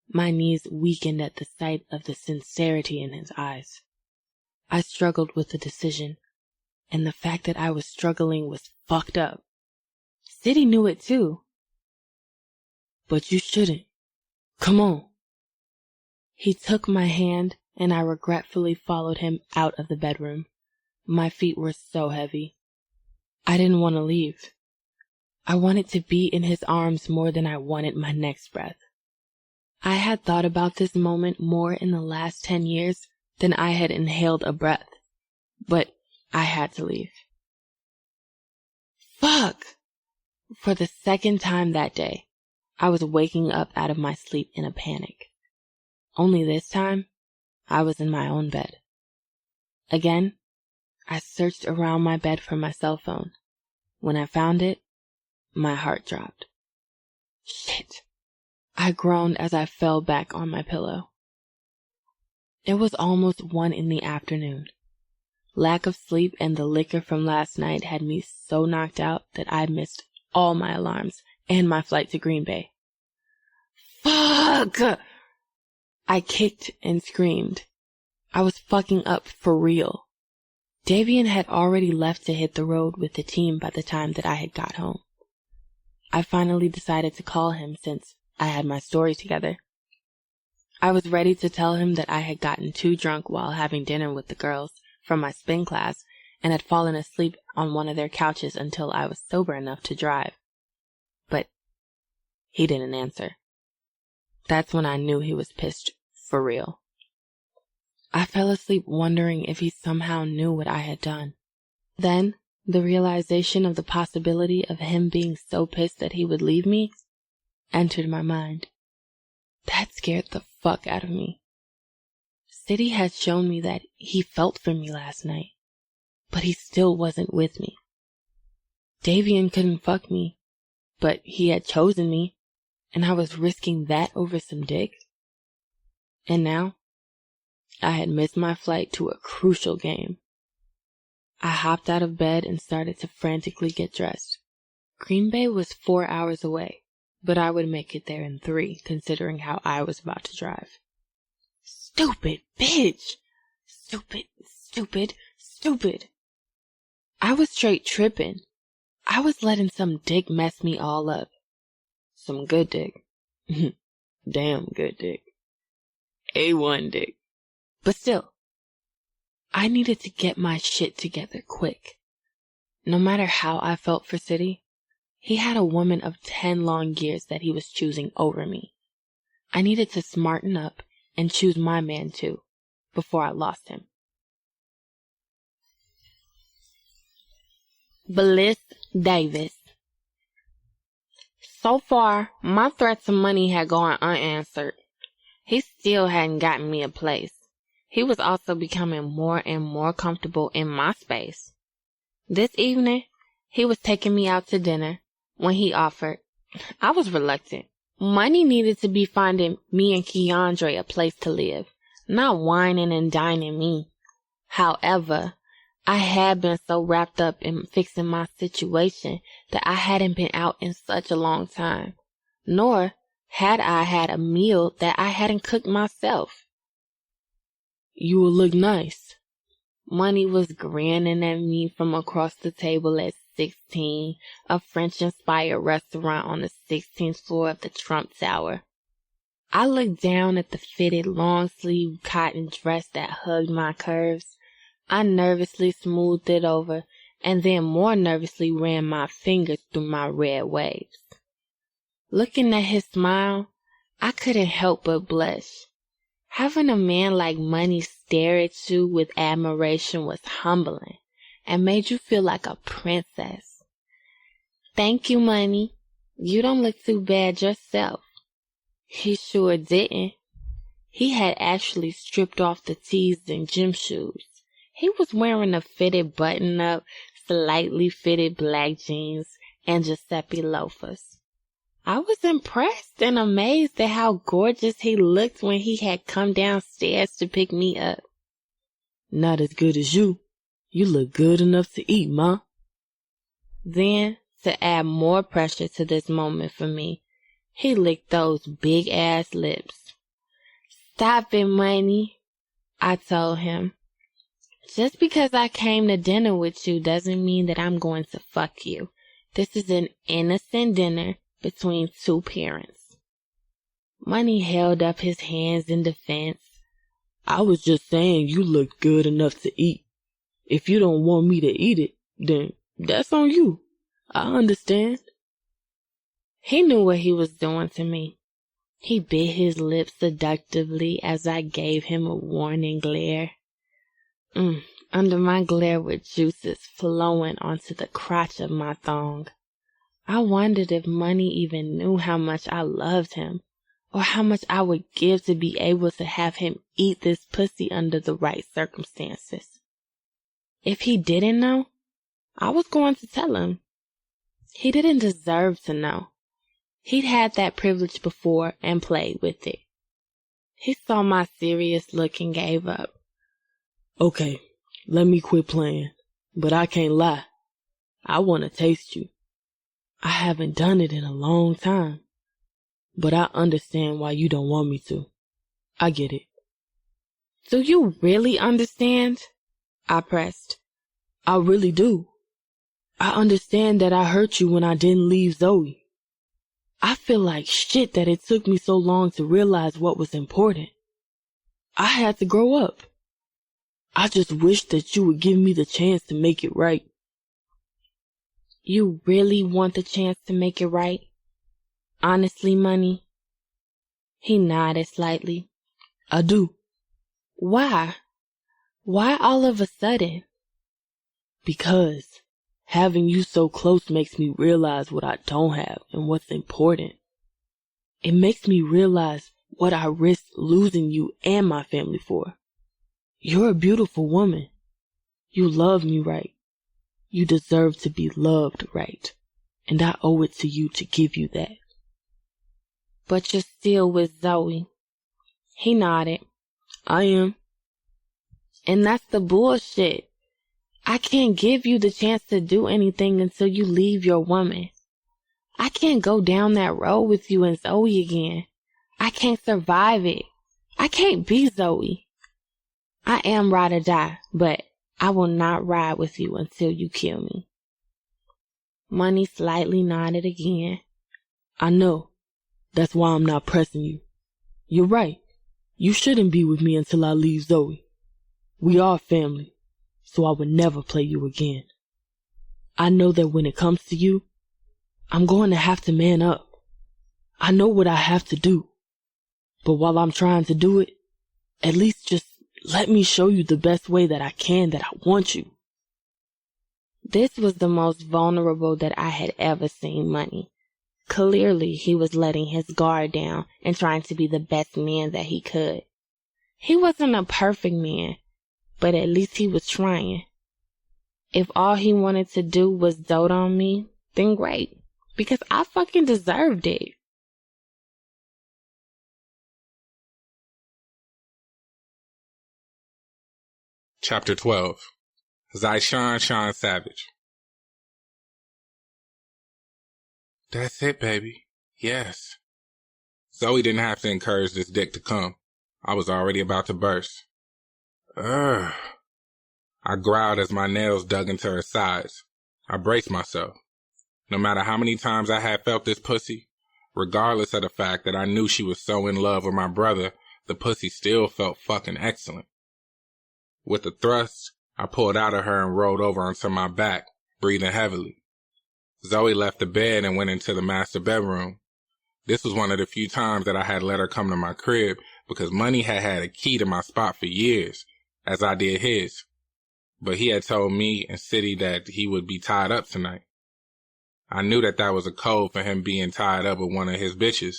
My knees weakened at the sight of the sincerity in his eyes. I struggled with the decision, and the fact that I was struggling was fucked up. City knew it too. "But you shouldn't. Come on." He took my hand, and I regretfully followed him out of the bedroom. My feet were so heavy. I didn't want to leave. I wanted to be in his arms more than I wanted my next breath. I had thought about this moment more in the last 10 years than I had inhaled a breath, but I had to leave. Fuck! For the second time that day, I was waking up out of my sleep in a panic. Only this time, I was in my own bed. Again, I searched around my bed for my cell phone. When I found it, my heart dropped. Shit! I groaned as I fell back on my pillow. It was almost 1 in the afternoon. Lack of sleep and the liquor from last night had me so knocked out that I missed all my alarms and my flight to Green Bay. Fuck! I kicked and screamed. I was fucking up for real. Davian had already left to hit the road with the team by the time that I had got home. I finally decided to call him since I had my story together. I was ready to tell him that I had gotten too drunk while having dinner with the girls from my spin class and had fallen asleep on one of their couches until I was sober enough to drive. But he didn't answer. That's when I knew he was pissed for real. I fell asleep wondering if he somehow knew what I had done. Then, The realization of the possibility of him being so pissed that he would leave me entered my mind. That scared the fuck out of me. City had shown me that he felt for me last night, but he still wasn't with me. Davian couldn't fuck me, but he had chosen me, and I was risking that over some dick. And now, I had missed my flight to a crucial game. I hopped out of bed and started to frantically get dressed. Green Bay was 4 hours away, but I would make it there in 3, considering how I was about to drive. Stupid bitch! Stupid, stupid, stupid. I was straight tripping. I was letting some dick mess me all up. Some good dick. Damn good dick. A1 dick. But still, I needed to get my shit together quick. No matter how I felt for City, he had a woman of 10 long years that he was choosing over me. I needed to smarten up and choose my man too, before I lost him. Bliss Davis. So far, my threats of money had gone unanswered. He still hadn't gotten me a place. He was also becoming more and more comfortable in my space. This evening, he was taking me out to dinner. When he offered, I was reluctant. Money needed to be finding me and Keandre a place to live, not whining and dining me. However, I had been so wrapped up in fixing my situation that I hadn't been out in such a long time, nor had I had a meal that I hadn't cooked myself. You will look nice. Money was grinning at me from across the table at 16, a French-inspired restaurant on the 16th floor of the Trump Tower. I looked down at the fitted long-sleeve cotton dress that hugged my curves. I nervously smoothed it over, and then more nervously ran my fingers through my red waves. Looking at his smile, I couldn't help but blush. Having a man like Money stare at you with admiration was humbling and made you feel like a princess. Thank you, Money. You don't look too bad yourself. He sure didn't. He had actually stripped off the tees and gym shoes. He was wearing a fitted button-up, slightly fitted black jeans and Giuseppe loafers. I was impressed and amazed at how gorgeous he looked when he had come downstairs to pick me up. Not as good as you. You look good enough to eat, Ma. Then, to add more pressure to this moment for me, he licked those big-ass lips. Stop it, Money, I told him. Just because I came to dinner with you doesn't mean that I'm going to fuck you. This is an innocent dinner between two parents. Money held up his hands in defense. I was just saying you looked good enough to eat. If you don't want me to eat it, then that's on you. I understand. He knew what he was doing to me. He bit his lips seductively as I gave him a warning glare. Under my glare were juices flowing onto the crotch of my thong. I wondered if Money even knew how much I loved him, or how much I would give to be able to have him eat this pussy under the right circumstances. If he didn't know, I was going to tell him. He didn't deserve to know. He'd had that privilege before and played with it. He saw my serious look and gave up. Okay, let me quit playing, but I can't lie. I want to taste you. I haven't done it in a long time, but I understand why you don't want me to. I get it. Do you really understand? I pressed. I really do. I understand that I hurt you when I didn't leave Zoe. I feel like shit that it took me so long to realize what was important. I had to grow up. I just wish that you would give me the chance to make it right. You really want the chance to make it right? Honestly, Money? He nodded slightly. I do. Why? Why all of a sudden? Because Having you so close makes me realize what I don't have and what's important. It makes me realize what I risked losing you and my family for. You're a beautiful woman. You love me right. You deserve to be loved right. And I owe it to you to give you that. But you're still with Zoe. He nodded. I am. And that's the bullshit. I can't give you the chance to do anything until you leave your woman. I can't go down that road with you and Zoe again. I can't survive it. I can't be Zoe. I am ride or die, but I will not ride with you until you kill me. Money slightly nodded again. I know. That's why I'm not pressing you. You're right. You shouldn't be with me until I leave Zoe. We are family, so I would never play you again. I know that when it comes to you, I'm going to have to man up. I know what I have to do. But while I'm trying to do it, at least just let me show you the best way that I can, that I want you. This was the most vulnerable that I had ever seen Money. Clearly, he was letting his guard down and trying to be the best man that he could. He wasn't a perfect man, but at least he was trying. If all he wanted to do was dote on me, then great, because I fucking deserved it. Chapter 12. Zyshawn Sean Savage. That's it, baby. Yes. Zoe didn't have to encourage this dick to come. I was already about to burst. Ugh. I growled as my nails dug into her sides. I braced myself. No matter how many times I had felt this pussy, regardless of the fact that I knew she was so in love with my brother, the pussy still felt fucking excellent. With a thrust, I pulled out of her and rolled over onto my back, breathing heavily. Zoe left the bed and went into the master bedroom. This was one of the few times that I had let her come to my crib because Money had had a key to my spot for years, as I did his. But he had told me and City that he would be tied up tonight. I knew that that was a code for him being tied up with one of his bitches,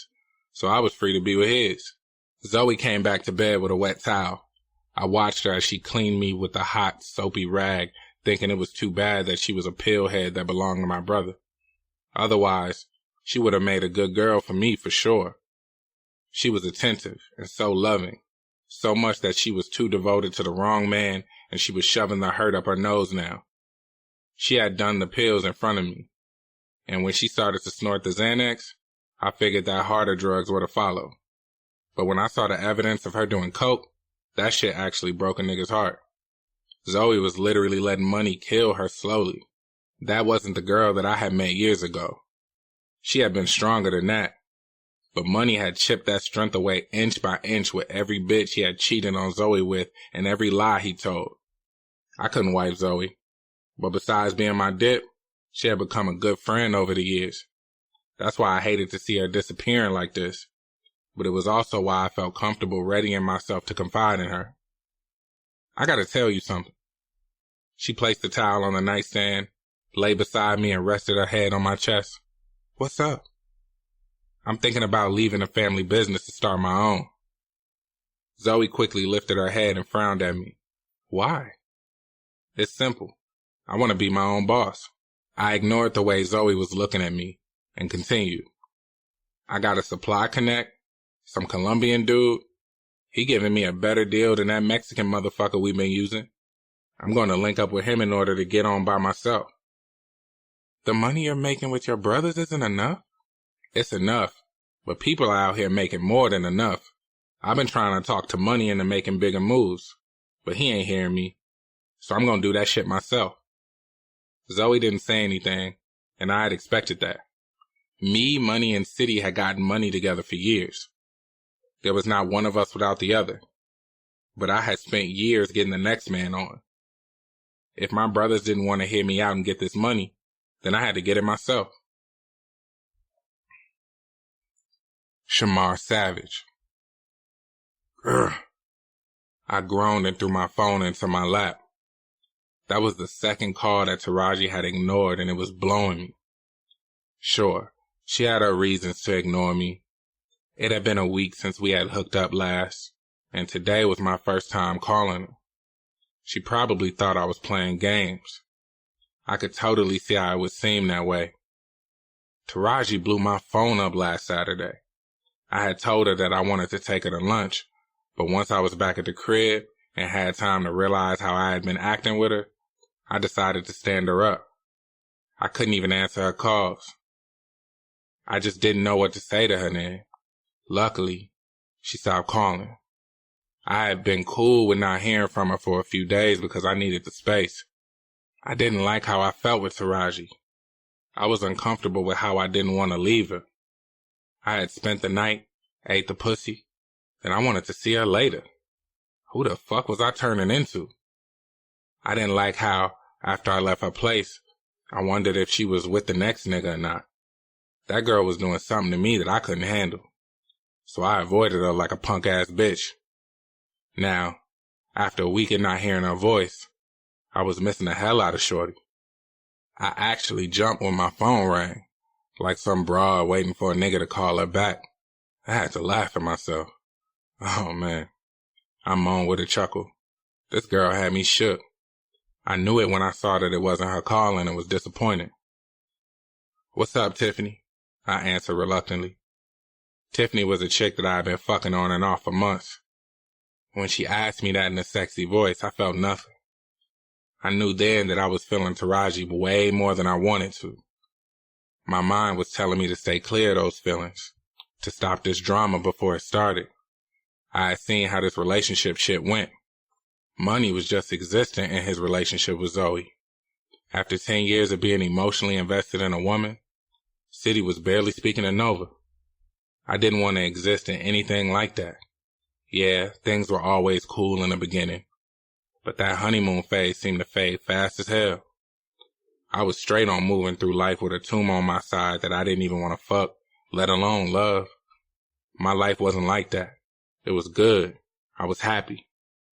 so I was free to be with his. Zoe came back to bed with a wet towel. I watched her as she cleaned me with a hot, soapy rag, thinking it was too bad that she was a pillhead that belonged to my brother. Otherwise, she would have made a good girl for me for sure. She was attentive and so loving, so much that she was too devoted to the wrong man and she was shoving the hurt up her nose now. She had done the pills in front of me, and when she started to snort the Xanax, I figured that harder drugs were to follow. But when I saw the evidence of her doing coke, that shit actually broke a nigga's heart. Zoe was literally letting Money kill her slowly. That wasn't the girl that I had met years ago. She had been stronger than that. But Money had chipped that strength away inch by inch with every bitch he had cheated on Zoe with and every lie he told. I couldn't wipe Zoe. But besides being my dip, she had become a good friend over the years. That's why I hated to see her disappearing like this. But it was also why I felt comfortable readying myself to confide in her. I gotta tell you something. She placed the towel on the nightstand, lay beside me and rested her head on my chest. What's up? I'm thinking about leaving the family business to start my own. Zoe quickly lifted her head and frowned at me. Why? It's simple. I want to be my own boss. I ignored the way Zoe was looking at me and continued. I got a supply connect. Some Colombian dude, he giving me a better deal than that Mexican motherfucker we've been using. I'm going to link up with him in order to get on by myself. The money you're making with your brothers isn't enough? It's enough, but people are out here making more than enough. I've been trying to talk to Money into making bigger moves, but he ain't hearing me, so I'm going to do that shit myself. Zoe didn't say anything, and I had expected that. Me, Money, and City had gotten money together for years. There was not one of us without the other. But I had spent years getting the next man on. If my brothers didn't want to hear me out and get this money, then I had to get it myself. Shamar Savage. Ugh. I groaned and threw my phone into my lap. That was the second call that Taraji had ignored, and it was blowing me. Sure, she had her reasons to ignore me. It had been a week since we had hooked up last, and today was my first time calling her. She probably thought I was playing games. I could totally see how it would seem that way. Taraji blew my phone up last Saturday. I had told her that I wanted to take her to lunch, but once I was back at the crib and had time to realize how I had been acting with her, I decided to stand her up. I couldn't even answer her calls. I just didn't know what to say to her then. Luckily, she stopped calling. I had been cool with not hearing from her for a few days because I needed the space. I didn't like how I felt with Taraji. I was uncomfortable with how I didn't want to leave her. I had spent the night, ate the pussy, and I wanted to see her later. Who the fuck was I turning into? I didn't like how, after I left her place, I wondered if she was with the next nigga or not. That girl was doing something to me that I couldn't handle. So I avoided her like a punk-ass bitch. Now, after a week of not hearing her voice, I was missing the hell out of shorty. I actually jumped when my phone rang, like some broad waiting for a nigga to call her back. I had to laugh at myself. Oh man, I moaned with a chuckle. This girl had me shook. I knew it when I saw that it wasn't her calling and was disappointed. "What's up, Tiffany?" I answered reluctantly. Tiffany was a chick that I had been fucking on and off for months. When she asked me that in a sexy voice, I felt nothing. I knew then that I was feeling Taraji way more than I wanted to. My mind was telling me to stay clear of those feelings, to stop this drama before it started. I had seen how this relationship shit went. Money was just existent in his relationship with Zoe. After 10 years of being emotionally invested in a woman, City was barely speaking to Nova. I didn't want to exist in anything like that. Yeah, things were always cool in the beginning, but that honeymoon phase seemed to fade fast as hell. I was straight on moving through life with a tomb on my side that I didn't even want to fuck, let alone love. My life wasn't like that. It was good. I was happy,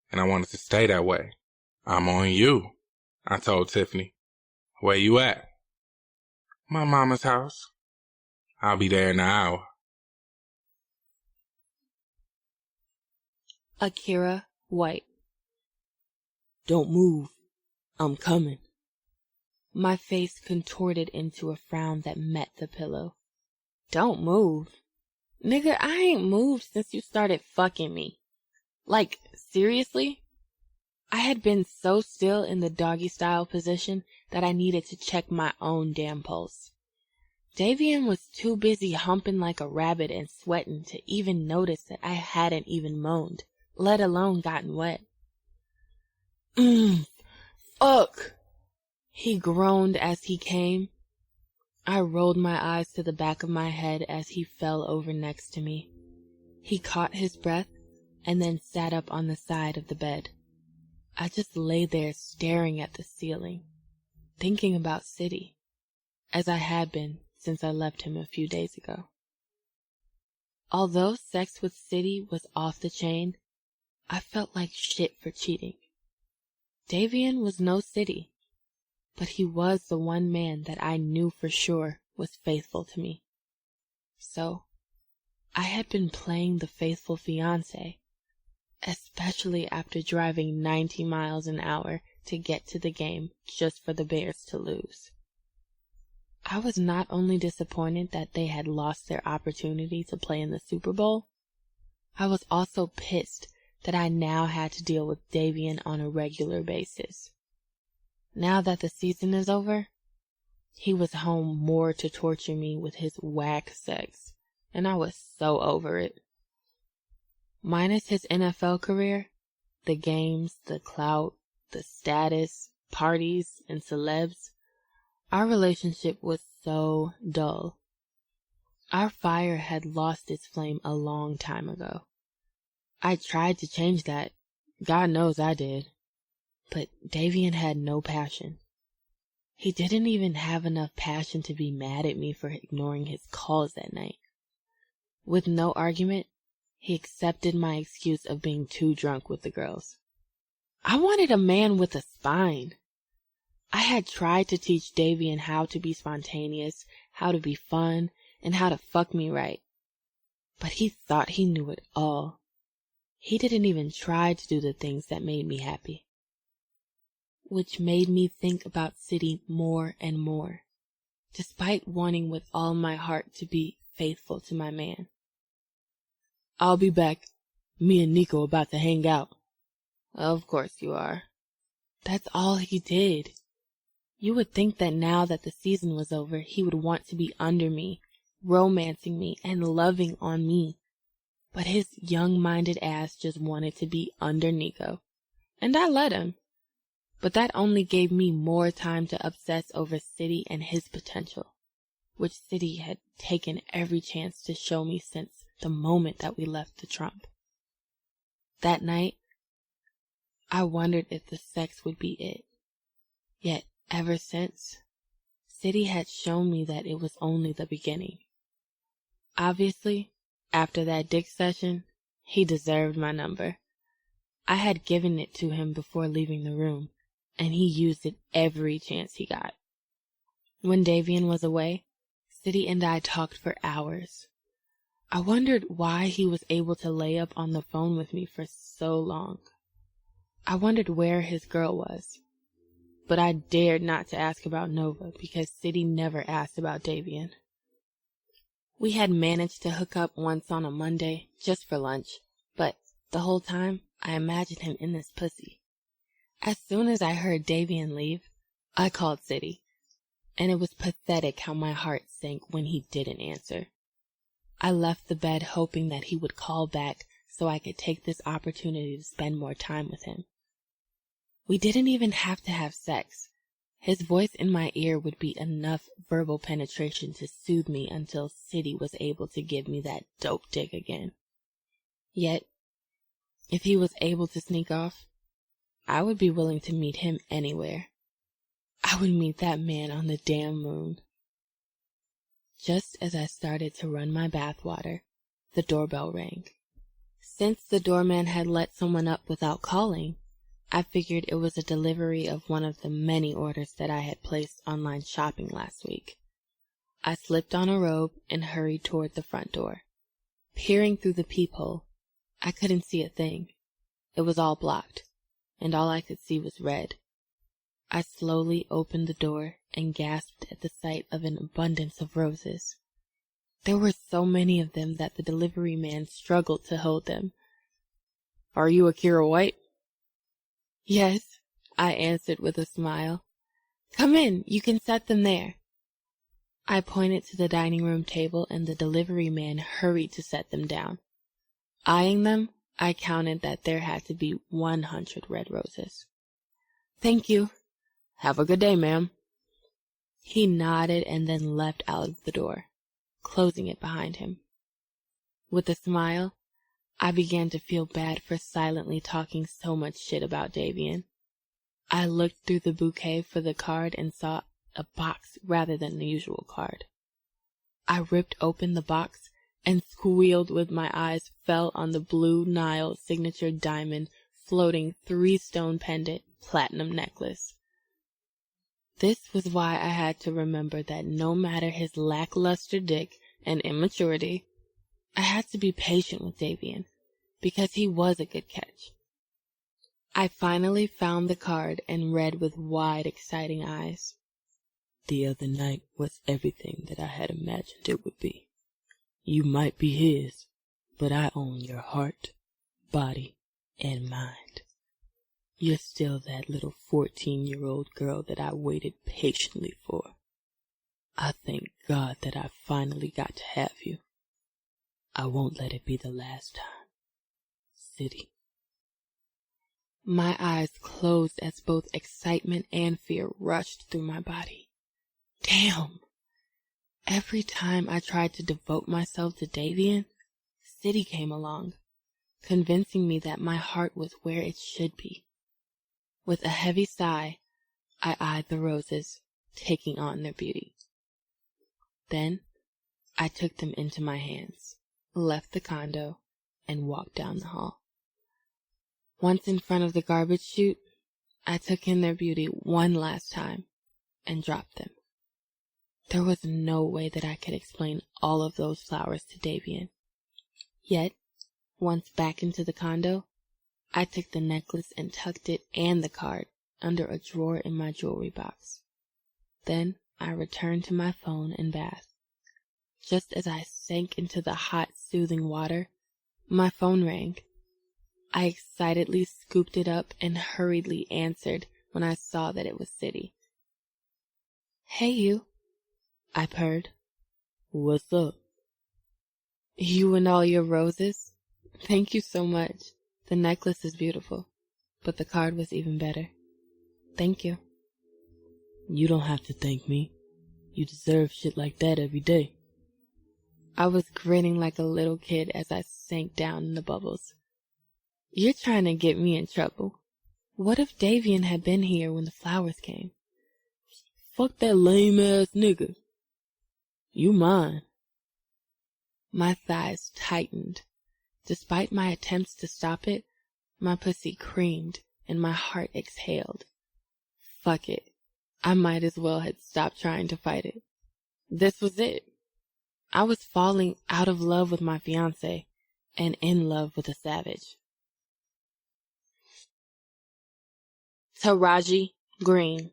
and I wanted to stay that way. "I'm on you," I told Tiffany. "Where you at?" "My mama's house." "I'll be there in an hour." Akira White. Don't move. I'm coming. My face contorted into a frown that met the pillow. Don't move? Nigga, I ain't moved since you started fucking me. Like, seriously? I had been so still in the doggy style position that I needed to check my own damn pulse. Davian was too busy humping like a rabbit and sweating to even notice that I hadn't even moaned, let alone gotten wet. Fuck! He groaned as he came. I rolled my eyes to the back of my head as he fell over next to me. He caught his breath and then sat up on the side of the bed. I just lay there staring at the ceiling, thinking about City, as I had been since I left him a few days ago. Although sex with City was off the chain, I felt like shit for cheating. Davian was no City, but he was the one man that I knew for sure was faithful to me. So, I had been playing the faithful fiancé, especially after driving 90 miles an hour to get to the game just for the Bears to lose. I was not only disappointed that they had lost their opportunity to play in the Super Bowl, I was also pissed that I now had to deal with Davian on a regular basis. Now that the season is over, he was home more to torture me with his whack sex, and I was so over it. Minus his NFL career, the games, the clout, the status, parties, and celebs, our relationship was so dull. Our fire had lost its flame a long time ago. I tried to change that. God knows I did. But Davian had no passion. He didn't even have enough passion to be mad at me for ignoring his calls that night. With no argument, he accepted my excuse of being too drunk with the girls. I wanted a man with a spine. I had tried to teach Davian how to be spontaneous, how to be fun, and how to fuck me right. But he thought he knew it all. He didn't even try to do the things that made me happy. Which made me think about City more and more, despite wanting with all my heart to be faithful to my man. "I'll be back. Me and Nico about to hang out." "Of course you are." That's all he did. You would think that now that the season was over, he would want to be under me, romancing me, and loving on me. But his young-minded ass just wanted to be under Nico. And I let him. But that only gave me more time to obsess over City and his potential, which City had taken every chance to show me since the moment that we left the Trump. That night, I wondered if the sex would be it. Yet, ever since, City had shown me that it was only the beginning. Obviously, after that dick session, he deserved my number. I had given it to him before leaving the room, and he used it every chance he got. When Davian was away, City and I talked for hours. I wondered why he was able to lay up on the phone with me for so long. I wondered where his girl was. But I dared not to ask about Nova because City never asked about Davian. We had managed to hook up once on a Monday, just for lunch, but the whole time I imagined him in this pussy. As soon as I heard Davian leave, I called City, and it was pathetic how my heart sank when he didn't answer. I left the bed hoping that he would call back so I could take this opportunity to spend more time with him. We didn't even have to have sex. His voice in my ear would be enough verbal penetration to soothe me until City was able to give me that dope dick again. Yet, if he was able to sneak off, I would be willing to meet him anywhere. I would meet that man on the damn moon. Just as I started to run my bathwater, the doorbell rang. Since the doorman had let someone up without calling, I figured it was a delivery of one of the many orders that I had placed online shopping last week. I slipped on a robe and hurried toward the front door. Peering through the peephole, I couldn't see a thing. It was all blocked, and all I could see was red. I slowly opened the door and gasped at the sight of an abundance of roses. There were so many of them that the delivery man struggled to hold them. "Are you Akira White?" "Yes," I answered with a smile. "Come in, you can set them there." I pointed to the dining room table and the delivery man hurried to set them down. Eyeing them, I counted that there had to be 100 red roses. "Thank you." "Have a good day, ma'am." He nodded and then leapt out of the door, closing it behind him. With a smile, I began to feel bad for silently talking so much shit about Davian. I looked through the bouquet for the card and saw a box rather than the usual card. I ripped open the box and squealed when my eyes fell on the blue Nile signature diamond floating 3-stone pendant platinum necklace. This was why I had to remember that no matter his lackluster dick and immaturity, I had to be patient with Davian, because he was a good catch. I finally found the card and read with wide, exciting eyes. "The other night was everything that I had imagined it would be. You might be his, but I own your heart, body, and mind. You're still that little 14-year-old girl that I waited patiently for. I thank God that I finally got to have you. I won't let it be the last time. City." My eyes closed as both excitement and fear rushed through my body. Damn! Every time I tried to devote myself to Davian, City came along, convincing me that my heart was where it should be. With a heavy sigh, I eyed the roses, taking on their beauty. Then, I took them into my hands, left the condo, and walked down the hall. Once in front of the garbage chute, I took in their beauty one last time, and dropped them. There was no way that I could explain all of those flowers to Davian. Yet, once back into the condo, I took the necklace and tucked it and the card under a drawer in my jewelry box. Then I returned to my phone and bath. Just as I sank into the hot, soothing water, my phone rang. I excitedly scooped it up and hurriedly answered when I saw that it was City. "Hey, you," I purred. "What's up?" "You and all your roses? Thank you so much. The necklace is beautiful, but the card was even better. Thank you." "You don't have to thank me. You deserve shit like that every day." I was grinning like a little kid as I sank down in the bubbles. "You're trying to get me in trouble. What if Davian had been here when the flowers came?" "Fuck that lame-ass nigga. You mine." My thighs tightened. Despite my attempts to stop it, my pussy creamed and my heart exhaled. Fuck it. I might as well had stopped trying to fight it. This was it. I was falling out of love with my fiancé and in love with a savage. Taraji Green.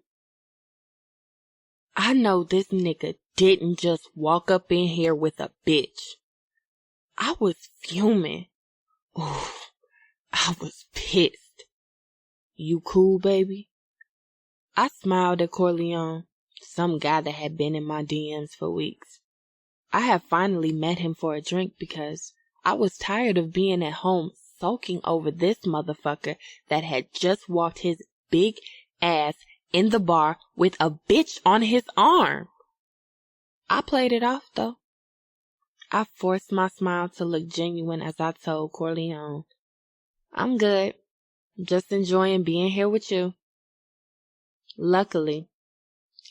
I know this nigga didn't just walk up in here with a bitch. I was fuming. Oof, I was pissed. "You cool, baby?" I smiled at Corleone, some guy that had been in my DMs for weeks. I had finally met him for a drink because I was tired of being at home sulking over this motherfucker that had just walked his big ass in the bar with a bitch on his arm. I played it off, though. I forced my smile to look genuine as I told Corleone, "I'm good. Just enjoying being here with you." Luckily,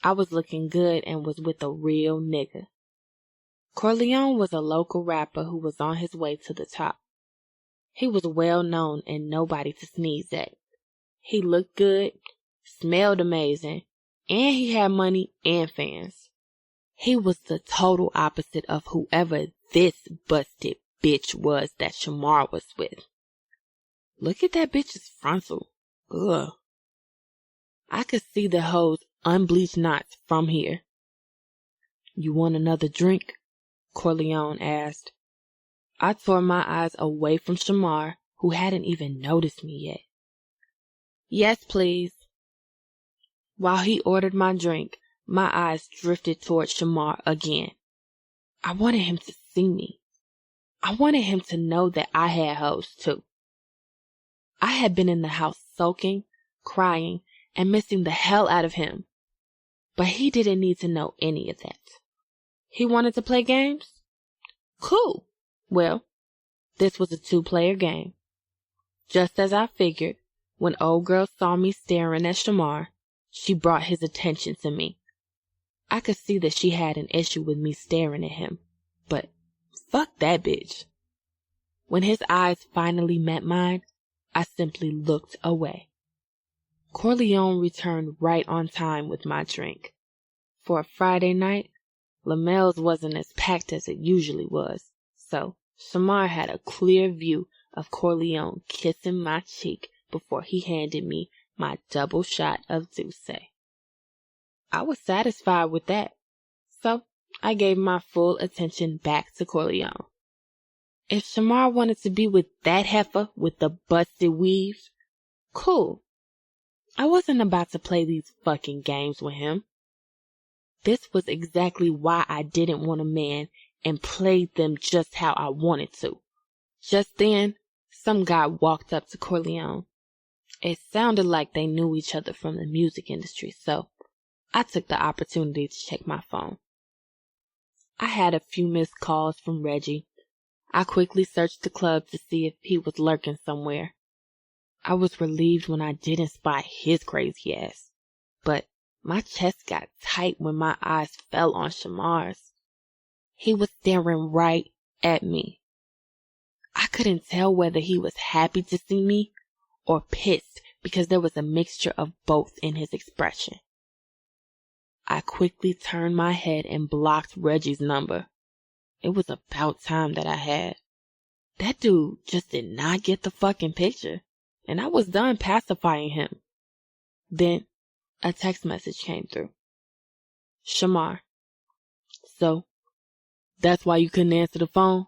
I was looking good and was with a real nigga. Corleone was a local rapper who was on his way to the top. He was well known and nobody to sneeze at. He looked good, smelled amazing, and he had money and fans. He was the total opposite of whoever this busted bitch was that Shamar was with. Look at that bitch's frontal. Ugh. I could see the hoe's unbleached knots from here. "You want another drink?" Corleone asked. I tore my eyes away from Shamar, who hadn't even noticed me yet. "Yes, please." While he ordered my drink, my eyes drifted toward Shamar again. I wanted him to see me. I wanted him to know that I had hoes too. I had been in the house sulking, crying, and missing the hell out of him. But he didn't need to know any of that. He wanted to play games? Cool. Well, this was a 2-player game. Just as I figured, when old girl saw me staring at Shamar, she brought his attention to me. I could see that she had an issue with me staring at him, but fuck that bitch. When his eyes finally met mine, I simply looked away. Corleone returned right on time with my drink. For a Friday night, Lamelle's wasn't as packed as it usually was, so Shamar had a clear view of Corleone kissing my cheek before he handed me my double shot of Douce. I was satisfied with that, so I gave my full attention back to Corleone. If Shamar wanted to be with that heifer with the busted weave, cool. I wasn't about to play these fucking games with him. This was exactly why I didn't want a man and played them just how I wanted to. Just then, some guy walked up to Corleone. It sounded like they knew each other from the music industry, so I took the opportunity to check my phone. I had a few missed calls from Reggie. I quickly searched the club to see if he was lurking somewhere. I was relieved when I didn't spot his crazy ass, but my chest got tight when my eyes fell on Shamar's. He was staring right at me. I couldn't tell whether he was happy to see me or pissed because there was a mixture of both in his expression. I quickly turned my head and blocked Reggie's number. It was about time that I had. That dude just did not get the fucking picture, and I was done pacifying him. Then a text message came through. Shamar. So, that's why you couldn't answer the phone?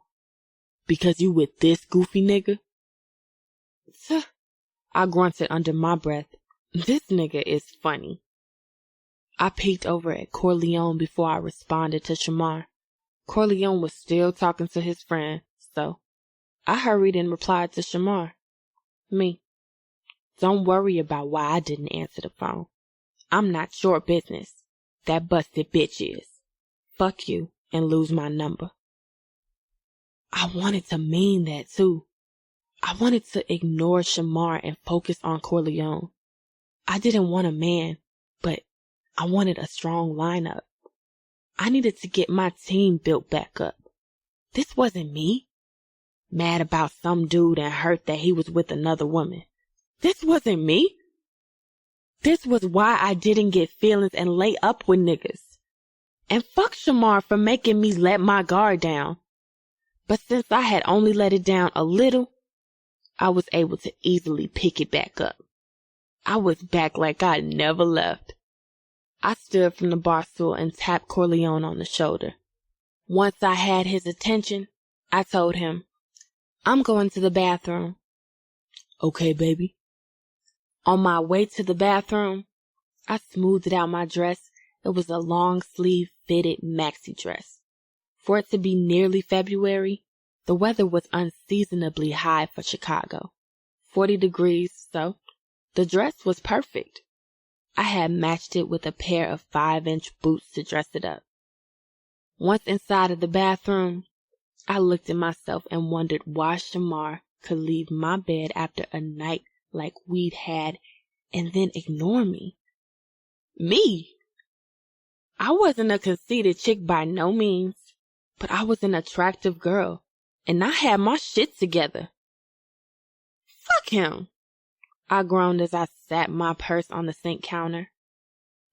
Because you with this goofy nigga? I grunted under my breath. This nigga is funny. I peeked over at Corleone before I responded to Shamar. Corleone was still talking to his friend, so I hurried and replied to Shamar. Me. Don't worry about why I didn't answer the phone. I'm not your business. That busted bitch is. Fuck you and lose my number. I wanted to mean that too. I wanted to ignore Shamar and focus on Corleone. I didn't want a man, but I wanted a strong lineup. I needed to get my team built back up. This wasn't me. Mad about some dude and hurt that he was with another woman. This wasn't me. This was why I didn't get feelings and lay up with niggas. And fuck Shamar for making me let my guard down. But since I had only let it down a little, I was able to easily pick it back up. I was back like I never left. I stood from the bar stool and tapped Corleone on the shoulder. Once I had his attention, I told him, I'm going to the bathroom. Okay, baby. On my way to the bathroom, I smoothed out my dress. It was a long-sleeve fitted maxi dress. For it to be nearly February, the weather was unseasonably high for Chicago. 40 degrees, so the dress was perfect. I had matched it with a pair of 5-inch boots to dress it up. Once inside of the bathroom, I looked at myself and wondered why Shamar could leave my bed after a night like we'd had and then ignore me. Me! I wasn't a conceited chick by no means, but I was an attractive girl, and I had my shit together. Fuck him! I groaned as I sat my purse on the sink counter.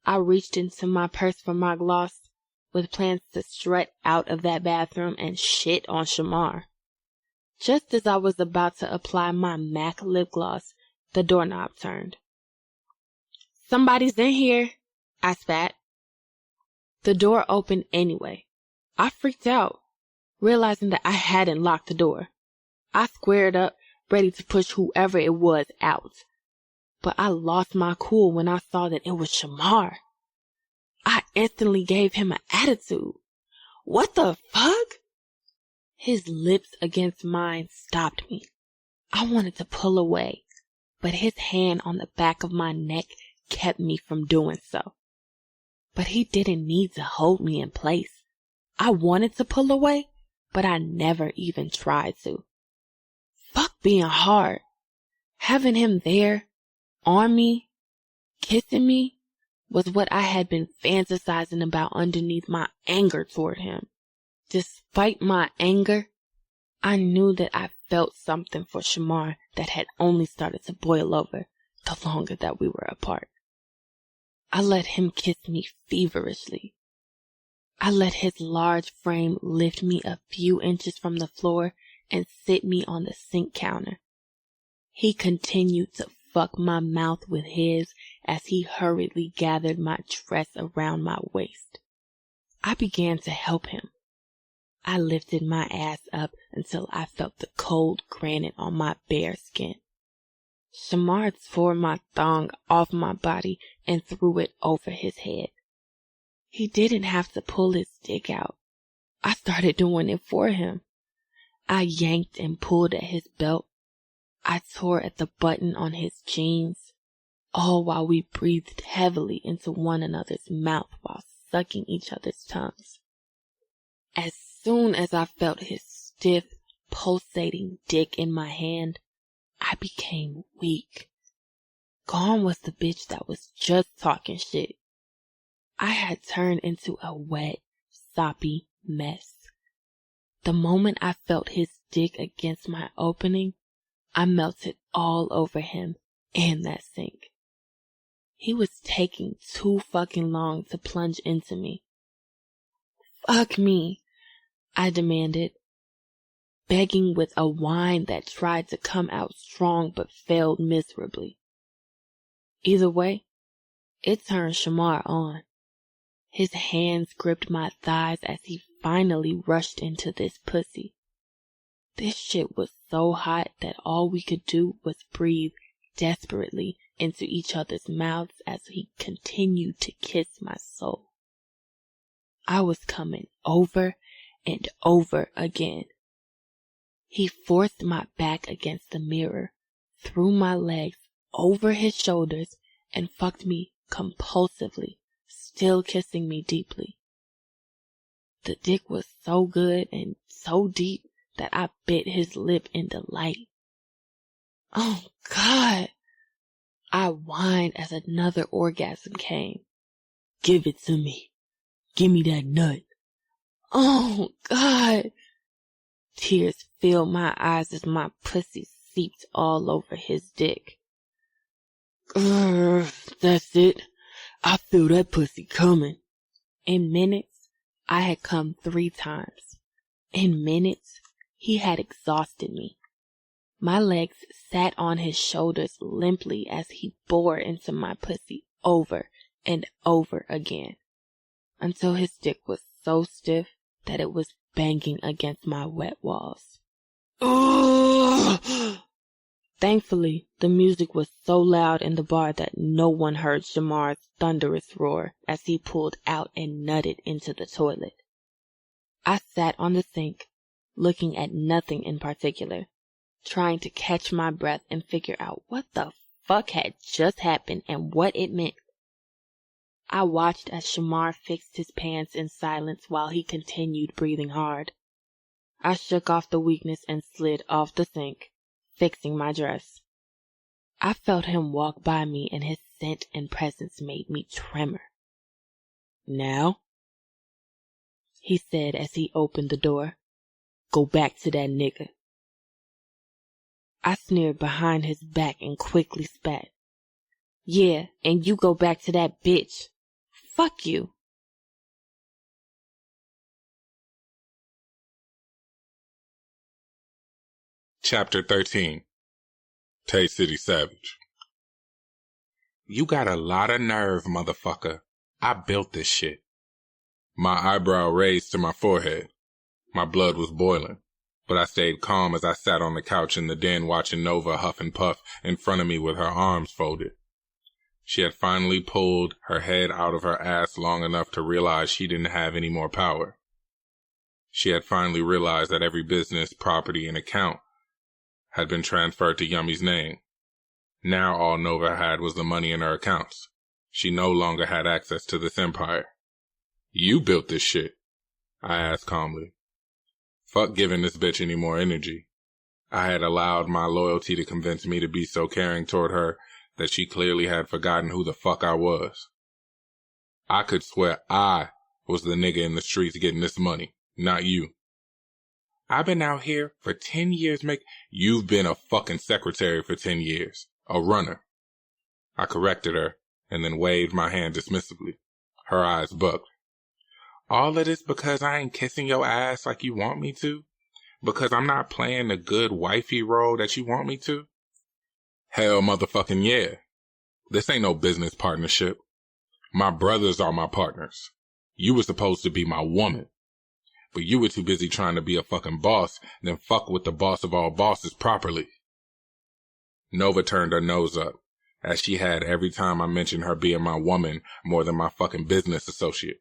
I reached into my purse for my gloss, with plans to strut out of that bathroom and shit on Shamar. Just as I was about to apply my MAC lip gloss, the doorknob turned. Somebody's in here, I spat. The door opened anyway. I freaked out, realizing that I hadn't locked the door. I squared up, ready to push whoever it was out. But I lost my cool when I saw that it was Shamar. I instantly gave him an attitude. What the fuck? His lips against mine stopped me. I wanted to pull away, but his hand on the back of my neck kept me from doing so. But he didn't need to hold me in place. I wanted to pull away, but I never even tried to. Fuck being hard. Having him there, on me, kissing me, was what I had been fantasizing about underneath my anger toward him. Despite my anger, I knew that I felt something for Shamar that had only started to boil over the longer that we were apart. I let him kiss me feverishly. I let his large frame lift me a few inches from the floor and sit me on the sink counter. He continued to fuck my mouth with his as he hurriedly gathered my dress around my waist. I began to help him. I lifted my ass up until I felt the cold granite on my bare skin. Shamar tore my thong off my body and threw it over his head. He didn't have to pull his dick out. I started doing it for him. I yanked and pulled at his belt. I tore at the button on his jeans, all while we breathed heavily into one another's mouth while sucking each other's tongues. As soon as I felt his stiff, pulsating dick in my hand, I became weak. Gone was the bitch that was just talking shit. I had turned into a wet, soppy mess. The moment I felt his dick against my opening, I melted all over him and that sink. He was taking too fucking long to plunge into me. Fuck me, I demanded, begging with a whine that tried to come out strong but failed miserably. Either way, it turned Shamar on. His hands gripped my thighs as he finally rushed into this pussy. This shit was so hot that all we could do was breathe desperately into each other's mouths as he continued to kiss my soul. I was coming over and over again. He forced my back against the mirror, threw my legs over his shoulders, and fucked me compulsively, still kissing me deeply. The dick was so good and so deep that I bit his lip in delight. Oh, God! I whined as another orgasm came. Give it to me. Give me that nut. Oh, God! Tears filled my eyes as my pussy seeped all over his dick. That's it. I feel that pussy coming. In minutes, I had come 3 times. In minutes, he had exhausted me. My legs sat on his shoulders limply as he bore into my pussy over and over again, until his dick was so stiff that it was banging against my wet walls. Thankfully, the music was so loud in the bar that no one heard Shamar's thunderous roar as he pulled out and nutted into the toilet. I sat on the sink, looking at nothing in particular, trying to catch my breath and figure out what the fuck had just happened and what it meant. I watched as Shamar fixed his pants in silence while he continued breathing hard. I shook off the weakness and slid off the sink, fixing my dress. I felt him walk by me and his scent and presence made me tremor. Now, he said as he opened the door, go back to that nigga. I sneered behind his back and quickly spat. Yeah, and you go back to that bitch. Fuck you. Chapter 13. Tay City Savage. You got a lot of nerve, motherfucker. I built this shit. My eyebrow raised to my forehead. My blood was boiling, but I stayed calm as I sat on the couch in the den watching Nova huff and puff in front of me with her arms folded. She had finally pulled her head out of her ass long enough to realize she didn't have any more power. She had finally realized that every business, property, and account had been transferred to Yummy's name. Now all Nova had was the money in her accounts. She no longer had access to this empire. You built this shit, I asked calmly. Fuck giving this bitch any more energy. I had allowed my loyalty to convince me to be so caring toward her that she clearly had forgotten who the fuck I was. I could swear I was the nigga in the streets getting this money, not you. I've been out here for 10 years, You've been a fucking secretary for 10 years. A runner. I corrected her and then waved my hand dismissively. Her eyes bugged. All of this because I ain't kissing your ass like you want me to? Because I'm not playing the good wifey role that you want me to? Hell motherfucking yeah. This ain't no business partnership. My brothers are my partners. You were supposed to be my woman. But you were too busy trying to be a fucking boss than fuck with the boss of all bosses properly. Nova turned her nose up, as she had every time I mentioned her being my woman more than my fucking business associate.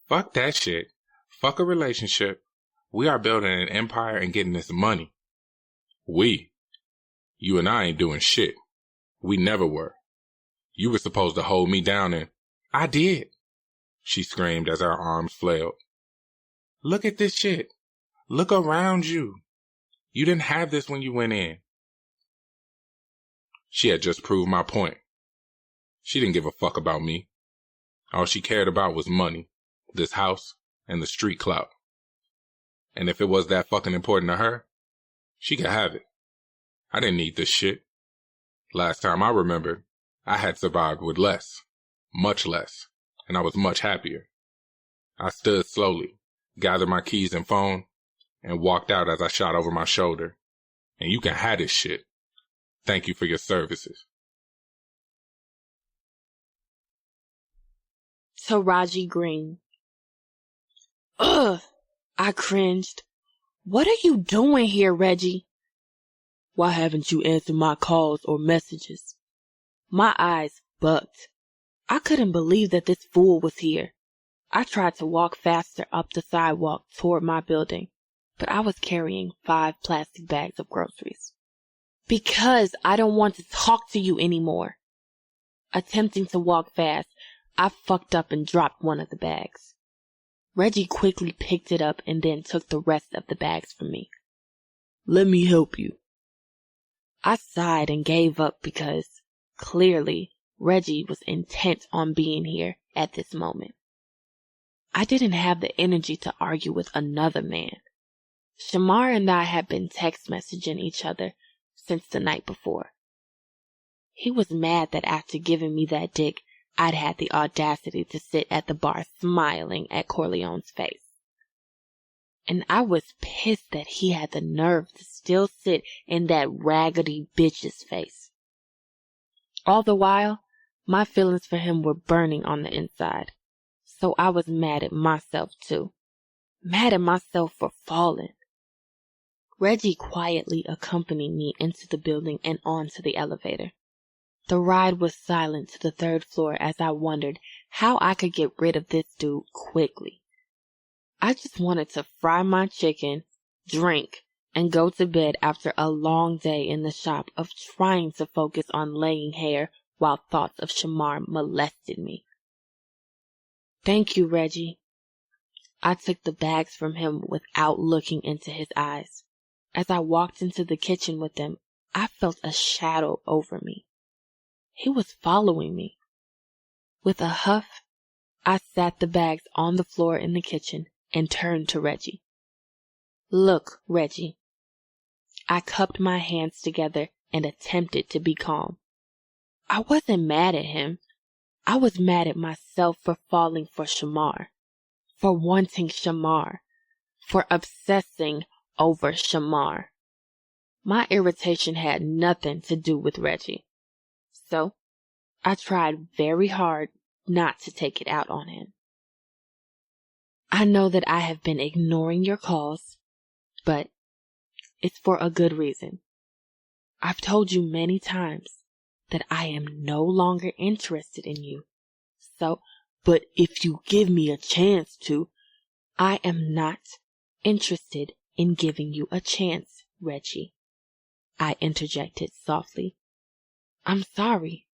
Fuck that shit. Fuck a relationship. We are building an empire and getting this money. We. You and I ain't doing shit. We never were. You were supposed to hold me down and... I did, she screamed as our arms flailed. Look at this shit. Look around you. You didn't have this when you went in. She had just proved my point. She didn't give a fuck about me. All she cared about was money, this house, and the street clout. And if it was that fucking important to her, she could have it. I didn't need this shit. Last time I remembered, I had survived with less, much less, and I was much happier. I stood slowly, gathered my keys and phone, and walked out as I shot over my shoulder. And you can have this shit. Thank you for your services. Taraji Green. Ugh! I cringed. What are you doing here, Reggie? Why haven't you answered my calls or messages? My eyes bugged. I couldn't believe that this fool was here. I tried to walk faster up the sidewalk toward my building, but I was carrying 5 plastic bags of groceries. Because I don't want to talk to you anymore. Attempting to walk fast, I fucked up and dropped one of the bags. Reggie quickly picked it up and then took the rest of the bags from me. Let me help you. I sighed and gave up because, clearly, Reggie was intent on being here at this moment. I didn't have the energy to argue with another man. Shamar and I had been text messaging each other since the night before. He was mad that after giving me that dick, I'd had the audacity to sit at the bar smiling at Corleone's face. And I was pissed that he had the nerve to still sit in that raggedy bitch's face. All the while, my feelings for him were burning on the inside. So I was mad at myself too. Mad at myself for falling. Reggie quietly accompanied me into the building and onto the elevator. The ride was silent to the 3rd floor as I wondered how I could get rid of this dude quickly. I just wanted to fry my chicken, drink, and go to bed after a long day in the shop of trying to focus on laying hair while thoughts of Shamar molested me. Thank you, Reggie. I took the bags from him without looking into his eyes. As I walked into the kitchen with them, I felt a shadow over me. He was following me. With a huff, I sat the bags on the floor in the kitchen and turned to Reggie. Look, Reggie. I cupped my hands together and attempted to be calm. I wasn't mad at him. I was mad at myself for falling for Shamar, for wanting Shamar, for obsessing over Shamar. My irritation had nothing to do with Reggie. So, I tried very hard not to take it out on him. I know that I have been ignoring your calls, but it's for a good reason. I've told you many times that I am no longer interested in you. So, but if you give me a chance to, I am not interested in giving you a chance, Reggie. I interjected softly. I'm sorry,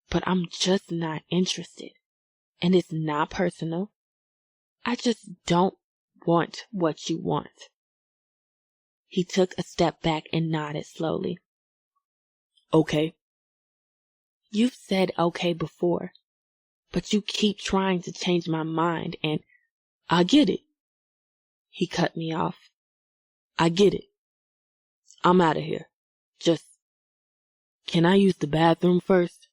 but I'm just not interested. And it's not personal. I just don't want what you want. He took a step back and nodded slowly. Okay. You've said okay before, but you keep trying to change my mind and I get it. He cut me off. I get it. I'm out of here. Just, can I use the bathroom first?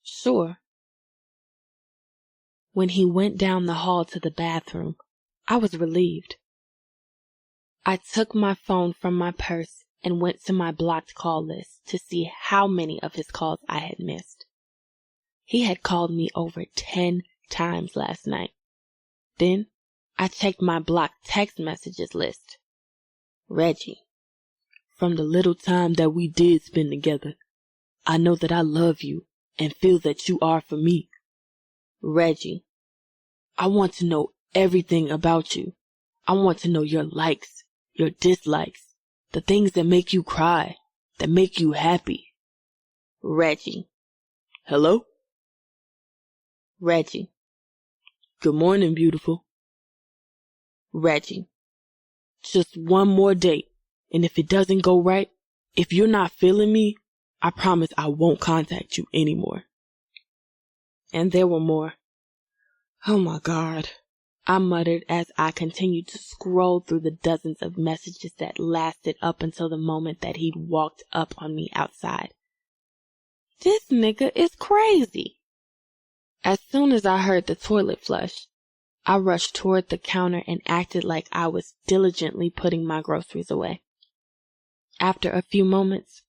Sure. When he went down the hall to the bathroom, I was relieved. I took my phone from my purse and went to my blocked call list to see how many of his calls I had missed. He had called me over 10 times last night. Then I checked my blocked text messages list. Reggie, from the little time that we did spend together, I know that I love you and feel that you are for me. Reggie, I want to know everything about you. I want to know your likes, your dislikes, the things that make you cry, that make you happy. Reggie. Hello? Reggie. Good morning, beautiful. Reggie. Just one more date, and if it doesn't go right, if you're not feeling me, I promise I won't contact you anymore. And there were more. Oh my God, I muttered as I continued to scroll through the dozens of messages that lasted up until the moment that he'd walked up on me outside. This nigga is crazy. As soon as I heard the toilet flush, I rushed toward the counter and acted like I was diligently putting my groceries away. After a few moments,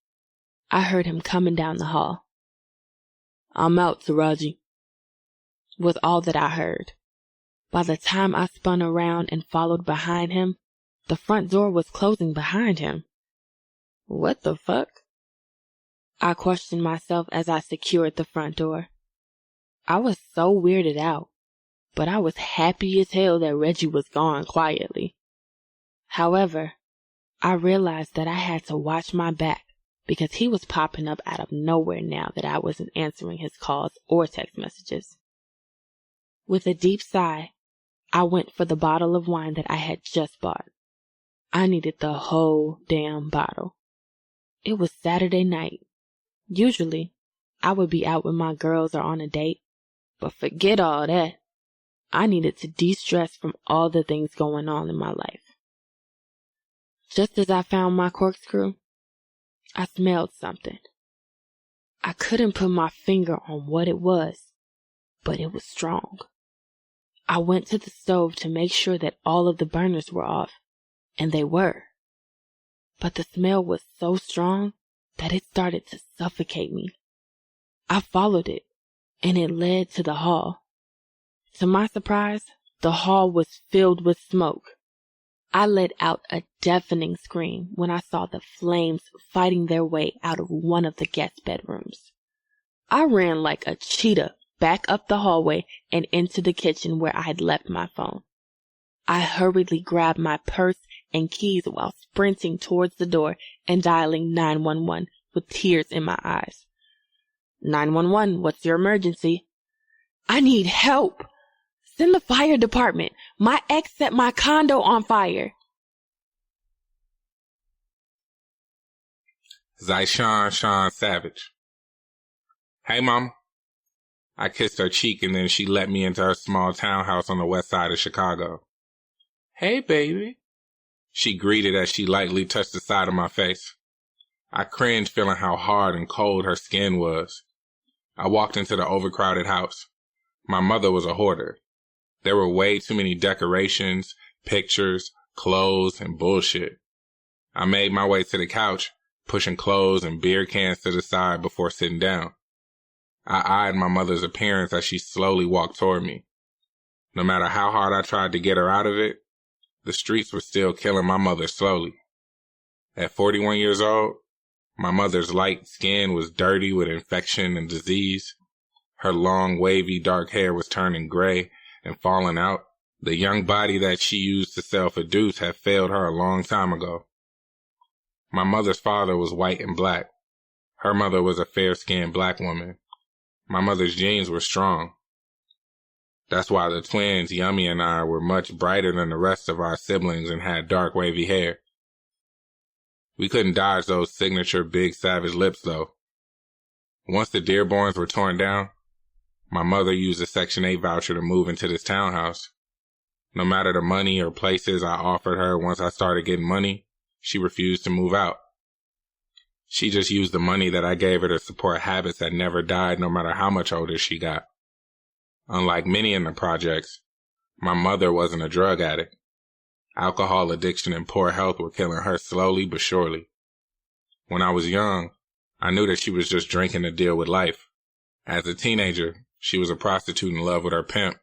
I heard him coming down the hall. "I'm out, Taraji," was all that I heard. By the time I spun around and followed behind him, the front door was closing behind him. What the fuck? I questioned myself as I secured the front door. I was so weirded out, but I was happy as hell that Reggie was gone quietly. However, I realized that I had to watch my back because he was popping up out of nowhere now that I wasn't answering his calls or text messages. With a deep sigh, I went for the bottle of wine that I had just bought. I needed the whole damn bottle. It was Saturday night. Usually, I would be out with my girls or on a date, but forget all that. I needed to de-stress from all the things going on in my life. Just as I found my corkscrew, I smelled something. I couldn't put my finger on what it was, but it was strong. I went to the stove to make sure that all of the burners were off, and they were. But the smell was so strong that it started to suffocate me. I followed it, and it led to the hall. To my surprise, the hall was filled with smoke. I let out a deafening scream when I saw the flames fighting their way out of one of the guest bedrooms. I ran like a cheetah back up the hallway and into the kitchen where I had left my phone. I hurriedly grabbed my purse and keys while sprinting towards the door and dialing 911 with tears in my eyes. 911, what's your emergency? I need help. Send the fire department. My ex set my condo on fire. Sean Savage. Hey, Mom. I kissed her cheek and then she let me into her small townhouse on the west side of Chicago. Hey, baby. She greeted as she lightly touched the side of my face. I cringed, feeling how hard and cold her skin was. I walked into the overcrowded house. My mother was a hoarder. There were way too many decorations, pictures, clothes, and bullshit. I made my way to the couch, pushing clothes and beer cans to the side before sitting down. I eyed my mother's appearance as she slowly walked toward me. No matter how hard I tried to get her out of it, the streets were still killing my mother slowly. At 41 years old, my mother's light skin was dirty with infection and disease. Her long, wavy, dark hair was turning gray and falling out. The young body that she used to self-adduce had failed her a long time ago. My mother's father was white and black. Her mother was a fair-skinned black woman. My mother's genes were strong. That's why the twins, Yummy and I, were much brighter than the rest of our siblings and had dark, wavy hair. We couldn't dodge those signature big savage lips, though. Once the Dearborns were torn down, my mother used a Section 8 voucher to move into this townhouse. No matter the money or places I offered her once I started getting money, she refused to move out. She just used the money that I gave her to support habits that never died no matter how much older she got. Unlike many in the projects, my mother wasn't a drug addict. Alcohol addiction and poor health were killing her slowly but surely. When I was young, I knew that she was just drinking to deal with life. As a teenager, she was a prostitute in love with her pimp.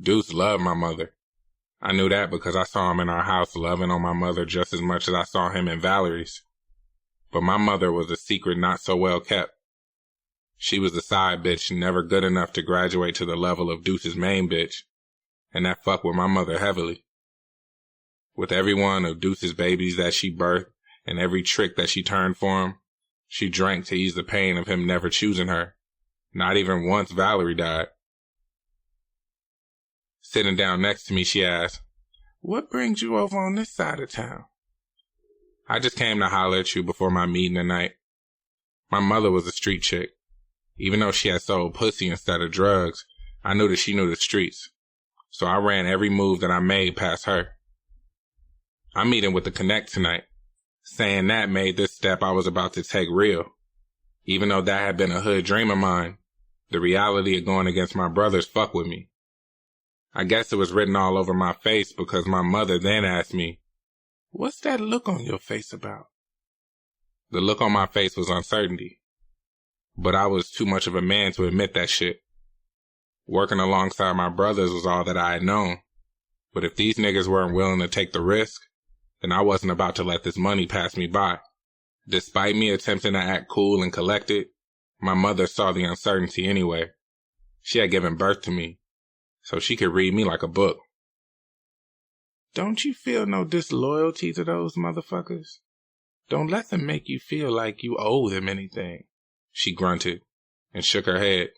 Deuce loved my mother. I knew that because I saw him in our house loving on my mother just as much as I saw him in Valerie's. But my mother was a secret not so well kept. She was a side bitch, never good enough to graduate to the level of Deuce's main bitch, and that fucked with my mother heavily. With every one of Deuce's babies that she birthed and every trick that she turned for him, she drank to ease the pain of him never choosing her. Not even once Valerie died. Sitting down next to me, she asked, "What brings you over on this side of town?" I just came to holler at you before my meeting tonight. My mother was a street chick. Even though she had sold pussy instead of drugs, I knew that she knew the streets. So I ran every move that I made past her. I'm meeting with the Connect tonight. Saying that made this step I was about to take real. Even though that had been a hood dream of mine, the reality of going against my brothers fucked with me. I guess it was written all over my face because my mother then asked me, "What's that look on your face about?" The look on my face was uncertainty, but I was too much of a man to admit that shit. Working alongside my brothers was all that I had known, but if these niggas weren't willing to take the risk, then I wasn't about to let this money pass me by. Despite me attempting to act cool and collected, my mother saw the uncertainty anyway. She had given birth to me, so she could read me like a book. "Don't you feel no disloyalty to those motherfuckers? Don't let them make you feel like you owe them anything," she grunted and shook her head.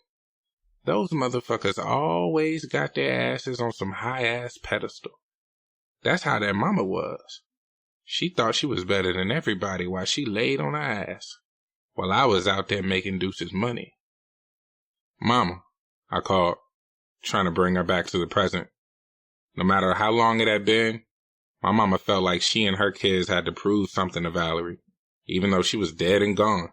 "Those motherfuckers always got their asses on some high-ass pedestal. That's how their mama was. She thought she was better than everybody while she laid on her ass, while I was out there making deuces money." "Mama," I called, trying to bring her back to the present. No matter how long it had been, my mama felt like she and her kids had to prove something to Valerie, even though she was dead and gone.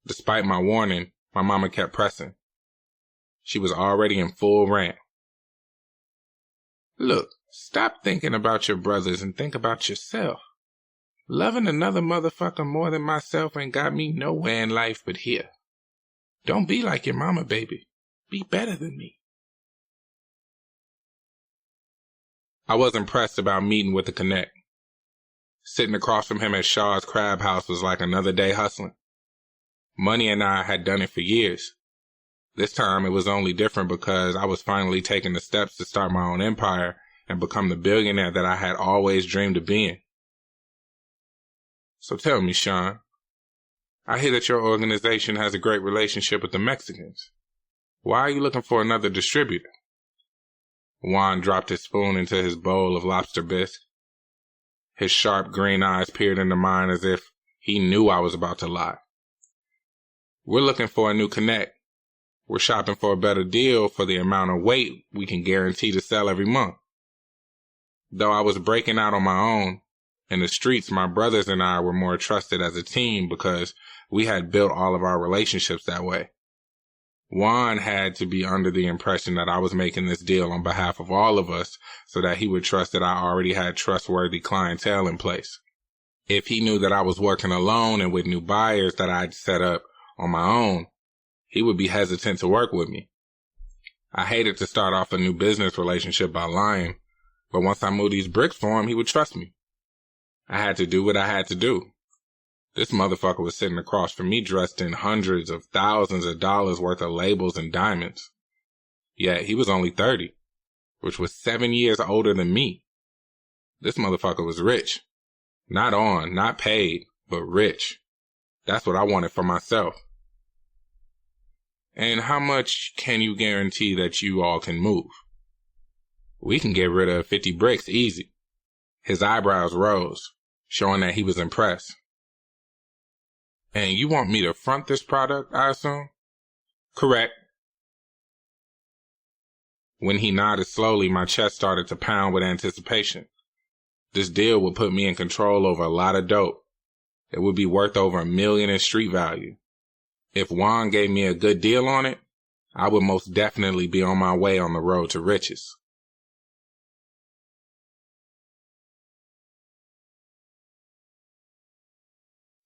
Despite my warning, my mama kept pressing. She was already in full rant. "Look, stop thinking about your brothers and think about yourself. Loving another motherfucker more than myself ain't got me nowhere in life but here. Don't be like your mama, baby. Be better than me." I wasn't pressed about meeting with the Connect. Sitting across from him at Shaw's Crab House was like another day hustling. Money and I had done it for years. This time it was only different because I was finally taking the steps to start my own empire and become the billionaire that I had always dreamed of being. "So tell me, Sean, I hear that your organization has a great relationship with the Mexicans. Why are you looking for another distributor?" Juan dropped his spoon into his bowl of lobster bisque. His sharp green eyes peered into mine as if he knew I was about to lie. "We're looking for a new Connect. We're shopping for a better deal for the amount of weight we can guarantee to sell every month." Though I was breaking out on my own, in the streets my brothers and I were more trusted as a team because we had built all of our relationships that way. Juan had to be under the impression that I was making this deal on behalf of all of us so that he would trust that I already had trustworthy clientele in place. If he knew that I was working alone and with new buyers that I'd set up on my own, he would be hesitant to work with me. I hated to start off a new business relationship by lying, but once I moved these bricks for him, he would trust me. I had to do what I had to do. This motherfucker was sitting across from me dressed in hundreds of thousands of dollars worth of labels and diamonds. Yet he was only 30, which was 7 years older than me. This motherfucker was rich. Not paid, but rich. That's what I wanted for myself. "And how much can you guarantee that you all can move?" "We can get rid of 50 bricks easy." His eyebrows rose, showing that he was impressed. "And you want me to front this product, I assume?" "Correct." When he nodded slowly, my chest started to pound with anticipation. This deal would put me in control over a lot of dope. It would be worth over $1 million in street value. If Juan gave me a good deal on it, I would most definitely be on my way on the road to riches.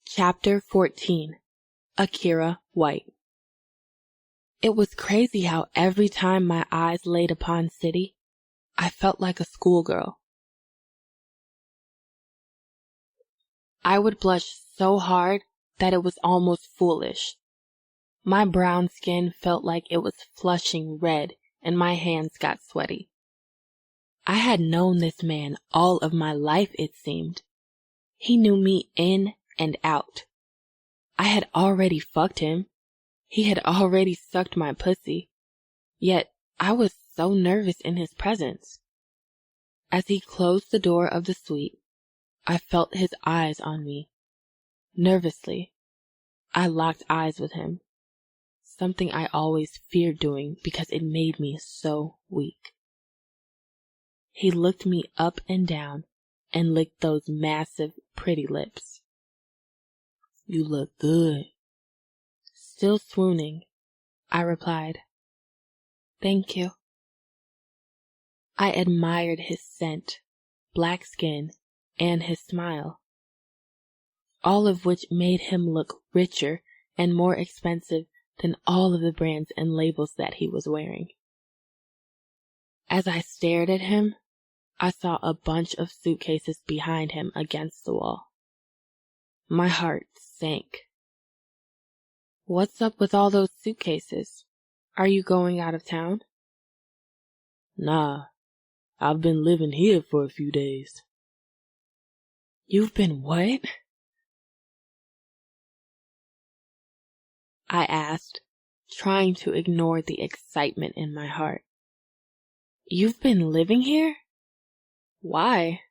Chapter 14. Akira White. It was crazy how every time my eyes laid upon City, I felt like a schoolgirl. I would blush so hard that it was almost foolish. My brown skin felt like it was flushing red and my hands got sweaty. I had known this man all of my life, it seemed. He knew me in and out. I had already fucked him. He had already sucked my pussy. Yet I was so nervous in his presence. As he closed the door of the suite, I felt his eyes on me. Nervously, I locked eyes with him. Something I always feared doing because it made me so weak. He looked me up and down and licked those massive, pretty lips. "You look good," Still swooning, I replied, "Thank you." I admired his scent, black skin, and his smile, all of which made him look richer and more expensive than all of the brands and labels that he was wearing. As I stared at him, I saw a bunch of suitcases behind him against the wall. My heart sank. "What's up with all those suitcases? Are you going out of town?" "Nah, I've been living here for a few days." "You've been what?" I asked, trying to ignore the excitement in my heart. "You've been living here? Why?"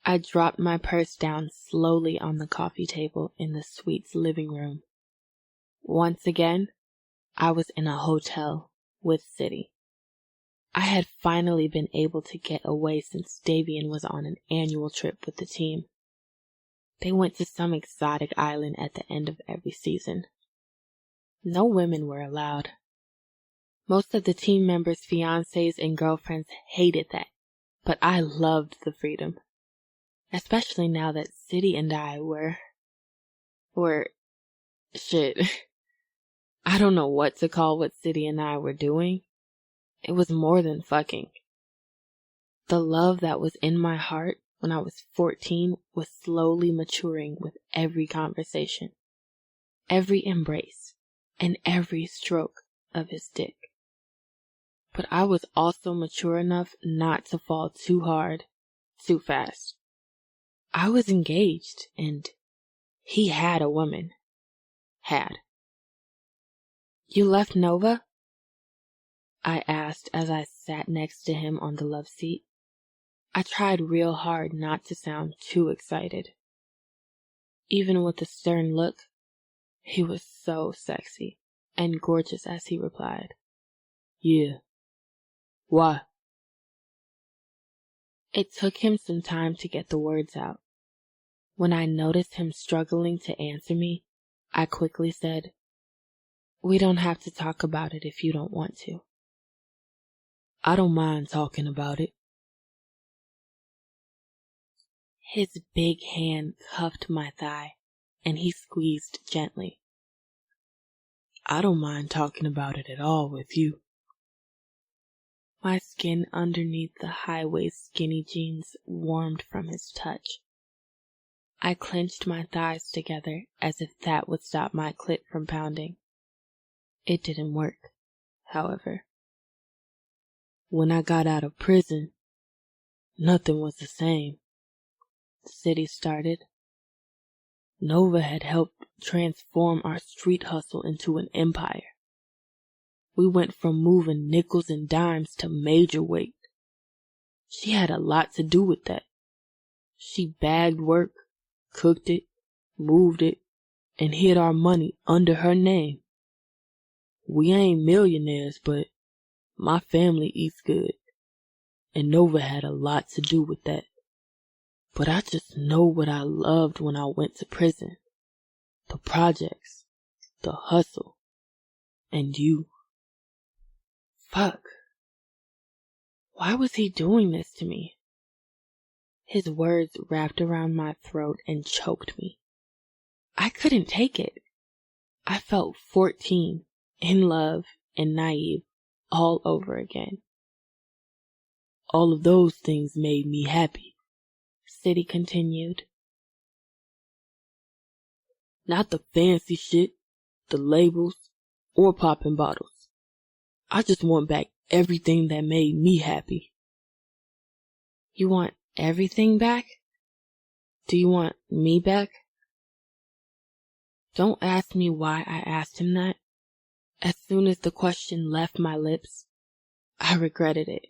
I dropped my purse down slowly on the coffee table in the suite's living room. Once again, I was in a hotel with City. I had finally been able to get away since Davian was on an annual trip with the team. They went to some exotic island at the end of every season. No women were allowed. Most of the team members' fiancés and girlfriends hated that, but I loved the freedom. Especially now that City and I were shit. I don't know what to call what City and I were doing. It was more than fucking. The love that was in my heart when I was 14 was slowly maturing with every conversation, every embrace, and every stroke of his dick. But I was also mature enough not to fall too hard, too fast. I was engaged, and he had a woman. Had. "You left Nova?" I asked as I sat next to him on the love seat. I tried real hard not to sound too excited. Even with a stern look, he was so sexy and gorgeous as he replied, "Yeah. Why?" It took him some time to get the words out. When I noticed him struggling to answer me, I quickly said, "We don't have to talk about it if you don't want to." "I don't mind talking about it." His big hand cuffed my thigh, and he squeezed gently. "I don't mind talking about it at all with you." My skin underneath the high-waist skinny jeans warmed from his touch. I clenched my thighs together as if that would stop my clit from pounding. It didn't work, however. "When I got out of prison, nothing was the same," City started. "Nova had helped transform our street hustle into an empire. We went from moving nickels and dimes to major weight. She had a lot to do with that. She bagged work, cooked it, moved it, and hid our money under her name. We ain't millionaires, but my family eats good, and Nova had a lot to do with that. But I just know what I loved when I went to prison. The projects, the hustle, and you." Fuck. Why was he doing this to me? His words wrapped around my throat and choked me. I couldn't take it. I felt 14, in love, and naive, all over again. "All of those things made me happy," City continued. "Not the fancy shit, the labels, or popping bottles. I just want back everything that made me happy." You want everything back? Do you want me back? Don't ask me why I asked him that. As soon as the question left my lips, I regretted it.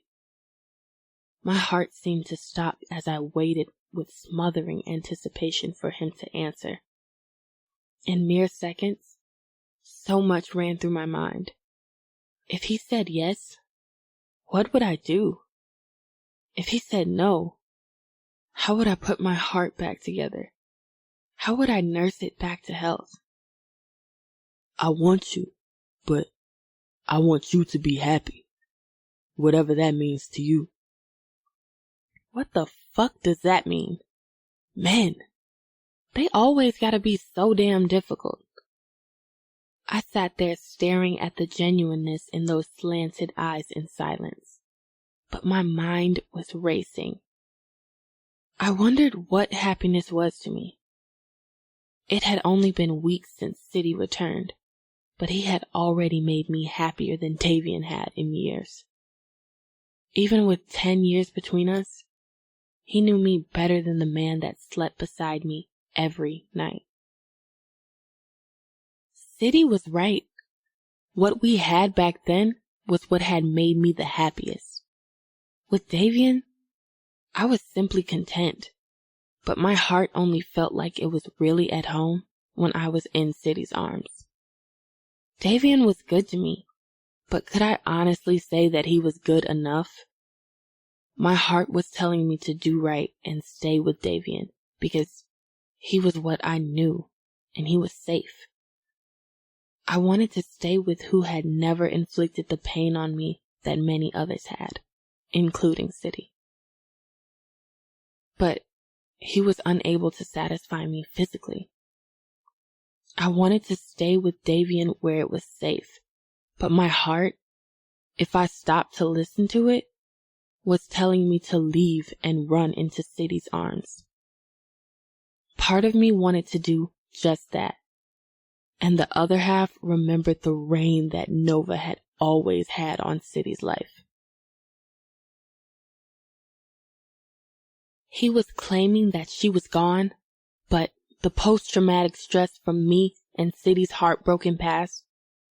My heart seemed to stop as I waited with smothering anticipation for him to answer. In mere seconds, so much ran through my mind. If he said yes, what would I do? If he said no, how would I put my heart back together? How would I nurse it back to health? I want you, but I want you to be happy. Whatever that means to you. What the fuck does that mean? Men, they always gotta be so damn difficult. I sat there staring at the genuineness in those slanted eyes in silence, but my mind was racing. I wondered what happiness was to me. It had only been weeks since City returned, but he had already made me happier than Davian had in years. Even with 10 years between us, he knew me better than the man that slept beside me every night. City was right. What we had back then was what had made me the happiest. With Davian, I was simply content, but my heart only felt like it was really at home when I was in City's arms. Davian was good to me, but could I honestly say that he was good enough? My heart was telling me to do right and stay with Davian because he was what I knew and he was safe. I wanted to stay with who had never inflicted the pain on me that many others had, including City. But he was unable to satisfy me physically. I wanted to stay with Davian where it was safe, but my heart, if I stopped to listen to it, was telling me to leave and run into City's arms. Part of me wanted to do just that, and the other half remembered the reign that Nova had always had on City's life. He was claiming that she was gone, but the post-traumatic stress from me and City's heartbroken past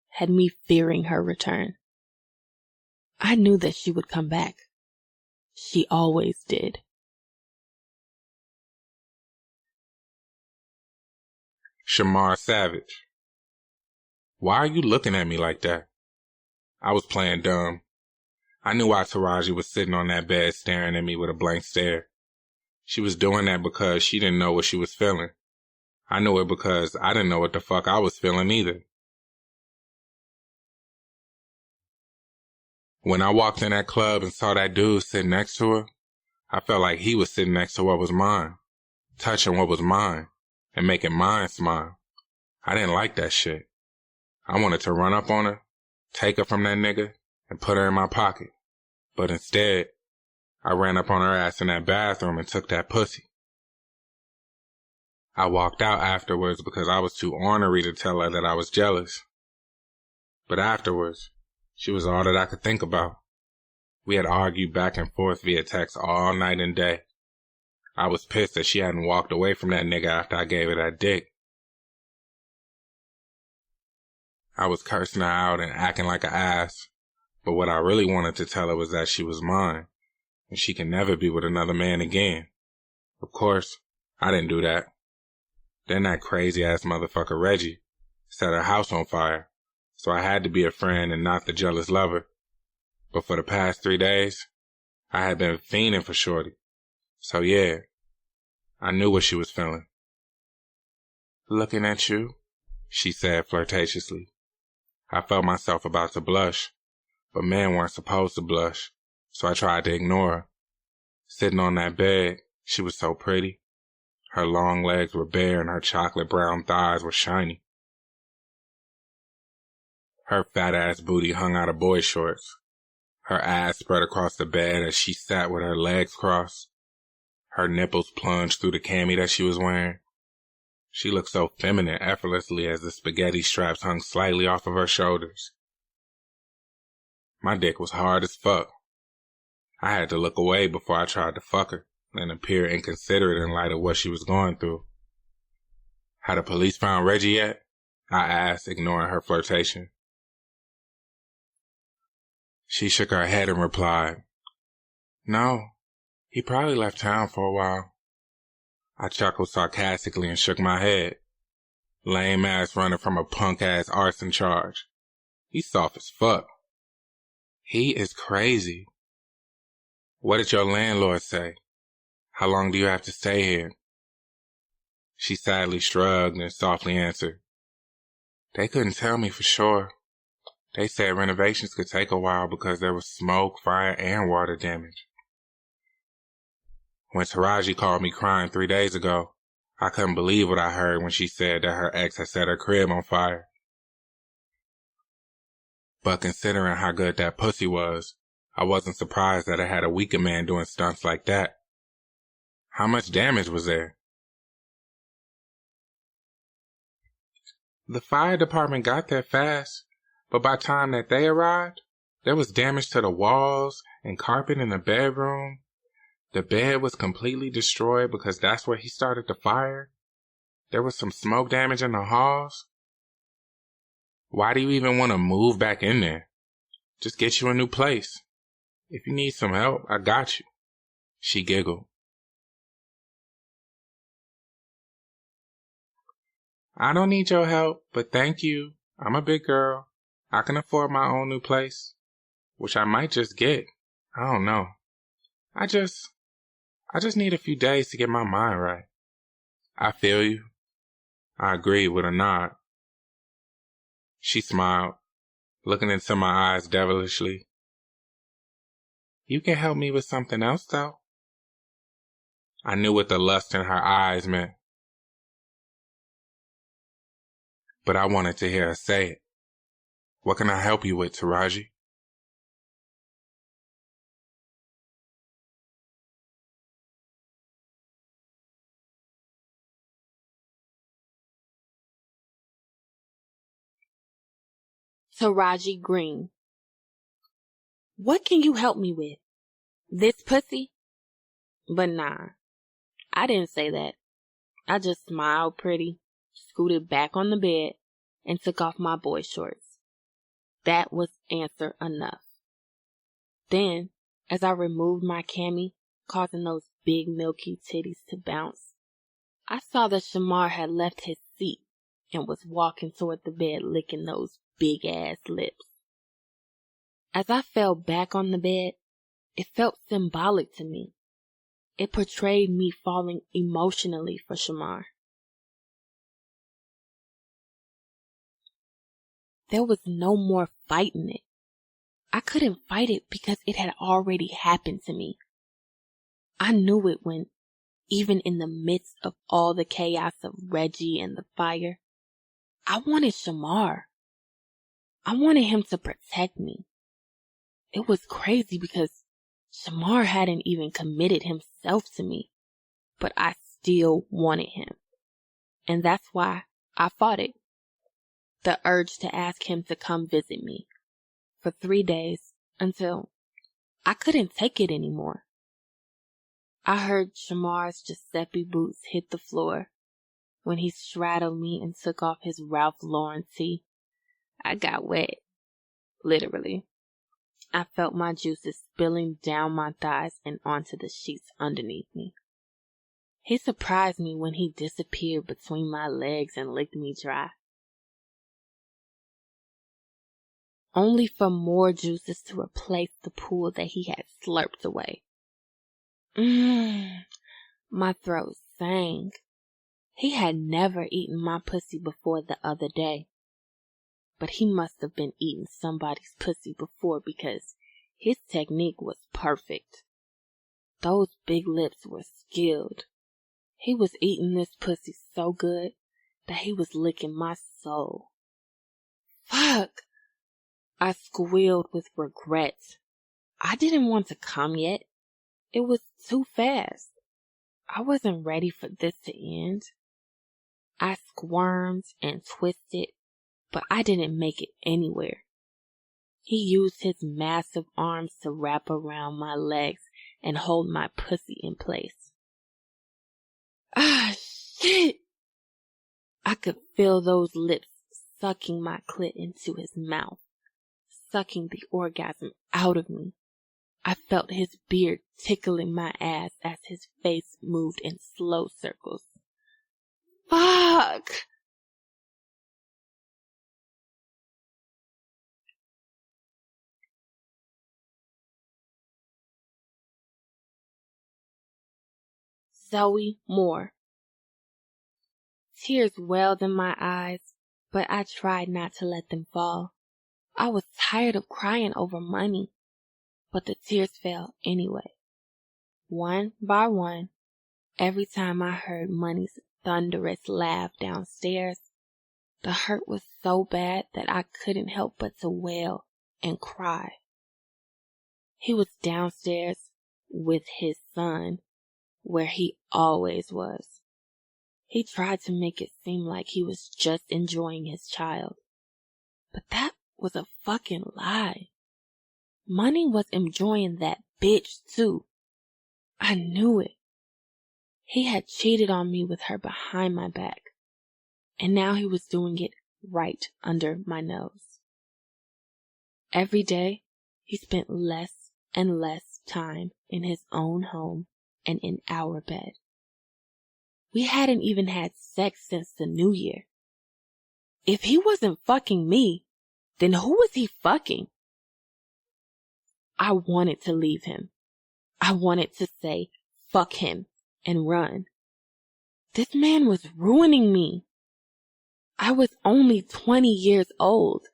had me fearing her return. I knew that she would come back. She always did. Shamar Savage. Why are you looking at me like that? I was playing dumb. I knew why Taraji was sitting on that bed staring at me with a blank stare. She was doing that because she didn't know what she was feeling. I knew it because I didn't know what the fuck I was feeling either. When I walked in that club and saw that dude sitting next to her, I felt like he was sitting next to what was mine, touching what was mine, and making mine smile. I didn't like that shit. I wanted to run up on her, take her from that nigga, and put her in my pocket. But instead, I ran up on her ass in that bathroom and took that pussy. I walked out afterwards because I was too ornery to tell her that I was jealous. But afterwards, she was all that I could think about. We had argued back and forth via text all night and day. I was pissed that she hadn't walked away from that nigga after I gave her that dick. I was cursing her out and acting like an ass, but what I really wanted to tell her was that she was mine, and she can never be with another man again. Of course, I didn't do that. Then that crazy-ass motherfucker Reggie set her house on fire, so I had to be a friend and not the jealous lover. But for the past 3 days, I had been fiending for Shorty. So yeah, I knew what she was feeling. "Looking at you," she said flirtatiously. I felt myself about to blush, but men weren't supposed to blush, so I tried to ignore her. Sitting on that bed, she was so pretty. Her long legs were bare and her chocolate brown thighs were shiny. Her fat-ass booty hung out of boy shorts. Her ass spread across the bed as she sat with her legs crossed. Her nipples plunged through the cami that she was wearing. She looked so feminine effortlessly as the spaghetti straps hung slightly off of her shoulders. My dick was hard as fuck. I had to look away before I tried to fuck her and appear inconsiderate in light of what she was going through. "Had the police found Reggie yet?" I asked, ignoring her flirtation. She shook her head and replied, "No, he probably left town for a while." I chuckled sarcastically and shook my head. Lame ass running from a punk ass arson charge. He's soft as fuck. He is crazy. "What did your landlord say? How long do you have to stay here?" She sadly shrugged and softly answered, They couldn't tell me for sure. They said renovations could take a while because there was smoke, fire, and water damage. When Taraji called me crying 3 days ago, I couldn't believe what I heard when she said that her ex had set her crib on fire. But considering how good that pussy was, I wasn't surprised that it had a weaker man doing stunts like that. How much damage was there? The fire department got there fast, but by the time that they arrived, there was damage to the walls and carpet in the bedroom. The bed was completely destroyed because that's where he started the fire. There was some smoke damage in the halls. Why do you even want to move back in there? Just get you a new place. If you need some help, I got you. She giggled. I don't need your help, but thank you. I'm a big girl. I can afford my own new place, which I might just get. I don't know. I just need a few days to get my mind right. I feel you. I agreed with a nod. She smiled, looking into my eyes devilishly. You can help me with something else, though. I knew what the lust in her eyes meant, but I wanted to hear her say it. What can I help you with, Taraji? Taraji Green. What can you help me with? This pussy? But nah, I didn't say that. I just smiled pretty, scooted back on the bed, and took off my boy shorts. That was answer enough. Then, as I removed my cami, causing those big milky titties to bounce, I saw that Shamar had left his seat and was walking toward the bed licking those big-ass lips. As I fell back on the bed, it felt symbolic to me. It portrayed me falling emotionally for Shamar. There was no more fighting it. I couldn't fight it because it had already happened to me. I knew it when, even in the midst of all the chaos of Reggie and the fire, I wanted Shamar. I wanted him to protect me. It was crazy because Shamar hadn't even committed himself to me, but I still wanted him. And that's why I fought it. The urge to ask him to come visit me for 3 days until I couldn't take it anymore. I heard Shamar's Giuseppe boots hit the floor when he straddled me and took off his Ralph Lauren tee. I got wet, literally. I felt my juices spilling down my thighs and onto the sheets underneath me. He surprised me when he disappeared between my legs and licked me dry. Only for more juices to replace the pool that he had slurped away. My throat sang. He had never eaten my pussy before the other day. But he must have been eating somebody's pussy before because his technique was perfect. Those big lips were skilled. He was eating this pussy so good that he was licking my soul. Fuck! I squealed with regret. I didn't want to come yet. It was too fast. I wasn't ready for this to end. I squirmed and twisted, but I didn't make it anywhere. He used his massive arms to wrap around my legs and hold my pussy in place. Ah, shit! I could feel those lips sucking my clit into his mouth, sucking the orgasm out of me. I felt his beard tickling my ass as his face moved in slow circles. Fuck! Zoe Moore. Tears welled in my eyes, but I tried not to let them fall. I was tired of crying over money, but the tears fell anyway. One by one, every time I heard Money's thunderous laugh downstairs, the hurt was so bad that I couldn't help but to wail and cry. He was downstairs with his son, where he always was. He tried to make it seem like he was just enjoying his child, but that was a fucking lie. Money was enjoying that bitch too. I knew it. He had cheated on me with her behind my back, and now he was doing it right under my nose. Every day, he spent less and less time in his own home and in our bed. We hadn't even had sex since the New Year. If he wasn't fucking me, then who was he fucking? I wanted to leave him. I wanted to say, fuck him, and run. This man was ruining me. I was only 20 years old.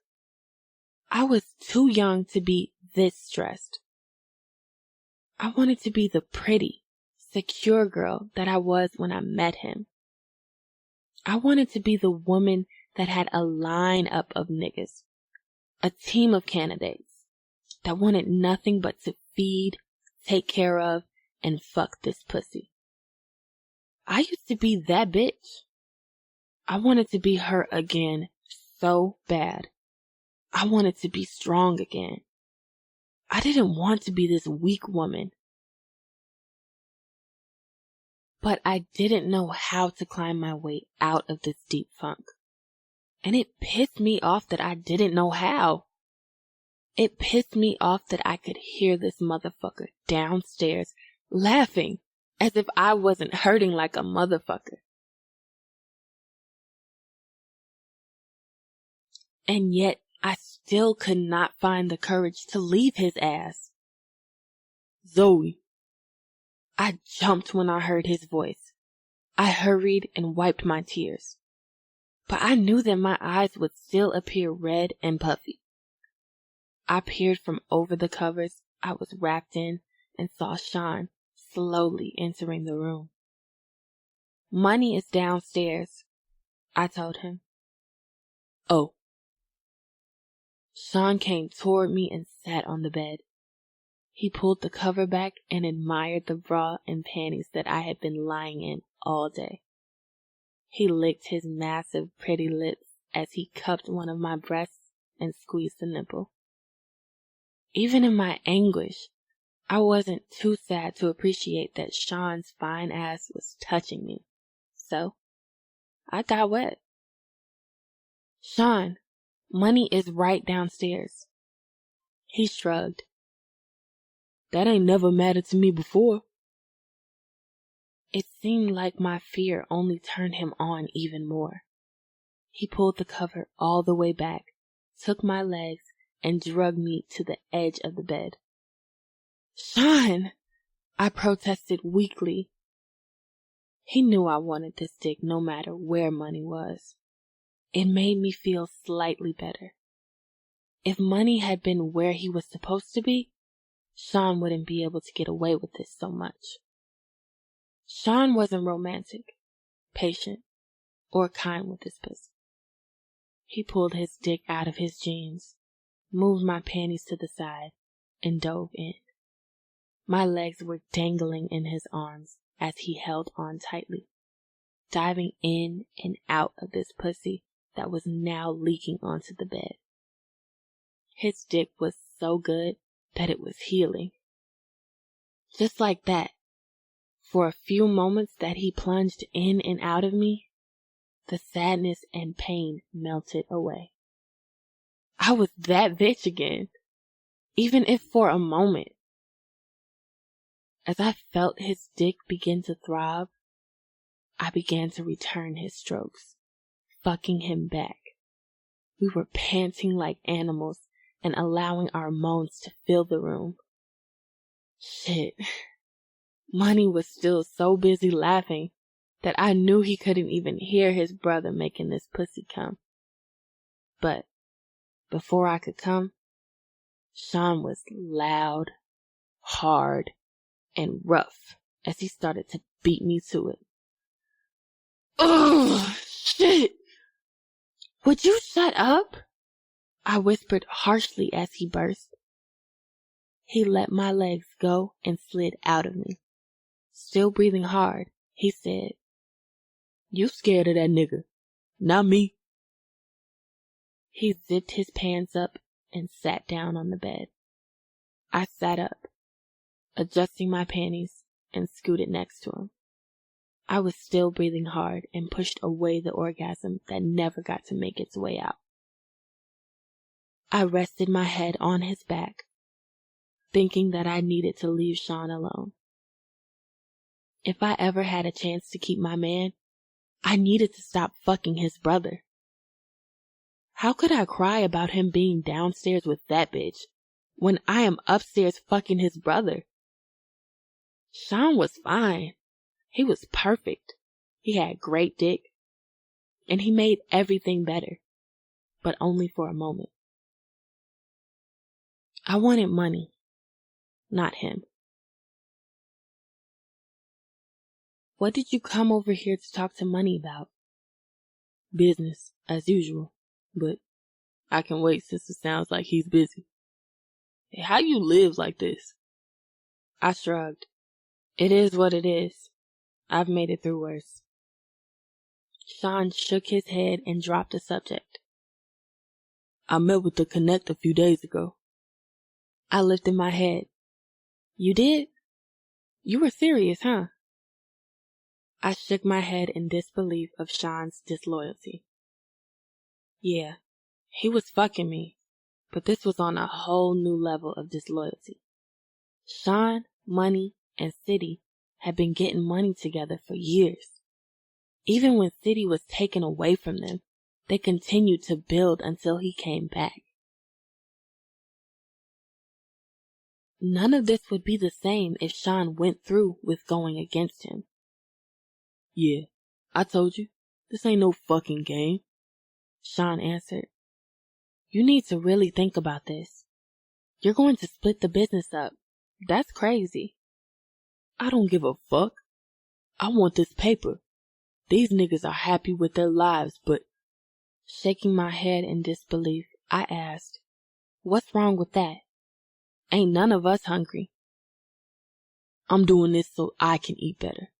I was too young to be this stressed. I wanted to be the pretty, secure girl that I was when I met him. I wanted to be the woman that had a lineup of niggas, a team of candidates that wanted nothing but to feed, take care of, and fuck this pussy. I used to be that bitch. I wanted to be her again so bad. I wanted to be strong again. I didn't want to be this weak woman. But I didn't know how to climb my way out of this deep funk. And it pissed me off that I didn't know how. It pissed me off that I could hear this motherfucker downstairs laughing as if I wasn't hurting like a motherfucker. And yet I still could not find the courage to leave his ass. Zoe. I jumped when I heard his voice. I hurried and wiped my tears. But I knew that my eyes would still appear red and puffy. I peered from over the covers I was wrapped in and saw Sean slowly entering the room. Money is downstairs, I told him. Oh. Sean came toward me and sat on the bed. He pulled the cover back and admired the bra and panties that I had been lying in all day. He licked his massive, pretty lips as he cupped one of my breasts and squeezed the nipple. Even in my anguish, I wasn't too sad to appreciate that Sean's fine ass was touching me. So, I got wet. Sean, Money is right downstairs. He shrugged. That ain't never mattered to me before. It seemed like my fear only turned him on even more. He pulled the cover all the way back, took my legs, and dragged me to the edge of the bed. Sean! I protested weakly. He knew I wanted this dick no matter where Money was. It made me feel slightly better. If Money had been where he was supposed to be, Sean wouldn't be able to get away with this so much. Sean wasn't romantic, patient, or kind with his pussy. He pulled his dick out of his jeans, moved my panties to the side, and dove in. My legs were dangling in his arms as he held on tightly, diving in and out of this pussy that was now leaking onto the bed. His dick was so good that it was healing. Just like that, for a few moments that he plunged in and out of me, the sadness and pain melted away. I was that bitch again, even if for a moment. As I felt his dick begin to throb, I began to return his strokes, fucking him back. We were panting like animals and allowing our moans to fill the room. Shit. Money was still so busy laughing that I knew he couldn't even hear his brother making this pussy come. But before I could come, Sean was loud, hard, and rough as he started to beat me to it. Ugh, shit! Would you shut up? I whispered harshly as he burst. He let my legs go and slid out of me. Still breathing hard, he said, "You scared of that nigga, not me." He zipped his pants up and sat down on the bed. I sat up, adjusting my panties, and scooted next to him. I was still breathing hard and pushed away the orgasm that never got to make its way out. I rested my head on his back, thinking that I needed to leave Sean alone. If I ever had a chance to keep my man, I needed to stop fucking his brother. How could I cry about him being downstairs with that bitch when I am upstairs fucking his brother? Sean was fine. He was perfect. He had great dick. And he made everything better, but only for a moment. I wanted money, not him. What did you come over here to talk to Money about? Business, as usual, but I can wait since it sounds like he's busy. Hey, how you live like this? I shrugged. It is what it is. I've made it through worse. Sean shook his head and dropped the subject. I met with the Connect a few days ago. I lifted my head. You did? You were serious, huh? I shook my head in disbelief of Sean's disloyalty. Yeah, he was fucking me, but this was on a whole new level of disloyalty. Sean, Money, and City had been getting money together for years. Even when City was taken away from them, they continued to build until he came back. None of this would be the same if Sean went through with going against him. Yeah, I told you, this ain't no fucking game, Sean answered. You need to really think about this. You're going to split the business up. That's crazy. I don't give a fuck. I want this paper. These niggas are happy with their lives, but... Shaking my head in disbelief, I asked, what's wrong with that? Ain't none of us hungry. I'm doing this so I can eat better.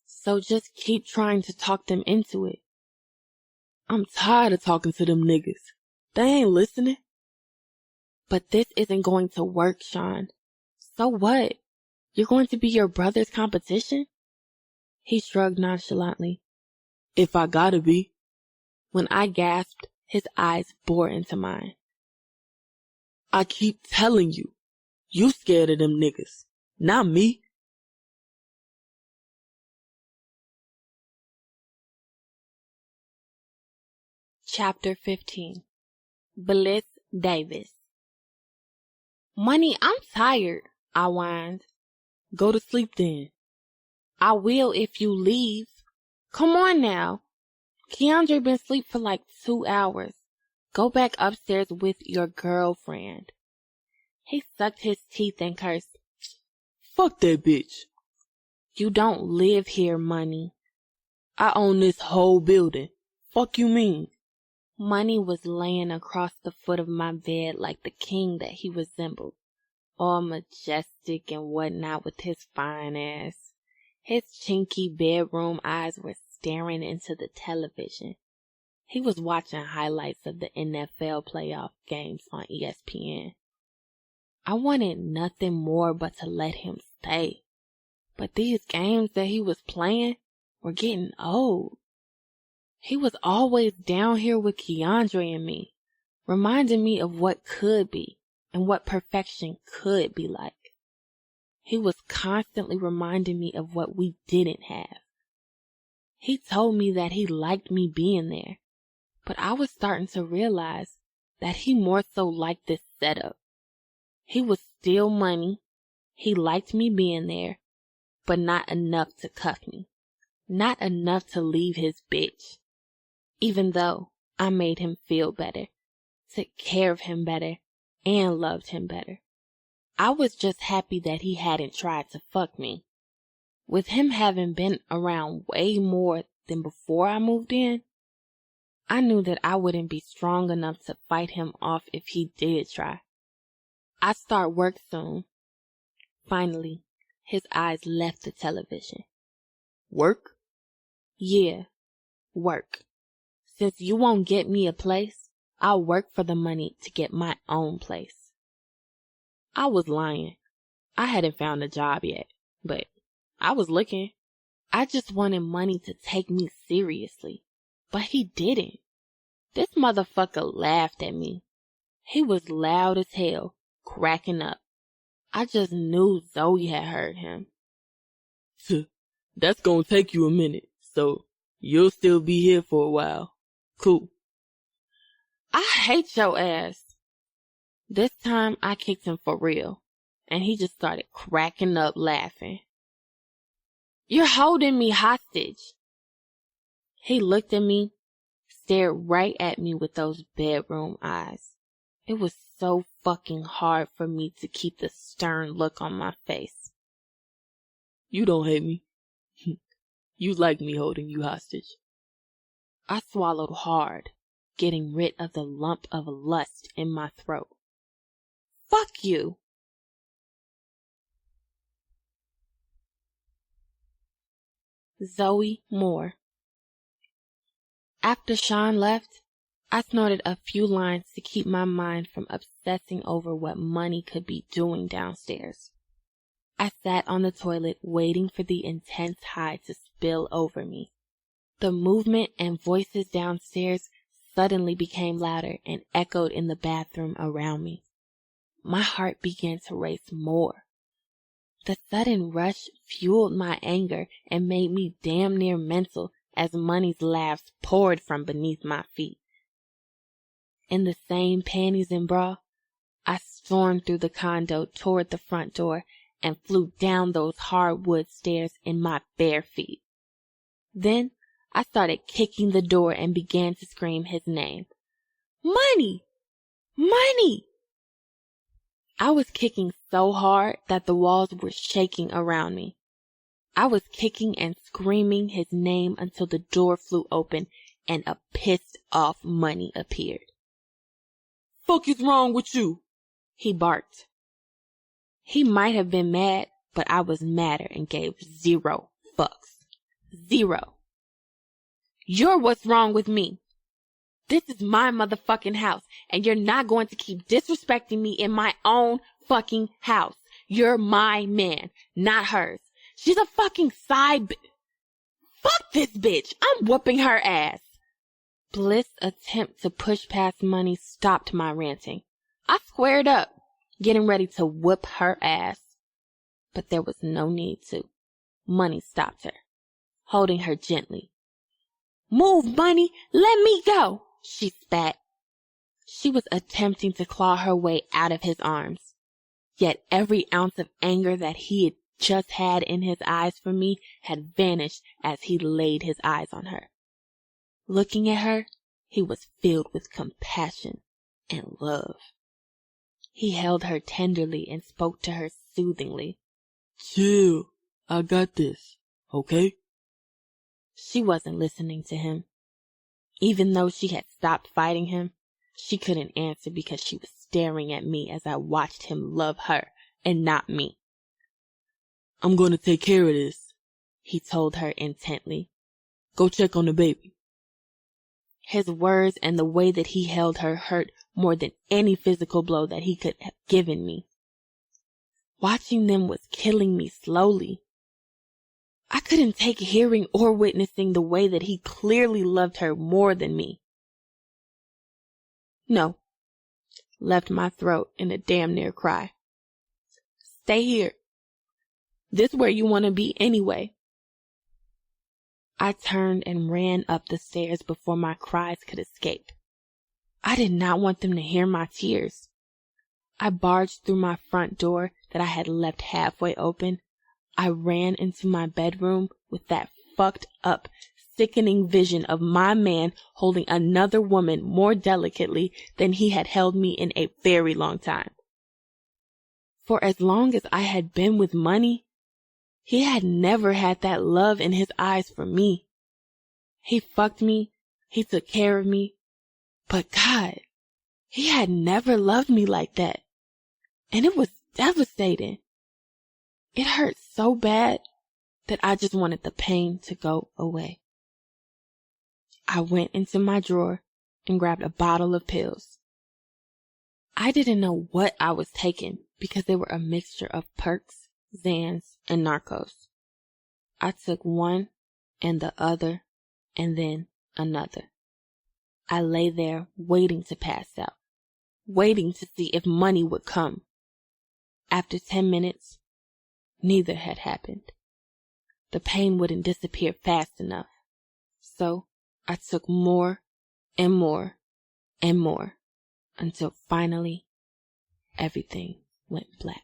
So just keep trying to talk them into it. I'm tired of talking to them niggas. They ain't listening. But this isn't going to work, Sean. So what? You're going to be your brother's competition? He shrugged nonchalantly. If I gotta be. When I gasped, his eyes bored into mine. I keep telling you, you scared of them niggas, not me. Chapter 15. Bliss Davis. Money, I'm tired, I whined. Go to sleep then. I will if you leave. Come on now. Keandre been asleep for like 2 hours. Go back upstairs with your girlfriend. He sucked his teeth and cursed. Fuck that bitch. You don't live here, Money. I own this whole building. Fuck you mean? Money was laying across the foot of my bed like the king that he resembled, all majestic and whatnot with his fine ass. His chinky bedroom eyes were staring into the television. He was watching highlights of the NFL playoff games on ESPN. I wanted nothing more but to let him stay. But these games that he was playing were getting old. He was always down here with Keandre and me, reminding me of what could be and what perfection could be like. He was constantly reminding me of what we didn't have. He told me that he liked me being there, but I was starting to realize that he more so liked this setup. He was still Money. He liked me being there, but not enough to cuff me. Not enough to leave his bitch. Even though I made him feel better, took care of him better, and loved him better. I was just happy that he hadn't tried to fuck me. With him having been around way more than before I moved in, I knew that I wouldn't be strong enough to fight him off if he did try. I start work soon. Finally, his eyes left the television. Work? Yeah, work. Since you won't get me a place, I'll work for the money to get my own place. I was lying. I hadn't found a job yet, but I was looking. I just wanted money to take me seriously, but he didn't. This motherfucker laughed at me. He was loud as hell, cracking up. I just knew Zoe had heard him. That's gonna take you a minute, so you'll still be here for a while. Cool. I hate your ass. This time I kicked him for real, and he just started cracking up laughing. You're holding me hostage. He looked at me, stared right at me with those bedroom eyes. It was so fucking hard for me to keep the stern look on my face. You don't hate me. You like me holding you hostage. I swallowed hard, getting rid of the lump of lust in my throat. Fuck you. Zoe Moore. After Sean left, I snorted a few lines to keep my mind from obsessing over what money could be doing downstairs. I sat on the toilet waiting for the intense high to spill over me. The movement and voices downstairs suddenly became louder and echoed in the bathroom around me. My heart began to race more. The sudden rush fueled my anger and made me damn near mental as Money's laughs poured from beneath my feet. In the same panties and bra, I stormed through the condo toward the front door and flew down those hardwood stairs in my bare feet. Then I started kicking the door and began to scream his name. Money! Money! I was kicking so hard that the walls were shaking around me. I was kicking and screaming his name until the door flew open and a pissed off Money appeared. Fuck is wrong with you? He barked. He might have been mad, but I was madder and gave 0 fucks. 0. You're what's wrong with me. This is my motherfucking house, and you're not going to keep disrespecting me in my own fucking house. You're my man, not hers. She's a fucking side Fuck this bitch. I'm whooping her ass. Bliss' attempt to push past Money stopped my ranting. I squared up, getting ready to whoop her ass. But there was no need to. Money stopped her, holding her gently. Move, Money! Let me go! She spat. She was attempting to claw her way out of his arms. Yet every ounce of anger that he had just had in his eyes for me had vanished as he laid his eyes on her. Looking at her, he was filled with compassion and love. He held her tenderly and spoke to her soothingly. Chill, I got this, okay? She wasn't listening to him. Even though she had stopped fighting him, she couldn't answer because she was staring at me as I watched him love her and not me. I'm gonna take care of this, he told her intently. Go check on the baby. His words and the way that he held her hurt more than any physical blow that he could have given me. Watching them was killing me slowly. I couldn't take hearing or witnessing the way that he clearly loved her more than me. No, left my throat in a damn near cry. Stay here. This where you want to be anyway. I turned and ran up the stairs before my cries could escape. I did not want them to hear my tears. I barged through my front door that I had left halfway open. I ran into my bedroom with that fucked up, sickening vision of my man holding another woman more delicately than he had held me in a very long time. For as long as I had been with money, he had never had that love in his eyes for me. He fucked me, he took care of me, but God, he had never loved me like that. And it was devastating. It hurt so bad that I just wanted the pain to go away. I went into my drawer and grabbed a bottle of pills. I didn't know what I was taking because they were a mixture of perks, Xans, and Narcos. I took one and the other and then another. I lay there waiting to pass out, waiting to see if money would come. After 10 minutes, neither had happened. The pain wouldn't disappear fast enough. So I took more and more and more until finally everything went black.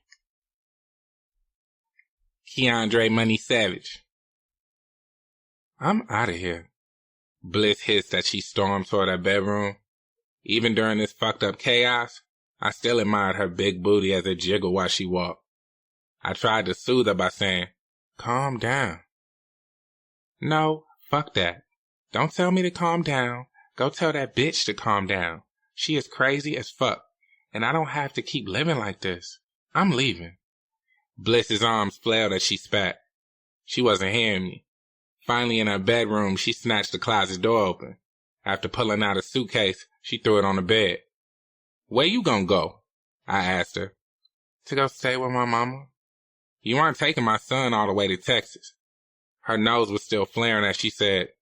Keandre Money Savage. I'm out of here. Bliss hissed as she stormed toward her bedroom. Even during this fucked up chaos, I still admired her big booty as it jiggled while she walked. I tried to soothe her by saying, "Calm down." "No, fuck that. Don't tell me to calm down. Go tell that bitch to calm down. She is crazy as fuck, and I don't have to keep living like this. I'm leaving." Bliss's arms flailed as she spat. She wasn't hearing me. Finally, in her bedroom, she snatched the closet door open. After pulling out a suitcase, she threw it on the bed. "Where you gonna go?" I asked her. "To go stay with my mama." "You aren't taking my son all the way to Texas." Her nose was still flaring as she said,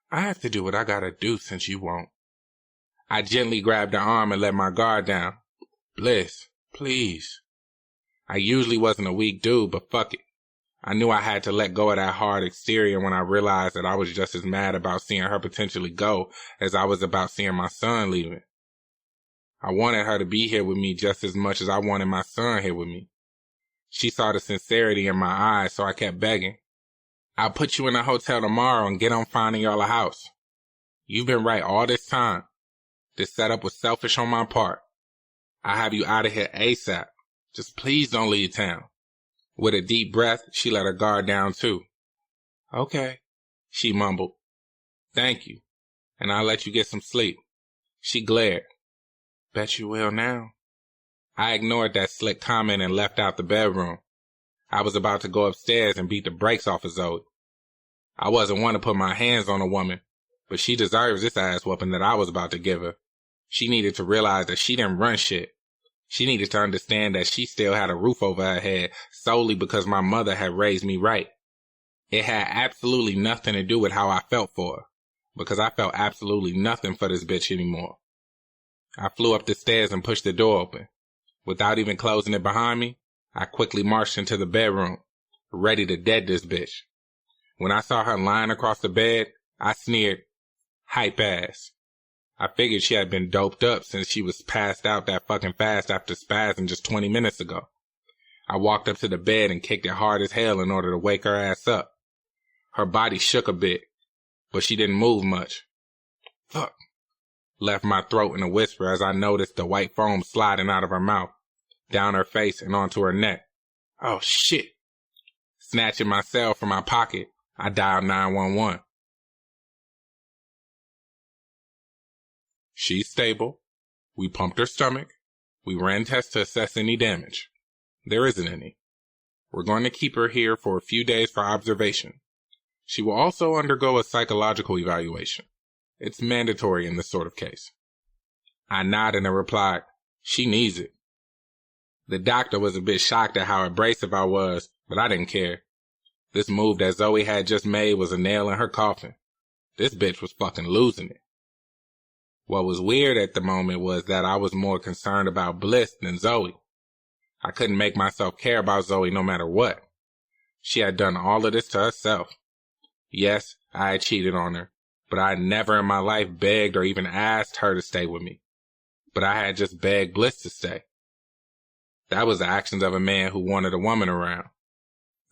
"I have to do what I gotta do since you won't." I gently grabbed her arm and let my guard down. "Bliss, please." I usually wasn't a weak dude, but fuck it. I knew I had to let go of that hard exterior when I realized that I was just as mad about seeing her potentially go as I was about seeing my son leaving. I wanted her to be here with me just as much as I wanted my son here with me. She saw the sincerity in my eyes, so I kept begging. "I'll put you in a hotel tomorrow and get on finding y'all a house. You've been right all this time. This setup was selfish on my part. I'll have you out of here ASAP. Just please don't leave town." With a deep breath, she let her guard down too. "Okay," she mumbled. "Thank you, and I'll let you get some sleep." She glared. "Bet you will now." I ignored that slick comment and left out the bedroom. I was about to go upstairs and beat the brakes off of Zoe. I wasn't one to put my hands on a woman, but she deserves this ass whooping that I was about to give her. She needed to realize that she didn't run shit. She needed to understand that she still had a roof over her head solely because my mother had raised me right. It had absolutely nothing to do with how I felt for her, because I felt absolutely nothing for this bitch anymore. I flew up the stairs and pushed the door open. Without even closing it behind me, I quickly marched into the bedroom, ready to dead this bitch. When I saw her lying across the bed, I sneered, "Hype ass." I figured she had been doped up since she was passed out that fucking fast after spazzing just 20 minutes ago. I walked up to the bed and kicked it hard as hell in order to wake her ass up. Her body shook a bit, but she didn't move much. "Fuck," left my throat in a whisper as I noticed the white foam sliding out of her mouth, down her face and onto her neck. "Oh shit." Snatching my cell from my pocket, I dialed 911. "She's stable. We pumped her stomach. We ran tests to assess any damage. There isn't any. We're going to keep her here for a few days for observation. She will also undergo a psychological evaluation. It's mandatory in this sort of case." I nodded and replied, "She needs it." The doctor was a bit shocked at how abrasive I was, but I didn't care. This move that Zoe had just made was a nail in her coffin. This bitch was fucking losing it. What was weird at the moment was that I was more concerned about Bliss than Zoe. I couldn't make myself care about Zoe no matter what. She had done all of this to herself. Yes, I had cheated on her, but I had never in my life begged or even asked her to stay with me. But I had just begged Bliss to stay. That was the actions of a man who wanted a woman around.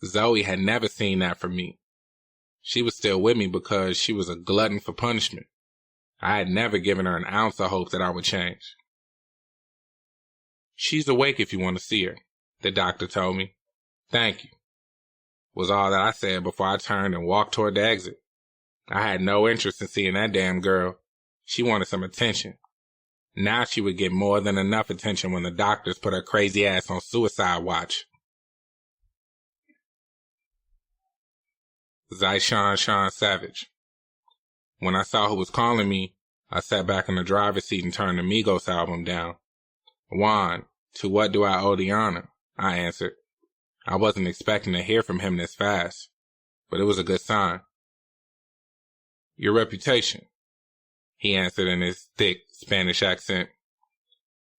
Zoe had never seen that from me. She was still with me because she was a glutton for punishment. I had never given her an ounce of hope that I would change. "She's awake if you want to see her," the doctor told me. "Thank you," was all that I said before I turned and walked toward the exit. I had no interest in seeing that damn girl. She wanted some attention. Now she would get more than enough attention when the doctors put her crazy ass on suicide watch. Sean Savage. When I saw who was calling me, I sat back in the driver's seat and turned the Migos album down. "Juan, to what do I owe the honor?" I answered. I wasn't expecting to hear from him this fast, but it was a good sign. "Your reputation," he answered in his thick Spanish accent.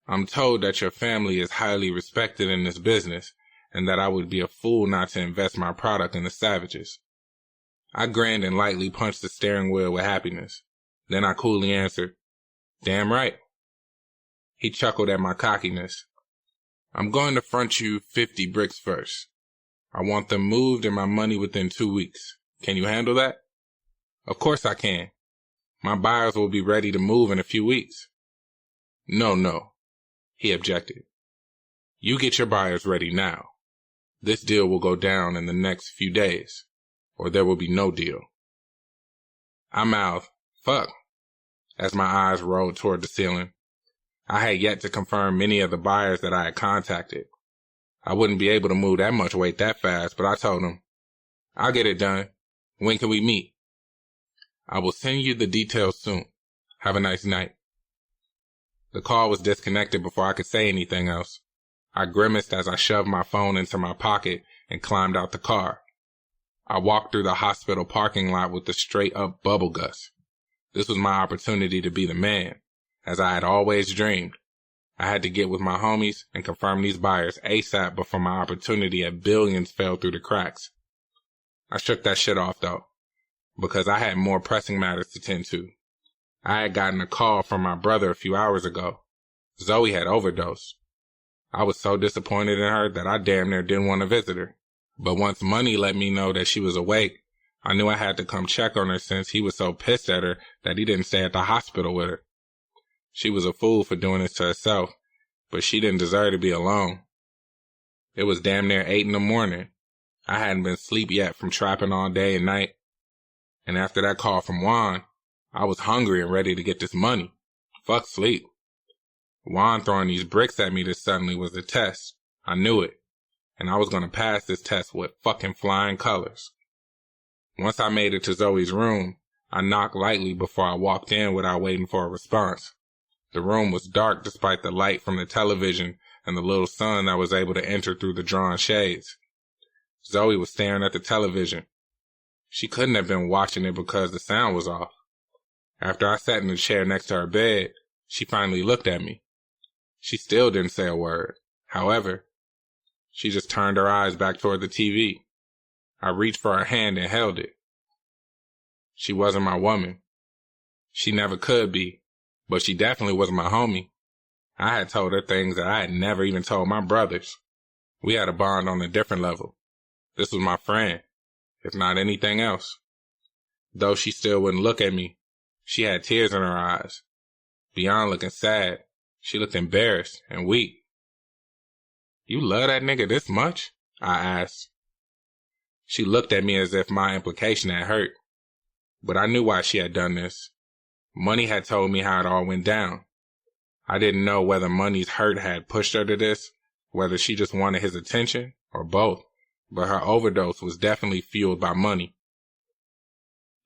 "I'm told that your family is highly respected in this business, and that I would be a fool not to invest my product in the Savages." I grinned and lightly punched the steering wheel with happiness. Then I coolly answered, "Damn right." He chuckled at my cockiness. "I'm going to front you 50 bricks first. I want them moved and my money within 2 weeks. Can you handle that?" "Of course I can. My buyers will be ready to move in a few weeks." No, he objected. "You get your buyers ready now. This deal will go down in the next few days, or there will be no deal." I mouthed, "Fuck," as my eyes rolled toward the ceiling. I had yet to confirm many of the buyers that I had contacted. I wouldn't be able to move that much weight that fast, but I told him, "I'll get it done. When can we meet?" "I will send you the details soon. Have a nice night." The call was disconnected before I could say anything else. I grimaced as I shoved my phone into my pocket and climbed out the car. I walked through the hospital parking lot with the straight-up bubble guts. This was my opportunity to be the man, as I had always dreamed. I had to get with my homies and confirm these buyers ASAP before my opportunity at billions fell through the cracks. I shook that shit off, though, because I had more pressing matters to tend to. I had gotten a call from my brother a few hours ago. Zoe had overdosed. I was so disappointed in her that I damn near didn't want to visit her. But once Money let me know that she was awake, I knew I had to come check on her since he was so pissed at her that he didn't stay at the hospital with her. She was a fool for doing this to herself, but she didn't deserve to be alone. It was damn near 8 in the morning. I hadn't been asleep yet from trapping all day and night. And after that call from Juan, I was hungry and ready to get this money. Fuck sleep. Juan throwing these bricks at me this suddenly was a test. I knew it. And I was going to pass this test with fucking flying colors. Once I made it to Zoe's room, I knocked lightly before I walked in without waiting for a response. The room was dark despite the light from the television and the little sun that was able to enter through the drawn shades. Zoe was staring at the television. She couldn't have been watching it because the sound was off. After I sat in the chair next to her bed, she finally looked at me. She still didn't say a word. However, she just turned her eyes back toward the TV. I reached for her hand and held it. She wasn't my woman. She never could be, but she definitely wasn't my homie. I had told her things that I had never even told my brothers. We had a bond on a different level. This was my friend, if not anything else. Though she still wouldn't look at me, she had tears in her eyes. Beyond looking sad, she looked embarrassed and weak. "You love that nigga this much?" I asked. She looked at me as if my implication had hurt. But I knew why she had done this. Money had told me how it all went down. I didn't know whether Money's hurt had pushed her to this, whether she just wanted his attention, or both. But her overdose was definitely fueled by Money.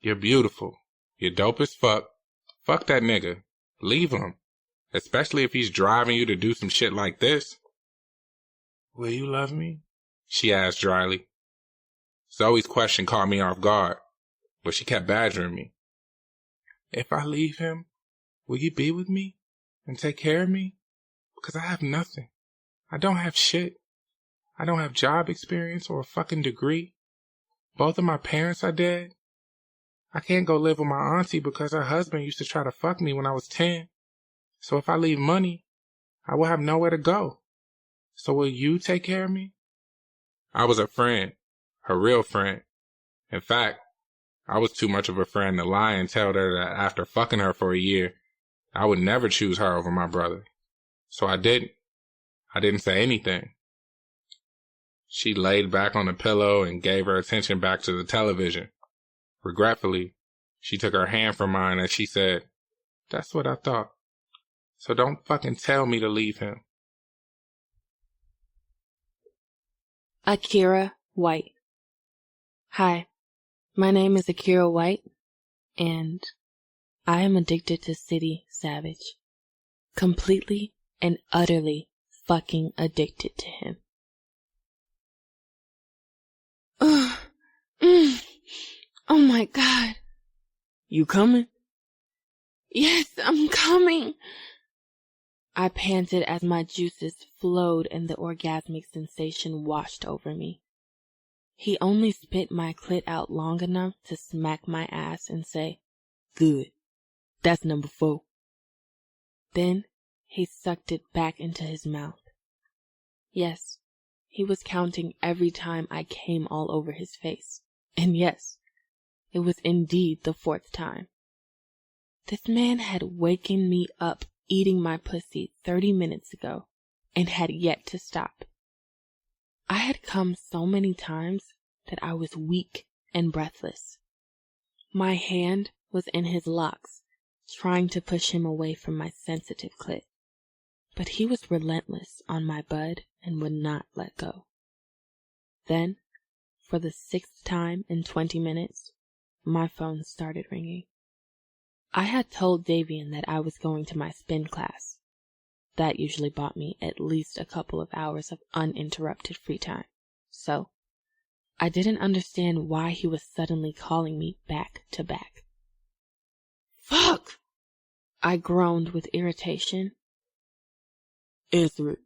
"You're beautiful. You're dope as fuck. Fuck that nigga. Leave him. Especially if he's driving you to do some shit like this." "Will you love me?" she asked dryly. Zoe's question caught me off guard, but she kept badgering me. "If I leave him, will you be with me and take care of me? Because I have nothing. I don't have shit. I don't have job experience or a fucking degree. Both of my parents are dead. I can't go live with my auntie because her husband used to try to fuck me when I was 10. So if I leave Money, I will have nowhere to go. So will you take care of me?" I was her friend, her real friend. In fact, I was too much of a friend to lie and tell her that after fucking her for a year, I would never choose her over my brother. So I didn't. I didn't say anything. She laid back on the pillow and gave her attention back to the television. Regretfully, she took her hand from mine as she said, "That's what I thought. So don't fucking tell me to leave him." Akira White. Hi, my name is Akira White, and I am addicted to City Savage. Completely and utterly fucking addicted to him. Oh my God. You coming? Yes, I'm coming. I panted as my juices flowed and the orgasmic sensation washed over me. He only spit my clit out long enough to smack my ass and say, "Good. That's number 4. Then he sucked it back into his mouth. Yes, he was counting every time I came all over his face. And yes, it was indeed the 4th time. This man had wakened me up eating my pussy 30 minutes ago and had yet to stop. I had come so many times that I was weak and breathless. My hand was in his locks, trying to push him away from my sensitive clit. But he was relentless on my bud and would not let go. Then, for the 6th time in 20 minutes, my phone started ringing. I had told Davian that I was going to my spin class. That usually bought me at least a couple of hours of uninterrupted free time. So, I didn't understand why he was suddenly calling me back to back. Fuck! I groaned with irritation. Answer it.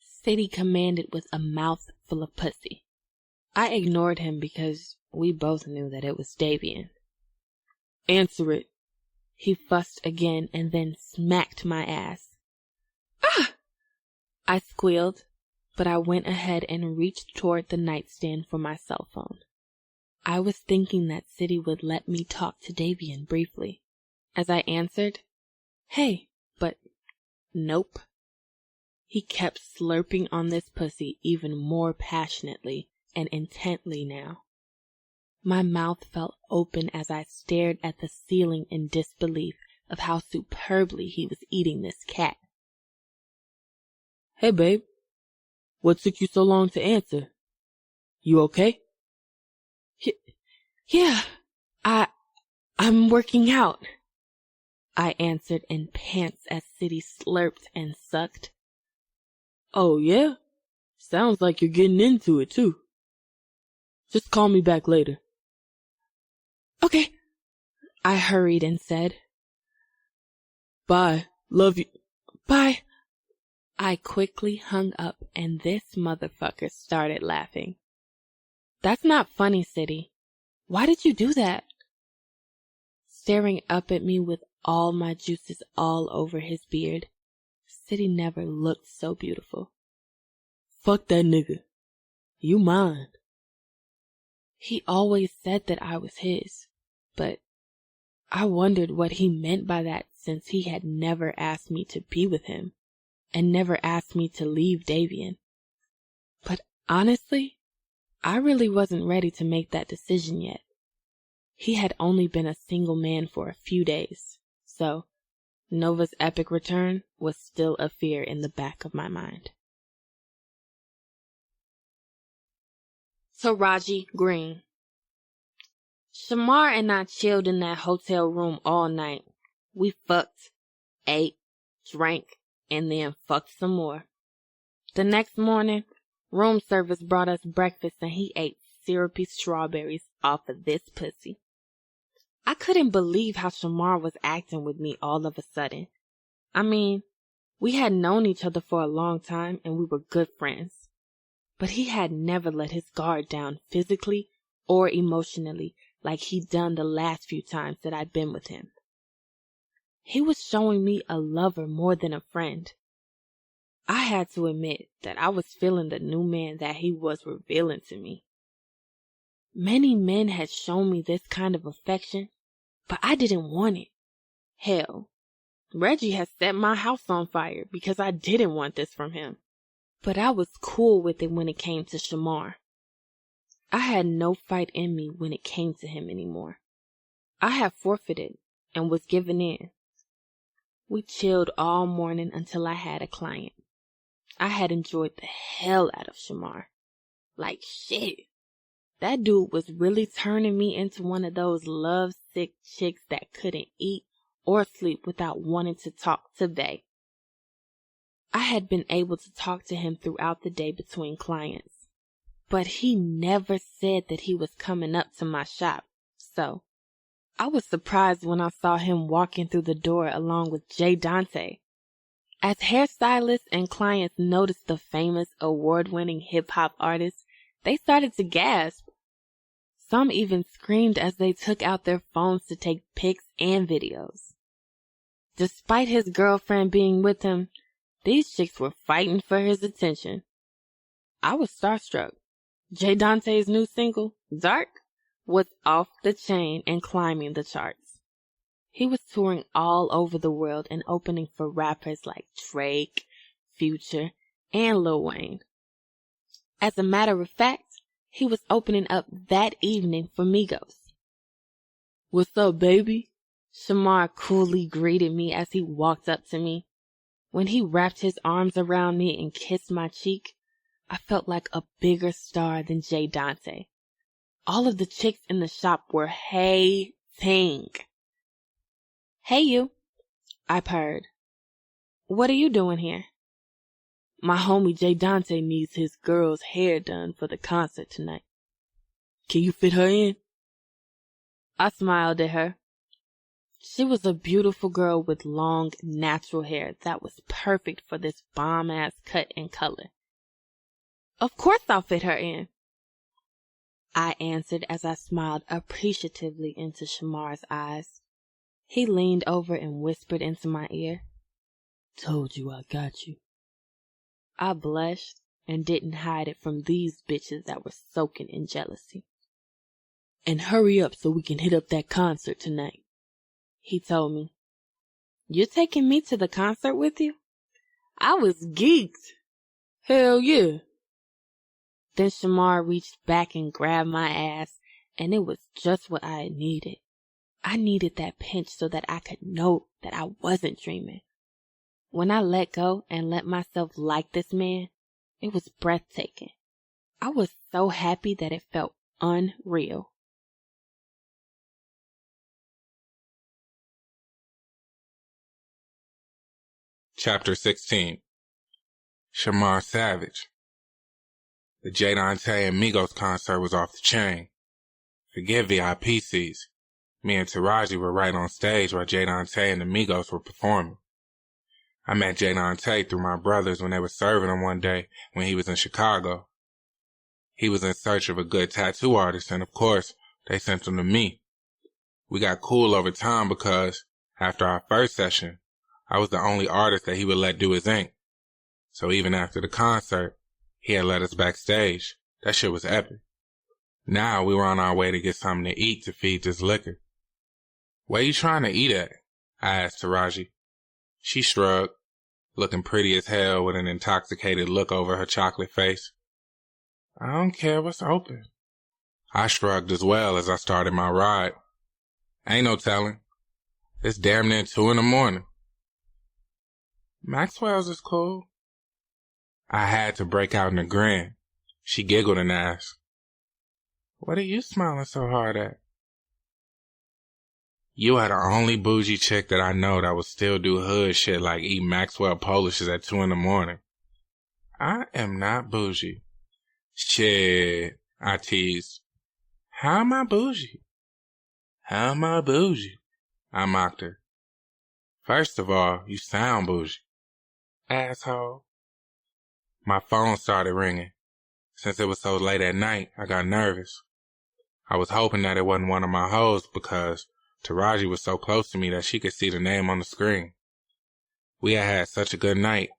City commanded with a mouth full of pussy. I ignored him because we both knew that it was Davian. Answer it. He fussed again and then smacked my ass. Ah! I squealed, but I went ahead and reached toward the nightstand for my cell phone. I was thinking that City would let me talk to Davian briefly. As I answered, "Hey," but nope. He kept slurping on this pussy even more passionately and intently now. My mouth felt open as I stared at the ceiling in disbelief of how superbly he was eating this cat. "Hey, babe. What took you so long to answer? You okay?" Yeah, I'm working out," I answered in pants as City slurped and sucked. "Oh, yeah? Sounds like you're getting into it, too. Just call me back later." "Okay," I hurried and said. "Bye. Love you." "Bye." I quickly hung up and this motherfucker started laughing. "That's not funny, City. Why did you do that?" Staring up at me with all my juices all over his beard, City never looked so beautiful. "Fuck that nigga. You mine." He always said that I was his, but I wondered what he meant by that since he had never asked me to be with him and never asked me to leave Davian. But honestly, I really wasn't ready to make that decision yet. He had only been a single man for a few days, so Nova's epic return was still a fear in the back of my mind. Taraji Green. Shamar and I chilled in that hotel room all night. We fucked, ate, drank, and then fucked some more. The next morning, room service brought us breakfast and he ate syrupy strawberries off of this pussy. I couldn't believe how Shamar was acting with me all of a sudden. I mean, we had known each other for a long time and we were good friends. But he had never let his guard down physically or emotionally like he'd done the last few times that I'd been with him. He was showing me a lover more than a friend. I had to admit that I was feeling the new man that he was revealing to me. Many men had shown me this kind of affection, but I didn't want it. Hell, Reggie has set my house on fire because I didn't want this from him. But I was cool with it when it came to Shamar. I had no fight in me when it came to him anymore. I had forfeited and was given in. We chilled all morning until I had a client. I had enjoyed the hell out of Shamar. Like shit. That dude was really turning me into one of those love-sick chicks that couldn't eat or sleep without wanting to talk to Bae. I had been able to talk to him throughout the day between clients, but he never said that he was coming up to my shop, so I was surprised when I saw him walking through the door along with Jay Dante. As hairstylists and clients noticed the famous award-winning hip-hop artist, they started to gasp. Some even screamed as they took out their phones to take pics and videos. Despite his girlfriend being with him, these chicks were fighting for his attention. I was starstruck. Jay Dante's new single, Dark, was off the chain and climbing the charts. He was touring all over the world and opening for rappers like Drake, Future, and Lil Wayne. As a matter of fact, he was opening up that evening for Migos. "What's up, baby?" Shamar coolly greeted me as he walked up to me. When he wrapped his arms around me and kissed my cheek, I felt like a bigger star than Jay Dante. All of the chicks in the shop were hating. "Hey you," I purred. "What are you doing here?" "My homie Jay Dante needs his girl's hair done for the concert tonight. Can you fit her in?" I smiled at her. She was a beautiful girl with long, natural hair that was perfect for this bomb-ass cut and color. "Of course I'll fit her in," I answered as I smiled appreciatively into Shamar's eyes. He leaned over and whispered into my ear, "Told you I got you." I blushed and didn't hide it from these bitches that were soaking in jealousy. "And hurry up so we can hit up that concert tonight," he told me. "You're taking me to the concert with you?" I was geeked. "Hell yeah." Then Shamar reached back and grabbed my ass, and it was just what I needed. I needed that pinch so that I could know that I wasn't dreaming. When I let go and let myself like this man, it was breathtaking. I was so happy that it felt unreal. Chapter 16. Shamar Savage. The Jay Dante and Migos concert was off the chain. Forget VIP seats. Me and Taraji were right on stage while Jay Dante and the Migos were performing. I met Jay Dante through my brothers when they were serving him one day when he was in Chicago. He was in search of a good tattoo artist, and of course, they sent him to me. We got cool over time because, after our first session, I was the only artist that he would let do his ink. So even after the concert, he had let us backstage. That shit was epic. Now we were on our way to get something to eat to feed this liquor. "Where you trying to eat at?" I asked Taraji. She shrugged, looking pretty as hell with an intoxicated look over her chocolate face. "I don't care what's open." I shrugged as well as I started my ride. "Ain't no telling. It's damn near 2 a.m. "Maxwell's is cool." I had to break out in a grin. She giggled and asked, "What are you smiling so hard at?" "You are the only bougie chick that I know that will still do hood shit like eat Maxwell Polishes at 2 a.m. "I am not bougie." "Shit," I teased. "How am I bougie?" "How am I bougie?" I mocked her. "First of all, you sound bougie." "Asshole." My phone started ringing. Since it was so late at night, I got nervous. I was hoping that it wasn't one of my hoes because Taraji was so close to me that she could see the name on the screen. We had had such a good night,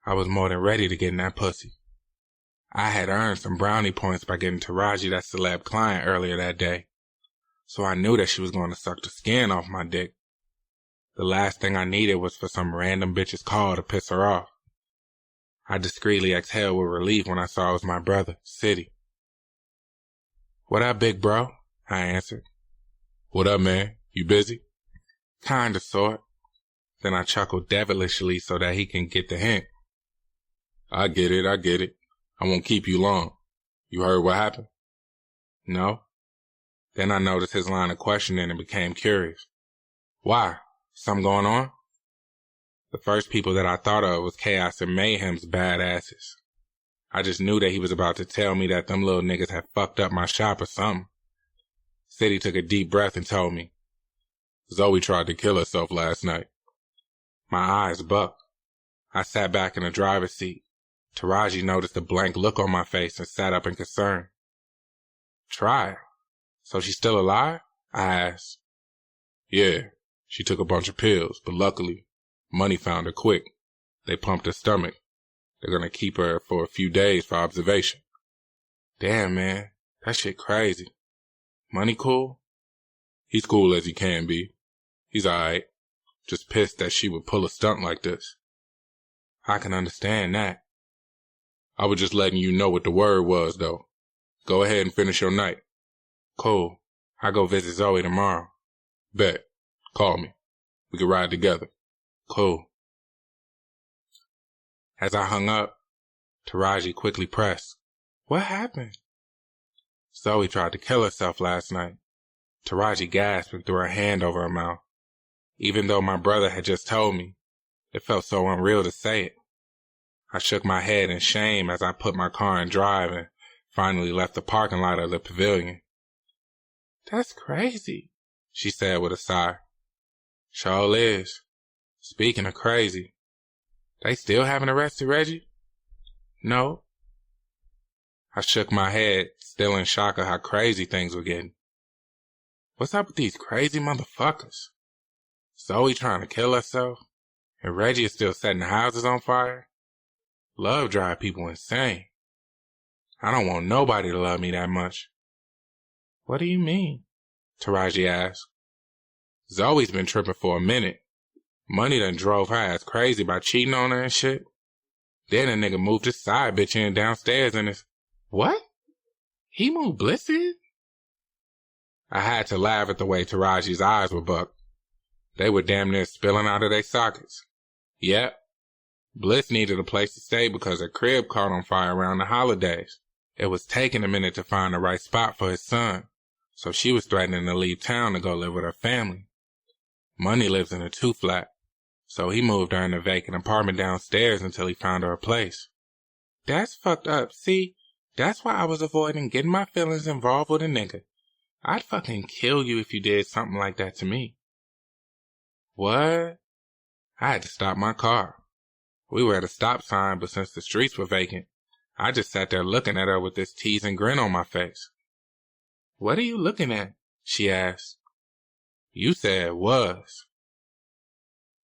I was more than ready to get in that pussy. I had earned some brownie points by getting Taraji that celeb client earlier that day, so I knew that she was going to suck the skin off my dick. The last thing I needed was for some random bitch's call to piss her off. I discreetly exhaled with relief when I saw it was my brother, City. "What up, big bro?" I answered. "What up, man? You busy?" "Kinda, sort." Then I chuckled devilishly so that he can get the hint. I get it. I won't keep you long. You heard what happened?" "No." Then I noticed his line of questioning and became curious. "Why? Something going on?" The first people that I thought of was Chaos and Mayhem's badasses. I just knew that he was about to tell me that them little niggas had fucked up my shop or something. City took a deep breath and told me, "Zoe tried to kill herself last night." My eyes bucked. I sat back in the driver's seat. Taraji noticed the blank look on my face and sat up in concern. "Try? So she's still alive?" I asked. "Yeah, she took a bunch of pills, but luckily, Money found her quick. They pumped her stomach. They're gonna keep her for a few days for observation." "Damn, man, that shit crazy. Money cool?" "He's cool as he can be. He's alright. Just pissed that she would pull a stunt like this." "I can understand that." "I was just letting you know what the word was, though. Go ahead and finish your night." "Cool. I go visit Zoe tomorrow." "Bet. Call me. We can ride together." "Cool." As I hung up, Taraji quickly pressed, "What happened?" "Zoe tried to kill herself last night." Taraji gasped and threw her hand over her mouth. Even though my brother had just told me, it felt so unreal to say it. I shook my head in shame as I put my car in drive and finally left the parking lot of the pavilion. "That's crazy," she said with a sigh. "Sure is. Speaking of crazy, they still haven't arrested Reggie?" "No." I shook my head, still in shock of how crazy things were getting. What's up with these crazy motherfuckers? Zoe trying to kill herself, and Reggie is still setting houses on fire? Love drive people insane. I don't want nobody to love me that much. What do you mean? Taraji asked. Zoe's been tripping for a minute. Money done drove her ass crazy by cheating on her and shit. Then a nigga moved his side bitch in downstairs and his... What? He moved Bliss in? I had to laugh at the way Taraji's eyes were bucked. They were damn near spilling out of their sockets. Yep. Bliss needed a place to stay because her crib caught on fire around the holidays. It was taking a minute to find the right spot for his son, so she was threatening to leave town to go live with her family. Money lives in a 2-flat, so he moved her in a vacant apartment downstairs until he found her a place. That's fucked up. See, that's why I was avoiding getting my feelings involved with a nigga. I'd fucking kill you if you did something like that to me. What? I had to stop my car. We were at a stop sign, but since the streets were vacant, I just sat there looking at her with this teasing grin on my face. What are you looking at? She asked. You said was.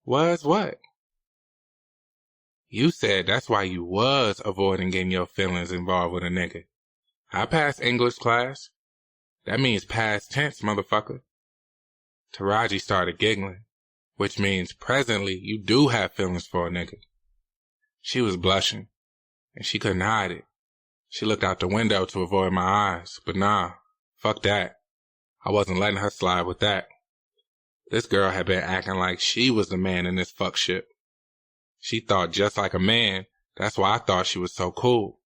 Was what? You said that's why you was avoiding getting your feelings involved with a nigga. I passed English class. That means past tense, motherfucker. Taraji started giggling, which means presently you do have feelings for a nigga. She was blushing, and she couldn't hide it. She looked out the window to avoid my eyes, but nah, fuck that. I wasn't letting her slide with that. This girl had been acting like she was the man in this fuck shit. She thought just like a man, that's why I thought she was so cool.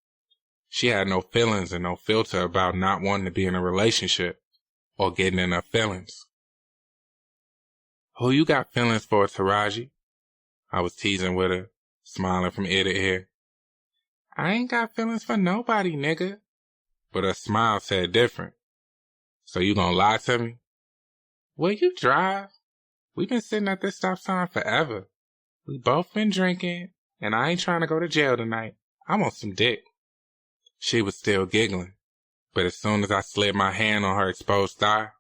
She had no feelings and no filter about not wanting to be in a relationship or getting in her feelings. Who you got feelings for, Taraji? I was teasing with her, smiling from ear to ear. I ain't got feelings for nobody, nigga. But her smile said different. So you gonna lie to me? Will you drive? We been sitting at this stop sign forever. We both been drinking, and I ain't trying to go to jail tonight. I want some dick. She was still giggling, but as soon as I slid my hand on her exposed thigh,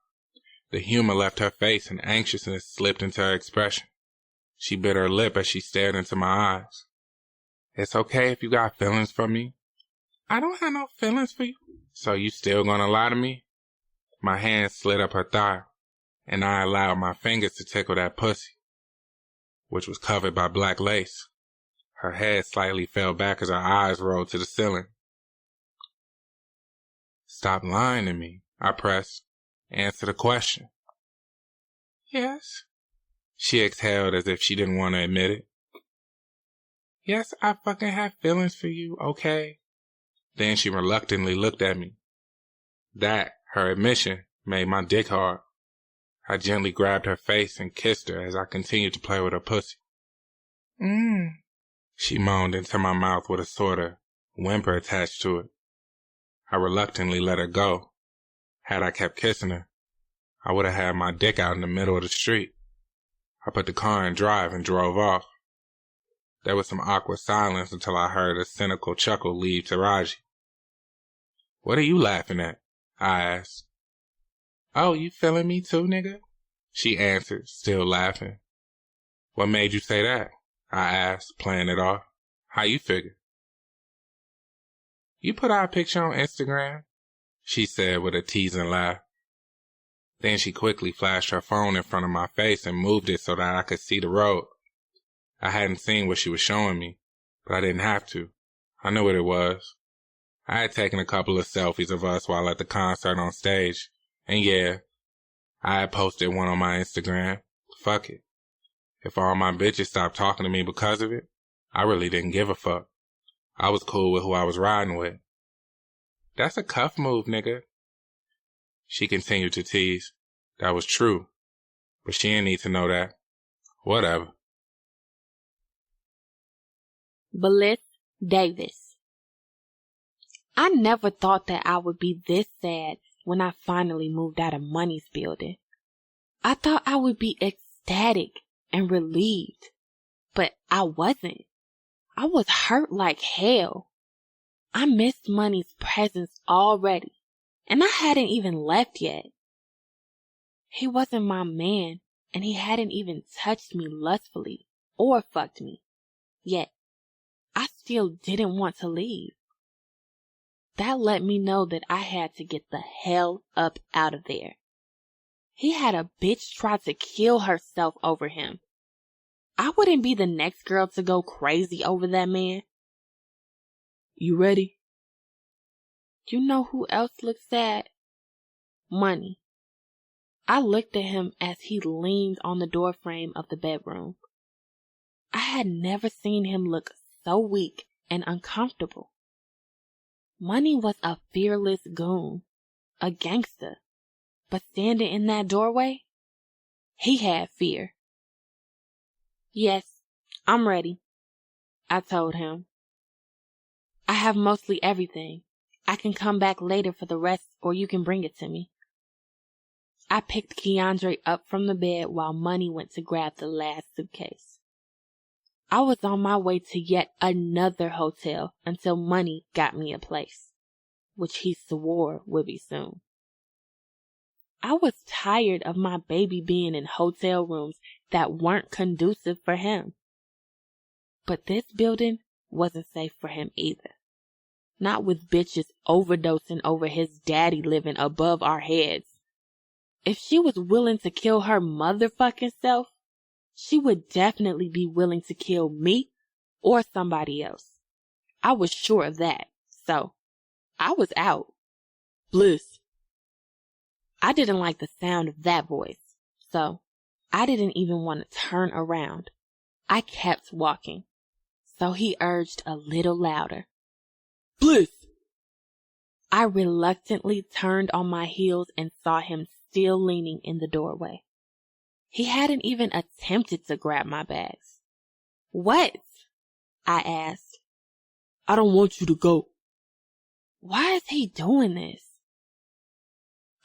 the humor left her face and anxiousness slipped into her expression. She bit her lip as she stared into my eyes. It's okay if you got feelings for me. I don't have no feelings for you. So you still gonna lie to me? My hand slid up her thigh, and I allowed my fingers to tickle that pussy, which was covered by black lace. Her head slightly fell back as her eyes rolled to the ceiling. Stop lying to me, I pressed. Answer the question. Yes. She exhaled as if she didn't want to admit it. Yes, I fucking have feelings for you, okay? Then she reluctantly looked at me. That, her admission, made my dick hard. I gently grabbed her face and kissed her as I continued to play with her pussy. She moaned into my mouth with a sort of whimper attached to it. I reluctantly let her go. Had I kept kissing her, I would have had my dick out in the middle of the street. I put the car in drive and drove off. There was some awkward silence until I heard a cynical chuckle leave Taraji. What are you laughing at? I asked. Oh, you feeling me too, nigga? She answered, still laughing. What made you say that? I asked, playing it off. How you figure? You put our picture on Instagram, she said with a teasing laugh. Then she quickly flashed her phone in front of my face and moved it so that I could see the road. I hadn't seen what she was showing me, but I didn't have to. I knew what it was. I had taken a couple of selfies of us while at the concert on stage, and yeah, I had posted one on my Instagram. Fuck it. If all my bitches stopped talking to me because of it, I really didn't give a fuck. I was cool with who I was riding with. That's a cuff move, nigga. She continued to tease. That was true, but she didn't need to know that. Whatever. Bliss Davis. I never thought that I would be this sad when I finally moved out of Money's building. I thought I would be ecstatic and relieved, but I wasn't. I was hurt like hell. I missed Money's presence already, and I hadn't even left yet. He wasn't my man, and he hadn't even touched me lustfully or fucked me. Yet, I still didn't want to leave. That let me know that I had to get the hell up out of there. He had a bitch try to kill herself over him. I wouldn't be the next girl to go crazy over that man. You ready? You know who else looked sad? Money. I looked at him as he leaned on the doorframe of the bedroom. I had never seen him look so weak and uncomfortable. Money was a fearless goon, a gangster, but standing in that doorway, he had fear. Yes, I'm ready, I told him. I have mostly everything. I can come back later for the rest, or you can bring it to me. I picked Keandre up from the bed while Money went to grab the last suitcase. I was on my way to yet another hotel until Money got me a place, which he swore would be soon. I was tired of my baby being in hotel rooms that weren't conducive for him. But this building wasn't safe for him either. Not with bitches overdosing over his daddy living above our heads. If she was willing to kill her motherfucking self, she would definitely be willing to kill me or somebody else. I was sure of that, so I was out. Bliss. I didn't like the sound of that voice, so I didn't even want to turn around. I kept walking, so he urged a little louder. Bliss! I reluctantly turned on my heels and saw him still leaning in the doorway. He hadn't even attempted to grab my bags. What? I asked. I don't want you to go. Why is he doing this?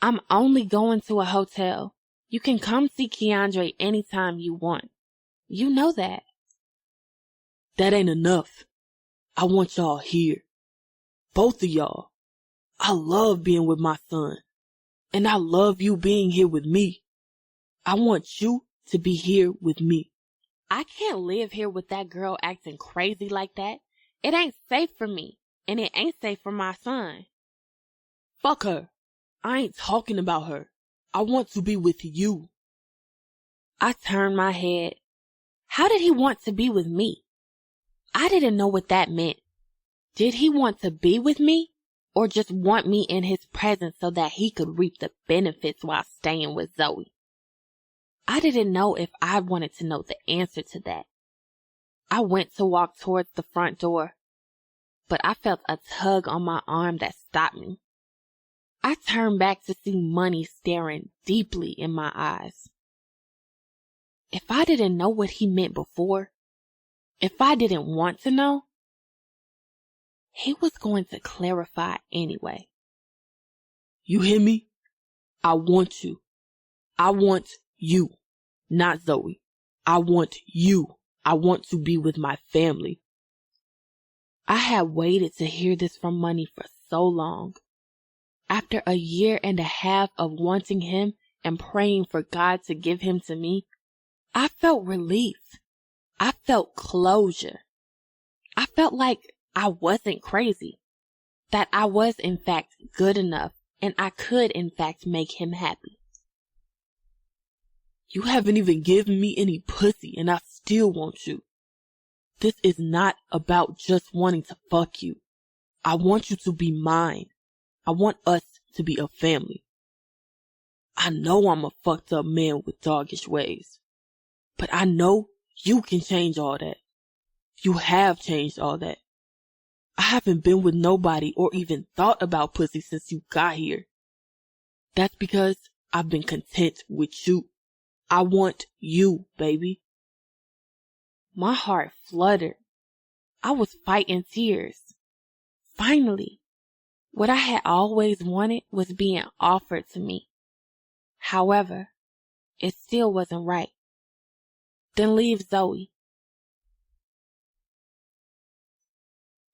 I'm only going to a hotel. You can come see Keandre anytime you want. You know that. That ain't enough. I want y'all here. Both of y'all. I love being with my son. And I love you being here with me. I want you to be here with me. I can't live here with that girl acting crazy like that. It ain't safe for me. and it ain't safe for my son. Fuck her. I ain't talking about her. I want to be with you. I turned my head. How did he want to be with me? I didn't know what that meant. Did he want to be with me, or just want me in his presence so that he could reap the benefits while staying with Zoe? I didn't know if I wanted to know the answer to that. I went to walk towards the front door, but I felt a tug on my arm that stopped me. I turned back to see Money staring deeply in my eyes. If I didn't know what he meant before, if I didn't want to know, he was going to clarify anyway. You hear me? I want you. I want you, not Zoe. I want you. I want to be with my family. I had waited to hear this from Money for so long. After 1.5 years of wanting him and praying for God to give him to me, I felt relief. I felt closure. I felt like I wasn't crazy, that I was in fact good enough and I could in fact make him happy. You haven't even given me any pussy and I still want you. This is not about just wanting to fuck you. I want you to be mine. I want us to be a family. I know I'm a fucked up man with doggish ways, but I know you can change all that. You have changed all that. I haven't been with nobody or even thought about pussy since you got here. That's because I've been content with you. I want you, baby. My heart fluttered. I was fighting tears. Finally, what I had always wanted was being offered to me. However, it still wasn't right. Then leave Zoe.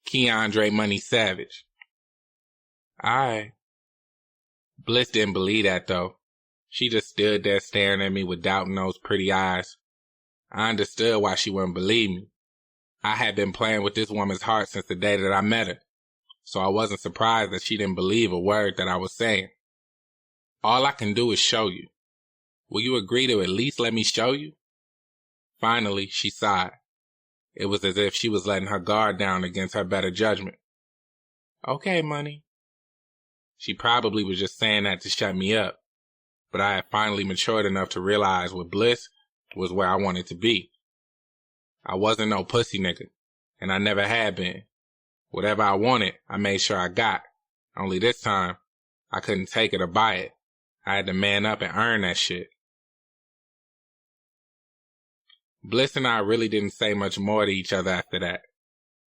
Keandre Money Savage. Alright. Bliss didn't believe that though. She just stood there staring at me with doubt in those pretty eyes. I understood why she wouldn't believe me. I had been playing with this woman's heart since the day that I met her, so I wasn't surprised that she didn't believe a word that I was saying. All I can do is show you. Will you agree to at least let me show you? Finally, she sighed. It was as if she was letting her guard down against her better judgment. Okay, Money. She probably was just saying that to shut me up, but I had finally matured enough to realize with Bliss was where I wanted to be. I wasn't no pussy nigga, and I never had been. Whatever I wanted, I made sure I got. Only this time, I couldn't take it or buy it. I had to man up and earn that shit. Bliss and I really didn't say much more to each other after that.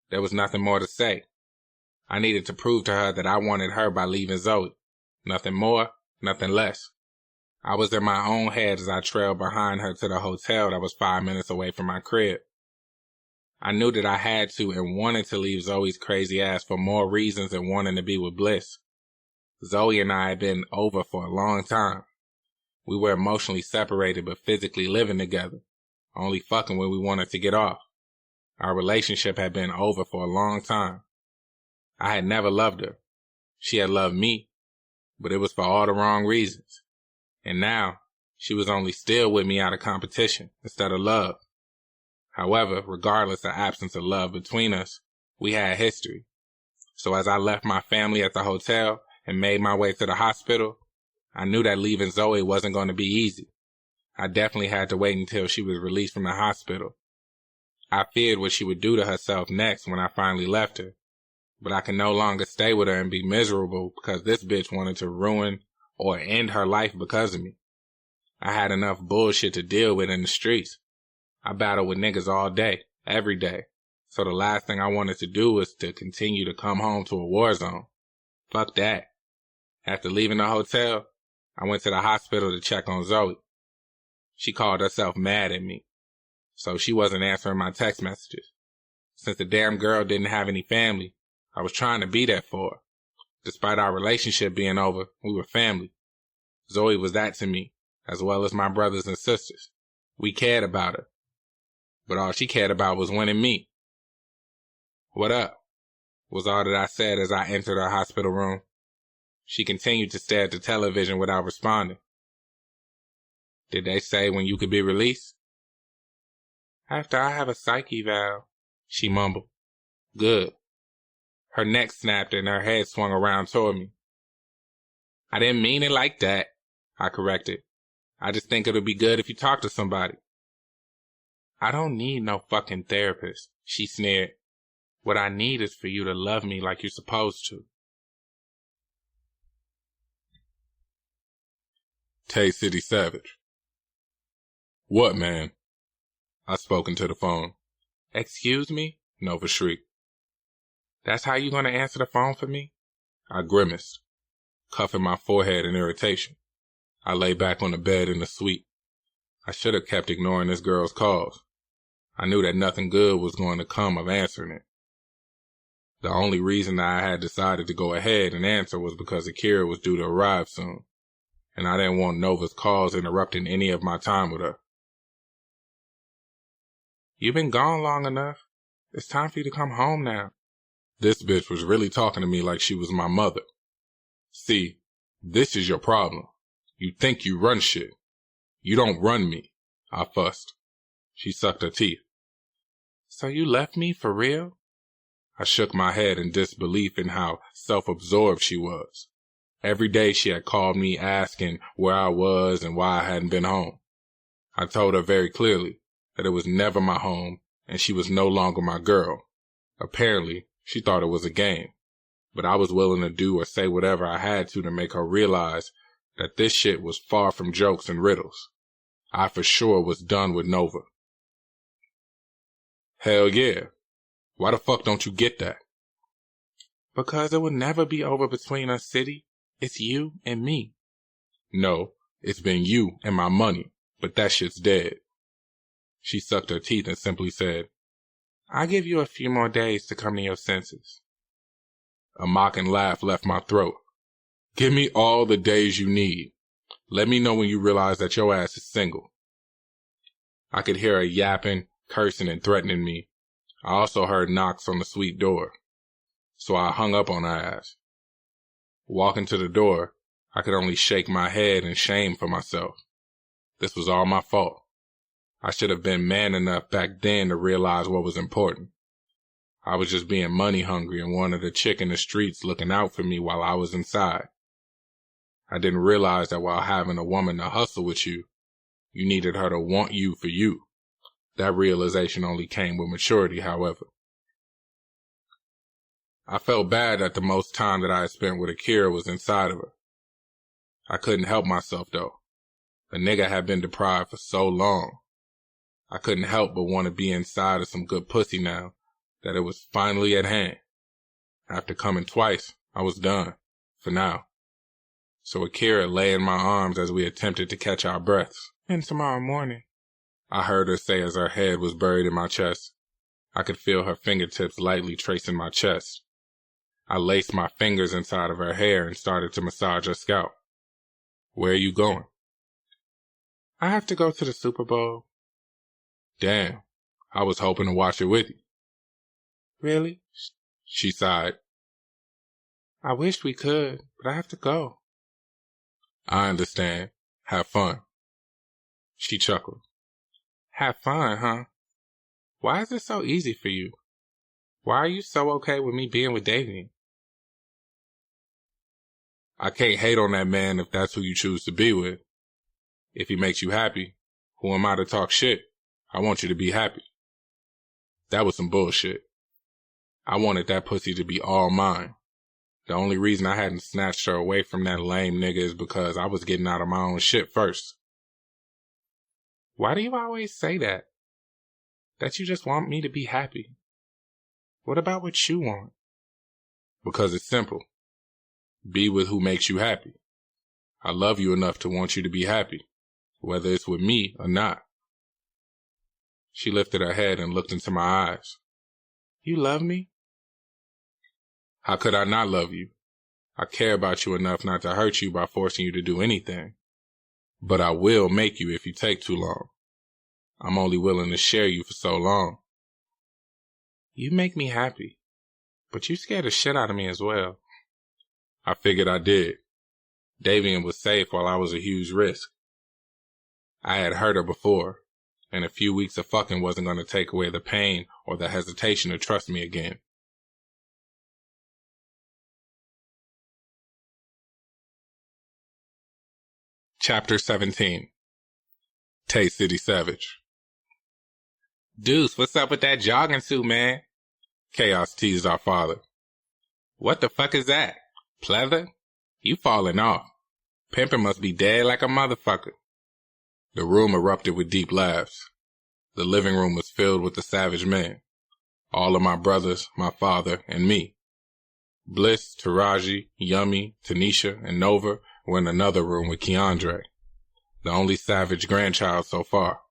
There was nothing more to say. I needed to prove to her that I wanted her by leaving Zoe. Nothing more, nothing less. I was in my own head as I trailed behind her to the hotel that was 5 minutes away from my crib. I knew that I had to and wanted to leave Zoe's crazy ass for more reasons than wanting to be with Bliss. Zoe and I had been over for a long time. We were emotionally separated but physically living together, only fucking when we wanted to get off. Our relationship had been over for a long time. I had never loved her. She had loved me, but it was for all the wrong reasons. And now, she was only still with me out of competition instead of love. However, regardless of absence of love between us, we had history. So as I left my family at the hotel and made my way to the hospital, I knew that leaving Zoe wasn't going to be easy. I definitely had to wait until she was released from the hospital. I feared what she would do to herself next when I finally left her. But I could no longer stay with her and be miserable because this bitch wanted to ruin or end her life because of me. I had enough bullshit to deal with in the streets. I battled with niggas all day, every day. So the last thing I wanted to do was to continue to come home to a war zone. Fuck that. After leaving the hotel, I went to the hospital to check on Zoe. She called herself mad at me, so she wasn't answering my text messages. Since the damn girl didn't have any family, I was trying to be there for her. Despite our relationship being over, we were family. Zoe was that to me, as well as my brothers and sisters. We cared about her. But all she cared about was winning me. What up? was all that I said as I entered her hospital room. She continued to stare at the television without responding. Did they say when you could be released? After I have a psych eval, she mumbled. Good. Her neck snapped and her head swung around toward me. I didn't mean it like that, I corrected. I just think it'll be good if you talk to somebody. I don't need no fucking therapist, she sneered. What I need is for you to love me like you're supposed to. Tay City Savage. What, man? I spoke into the phone. Excuse me? Nova shrieked. That's how you gonna answer the phone for me? I grimaced, cuffing my forehead in irritation. I lay back on the bed in the suite. I should have kept ignoring this girl's calls. I knew that nothing good was going to come of answering it. The only reason that I had decided to go ahead and answer was because Akira was due to arrive soon, and I didn't want Nova's calls interrupting any of my time with her. You've been gone long enough. It's time for you to come home now. This bitch was really talking to me like she was my mother. See, this is your problem. You think you run shit. You don't run me, I fussed. She sucked her teeth. So you left me for real? I shook my head in disbelief in how self-absorbed she was. Every day she had called me asking where I was and why I hadn't been home. I told her very clearly that it was never my home and she was no longer my girl. Apparently, she thought it was a game, but I was willing to do or say whatever I had to make her realize that this shit was far from jokes and riddles. I for sure was done with Nova. Hell yeah. Why the fuck don't you get that? Because it will never be over between us, City. It's you and me. No, it's been you and my money, but that shit's dead. She sucked her teeth and simply said, I'll give you a few more days to come to your senses. A mocking laugh left my throat. Give me all the days you need. Let me know when you realize that your ass is single. I could hear her yapping, cursing, and threatening me. I also heard knocks on the suite door, so I hung up on her ass. Walking to the door, I could only shake my head in shame for myself. This was all my fault. I should have been man enough back then to realize what was important. I was just being money hungry and wanted a chick in the streets looking out for me while I was inside. I didn't realize that while having a woman to hustle with you, you needed her to want you for you. That realization only came with maturity, however. I felt bad that the most time that I had spent with Akira was inside of her. I couldn't help myself, though. The nigga had been deprived for so long. I couldn't help but want to be inside of some good pussy now that it was finally at hand. After coming twice, I was done, for now. So Akira lay in my arms as we attempted to catch our breaths. And tomorrow morning, I heard her say as her head was buried in my chest. I could feel her fingertips lightly tracing my chest. I laced my fingers inside of her hair and started to massage her scalp. Where are you going? I have to go to the Super Bowl. Damn, I was hoping to watch it with you. Really? She sighed. I wish we could, but I have to go. I understand. Have fun. She chuckled. Have fun, huh? Why is it so easy for you? Why are you so okay with me being with Davian? I can't hate on that man if that's who you choose to be with. If he makes you happy, who am I to talk shit? I want you to be happy. That was some bullshit. I wanted that pussy to be all mine. The only reason I hadn't snatched her away from that lame nigga is because I was getting out of my own shit first. Why do you always say that? That you just want me to be happy? What about what you want? Because it's simple. Be with who makes you happy. I love you enough to want you to be happy, whether it's with me or not. She lifted her head and looked into my eyes. You love me? How could I not love you? I care about you enough not to hurt you by forcing you to do anything. But I will make you if you take too long. I'm only willing to share you for so long. You make me happy. But you scared the shit out of me as well. I figured I did. Davian was safe while I was a huge risk. I had hurt her before, and a few weeks of fucking wasn't going to take away the pain or the hesitation to trust me again. Chapter 17. Tay City Savage. Deuce, what's up with that jogging suit, man? Chaos teased our father. What the fuck is that? Pleather? You falling off. Pimpin' must be dead like a motherfucker. The room erupted with deep laughs. The living room was filled with the savage men. All of my brothers, my father, and me. Bliss, Taraji, Yummy, Tanisha, and Nova were in another room with Keandre, the only savage grandchild so far.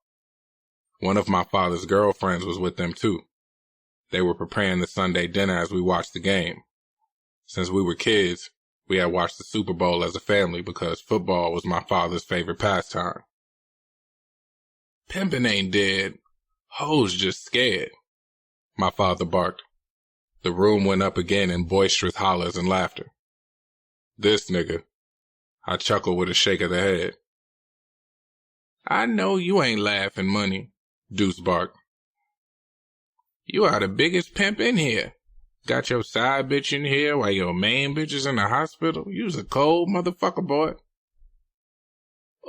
One of my father's girlfriends was with them too. They were preparing the Sunday dinner as we watched the game. Since we were kids, we had watched the Super Bowl as a family because football was my father's favorite pastime. Pimpin' ain't dead. Hoes just scared, my father barked. The room went up again in boisterous hollers and laughter. This nigga. I chuckled with a shake of the head. I know you ain't laughing, Money, Deuce barked. You are the biggest pimp in here. Got your side bitch in here while your main bitch is in the hospital. You's a cold motherfucker, boy.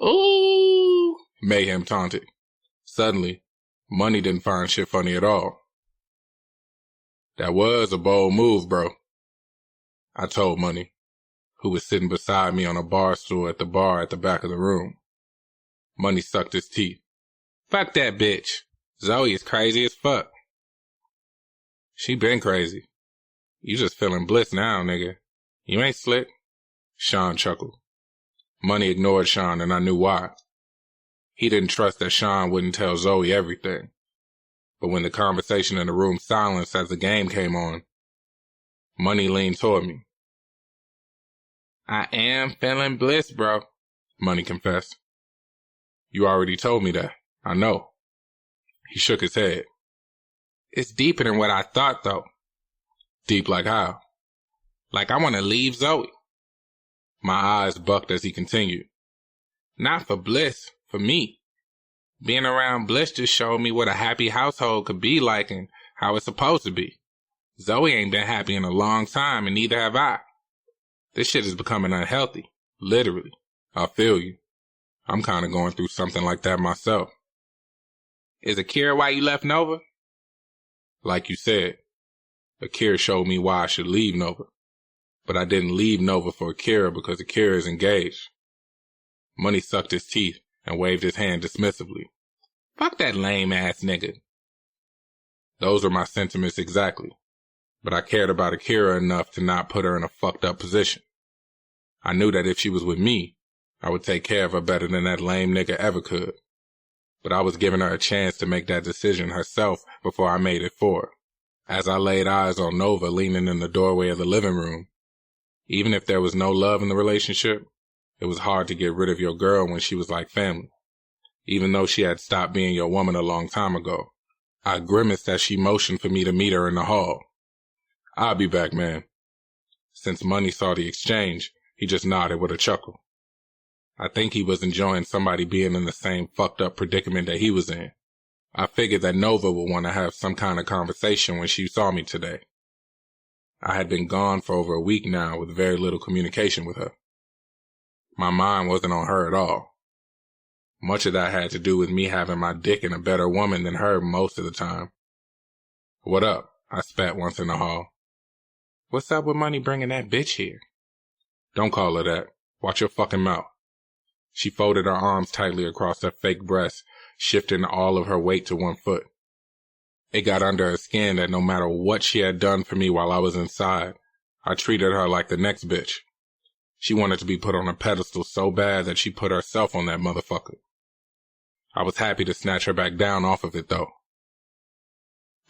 Ooh, Mayhem taunted. Suddenly, Money didn't find shit funny at all. That was a bold move, bro, I told Money, who was sitting beside me on a bar stool at the bar at the back of the room. Money sucked his teeth. Fuck that bitch. Zoe is crazy as fuck. She been crazy. You just feeling bliss now, nigga. You ain't slick. Sean chuckled. Money ignored Sean, and I knew why. He didn't trust that Sean wouldn't tell Zoe everything. But when the conversation in the room silenced as the game came on, Money leaned toward me. I am feeling bliss, bro, Money confessed. You already told me that. I know. He shook his head. It's deeper than what I thought, though. Deep like how? Like I want to leave Zoe. My eyes bucked as he continued. Not for Bliss, for me. Being around Bliss just showed me what a happy household could be like and how it's supposed to be. Zoe ain't been happy in a long time, and neither have I. This shit is becoming unhealthy, literally. I feel you. I'm kind of going through something like that myself. Is Akira why you left Nova? Like you said, Akira showed me why I should leave Nova. But I didn't leave Nova for Akira because Akira is engaged. Money sucked his teeth and waved his hand dismissively. Fuck that lame-ass nigga. Those were my sentiments exactly. But I cared about Akira enough to not put her in a fucked up position. I knew that if she was with me, I would take care of her better than that lame nigga ever could. But I was giving her a chance to make that decision herself before I made it for her. As I laid eyes on Nova leaning in the doorway of the living room, even if there was no love in the relationship, it was hard to get rid of your girl when she was like family. Even though she had stopped being your woman a long time ago, I grimaced as she motioned for me to meet her in the hall. I'll be back, man. Since Money saw the exchange, he just nodded with a chuckle. I think he was enjoying somebody being in the same fucked up predicament that he was in. I figured that Nova would want to have some kind of conversation when she saw me today. I had been gone for over a week now with very little communication with her. My mind wasn't on her at all. Much of that had to do with me having my dick in a better woman than her most of the time. What up? I spat once in the hall. What's up with Money bringing that bitch here? Don't call her that. Watch your fucking mouth. She folded her arms tightly across her fake breast, shifting all of her weight to one foot. It got under her skin that no matter what she had done for me while I was inside, I treated her like the next bitch. She wanted to be put on a pedestal so bad that she put herself on that motherfucker. I was happy to snatch her back down off of it, though.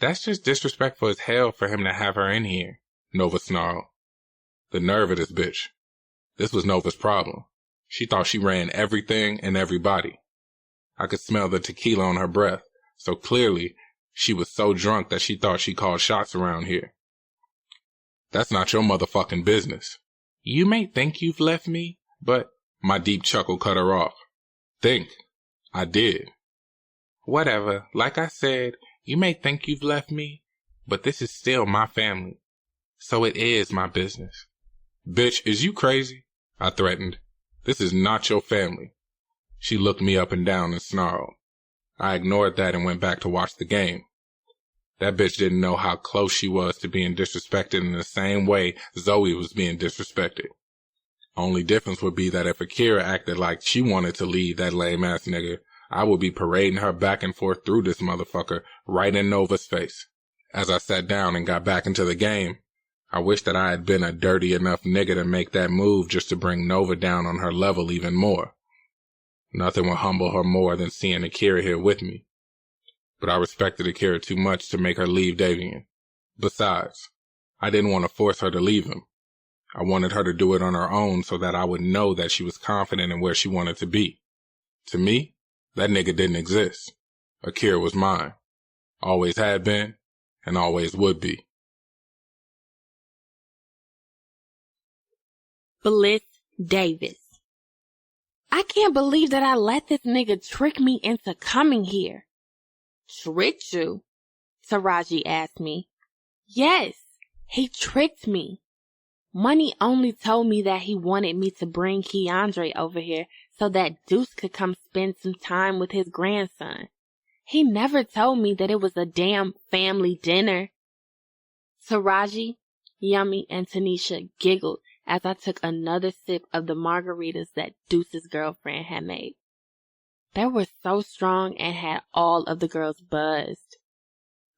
That's just disrespectful as hell for him to have her in here, Nova snarled. The nerve of this bitch. This was Nova's problem. She thought she ran everything and everybody. I could smell the tequila on her breath, so clearly she was so drunk that she thought she called shots around here. That's not your motherfucking business. You may think you've left me, but my deep chuckle cut her off. Think. I did. Whatever. Like I said, you may think you've left me, but this is still my family. So it is my business. Bitch, is you crazy? I threatened. This is not your family. She looked me up and down and snarled. I ignored that and went back to watch the game. That bitch didn't know how close she was to being disrespected in the same way Zoe was being disrespected. Only difference would be that if Akira acted like she wanted to leave that lame-ass nigga, I would be parading her back and forth through this motherfucker right in Nova's face. As I sat down and got back into the game, I wish that I had been a dirty enough nigga to make that move just to bring Nova down on her level even more. Nothing would humble her more than seeing Akira here with me. But I respected Akira too much to make her leave Davian. Besides, I didn't want to force her to leave him. I wanted her to do it on her own so that I would know that she was confident in where she wanted to be. To me, that nigga didn't exist. Akira was mine. Always had been, and always would be. Bliss Davis. I can't believe that I let this nigga trick me into coming here. Tricked you? Taraji asked me. Yes, he tricked me. Money only told me that he wanted me to bring Keandre over here so that Deuce could come spend some time with his grandson. He never told me that it was a damn family dinner. Taraji, Yummy, and Tanisha giggled as I took another sip of the margaritas that Deuce's girlfriend had made. They were so strong and had all of the girls buzzed.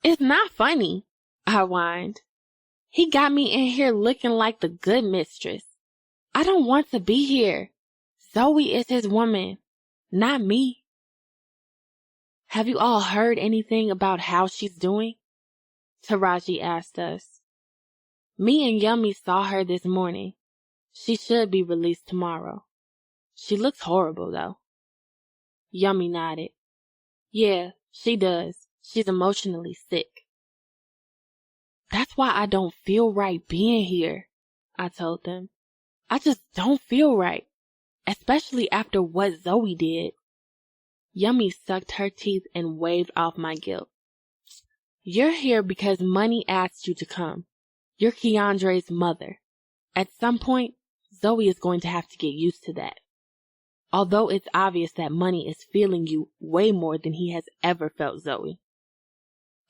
It's not funny, I whined. He got me in here looking like the good mistress. I don't want to be here. Zoe is his woman, not me. Have you all heard anything about how she's doing? Taraji asked us. Me and Yummy saw her this morning. She should be released tomorrow. She looks horrible, though. Yummy nodded. Yeah, she does. She's emotionally sick. That's why I don't feel right being here, I told them. I just don't feel right, especially after what Zoe did. Yummy sucked her teeth and waved off my guilt. You're here because Money asked you to come. You're Keandre's mother. At some point, Zoe is going to have to get used to that. Although it's obvious that Money is feeling you way more than he has ever felt Zoe.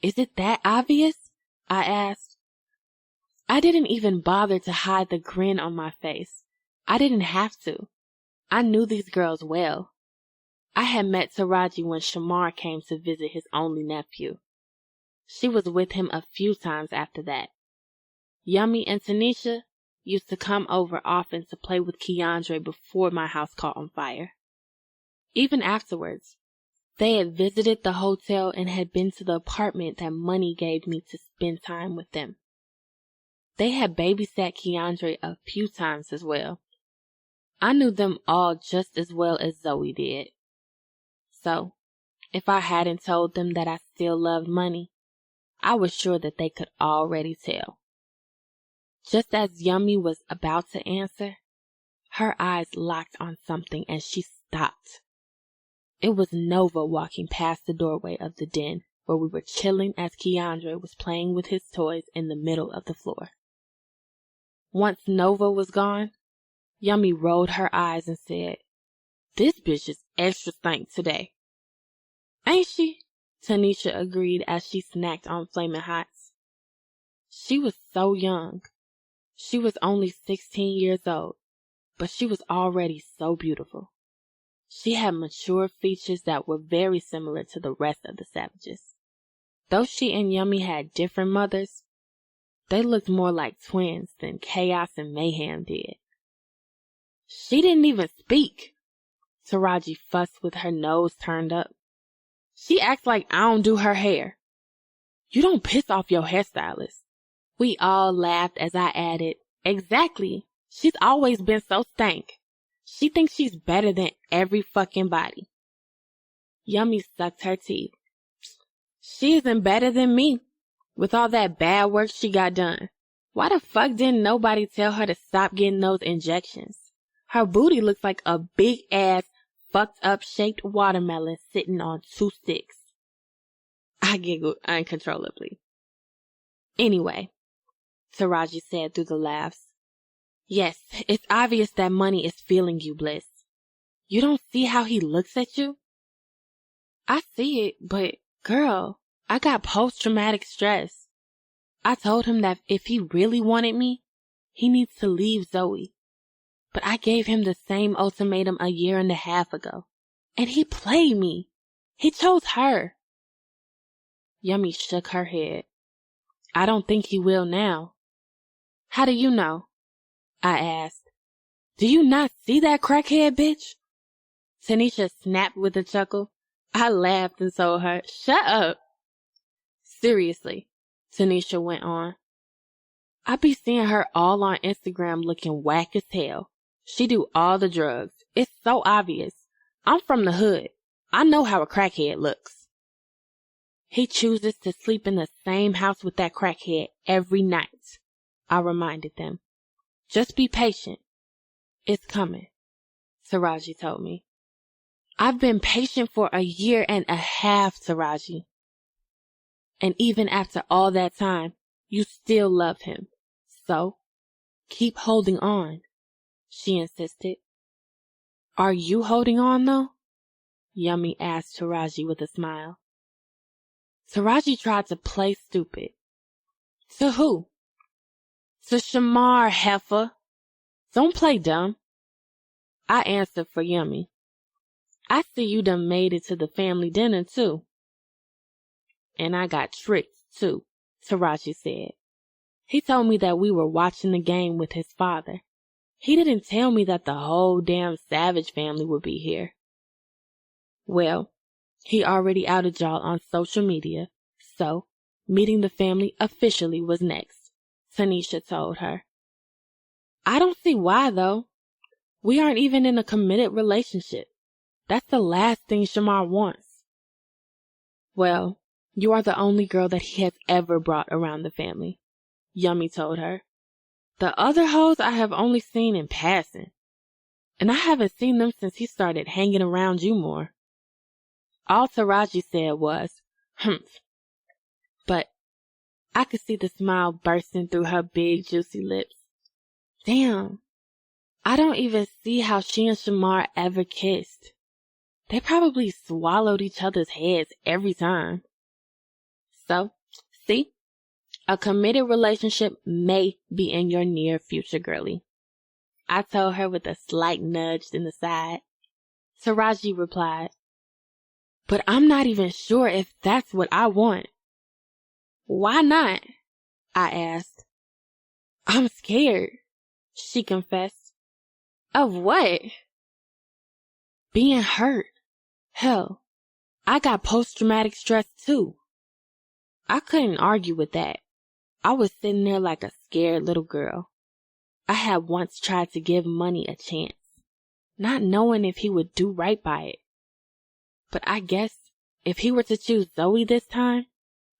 Is it that obvious? I asked. I didn't even bother to hide the grin on my face. I didn't have to. I knew these girls well. I had met Taraji when Shamar came to visit his only nephew. She was with him a few times after that. Yummy and Tanisha used to come over often to play with Keandre before my house caught on fire. Even afterwards, they had visited the hotel and had been to the apartment that Money gave me to spend time with them. They had babysat Keandre a few times as well. I knew them all just as well as Zoe did. So, if I hadn't told them that I still loved Money, I was sure that they could already tell. Just as Yummy was about to answer, her eyes locked on something and she stopped. It was Nova walking past the doorway of the den where we were chilling as Keandre was playing with his toys in the middle of the floor. Once Nova was gone, Yummy rolled her eyes and said, "This bitch is extra stank today." "Ain't she?" Tanisha agreed as she snacked on Flamin' Hots. She was so young. She was only 16 years old, but she was already so beautiful. She had mature features that were very similar to the rest of the Savages. Though she and Yummy had different mothers, they looked more like twins than Chaos and Mayhem did. She didn't even speak. Taraji fussed with her nose turned up. She acts like I don't do her hair. You don't piss off your hairstylist. We all laughed as I added, exactly. She's always been so stank. She thinks she's better than every fucking body. Yummy sucked her teeth. She isn't better than me, with all that bad work she got done. Why the fuck didn't nobody tell her to stop getting those injections? Her booty looks like a big-ass, fucked-up shaped watermelon sitting on 2 sticks. I giggled uncontrollably. Anyway, Taraji said through the laughs. Yes, it's obvious that money is feeling you, Bliss. You don't see how he looks at you? I see it, but, girl, I got post-traumatic stress. I told him that if he really wanted me, he needs to leave Zoe. But I gave him the same ultimatum a year and a half ago. And he played me. He chose her. Yummy shook her head. I don't think he will now. How do you know? I asked. Do you not see that crackhead bitch? Tanisha snapped with a chuckle. I laughed and told her, shut up. Seriously, Tanisha went on. I be seeing her all on Instagram looking whack as hell. She do all the drugs. It's so obvious. I'm from the hood. I know how a crackhead looks. He chooses to sleep in the same house with that crackhead every night, I reminded them. Just be patient. It's coming, Taraji told me. I've been patient for a year and a half, Taraji. And even after all that time, you still love him. So, keep holding on, she insisted. Are you holding on, though? Yummy asked Taraji with a smile. Taraji tried to play stupid. To who? To Shamar, heifer. Don't play dumb. I answered for Yummy. I see you done made it to the family dinner, too. And I got tricked, too, Taraji said. He told me that we were watching the game with his father. He didn't tell me that the whole damn Savage family would be here. Well, he already outed y'all on social media, so meeting the family officially was next, Tanisha told her. I don't see why, though. We aren't even in a committed relationship. That's the last thing Shamar wants. Well, you are the only girl that he has ever brought around the family, Yummy told her. The other hoes I have only seen in passing, and I haven't seen them since he started hanging around you more. All Taraji said was, humph. But I could see the smile bursting through her big, juicy lips. Damn, I don't even see how she and Shamar ever kissed. They probably swallowed each other's heads every time. So, see? A committed relationship may be in your near future, girlie. I told her with a slight nudge in the side. Taraji replied, but I'm not even sure if that's what I want. Why not? I asked. I'm scared, she confessed. Of what? Being hurt. Hell, I got post-traumatic stress too. I couldn't argue with that. I was sitting there like a scared little girl. I had once tried to give Money a chance, not knowing if he would do right by it. But I guess if he were to choose Zoe this time,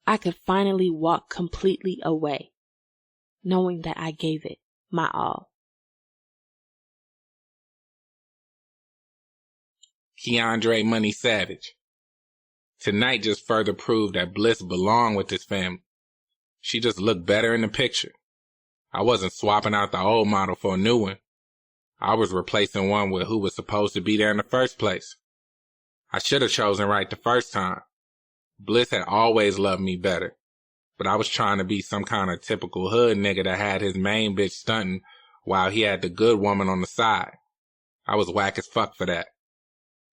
I could finally walk completely away, knowing that I gave it my all. Keandre Money Savage. Tonight just further proved that Bliss belonged with this family. She just looked better in the picture. I wasn't swapping out the old model for a new one. I was replacing one with who was supposed to be there in the first place. I should have chosen right the first time. Bliss had always loved me better, but I was trying to be some kind of typical hood nigga that had his main bitch stunting while he had the good woman on the side. I was whack as fuck for that.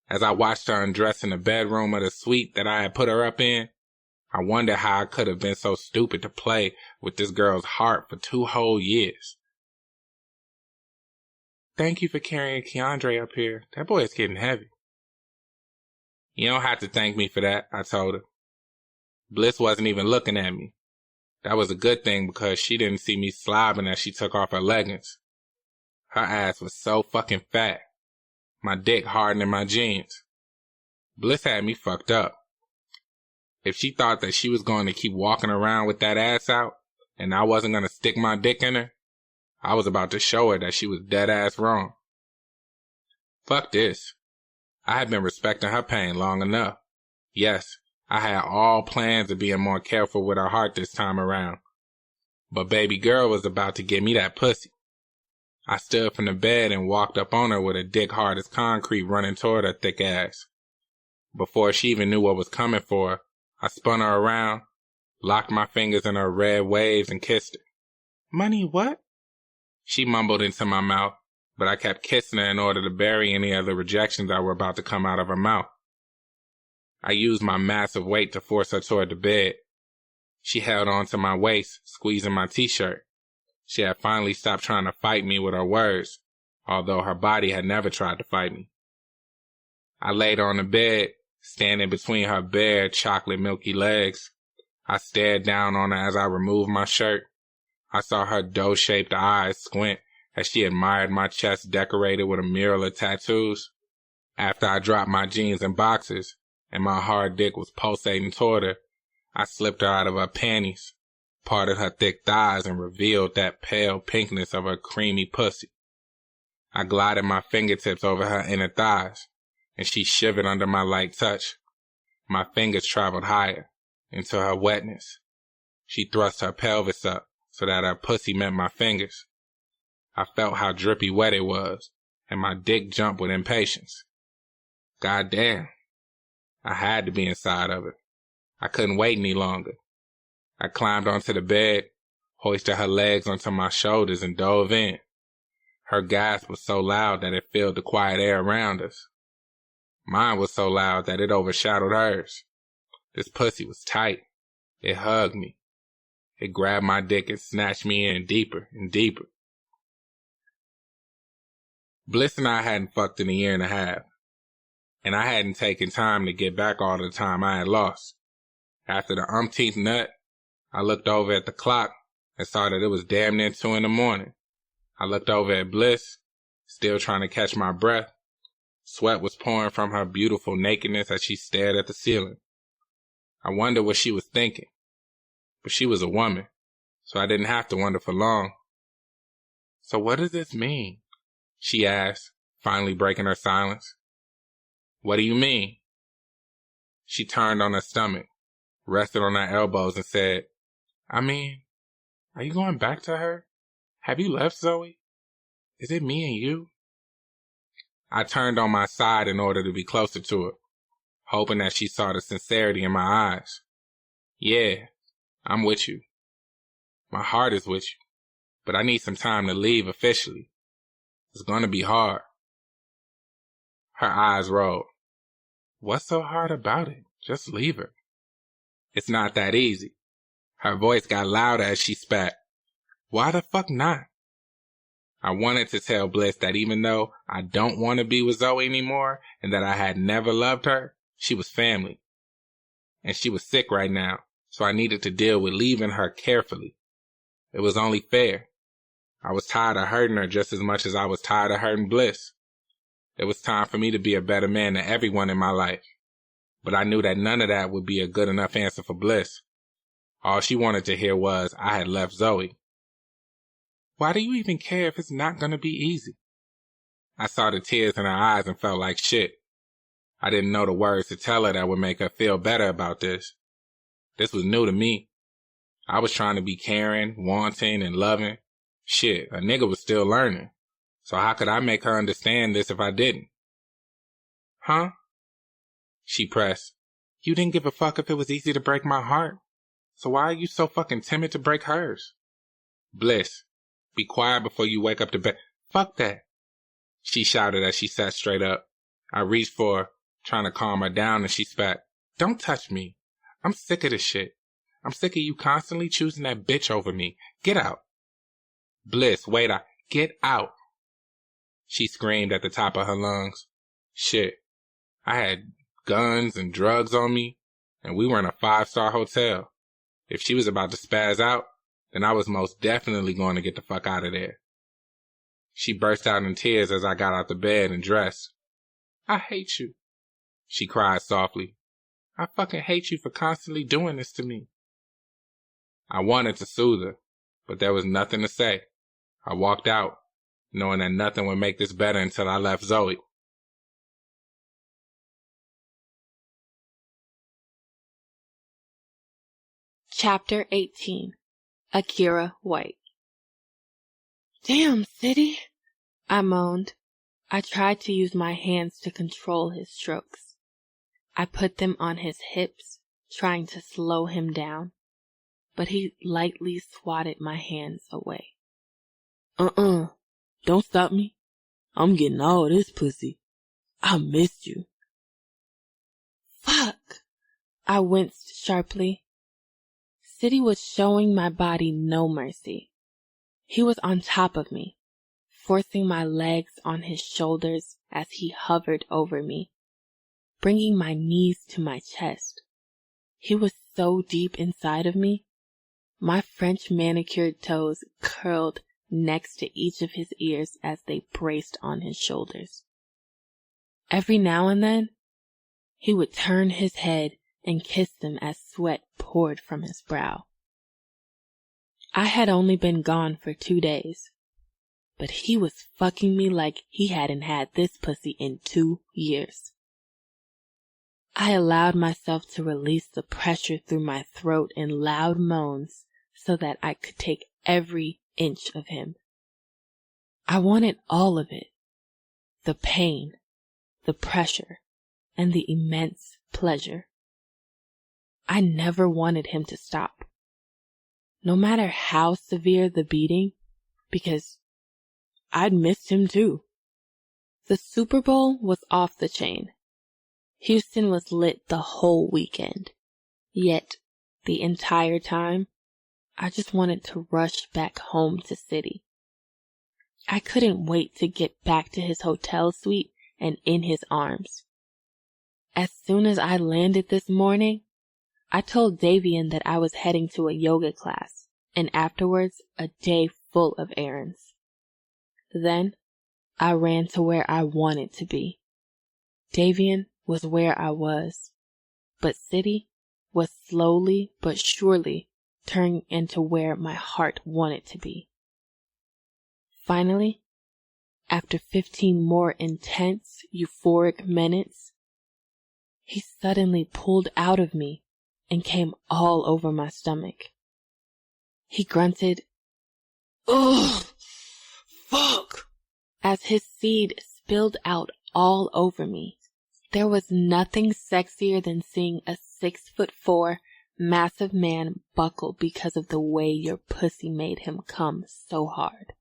As I watched her undress in the bedroom of the suite that I had put her up in, I wondered how I could have been so stupid to play with this girl's heart for 2 whole years. Thank you for carrying Keandre up here. That boy is getting heavy. You don't have to thank me for that, I told her. Bliss wasn't even looking at me. That was a good thing because she didn't see me slobbing as she took off her leggings. Her ass was so fucking fat. My dick hardened in my jeans. Bliss had me fucked up. If she thought that she was going to keep walking around with that ass out, and I wasn't gonna stick my dick in her, I was about to show her that she was dead ass wrong. Fuck this. I had been respecting her pain long enough. Yes, I had all plans of being more careful with her heart this time around. But baby girl was about to give me that pussy. I stood from the bed and walked up on her with a dick hard as concrete running toward her thick ass. Before she even knew what was coming for her, I spun her around, locked my fingers in her red waves and kissed her. Money what? She mumbled into my mouth, but I kept kissing her in order to bury any other rejections that were about to come out of her mouth. I used my massive weight to force her toward the bed. She held on to my waist, squeezing my t-shirt. She had finally stopped trying to fight me with her words, although her body had never tried to fight me. I laid her on the bed, standing between her bare, chocolate milky legs. I stared down on her as I removed my shirt. I saw her dough-shaped eyes squint as she admired my chest decorated with a mural of tattoos. After I dropped my jeans and boxers, and my hard dick was pulsating toward her, I slipped her out of her panties, parted her thick thighs, and revealed that pale pinkness of her creamy pussy. I glided my fingertips over her inner thighs, and she shivered under my light touch. My fingers traveled higher, into her wetness. She thrust her pelvis up so that her pussy met my fingers. I felt how drippy wet it was, and my dick jumped with impatience. Goddamn. I had to be inside of it. I couldn't wait any longer. I climbed onto the bed, hoisted her legs onto my shoulders, and dove in. Her gasp was so loud that it filled the quiet air around us. Mine was so loud that it overshadowed hers. This pussy was tight. It hugged me. It grabbed my dick and snatched me in deeper and deeper. Bliss and I hadn't fucked in a year and a half, and I hadn't taken time to get back all the time I had lost. After the umpteenth nut, I looked over at the clock and saw that it was damn near 2 a.m. I looked over at Bliss, still trying to catch my breath. Sweat was pouring from her beautiful nakedness as she stared at the ceiling. I wondered what she was thinking, but she was a woman, so I didn't have to wonder for long. So what does this mean? She asked, finally breaking her silence. What do you mean? She turned on her stomach, rested on her elbows, and said, I mean, are you going back to her? Have you left Zoe? Is it me and you? I turned on my side in order to be closer to her, hoping that she saw the sincerity in my eyes. Yeah, I'm with you. My heart is with you, but I need some time to leave officially. It's going to be hard. Her eyes rolled. What's so hard about it? Just leave her. It's not that easy. Her voice got louder as she spat. Why the fuck not? I wanted to tell Bliss that even though I don't want to be with Zoe anymore and that I had never loved her, she was family. And she was sick right now, so I needed to deal with leaving her carefully. It was only fair. I was tired of hurting her just as much as I was tired of hurting Bliss. It was time for me to be a better man to everyone in my life. But I knew that none of that would be a good enough answer for Bliss. All she wanted to hear was I had left Zoe. Why do you even care if it's not going to be easy? I saw the tears in her eyes and felt like shit. I didn't know the words to tell her that would make her feel better about this. This was new to me. I was trying to be caring, wanting, and loving. Shit, a nigga was still learning. So how could I make her understand this if I didn't? Huh? She pressed. You didn't give a fuck if it was easy to break my heart. So why are you so fucking timid to break hers? Bliss, be quiet before you wake up to bed. Fuck that. She shouted as she sat straight up. I reached for her, trying to calm her down, and she spat. Don't touch me. I'm sick of this shit. I'm sick of you constantly choosing that bitch over me. Get out. Bliss, wait, get out. She screamed at the top of her lungs. Shit. I had guns and drugs on me, and we were in a 5-star hotel. If she was about to spaz out, then I was most definitely going to get the fuck out of there. She burst out in tears as I got out the bed and dressed. I hate you, she cried softly. I fucking hate you for constantly doing this to me. I wanted to soothe her, but there was nothing to say. I walked out, knowing that nothing would make this better until I left Zoe. Chapter 18. Akira White. Damn, City, I moaned. I tried to use my hands to control his strokes. I put them on his hips, trying to slow him down, but he lightly swatted my hands away. Don't stop me. I'm getting all this pussy. I missed you. Fuck! I winced sharply. City was showing my body no mercy. He was on top of me, forcing my legs on his shoulders as he hovered over me, bringing my knees to my chest. He was so deep inside of me, my French manicured toes curled next to each of his ears as they braced on his shoulders. Every now and then, he would turn his head and kiss them as sweat poured from his brow. I had only been gone for 2 days, but he was fucking me like he hadn't had this pussy in 2 years. I allowed myself to release the pressure through my throat in loud moans so that I could take every inch of him. I wanted all of it. The pain, the pressure, and the immense pleasure. I never wanted him to stop. No matter how severe the beating, because I'd missed him too. The Super Bowl was off the chain. Houston was lit the whole weekend. Yet, the entire time, I just wanted to rush back home to City. I couldn't wait to get back to his hotel suite and in his arms. As soon as I landed this morning, I told Davian that I was heading to a yoga class, and afterwards a day full of errands. Then, I ran to where I wanted to be. Davian was where I was, but City was slowly but surely turning into where my heart wanted to be. Finally, after 15 more intense, euphoric minutes, he suddenly pulled out of me and came all over my stomach. He grunted, "Ugh, fuck," as his seed spilled out all over me. There was nothing sexier than seeing a 6'4" massive man buckle because of the way your pussy made him come so hard.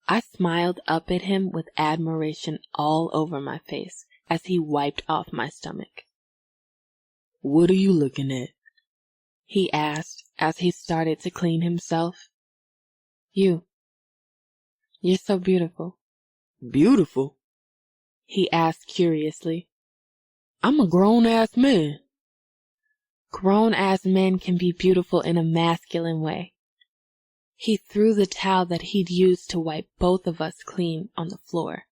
I smiled up at him with admiration all over my face as he wiped off my stomach. What are you looking at? He asked as he started to clean himself. You're so beautiful. Beautiful? He asked curiously. I'm a grown-ass man. Grown-ass men can be beautiful in a masculine way. He threw the towel that he'd used to wipe both of us clean on the floor.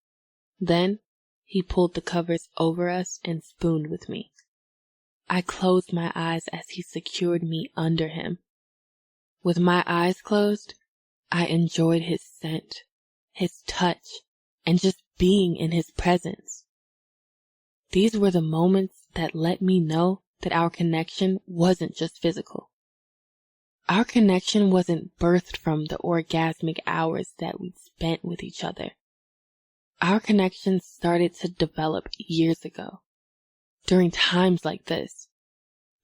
Then he pulled the covers over us and spooned with me. I closed my eyes as he secured me under him. With my eyes closed, I enjoyed his scent, his touch, and just being in his presence. These were the moments that let me know that our connection wasn't just physical. Our connection wasn't birthed from the orgasmic hours that we'd spent with each other. Our connection started to develop years ago, during times like this,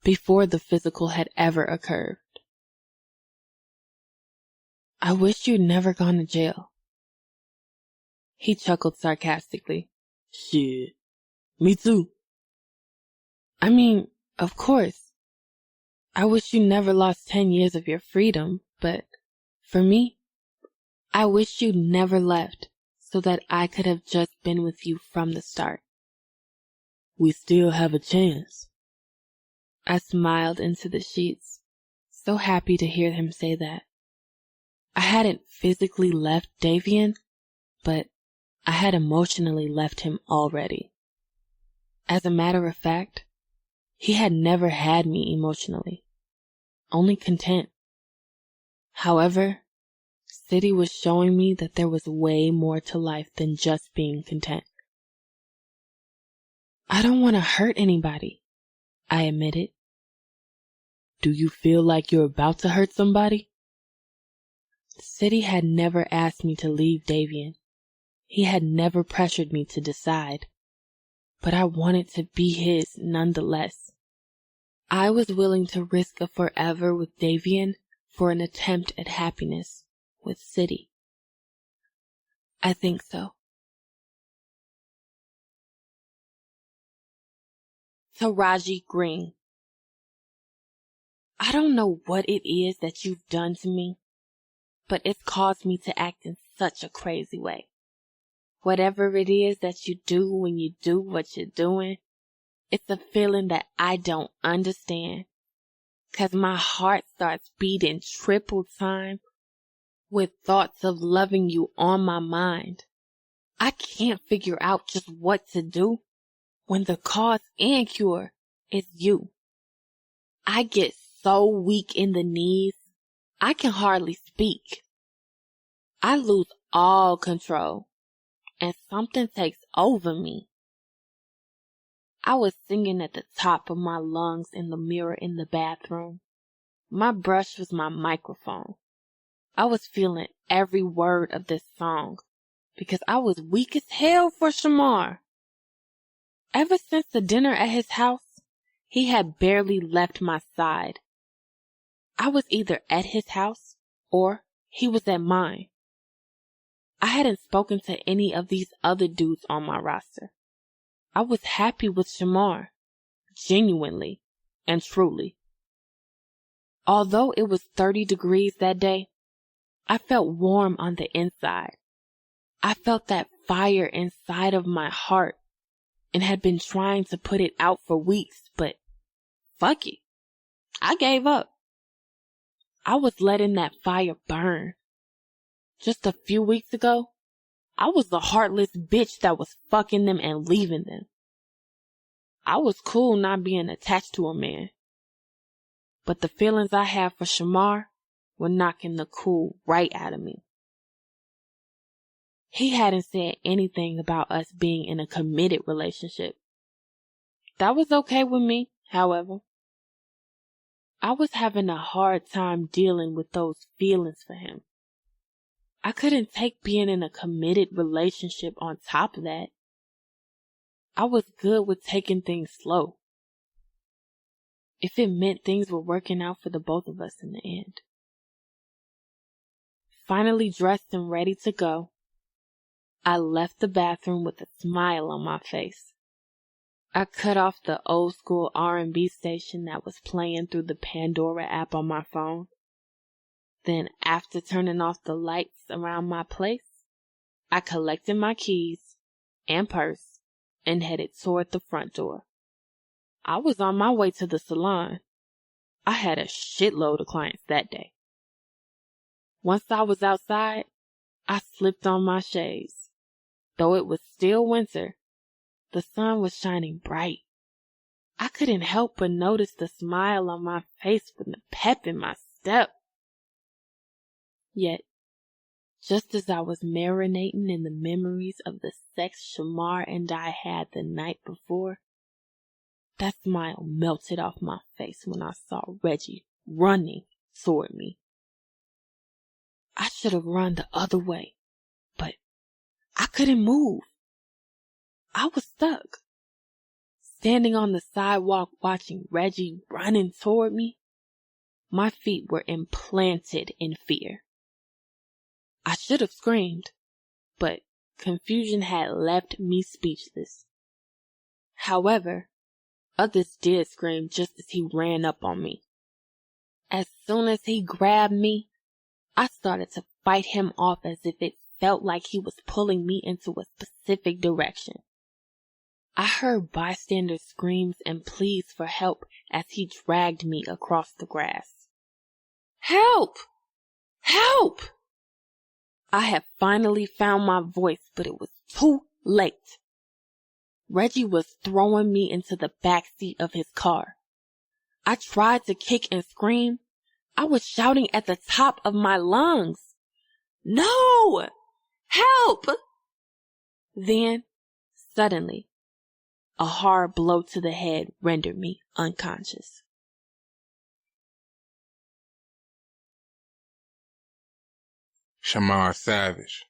before the physical had ever occurred. I wish you'd never gone to jail. He chuckled sarcastically. Shit, me too. I mean, of course. I wish you never lost 10 years of your freedom, but for me, I wish you'd never left so that I could have just been with you from the start. We still have a chance. I smiled into the sheets, so happy to hear him say that. I hadn't physically left Davian, but I had emotionally left him already. As a matter of fact, he had never had me emotionally, only content. However, City was showing me that there was way more to life than just being content. I don't want to hurt anybody, I admitted. Do you feel like you're about to hurt somebody? City had never asked me to leave Davian. He had never pressured me to decide. But I wanted to be his nonetheless. I was willing to risk a forever with Davian for an attempt at happiness with City. I think so. Taraji Green. I don't know what it is that you've done to me, but it's caused me to act in such a crazy way. Whatever it is that you do when you do what you're doing, it's a feeling that I don't understand. 'Cause my heart starts beating triple time with thoughts of loving you on my mind. I can't figure out just what to do when the cause and cure is you. I get so weak in the knees, I can hardly speak. I lose all control, and something takes over me. I was singing at the top of my lungs in the mirror in the bathroom. My brush was my microphone. I was feeling every word of this song because I was weak as hell for Shamar. Ever since the dinner at his house, he had barely left my side. I was either at his house or he was at mine. I hadn't spoken to any of these other dudes on my roster. I was happy with Shamar, genuinely and truly. Although it was 30 degrees that day, I felt warm on the inside. I felt that fire inside of my heart and had been trying to put it out for weeks, but fuck it. I gave up. I was letting that fire burn. Just a few weeks ago, I was the heartless bitch that was fucking them and leaving them. I was cool not being attached to a man. But the feelings I had for Shamar were knocking the cool right out of me. He hadn't said anything about us being in a committed relationship. That was okay with me, however. I was having a hard time dealing with those feelings for him. I couldn't take being in a committed relationship on top of that. I was good with taking things slow, if it meant things were working out for the both of us in the end. Finally dressed and ready to go, I left the bathroom with a smile on my face. I cut off the old school R&B station that was playing through the Pandora app on my phone. Then, after turning off the lights around my place, I collected my keys and purse and headed toward the front door. I was on my way to the salon. I had a shitload of clients that day. Once I was outside, I slipped on my shades. Though it was still winter, the sun was shining bright. I couldn't help but notice the smile on my face with the pep in my step. Yet, just as I was marinating in the memories of the sex Shamar and I had the night before, that smile melted off my face when I saw Reggie running toward me. I should have run the other way, but I couldn't move. I was stuck. Standing on the sidewalk watching Reggie running toward me, my feet were implanted in fear. I should have screamed, but confusion had left me speechless. However, others did scream just as he ran up on me. As soon as he grabbed me, I started to fight him off as if it felt like he was pulling me into a specific direction. I heard bystanders' screams and pleas for help as he dragged me across the grass. Help! Help! I had finally found my voice, but it was too late. Reggie was throwing me into the back seat of his car. I tried to kick and scream, I was shouting at the top of my lungs. No! Help! Then, suddenly, a hard blow to the head rendered me unconscious. Shamar Savage.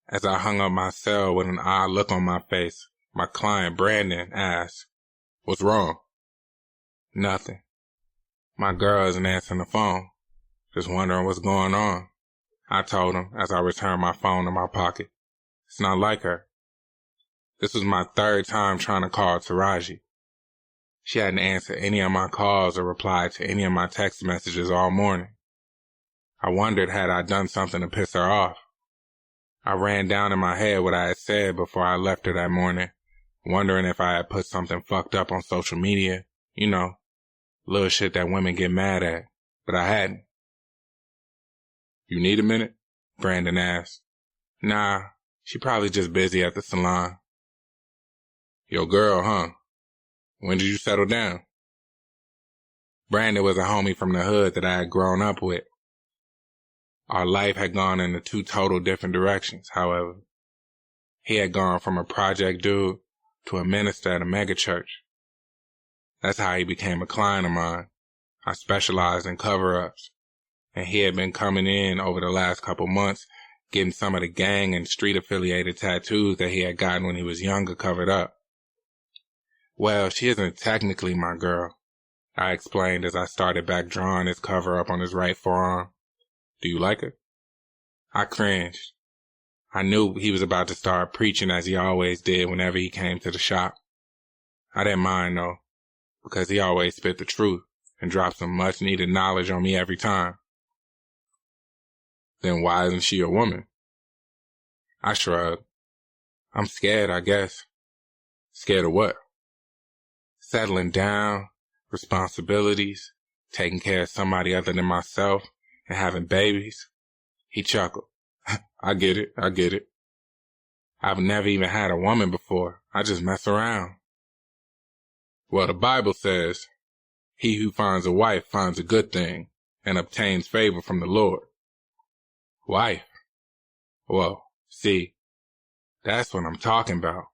As I hung up my cell with an odd look on my face, my client Brandon asked, "What's wrong?" "Nothing. My girl isn't answering the phone. Just wondering what's going on," I told him as I returned my phone to my pocket. It's not like her. This was my third time trying to call Taraji. She hadn't answered any of my calls or replied to any of my text messages all morning. I wondered had I done something to piss her off. I ran down in my head what I had said before I left her that morning, wondering if I had put something fucked up on social media, you know, little shit that women get mad at, but I hadn't. "You need a minute?" Brandon asked. "Nah, she probably just busy at the salon." "Your girl, huh? When did you settle down?" Brandon was a homie from the hood that I had grown up with. Our life had gone in two total different directions, however. He had gone from a project dude to a minister at a megachurch. That's how he became a client of mine. I specialized in cover-ups, and he had been coming in over the last couple months, getting some of the gang and street-affiliated tattoos that he had gotten when he was younger covered up. "Well, she isn't technically my girl," I explained as I started back drawing his cover-up on his right forearm. "Do you like her?" I cringed. I knew he was about to start preaching as he always did whenever he came to the shop. I didn't mind though, because he always spit the truth and dropped some much-needed knowledge on me every time. "Then why isn't she a woman?" I shrugged. "I'm scared, I guess." "Scared of what?" "Settling down, responsibilities, taking care of somebody other than myself, and having babies." He chuckled. I get it. I've never even had a woman before. I just mess around." "Well, the Bible says, 'He who finds a wife finds a good thing and obtains favor from the Lord.'" "Wife? Well, see, that's what I'm talking about.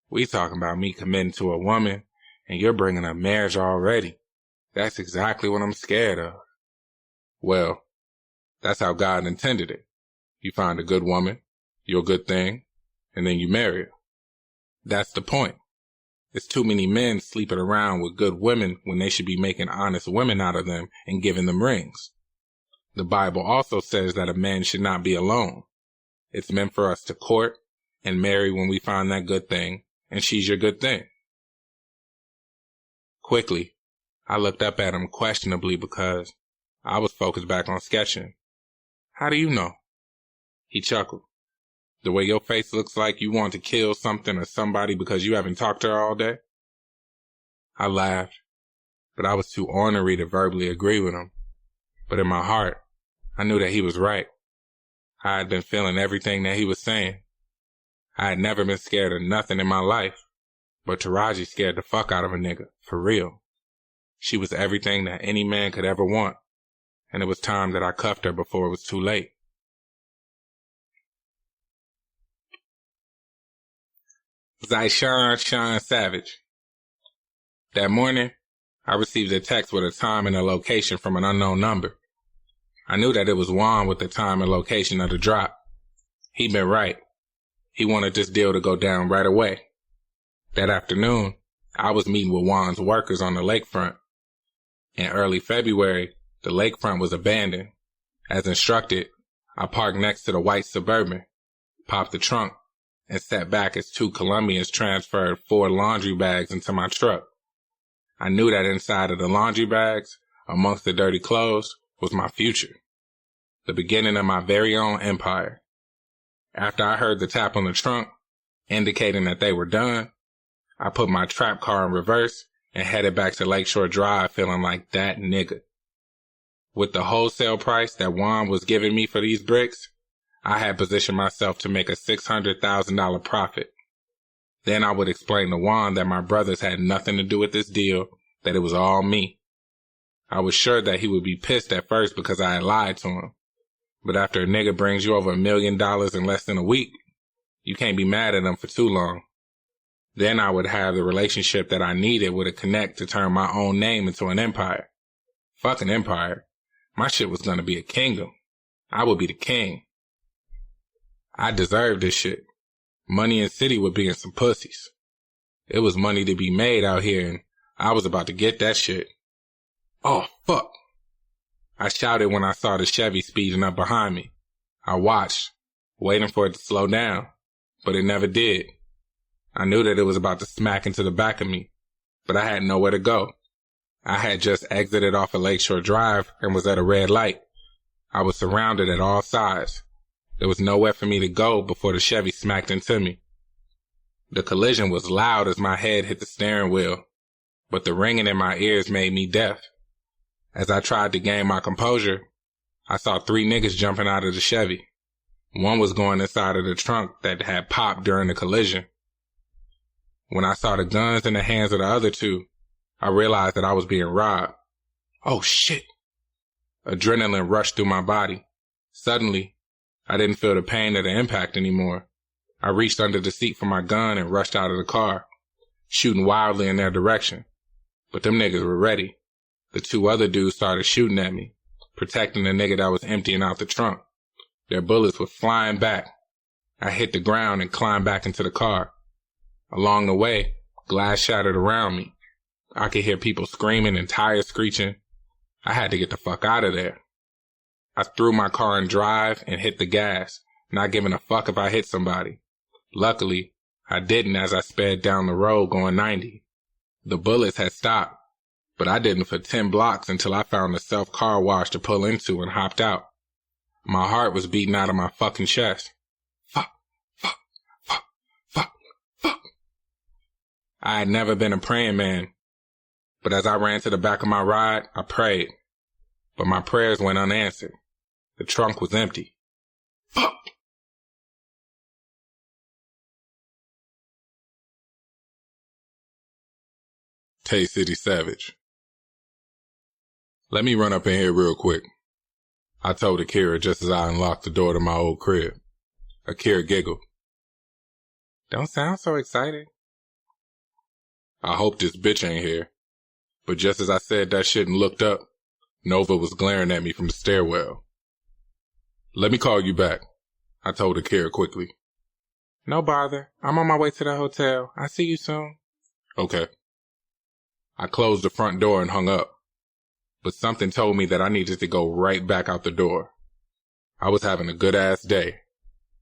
We talking about me committing to a woman, and you're bringing up marriage already. That's exactly what I'm scared of." "Well, that's how God intended it. You find a good woman, you're a good thing, and then you marry her. That's the point. There's too many men sleeping around with good women when they should be making honest women out of them and giving them rings. The Bible also says that a man should not be alone. It's meant for us to court and marry when we find that good thing, and she's your good thing." Quickly, I looked up at him questionably because I was focused back on sketching. "How do you know?" He chuckled. "The way your face looks like you want to kill something or somebody because you haven't talked to her all day?" I laughed, but I was too ornery to verbally agree with him. But in my heart, I knew that he was right. I had been feeling everything that he was saying. I had never been scared of nothing in my life, but Taraji scared the fuck out of a nigga, for real. She was everything that any man could ever want, and it was time that I cuffed her before it was too late. Zyshawn Savage. That morning, I received a text with a time and a location from an unknown number. I knew that it was Juan with the time and location of the drop. He'd been right. He wanted this deal to go down right away. That afternoon, I was meeting with Juan's workers on the lakefront. In early February, the lakefront was abandoned. As instructed, I parked next to the white Suburban, popped the trunk, and sat back as two Colombians transferred 4 laundry bags into my truck. I knew that inside of the laundry bags, amongst the dirty clothes, was my future. The beginning of my very own empire. After I heard the tap on the trunk, indicating that they were done, I put my trap car in reverse and headed back to Lakeshore Drive feeling like that nigga. With the wholesale price that Juan was giving me for these bricks, I had positioned myself to make a $600,000 profit. Then I would explain to Juan that my brothers had nothing to do with this deal, that it was all me. I was sure that he would be pissed at first because I had lied to him. But after a nigga brings you over $1 million in less than a week, you can't be mad at him for too long. Then I would have the relationship that I needed with a connect to turn my own name into an empire. Fuck an empire. My shit was gonna be a kingdom. I would be the king. I deserved this shit. Money and City were being some pussies. It was money to be made out here, and I was about to get that shit. Oh, fuck. I shouted when I saw the Chevy speeding up behind me. I watched, waiting for it to slow down, but it never did. I knew that it was about to smack into the back of me, but I had nowhere to go. I had just exited off of Lakeshore Drive and was at a red light. I was surrounded at all sides. There was nowhere for me to go before the Chevy smacked into me. The collision was loud as my head hit the steering wheel, but the ringing in my ears made me deaf. As I tried to gain my composure, I saw 3 niggas jumping out of the Chevy. One was going inside of the trunk that had popped during the collision. When I saw the guns in the hands of the other 2, I realized that I was being robbed. Oh shit! Adrenaline rushed through my body. Suddenly, I didn't feel the pain of the impact anymore. I reached under the seat for my gun and rushed out of the car, shooting wildly in their direction. But them niggas were ready. The 2 other dudes started shooting at me, protecting the nigga that was emptying out the trunk. Their bullets were flying back. I hit the ground and climbed back into the car. Along the way, glass shattered around me. I could hear people screaming and tires screeching. I had to get the fuck out of there. I threw my car in drive and hit the gas, not giving a fuck if I hit somebody. Luckily, I didn't as I sped down the road going 90. The bullets had stopped, but I didn't for 10 blocks until I found a self-car wash to pull into and hopped out. My heart was beating out of my fucking chest. Fuck, fuck, fuck, fuck, fuck. I had never been a praying man, but as I ran to the back of my ride, I prayed. But my prayers went unanswered. The trunk was empty. Fuck! Tay City Savage. Let me run up in here real quick. I told Akira just as I unlocked the door to my old crib. Akira giggled. Don't sound so excited. I hope this bitch ain't here. But just as I said that shit and looked up, Nova was glaring at me from the stairwell. Let me call you back, I told Akira quickly. No bother. I'm on my way to the hotel. I'll see you soon. Okay. I closed the front door and hung up. But something told me that I needed to go right back out the door. I was having a good-ass day.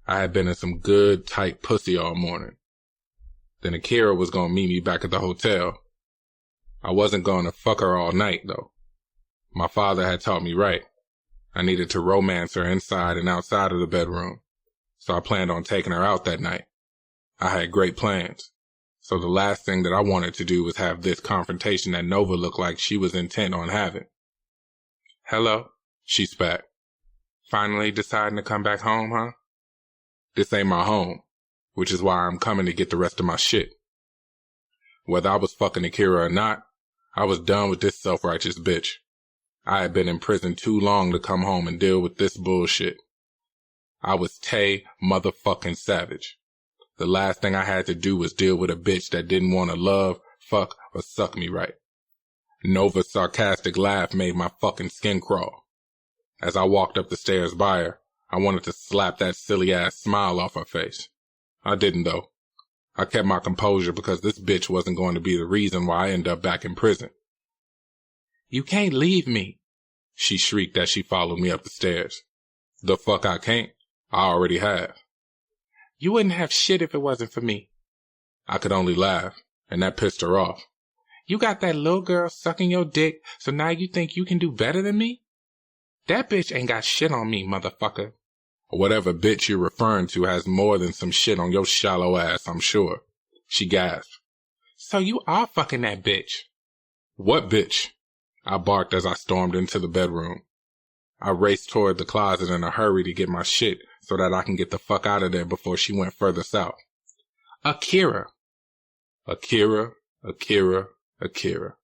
I had been in some good, tight pussy all morning. Then Akira was gonna meet me back at the hotel. I wasn't gonna fuck her all night, though. My father had taught me right. I needed to romance her inside and outside of the bedroom, so I planned on taking her out that night. I had great plans, so the last thing that I wanted to do was have this confrontation that Nova looked like she was intent on having. Hello, she spat. Finally deciding to come back home, huh? This ain't my home, which is why I'm coming to get the rest of my shit. Whether I was fucking Akira or not, I was done with this self-righteous bitch. I had been in prison too long to come home and deal with this bullshit. I was Tay motherfucking Savage. The last thing I had to do was deal with a bitch that didn't want to love, fuck, or suck me right. Nova's sarcastic laugh made my fucking skin crawl. As I walked up the stairs by her, I wanted to slap that silly-ass smile off her face. I didn't, though. I kept my composure because this bitch wasn't going to be the reason why I ended up back in prison. You can't leave me, she shrieked as she followed me up the stairs. The fuck I can't. I already have. You wouldn't have shit if it wasn't for me. I could only laugh, and that pissed her off. You got that little girl sucking your dick, so now you think you can do better than me? That bitch ain't got shit on me, motherfucker. Whatever bitch you're referring to has more than some shit on your shallow ass, I'm sure. She gasped. So you are fucking that bitch. What bitch? I barked as I stormed into the bedroom. I raced toward the closet in a hurry to get my shit so that I can get the fuck out of there before she went further south. Akira. Akira, Akira, Akira.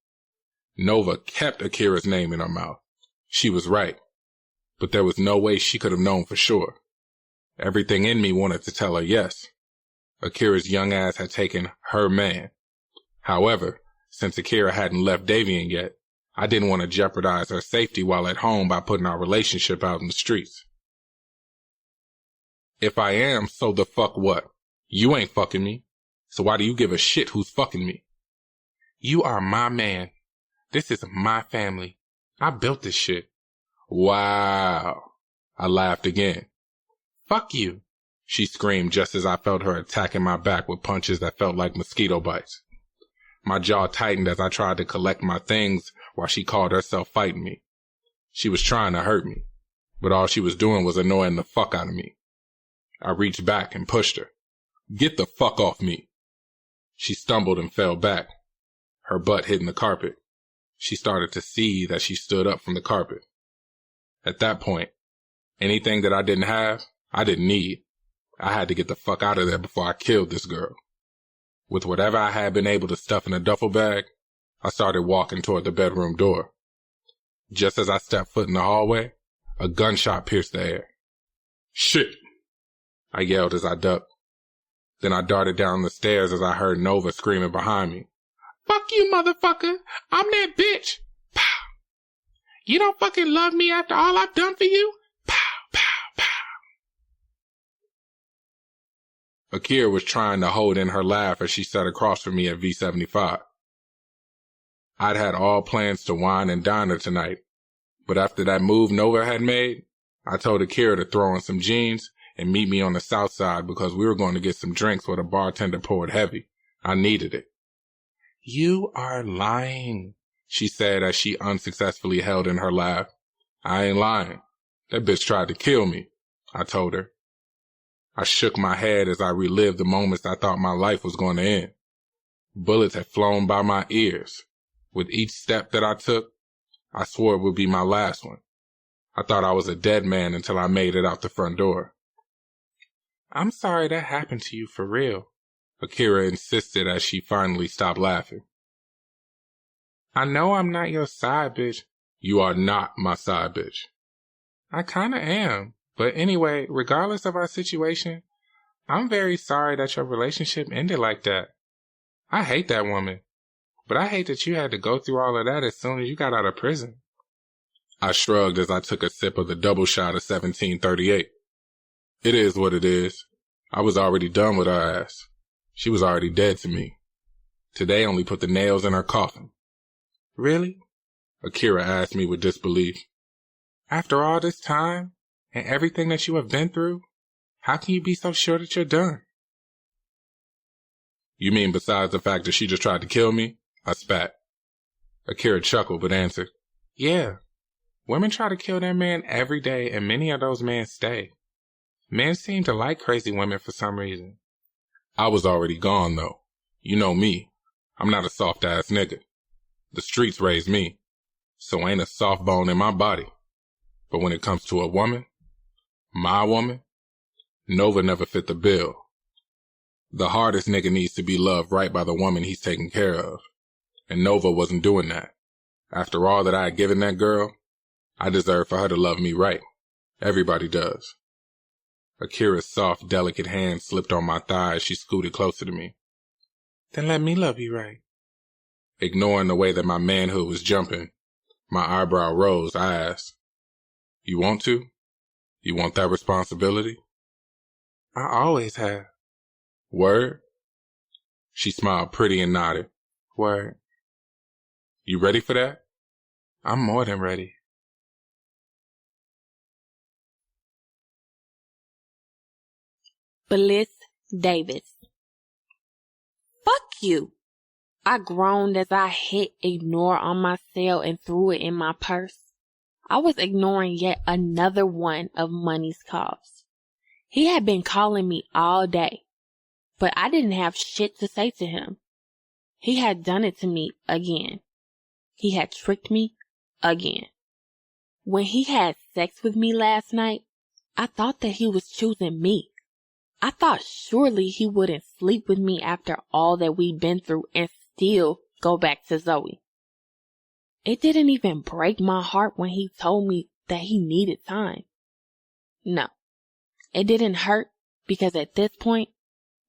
Nova kept Akira's name in her mouth. She was right. But there was no way she could have known for sure. Everything in me wanted to tell her yes. Akira's young ass had taken her man. However, since Akira hadn't left Davian yet, I didn't want to jeopardize her safety while at home by putting our relationship out in the streets. If I am, so the fuck what? You ain't fucking me. So why do you give a shit who's fucking me? You are my man. This is my family. I built this shit. Wow. I laughed again. Fuck you, she screamed just as I felt her attacking my back with punches that felt like mosquito bites. My jaw tightened as I tried to collect my things while she called herself fighting me. She was trying to hurt me, but all she was doing was annoying the fuck out of me. I reached back and pushed her. Get the fuck off me. She stumbled and fell back, her butt hitting the carpet. She started to seethe as she stood up from the carpet. At that point, anything that I didn't have, I didn't need. I had to get the fuck out of there before I killed this girl. With whatever I had been able to stuff in a duffel bag, I started walking toward the bedroom door. Just as I stepped foot in the hallway, a gunshot pierced the air. Shit! I yelled as I ducked. Then I darted down the stairs as I heard Nova screaming behind me. Fuck you, motherfucker! I'm that bitch! Pow! You don't fucking love me after all I've done for you? Pow, pow, pow. Akira was trying to hold in her laugh as she sat across from me at V75. I'd had all plans to wine and dine her tonight, but after that move Nova had made, I told Akira to throw on some jeans and meet me on the south side because we were going to get some drinks where the bartender poured heavy. I needed it. You are lying, she said as she unsuccessfully held in her laugh. I ain't lying. That bitch tried to kill me, I told her. I shook my head as I relived the moments I thought my life was going to end. Bullets had flown by my ears. With each step that I took, I swore it would be my last one. I thought I was a dead man until I made it out the front door. I'm sorry that happened to you for real, Akira insisted as she finally stopped laughing. I know I'm not your side bitch. You are not my side bitch. I kinda am. But anyway, regardless of our situation, I'm very sorry that your relationship ended like that. I hate that woman, but I hate that you had to go through all of that as soon as you got out of prison. I shrugged as I took a sip of the double shot of 1738. It is what it is. I was already done with her ass. She was already dead to me. Today only put the nails in her coffin. Really? Akira asked me with disbelief. After all this time? And everything that you have been through, how can you be so sure that you're done? You mean besides the fact that she just tried to kill me? I spat. Akira chuckled but answered, Yeah, women try to kill their man every day and many of those men stay. Men seem to like crazy women for some reason. I was already gone though. You know me. I'm not a soft-ass nigga. The streets raised me, so ain't a soft bone in my body. But when it comes to a woman, my woman, Nova never fit the bill. The hardest nigga needs to be loved right by the woman he's taking care of. And Nova wasn't doing that. After all that I had given that girl, I deserved for her to love me right. Everybody does. Akira's soft, delicate hand slipped on my thigh as she scooted closer to me. Then let me love you right. Ignoring the way that my manhood was jumping, my eyebrow rose, I asked, You want to? You want that responsibility? I always have. Word? She smiled pretty and nodded. Word. You ready for that? I'm more than ready. Bliss Davis. Fuck you. I groaned as I hit ignore on my cell and threw it in my purse. I was ignoring yet another one of Money's calls. He had been calling me all day, but I didn't have shit to say to him. He had done it to me again. He had tricked me again. When he had sex with me last night, I thought that he was choosing me. I thought surely he wouldn't sleep with me after all that we'd been through and still go back to Zoe. It didn't even break my heart when he told me that he needed time. No, it didn't hurt because at this point,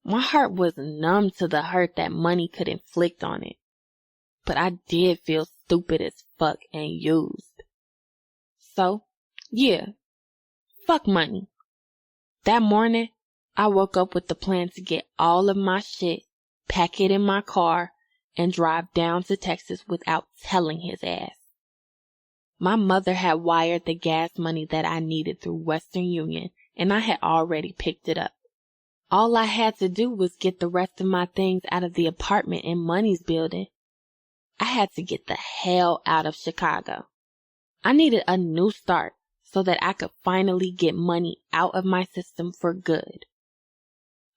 my heart was numb to the hurt that money could inflict on it. But I did feel stupid as fuck and used. So, yeah, fuck money. That morning, I woke up with the plan to get all of my shit, pack it in my car, and drive down to Texas without telling his ass. My mother had wired the gas money that I needed through Western Union, and I had already picked it up. All I had to do was get the rest of my things out of the apartment in Money's building. I had to get the hell out of Chicago. I needed a new start so that I could finally get money out of my system for good.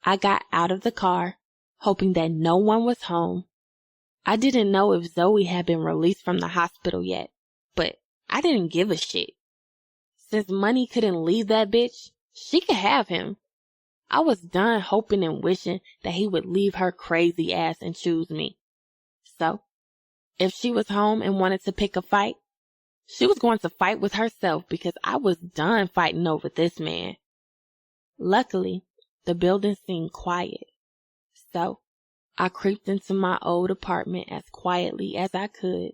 I got out of the car, hoping that no one was home. I didn't know if Zoe had been released from the hospital yet, but I didn't give a shit. Since Money couldn't leave that bitch, she could have him. I was done hoping and wishing that he would leave her crazy ass and choose me. So, if she was home and wanted to pick a fight, she was going to fight with herself because I was done fighting over this man. Luckily, the building seemed quiet. So, I creeped into my old apartment as quietly as I could.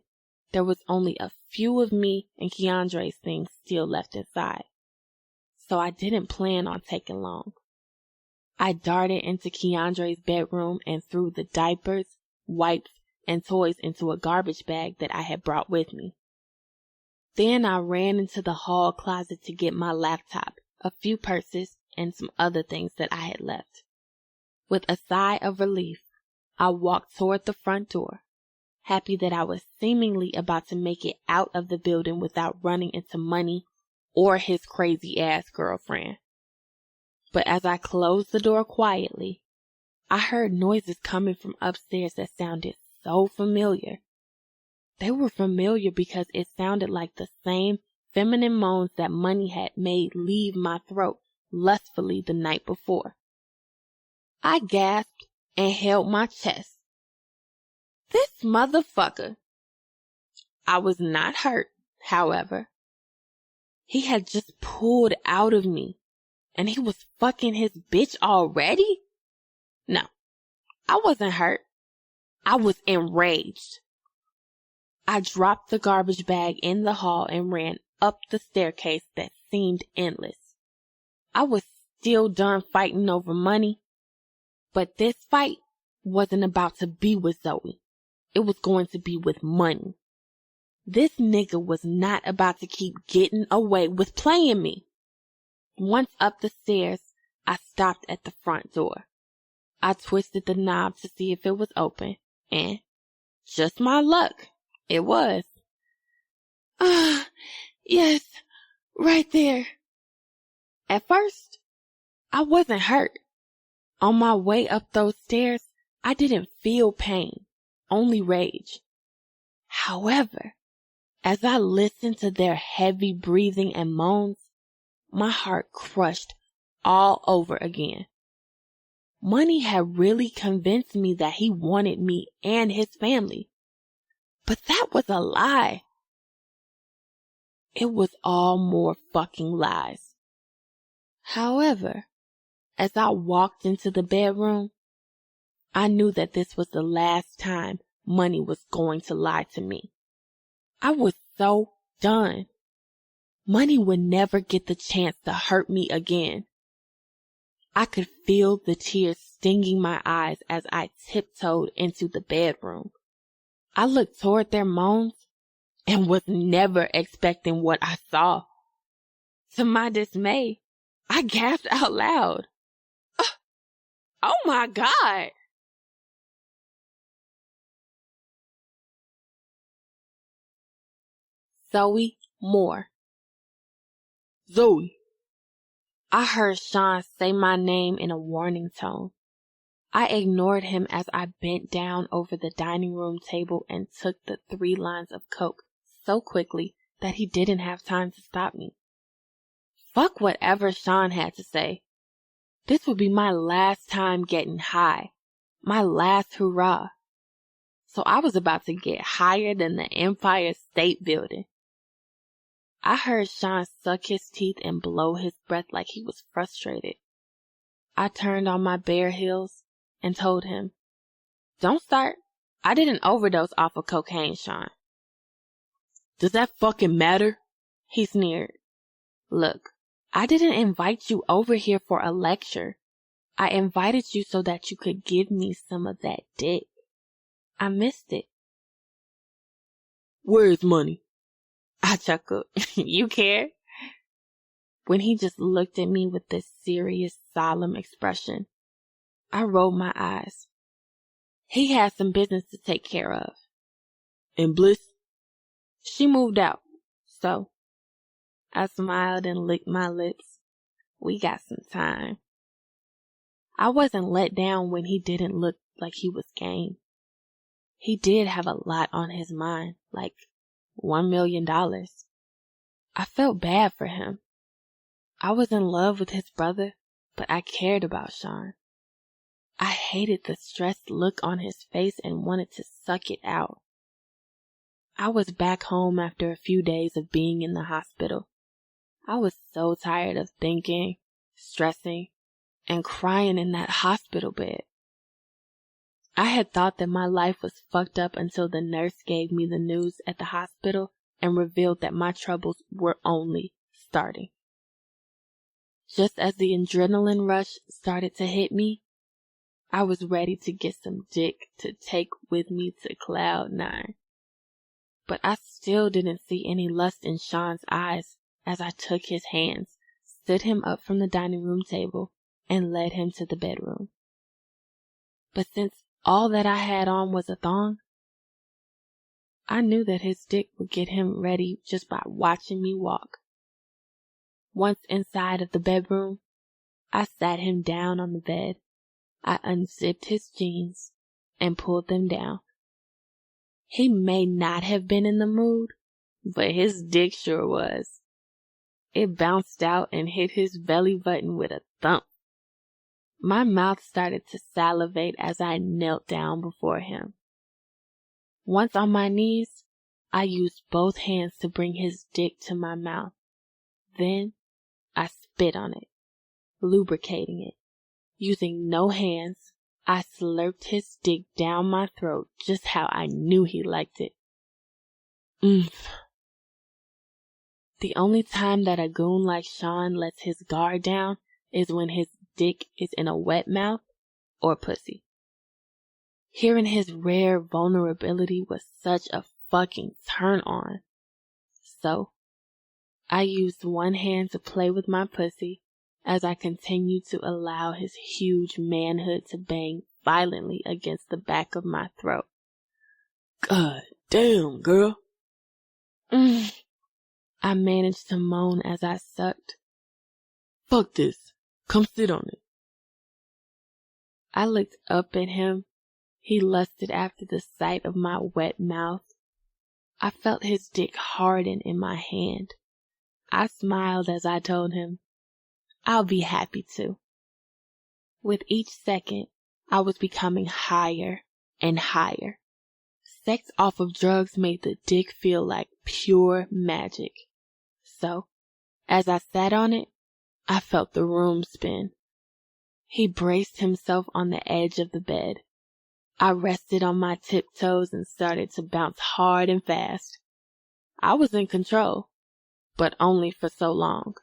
There was only a few of me and Keandre's things still left inside. So I didn't plan on taking long. I darted into Keandre's bedroom and threw the diapers, wipes, and toys into a garbage bag that I had brought with me. Then I ran into the hall closet to get my laptop, a few purses, and some other things that I had left. With a sigh of relief, I walked toward the front door, happy that I was seemingly about to make it out of the building without running into Money or his crazy-ass girlfriend. But as I closed the door quietly, I heard noises coming from upstairs that sounded so familiar. They were familiar because it sounded like the same feminine moans that Money had made leave my throat lustfully the night before. I gasped and held my chest. This motherfucker. I was not hurt, however. He had just pulled out of me, and he was fucking his bitch already? No, I wasn't hurt. I was enraged. I dropped the garbage bag in the hall and ran up the staircase that seemed endless. I was still done fighting over Money, but this fight wasn't about to be with Zoe. It was going to be with Money. This nigga was not about to keep getting away with playing me. Once up the stairs, I stopped at the front door. I twisted the knob to see if it was open, and just my luck, it was. Yes, right there. At first, I wasn't hurt. On my way up those stairs, I didn't feel pain, only rage. However, as I listened to their heavy breathing and moans, my heart crushed all over again. Money had really convinced me that he wanted me and his family. But that was a lie. It was all more fucking lies. However, as I walked into the bedroom, I knew that this was the last time Money was going to lie to me. I was so done. Money would never get the chance to hurt me again. I could feel the tears stinging my eyes as I tiptoed into the bedroom. I looked toward their moans and was never expecting what I saw. To my dismay, I gasped out loud. Oh my God! Zoe Moore. Zoe. I heard Sean say my name in a warning tone. I ignored him as I bent down over the dining room table and took the 3 lines of coke so quickly that he didn't have time to stop me. Fuck whatever Sean had to say. This would be my last time getting high. My last hurrah. so I was about to get higher than the Empire State Building. I heard Sean suck his teeth and blow his breath like he was frustrated. I turned on my bare heels and told him, "Don't start. I didn't overdose off of cocaine, Sean." "Does that fucking matter?" He sneered. "Look, I didn't invite you over here for a lecture. I invited you so that you could give me some of that dick. I missed it." "Where's money?" I chuckled. "You care?" When he just looked at me with this serious, solemn expression, I rolled my eyes. He had some business to take care of. "And Bliss?" "She moved out, so." I smiled and licked my lips. We got some time. I wasn't let down when he didn't look like he was game. He did have a lot on his mind, like $1 million. I felt bad for him. I was in love with his brother, but I cared about Sean. I hated the stressed look on his face and wanted to suck it out. I was back home after a few days of being in the hospital. I was so tired of thinking, stressing, and crying in that hospital bed. I had thought that my life was fucked up until the nurse gave me the news at the hospital and revealed that my troubles were only starting. Just as the adrenaline rush started to hit me, I was ready to get some dick to take with me to Cloud 9. But I still didn't see any lust in Sean's eyes as I took his hands, stood him up from the dining room table, and led him to the bedroom. But since all that I had on was a thong, I knew that his dick would get him ready just by watching me walk. Once inside of the bedroom, I sat him down on the bed. I unzipped his jeans and pulled them down. He may not have been in the mood, but his dick sure was. It bounced out and hit his belly button with a thump. My mouth started to salivate as I knelt down before him. Once on my knees, I used both hands to bring his dick to my mouth. Then I spit on it, lubricating it. Using no hands, I slurped his dick down my throat just how I knew he liked it. The only time that a goon like Sean lets his guard down is when his dick is in a wet mouth or pussy. Hearing his rare vulnerability was such a fucking turn on. So, I used one hand to play with my pussy as I continued to allow his huge manhood to bang violently against the back of my throat. "God damn, girl." I managed to moan as I sucked. "Fuck this. Come sit on it." I looked up at him. He lusted after the sight of my wet mouth. I felt his dick harden in my hand. I smiled as I told him, "I'll be happy to." With each second, I was becoming higher and higher. Sex off of drugs made the dick feel like pure magic. So, as I sat on it, I felt the room spin. He braced himself on the edge of the bed. I rested on my tiptoes and started to bounce hard and fast. I was in control, but only for so long.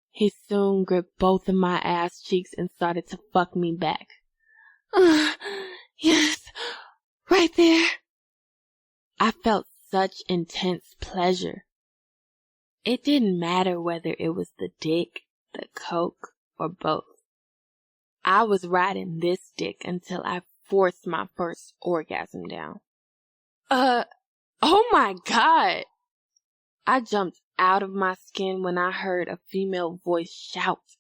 He soon gripped both of my ass cheeks and started to fuck me back. Yes, right there." I felt such intense pleasure. It didn't matter whether it was the dick, the coke, or both. I was riding this dick until I forced my first orgasm down. Oh my God! I jumped out of my skin when I heard a female voice shout.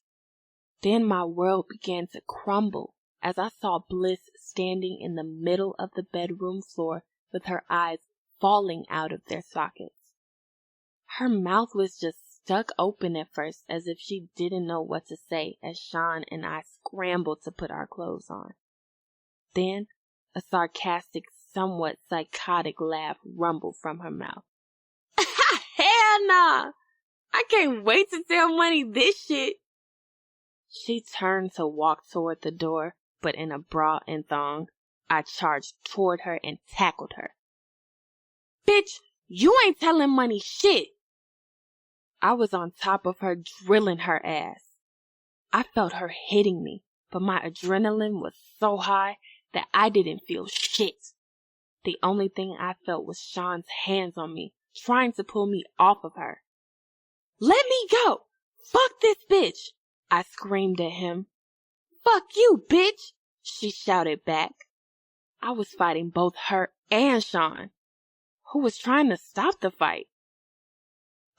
Then my world began to crumble as I saw Bliss standing in the middle of the bedroom floor with her eyes falling out of their sockets. Her mouth was just stuck open at first as if she didn't know what to say as Sean and I scrambled to put our clothes on. Then a sarcastic somewhat psychotic laugh rumbled from her mouth. Hell nah! I can't wait to tell Money this shit. She turned to walk toward the door, but in a bra and thong, I charged toward her and tackled her. Bitch, you ain't telling Money shit! I was on top of her, drilling her ass. I felt her hitting me, but my adrenaline was so high that I didn't feel shit. The only thing I felt was Sean's hands on me, trying to pull me off of her. Let me go! Fuck this bitch! I screamed at him. Fuck you, bitch! She shouted back. I was fighting both her and Sean, who was trying to stop the fight.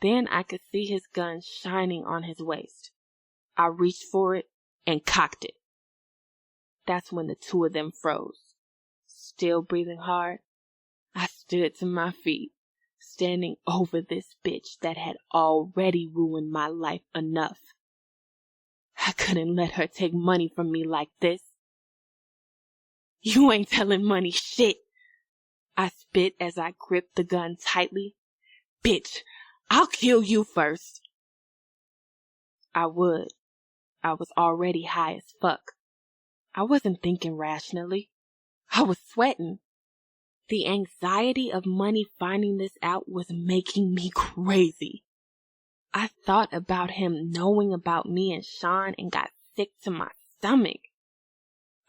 Then I could see his gun shining on his waist. I reached for it and cocked it. That's when the two of them froze. Still breathing hard, I stood to my feet, standing over this bitch that had already ruined my life enough. I couldn't let her take Money from me like this. You ain't telling Money shit. I spit as I gripped the gun tightly. Bitch, I'll kill you first. I would. I was already high as fuck. I wasn't thinking rationally. I was sweating. The anxiety of Money finding this out was making me crazy. I thought about him knowing about me and Sean and got sick to my stomach.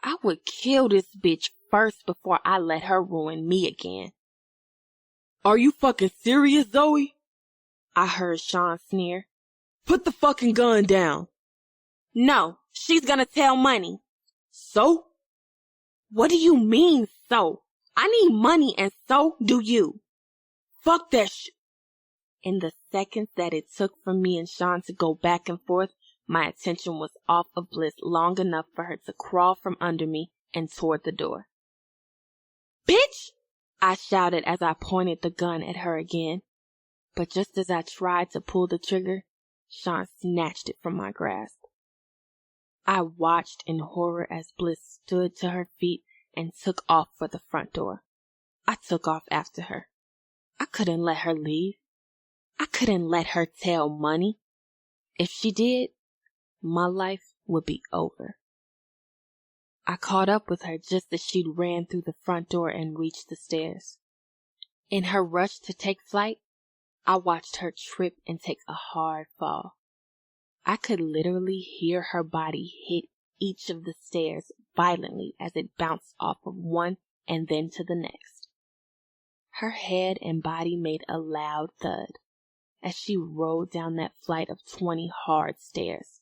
I would kill this bitch first before I let her ruin me again. Are you fucking serious, Zoe? I heard Sean sneer. Put the fucking gun down. No, she's gonna tell Money. So? What do you mean, so? I need money and so do you. Fuck that shit. In the seconds that it took for me and Sean to go back and forth, my attention was off of Bliss long enough for her to crawl from under me and toward the door. Bitch! I shouted as I pointed the gun at her again. But just as I tried to pull the trigger, Sean snatched it from my grasp. I watched in horror as Bliss stood to her feet and took off for the front door. I took off after her. I couldn't let her leave. I couldn't let her tell Money. If she did, my life would be over. I caught up with her just as she'd ran through the front door and reached the stairs. In her rush to take flight, I watched her trip and take a hard fall. I could literally hear her body hit each of the stairs violently as it bounced off of one and then to the next. Her head and body made a loud thud as she rolled down that flight of 20 hard stairs.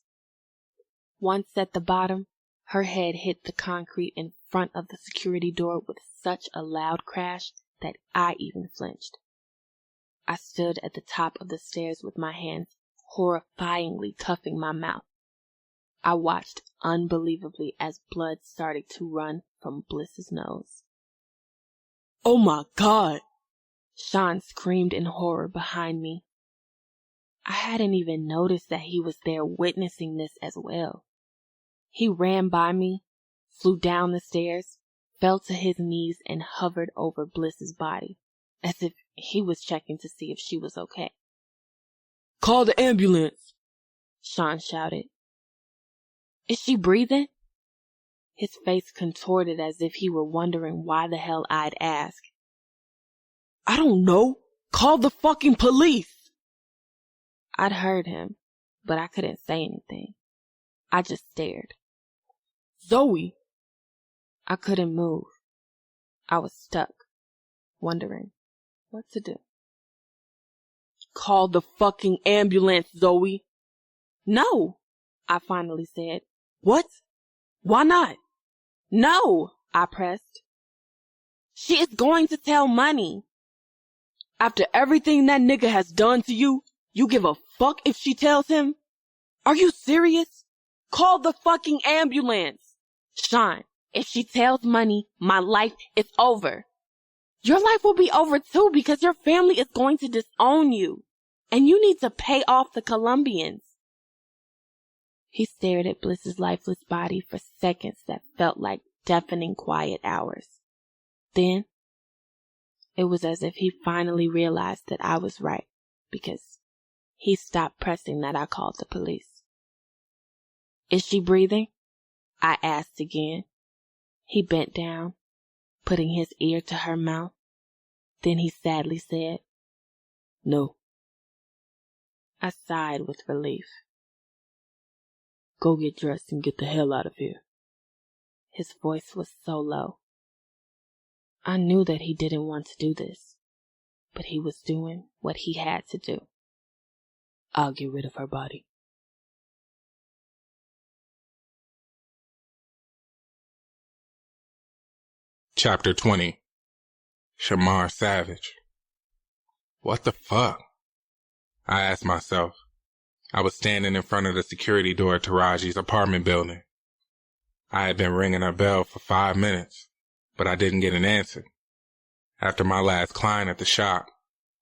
Once at the bottom, her head hit the concrete in front of the security door with such a loud crash that I even flinched. I stood at the top of the stairs with my hands horrifyingly cuffing my mouth. I watched unbelievably as blood started to run from Bliss's nose. Oh my God! Sean screamed in horror behind me. I hadn't even noticed that he was there witnessing this as well. He ran by me, flew down the stairs, fell to his knees and hovered over Bliss's body, as if he was checking to see if she was okay. Call the ambulance! Sean shouted. Is she breathing? His face contorted as if he were wondering why the hell I'd ask. I don't know. Call the fucking police! I'd heard him, but I couldn't say anything. I just stared. Zoe! I couldn't move. I was stuck, wondering what to do. Call the fucking ambulance, Zoe! No! I finally said. What? Why not? No! I pressed. She is going to tell Money. After everything that nigga has done to you, you give a fuck if she tells him? Are you serious? Call the fucking ambulance! Sean, if she tells Money, my life is over. Your life will be over too because your family is going to disown you. And you need to pay off the Colombians. He stared at Bliss's lifeless body for seconds that felt like deafening quiet hours. Then It was as if he finally realized that I was right, because he stopped pressing that I called the police. "Is she breathing?" I asked again. He bent down, putting his ear to her mouth. Then he sadly said, "No." I sighed with relief. "Go get dressed and get the hell out of here." His voice was so low. I knew that he didn't want to do this, but he was doing what he had to do. "I'll get rid of her body." Chapter 20. Shamar Savage. What the fuck? I asked myself. I was standing in front of the security door at Taraji's apartment building. I had been ringing her bell for 5 minutes, but I didn't get an answer. After my last client at the shop,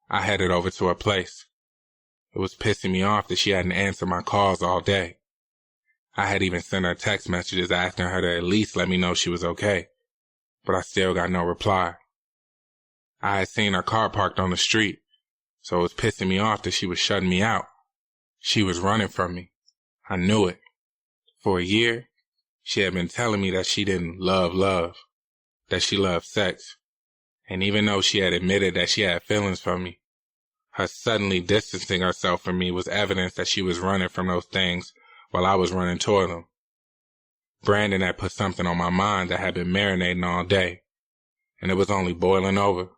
I headed over to her place. It was pissing me off that she hadn't answered my calls all day. I had even sent her text messages asking her to at least let me know she was okay, but I still got no reply. I had seen her car parked on the street, so it was pissing me off that she was shutting me out. She was running from me. I knew it. For a year, she had been telling me that she didn't love, that she loved sex. And even though she had admitted that she had feelings for me, her suddenly distancing herself from me was evidence that she was running from those things while I was running toward them. Brandon had put something on my mind that had been marinating all day, and it was only boiling over.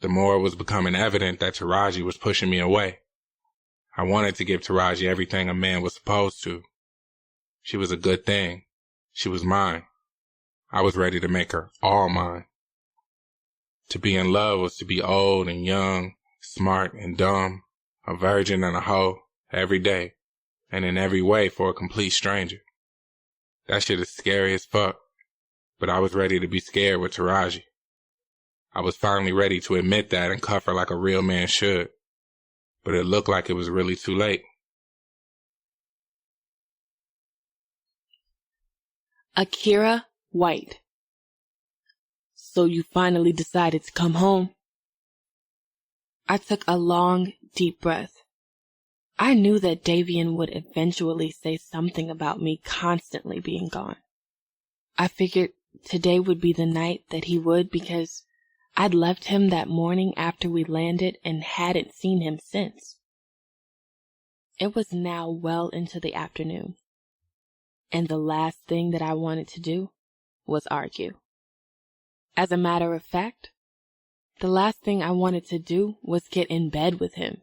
The more it was becoming evident that Taraji was pushing me away. I wanted to give Taraji everything a man was supposed to. She was a good thing. She was mine. I was ready to make her all mine. To be in love was to be old and young, smart and dumb, a virgin and a hoe, every day, and in every way for a complete stranger. That shit is scary as fuck, but I was ready to be scared with Taraji. I was finally ready to admit that and cuff her like a real man should, but it looked like it was really too late. Akira White. "So you finally decided to come home?" I took a long, deep breath. I knew that Davian would eventually say something about me constantly being gone. I figured today would be the night that he would, because I'd left him that morning after we landed and hadn't seen him since. It was now well into the afternoon, and the last thing that I wanted to do was argue. As a matter of fact, the last thing I wanted to do was get in bed with him.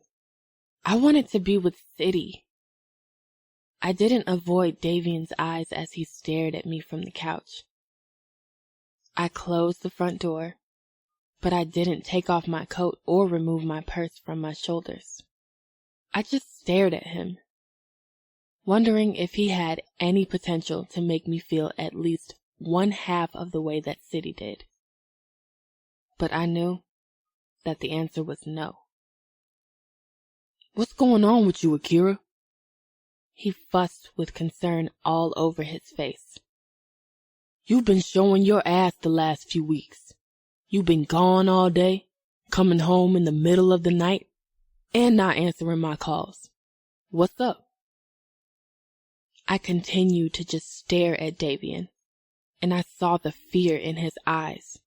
I wanted to be with City. I didn't avoid Davian's eyes as he stared at me from the couch. I closed the front door, but I didn't take off my coat or remove my purse from my shoulders. I just stared at him, wondering if he had any potential to make me feel at least one half of the way that City did. But I knew that the answer was no. "What's going on with you, Akira?" He fussed with concern all over his face. "You've been showing your ass the last few weeks. You've been gone all day, coming home in the middle of the night, and not answering my calls. What's up?" I continued to just stare at Davian, and I saw the fear in his eyes.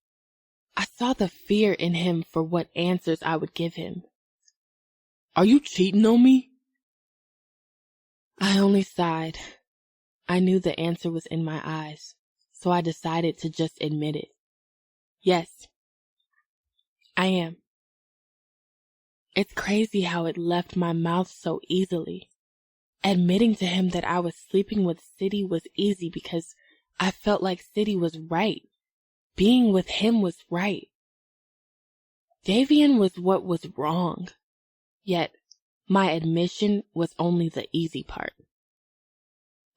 I saw the fear in him for what answers I would give him. "Are you cheating on me?" I only sighed. I knew the answer was in my eyes, so I decided to just admit it. Yes, I am. It's crazy how it left my mouth so easily. Admitting to him that I was sleeping with City was easy because I felt like City was right. Being with him was right. Davian was what was wrong. Yet, my admission was only the easy part.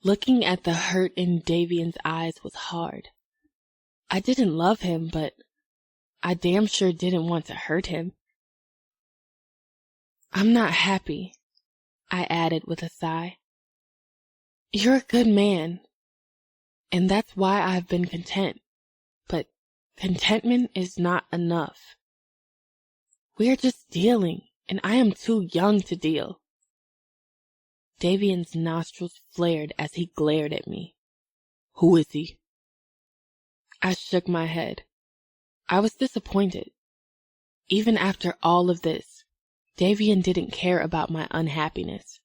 Looking at the hurt in Davian's eyes was hard. I didn't love him, but I damn sure didn't want to hurt him. "I'm not happy," I added with a sigh. "You're a good man, and that's why I've been content. But contentment is not enough. We're just dealing, and I am too young to deal. Davian's nostrils flared as he glared at me. Who is he? I shook my head. I was disappointed. Even after all of this, Davian didn't care about my unhappiness.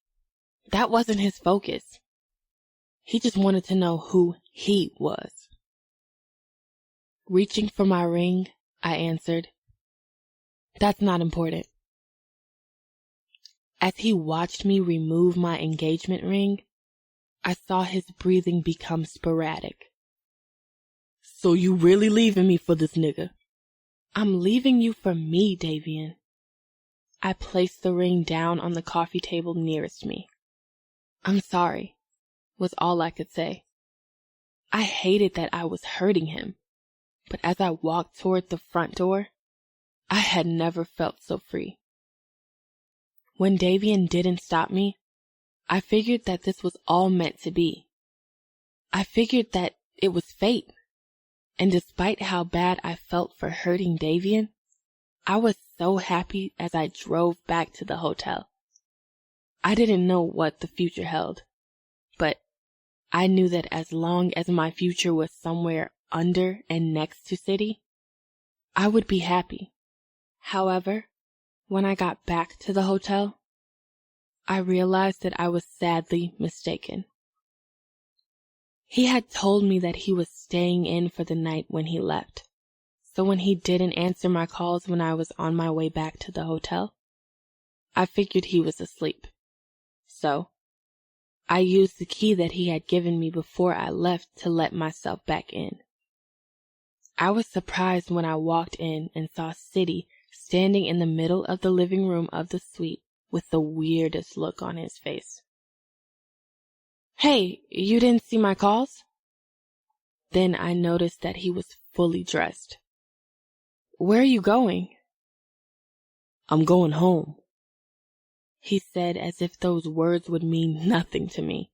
That wasn't his focus. He just wanted to know who he was. Reaching for my ring, I answered, That's not important. As he watched me remove my engagement ring, I saw his breathing become sporadic. So you really leaving me for this nigga? I'm leaving you for me, Davian. I placed the ring down on the coffee table nearest me. I'm sorry, was all I could say. I hated that I was hurting him, but as I walked toward the front door, I had never felt so free. When Davian didn't stop me, I figured that this was all meant to be. I figured that it was fate. And despite how bad I felt for hurting Davian, I was so happy as I drove back to the hotel. I didn't know what the future held, but I knew that as long as my future was somewhere under and next to City, I would be happy. However, when I got back to the hotel, I realized that I was sadly mistaken. He had told me that he was staying in for the night when he left, so when he didn't answer my calls when I was on my way back to the hotel, I figured he was asleep. So, I used the key that he had given me before I left to let myself back in. I was surprised when I walked in and saw City standing in the middle of the living room of the suite with the weirdest look on his face. Hey, you didn't see my calls? Then I noticed that he was fully dressed. Where are you going? I'm going home, he said as if those words would mean nothing to me.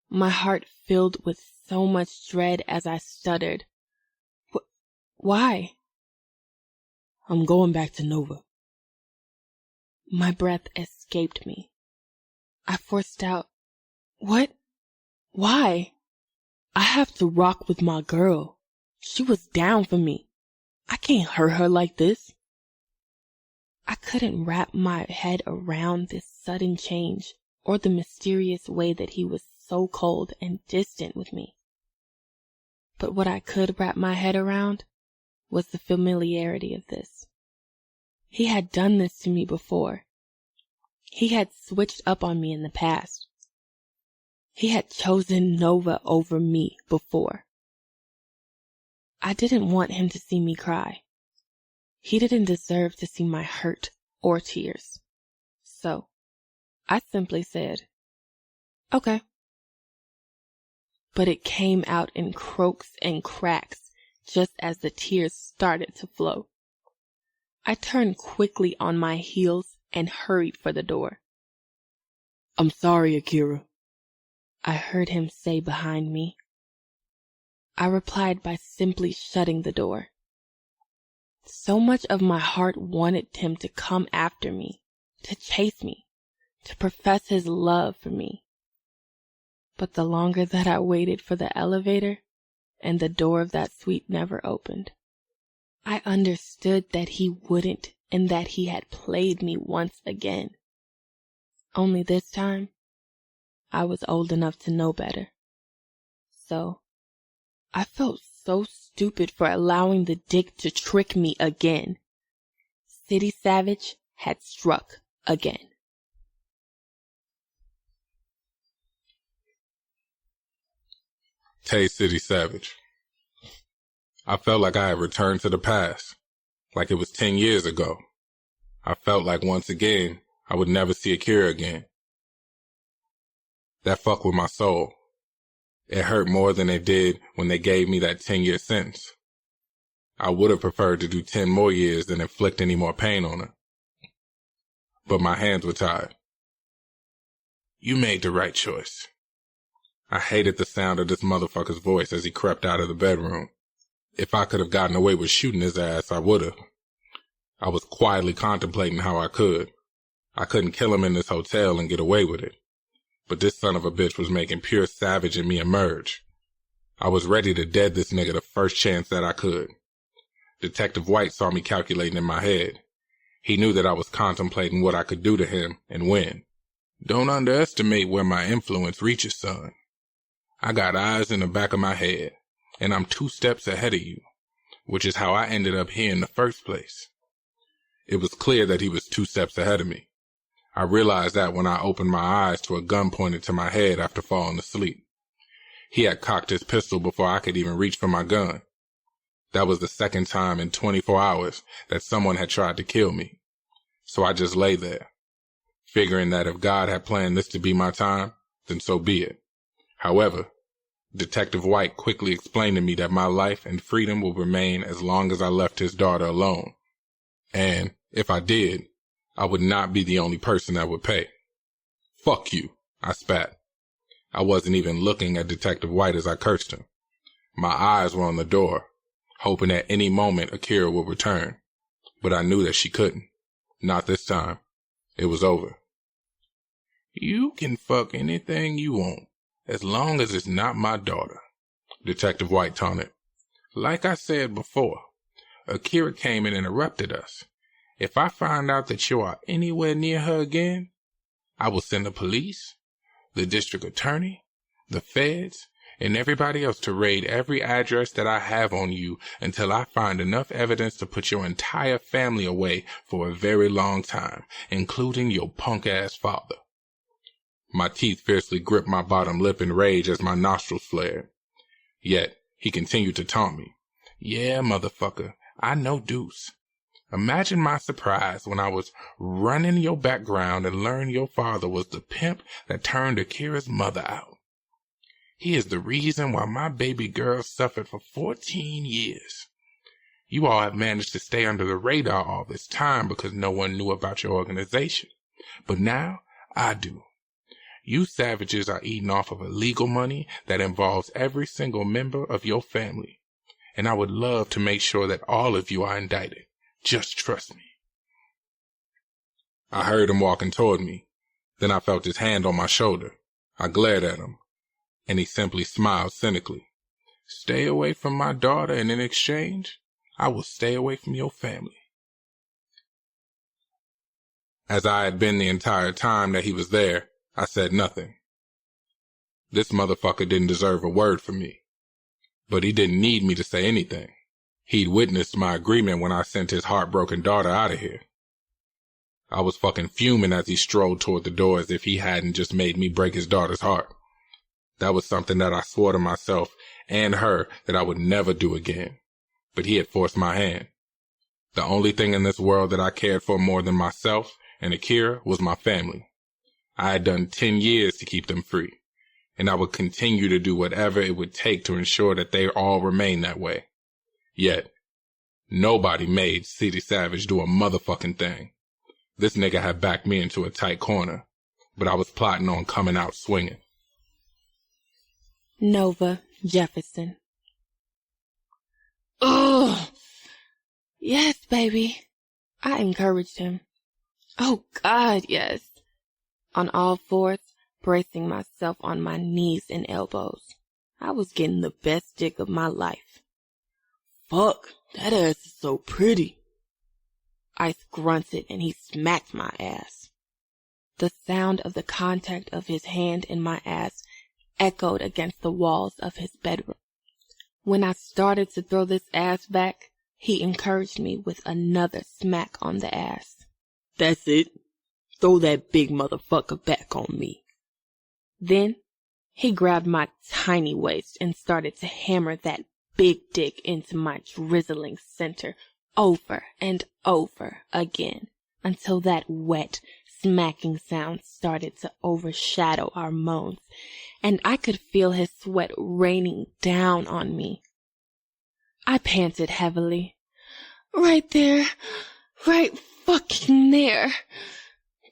My heart filled with so much dread as I stuttered. Why? I'm going back to Nova. My breath escaped me. I forced out, What? Why? I have to rock with my girl. She was down for me. I can't hurt her like this. I couldn't wrap my head around this sudden change or the mysterious way that he was so cold and distant with me. But what I could wrap my head around was the familiarity of this. He had done this to me before. He had switched up on me in the past. He had chosen Nova over me before. I didn't want him to see me cry. He didn't deserve to see my hurt or tears. So, I simply said, Okay. But it came out in croaks and cracks just as the tears started to flow. I turned quickly on my heels and hurried for the door. I'm sorry, Akira, I heard him say behind me. I replied by simply shutting the door. So much of my heart wanted him to come after me, to chase me, to profess his love for me. But the longer that I waited for the elevator, and the door of that suite never opened, I understood that he wouldn't and that he had played me once again. Only this time, I was old enough to know better. So, I felt so stupid for allowing the dick to trick me again. City Savage had struck again. Tay City Savage. I felt like I had returned to the past, like it was 10 years ago. I felt like once again, I would never see Akira again. That fucked with my soul. It hurt more than it did when they gave me that 10-year sentence. I would have preferred to do 10 more years than inflict any more pain on her. But my hands were tied. You made the right choice. I hated the sound of this motherfucker's voice as he crept out of the bedroom. If I could have gotten away with shooting his ass, I would have. I was quietly contemplating how I couldn't kill him in this hotel and get away with it. But this son of a bitch was making pure savage in me emerge. I was ready to dead this nigga the first chance that I could. Detective White saw me calculating in my head. He knew that I was contemplating what I could do to him and when. Don't underestimate where my influence reaches, son. I got eyes in the back of my head, and I'm 2 steps ahead of you, which is how I ended up here in the first place. It was clear that he was 2 steps ahead of me. I realized that when I opened my eyes to a gun pointed to my head after falling asleep. He had cocked his pistol before I could even reach for my gun. That was the second time in 24 hours that someone had tried to kill me. So I just lay there, figuring that if God had planned this to be my time, then so be it. However, Detective White quickly explained to me that my life and freedom will remain as long as I left his daughter alone. And if I did, I would not be the only person that would pay. Fuck you, I spat. I wasn't even looking at Detective White as I cursed him. My eyes were on the door, hoping at any moment Akira would return. But I knew that she couldn't. Not this time. It was over. You can fuck anything you want, as long as it's not my daughter, Detective White taunted. Like I said before, Akira came and interrupted us. If I find out that you are anywhere near her again, I will send the police, the district attorney, the feds, and everybody else to raid every address that I have on you until I find enough evidence to put your entire family away for a very long time, including your punk-ass father. My teeth fiercely gripped my bottom lip in rage as my nostrils flared. Yet, he continued to taunt me. Yeah, motherfucker, I know Deuce. Imagine my surprise when I was running your background and learned your father was the pimp that turned Akira's mother out. He is the reason why my baby girl suffered for 14 years. You all have managed to stay under the radar all this time because no one knew about your organization. But now, I do. You savages are eating off of illegal money that involves every single member of your family. And I would love to make sure that all of you are indicted. Just trust me. I heard him walking toward me. Then I felt his hand on my shoulder. I glared at him, and he simply smiled cynically. Stay away from my daughter, and in exchange, I will stay away from your family. As I had been the entire time that he was there, I said nothing. This motherfucker didn't deserve a word from me. But he didn't need me to say anything. He'd witnessed my agreement when I sent his heartbroken daughter out of here. I was fucking fuming as he strolled toward the door as if he hadn't just made me break his daughter's heart. That was something that I swore to myself and her that I would never do again. But he had forced my hand. The only thing in this world that I cared for more than myself and Akira was my family. I had done 10 years to keep them free, and I would continue to do whatever it would take to ensure that they all remain that way. Yet, nobody made City Savage do a motherfucking thing. This nigga had backed me into a tight corner, but I was plotting on coming out swinging. Nova Jefferson. Ugh! Yes, baby. I encouraged him. Oh, God, yes. On all fours, bracing myself on my knees and elbows. I was getting the best dick of my life. Fuck, that ass is so pretty. Ice grunted and he smacked my ass. The sound of the contact of his hand in my ass echoed against the walls of his bedroom. When I started to throw this ass back, he encouraged me with another smack on the ass. That's it. Throw that big motherfucker back on me. Then he grabbed my tiny waist and started to hammer that big dick into my drizzling center over and over again until that wet, smacking sound started to overshadow our moans, and I could feel his sweat raining down on me. I panted heavily. Right there. Right fucking there.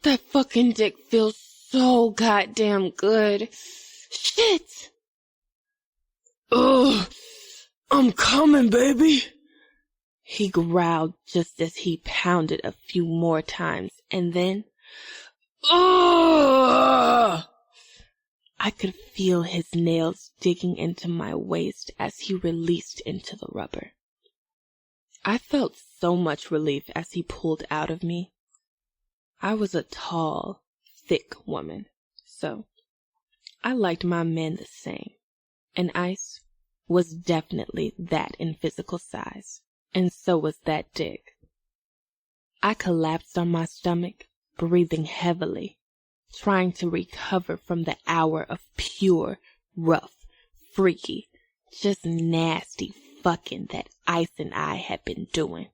That fucking dick feels so goddamn good. Shit. Ugh. I'm coming, baby. He growled just as he pounded a few more times, and then, ugh! I could feel his nails digging into my waist as he released into the rubber. I felt so much relief as he pulled out of me. I was a tall, thick woman, so I liked my men the same, and Ice was definitely that in physical size, and so was that dick. I collapsed on my stomach, breathing heavily, trying to recover from the hour of pure, rough, freaky, just nasty fucking that Ice and I had been doing.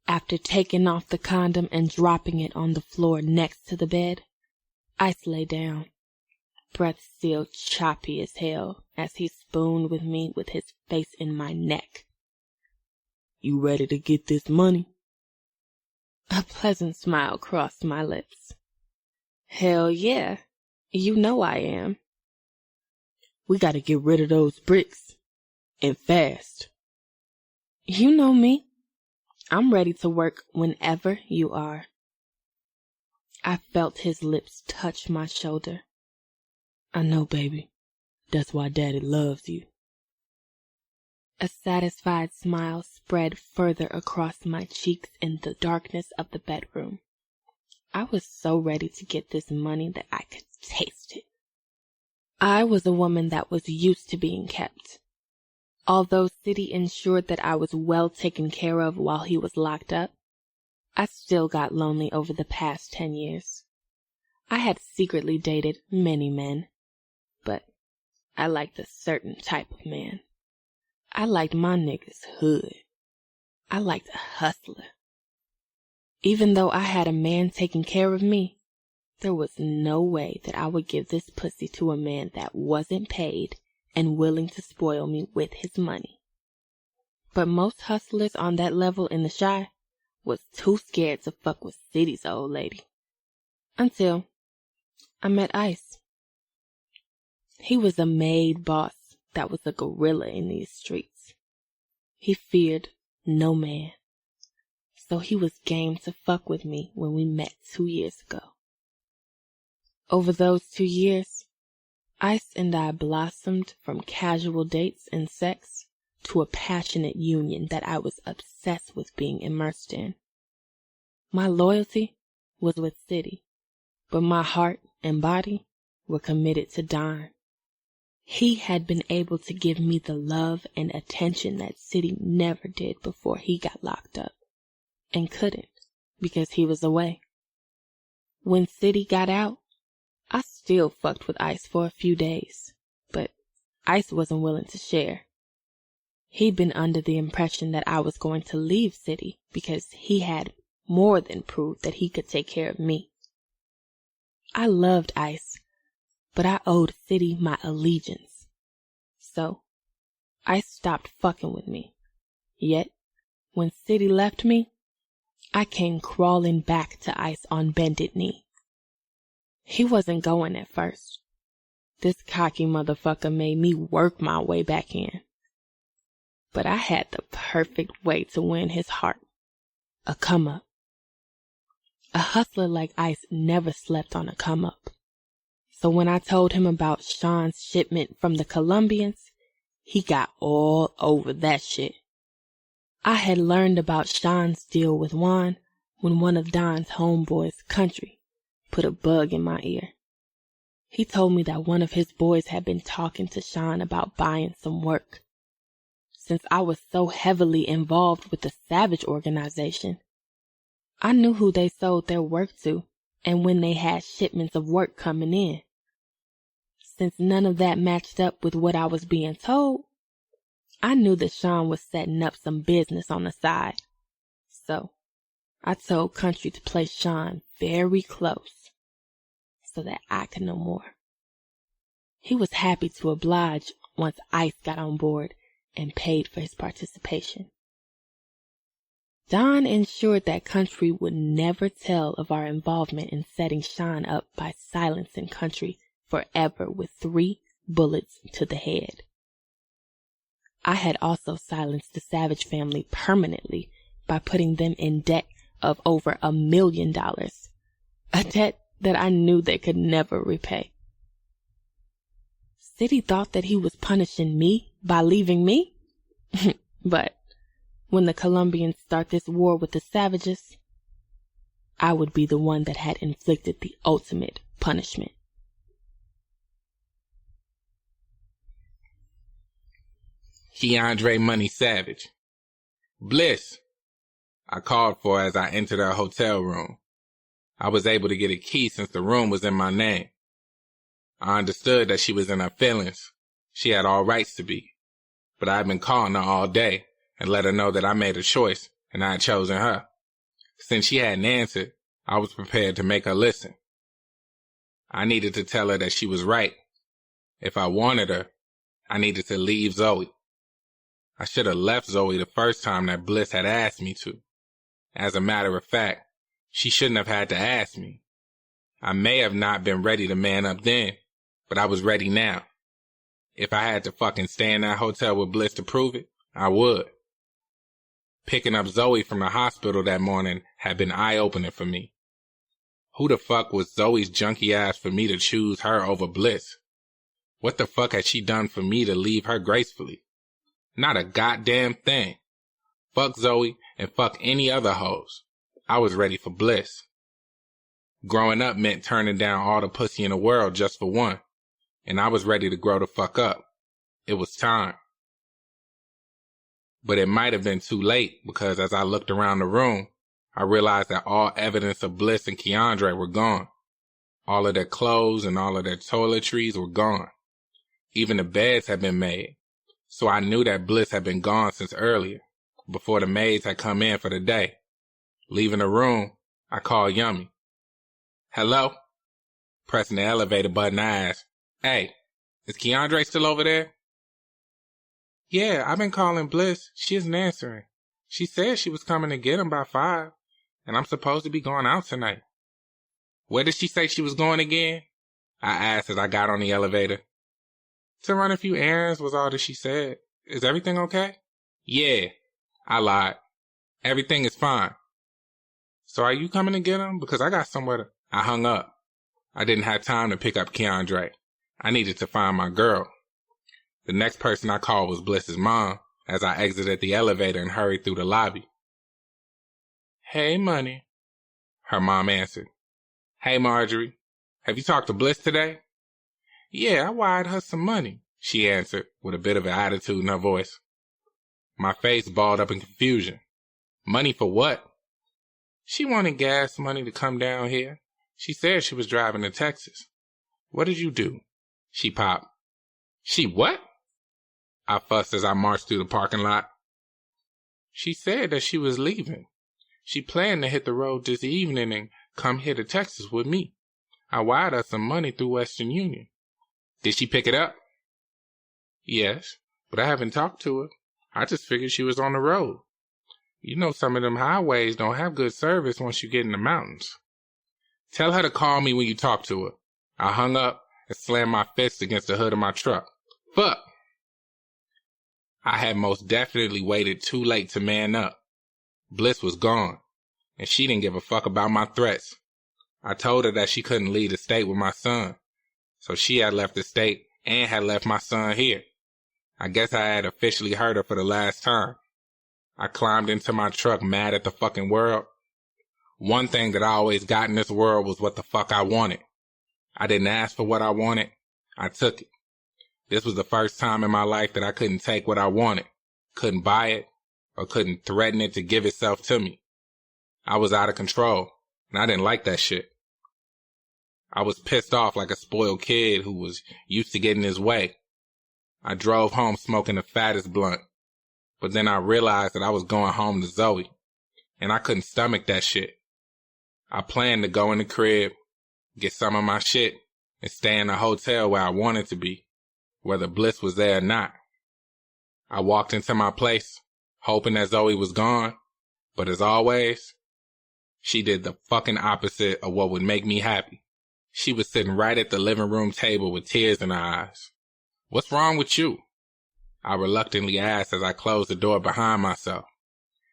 After taking off the condom and dropping it on the floor next to the bed, Ice lay down, breath still choppy as hell as he spooned with me with his face in my neck. "You ready to get this money?" A pleasant smile crossed my lips. "Hell yeah, you know I am." "We gotta get rid of those bricks, and fast." "You know me. I'm ready to work whenever you are." I felt his lips touch my shoulder. "I know, baby. That's why Daddy loves you." A satisfied smile spread further across my cheeks in the darkness of the bedroom. I was so ready to get this money that I could taste it. I was a woman that was used to being kept. Although City ensured that I was well taken care of while he was locked up, I still got lonely over the past 10 years. I had secretly dated many men, but I liked a certain type of man. I liked my niggas hood. I liked a hustler. Even though I had a man taking care of me, there was no way that I would give this pussy to a man that wasn't paid and willing to spoil me with his money. But most hustlers on that level in the Chi was too scared to fuck with City's old lady. Until I met Ice. He was a made boss that was a gorilla in these streets. He feared no man. So he was game to fuck with me when we met 2 years ago. Over those 2 years, Ice and I blossomed from casual dates and sex to a passionate union that I was obsessed with being immersed in. My loyalty was with City, but my heart and body were committed to Don. He had been able to give me the love and attention that City never did before he got locked up, and couldn't because he was away. When City got out, I still fucked with Ice for a few days, but Ice wasn't willing to share. He'd been under the impression that I was going to leave City because he had more than proved that he could take care of me. I loved Ice, but I owed City my allegiance. So, Ice stopped fucking with me. Yet, when City left me, I came crawling back to Ice on bended knee. He wasn't going at first. This cocky motherfucker made me work my way back in. But I had the perfect way to win his heart. A come-up. A hustler like Ice never slept on a come-up. So when I told him about Sean's shipment from the Colombians, he got all over that shit. I had learned about Sean's deal with Juan when one of Don's homeboys, Country, put a bug in my ear. He told me that one of his boys had been talking to Sean about buying some work. Since I was so heavily involved with the Savage organization, I knew who they sold their work to and when they had shipments of work coming in. Since none of that matched up with what I was being told, I knew that Sean was setting up some business on the side. So, I told Country to play Sean very close so that I could know more. He was happy to oblige once Ice got on board and paid for his participation. Don ensured that Country would never tell of our involvement in setting Sean up by silencing Country forever with 3 bullets to the head. I had also silenced the Savage family permanently by putting them in debt of over $1 million, a debt that I knew they could never repay. City thought that he was punishing me by leaving me, but when the Colombians start this war with the Savages, I would be the one that had inflicted the ultimate punishment. Keandre Money Savage. Bliss, I called for as I entered our hotel room. I was able to get a key since the room was in my name. I understood that she was in her feelings. She had all rights to be. But I had been calling her all day and let her know that I made a choice and I had chosen her. Since she hadn't answered, I was prepared to make her listen. I needed to tell her that she was right. If I wanted her, I needed to leave Zoe. I should have left Zoe the first time that Bliss had asked me to. As a matter of fact, she shouldn't have had to ask me. I may have not been ready to man up then, but I was ready now. If I had to fucking stay in that hotel with Bliss to prove it, I would. Picking up Zoe from the hospital that morning had been eye-opening for me. Who the fuck was Zoe's junky ass for me to choose her over Bliss? What the fuck had she done for me to leave her gracefully? Not a goddamn thing. Fuck Zoe and fuck any other hoes. I was ready for Bliss. Growing up meant turning down all the pussy in the world just for one. And I was ready to grow the fuck up. It was time. But it might have been too late because as I looked around the room, I realized that all evidence of Bliss and Keandre were gone. All of their clothes and all of their toiletries were gone. Even the beds had been made. So I knew that Bliss had been gone since earlier, before the maids had come in for the day. Leaving the room, I called Yummy. Hello? Pressing the elevator button, I asked, "Hey, is Keandre still over there?" "Yeah, I've been calling Bliss. She isn't answering. She said she was coming to get him by 5, and I'm supposed to be going out tonight." "Where did she say she was going again?" I asked as I got on the elevator. "To run a few errands was all that she said. Is everything okay?" "Yeah," I lied. "Everything is fine." "So are you coming to get him? Because I got somewhere to..." I hung up. I didn't have time to pick up Keandre. I needed to find my girl. The next person I called was Bliss's mom as I exited the elevator and hurried through the lobby. "Hey, Money," her mom answered. "Hey, Marjorie. Have you talked to Bliss today?" "Yeah, I wired her some money," she answered with a bit of an attitude in her voice. My face balled up in confusion. "Money for what?" "She wanted gas money to come down here. She said she was driving to Texas." "What did you do?" She popped. "She what?" I fussed as I marched through the parking lot. "She said that she was leaving. She planned to hit the road this evening and come here to Texas with me. I wired her some money through Western Union." "Did she pick it up?" "Yes, but I haven't talked to her. I just figured she was on the road. You know some of them highways don't have good service once you get in the mountains." "Tell her to call me when you talk to her." I hung up and slammed my fist against the hood of my truck. Fuck! I had most definitely waited too late to man up. Bliss was gone, and she didn't give a fuck about my threats. I told her that she couldn't leave the state with my son, so she had left the state and had left my son here. I guess I had officially hurt her for the last time. I climbed into my truck mad at the fucking world. One thing that I always got in this world was what the fuck I wanted. I didn't ask for what I wanted. I took it. This was the first time in my life that I couldn't take what I wanted, couldn't buy it, or couldn't threaten it to give itself to me. I was out of control, and I didn't like that shit. I was pissed off like a spoiled kid who was used to getting his way. I drove home smoking the fattest blunt, but then I realized that I was going home to Zoe, and I couldn't stomach that shit. I planned to go in the crib, get some of my shit, and stay in a hotel where I wanted to be, whether Bliss was there or not. I walked into my place, hoping that Zoe was gone, but as always, she did the fucking opposite of what would make me happy. She was sitting right at the living room table with tears in her eyes. "What's wrong with you?" I reluctantly asked as I closed the door behind myself.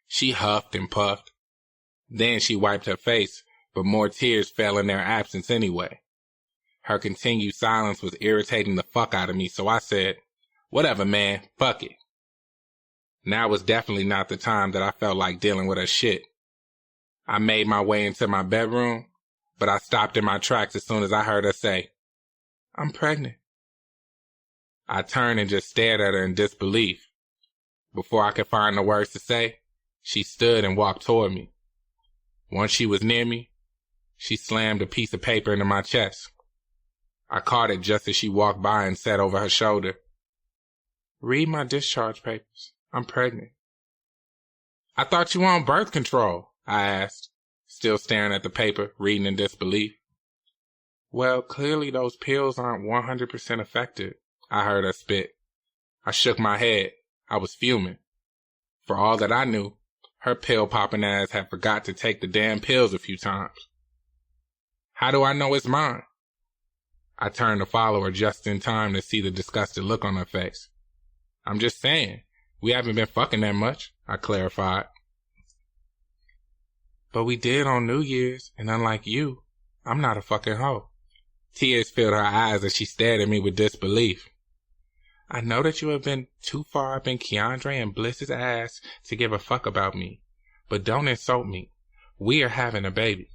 She huffed and puffed. Then she wiped her face, but more tears fell in their absence anyway. Her continued silence was irritating the fuck out of me, so I said, "Whatever, man, fuck it." Now was definitely not the time that I felt like dealing with her shit. I made my way into my bedroom, but I stopped in my tracks as soon as I heard her say, "I'm pregnant." I turned and just stared at her in disbelief. Before I could find the words to say, she stood and walked toward me. Once she was near me, she slammed a piece of paper into my chest. I caught it just as she walked by and said over her shoulder, "Read my discharge papers. I'm pregnant." "I thought you were on birth control," I asked, still staring at the paper, reading in disbelief. "Well, clearly those pills aren't 100% effective," I heard her spit. I shook my head. I was fuming. For all that I knew, her pill-popping ass had forgot to take the damn pills a few times. "How do I know it's mine?" I turned to follow her just in time to see the disgusted look on her face. "I'm just saying, we haven't been fucking that much," I clarified. "But we did on New Year's, and unlike you, I'm not a fucking hoe." Tears filled her eyes as she stared at me with disbelief. "I know that you have been too far up in Keandre and Bliss's ass to give a fuck about me, but don't insult me. We are having a baby."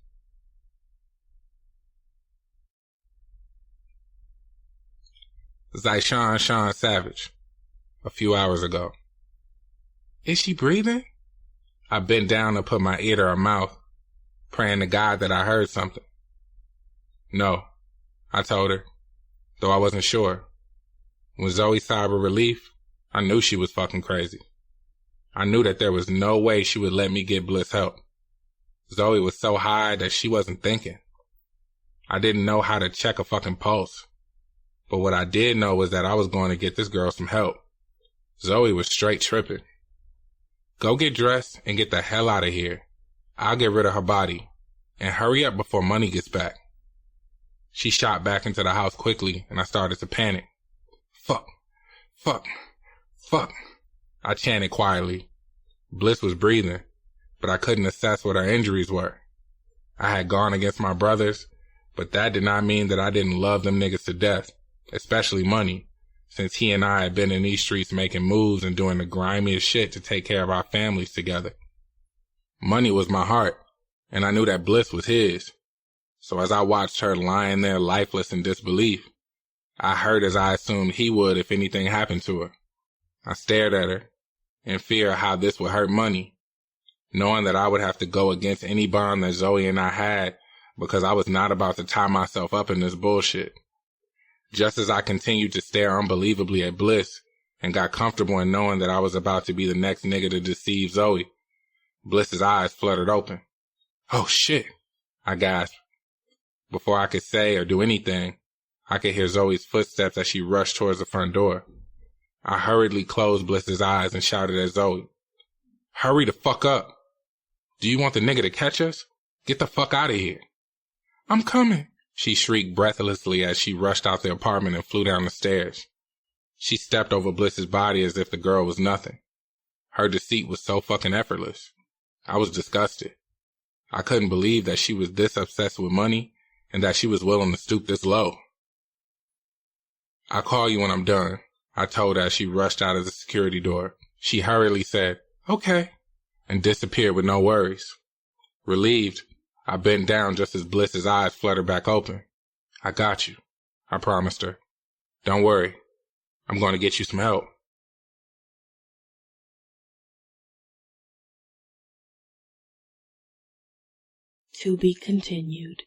Zyshawn Sean Savage. A few hours ago. "Is she breathing?" I bent down to put my ear to her mouth, praying to God that I heard something. "No," I told her, though I wasn't sure. When Zoe sighed with relief, I knew she was fucking crazy. I knew that there was no way she would let me get Bliss help. Zoe was so high that she wasn't thinking. I didn't know how to check a fucking pulse. But what I did know was that I was going to get this girl some help. Zoe was straight tripping. "Go get dressed and get the hell out of here. I'll get rid of her body. And hurry up before money gets back." She shot back into the house quickly, and I started to panic. "Fuck, fuck, fuck," I chanted quietly. Bliss was breathing, but I couldn't assess what her injuries were. I had gone against my brothers, but that did not mean that I didn't love them niggas to death, especially Money, since he and I had been in these streets making moves and doing the grimiest shit to take care of our families together. Money was my heart, and I knew that Bliss was his. So as I watched her lying there lifeless in disbelief, I hurt as I assumed he would if anything happened to her. I stared at her, in fear of how this would hurt Money, knowing that I would have to go against any bond that Zoe and I had because I was not about to tie myself up in this bullshit. Just as I continued to stare unbelievably at Bliss and got comfortable in knowing that I was about to be the next nigga to deceive Zoe, Bliss's eyes fluttered open. "Oh shit," I gasped. Before I could say or do anything, I could hear Zoe's footsteps as she rushed towards the front door. I hurriedly closed Bliss's eyes and shouted at Zoe, "Hurry the fuck up. Do you want the nigga to catch us? Get the fuck out of here." "I'm coming," she shrieked breathlessly as she rushed out the apartment and flew down the stairs. She stepped over Bliss's body as if the girl was nothing. Her deceit was so fucking effortless. I was disgusted. I couldn't believe that she was this obsessed with money and that she was willing to stoop this low. "I'll call you when I'm done," I told her as she rushed out of the security door. She hurriedly said, "Okay," and disappeared with no worries. Relieved, I bent down just as Bliss's eyes fluttered back open. "I got you," I promised her. "Don't worry. I'm going to get you some help." To be continued.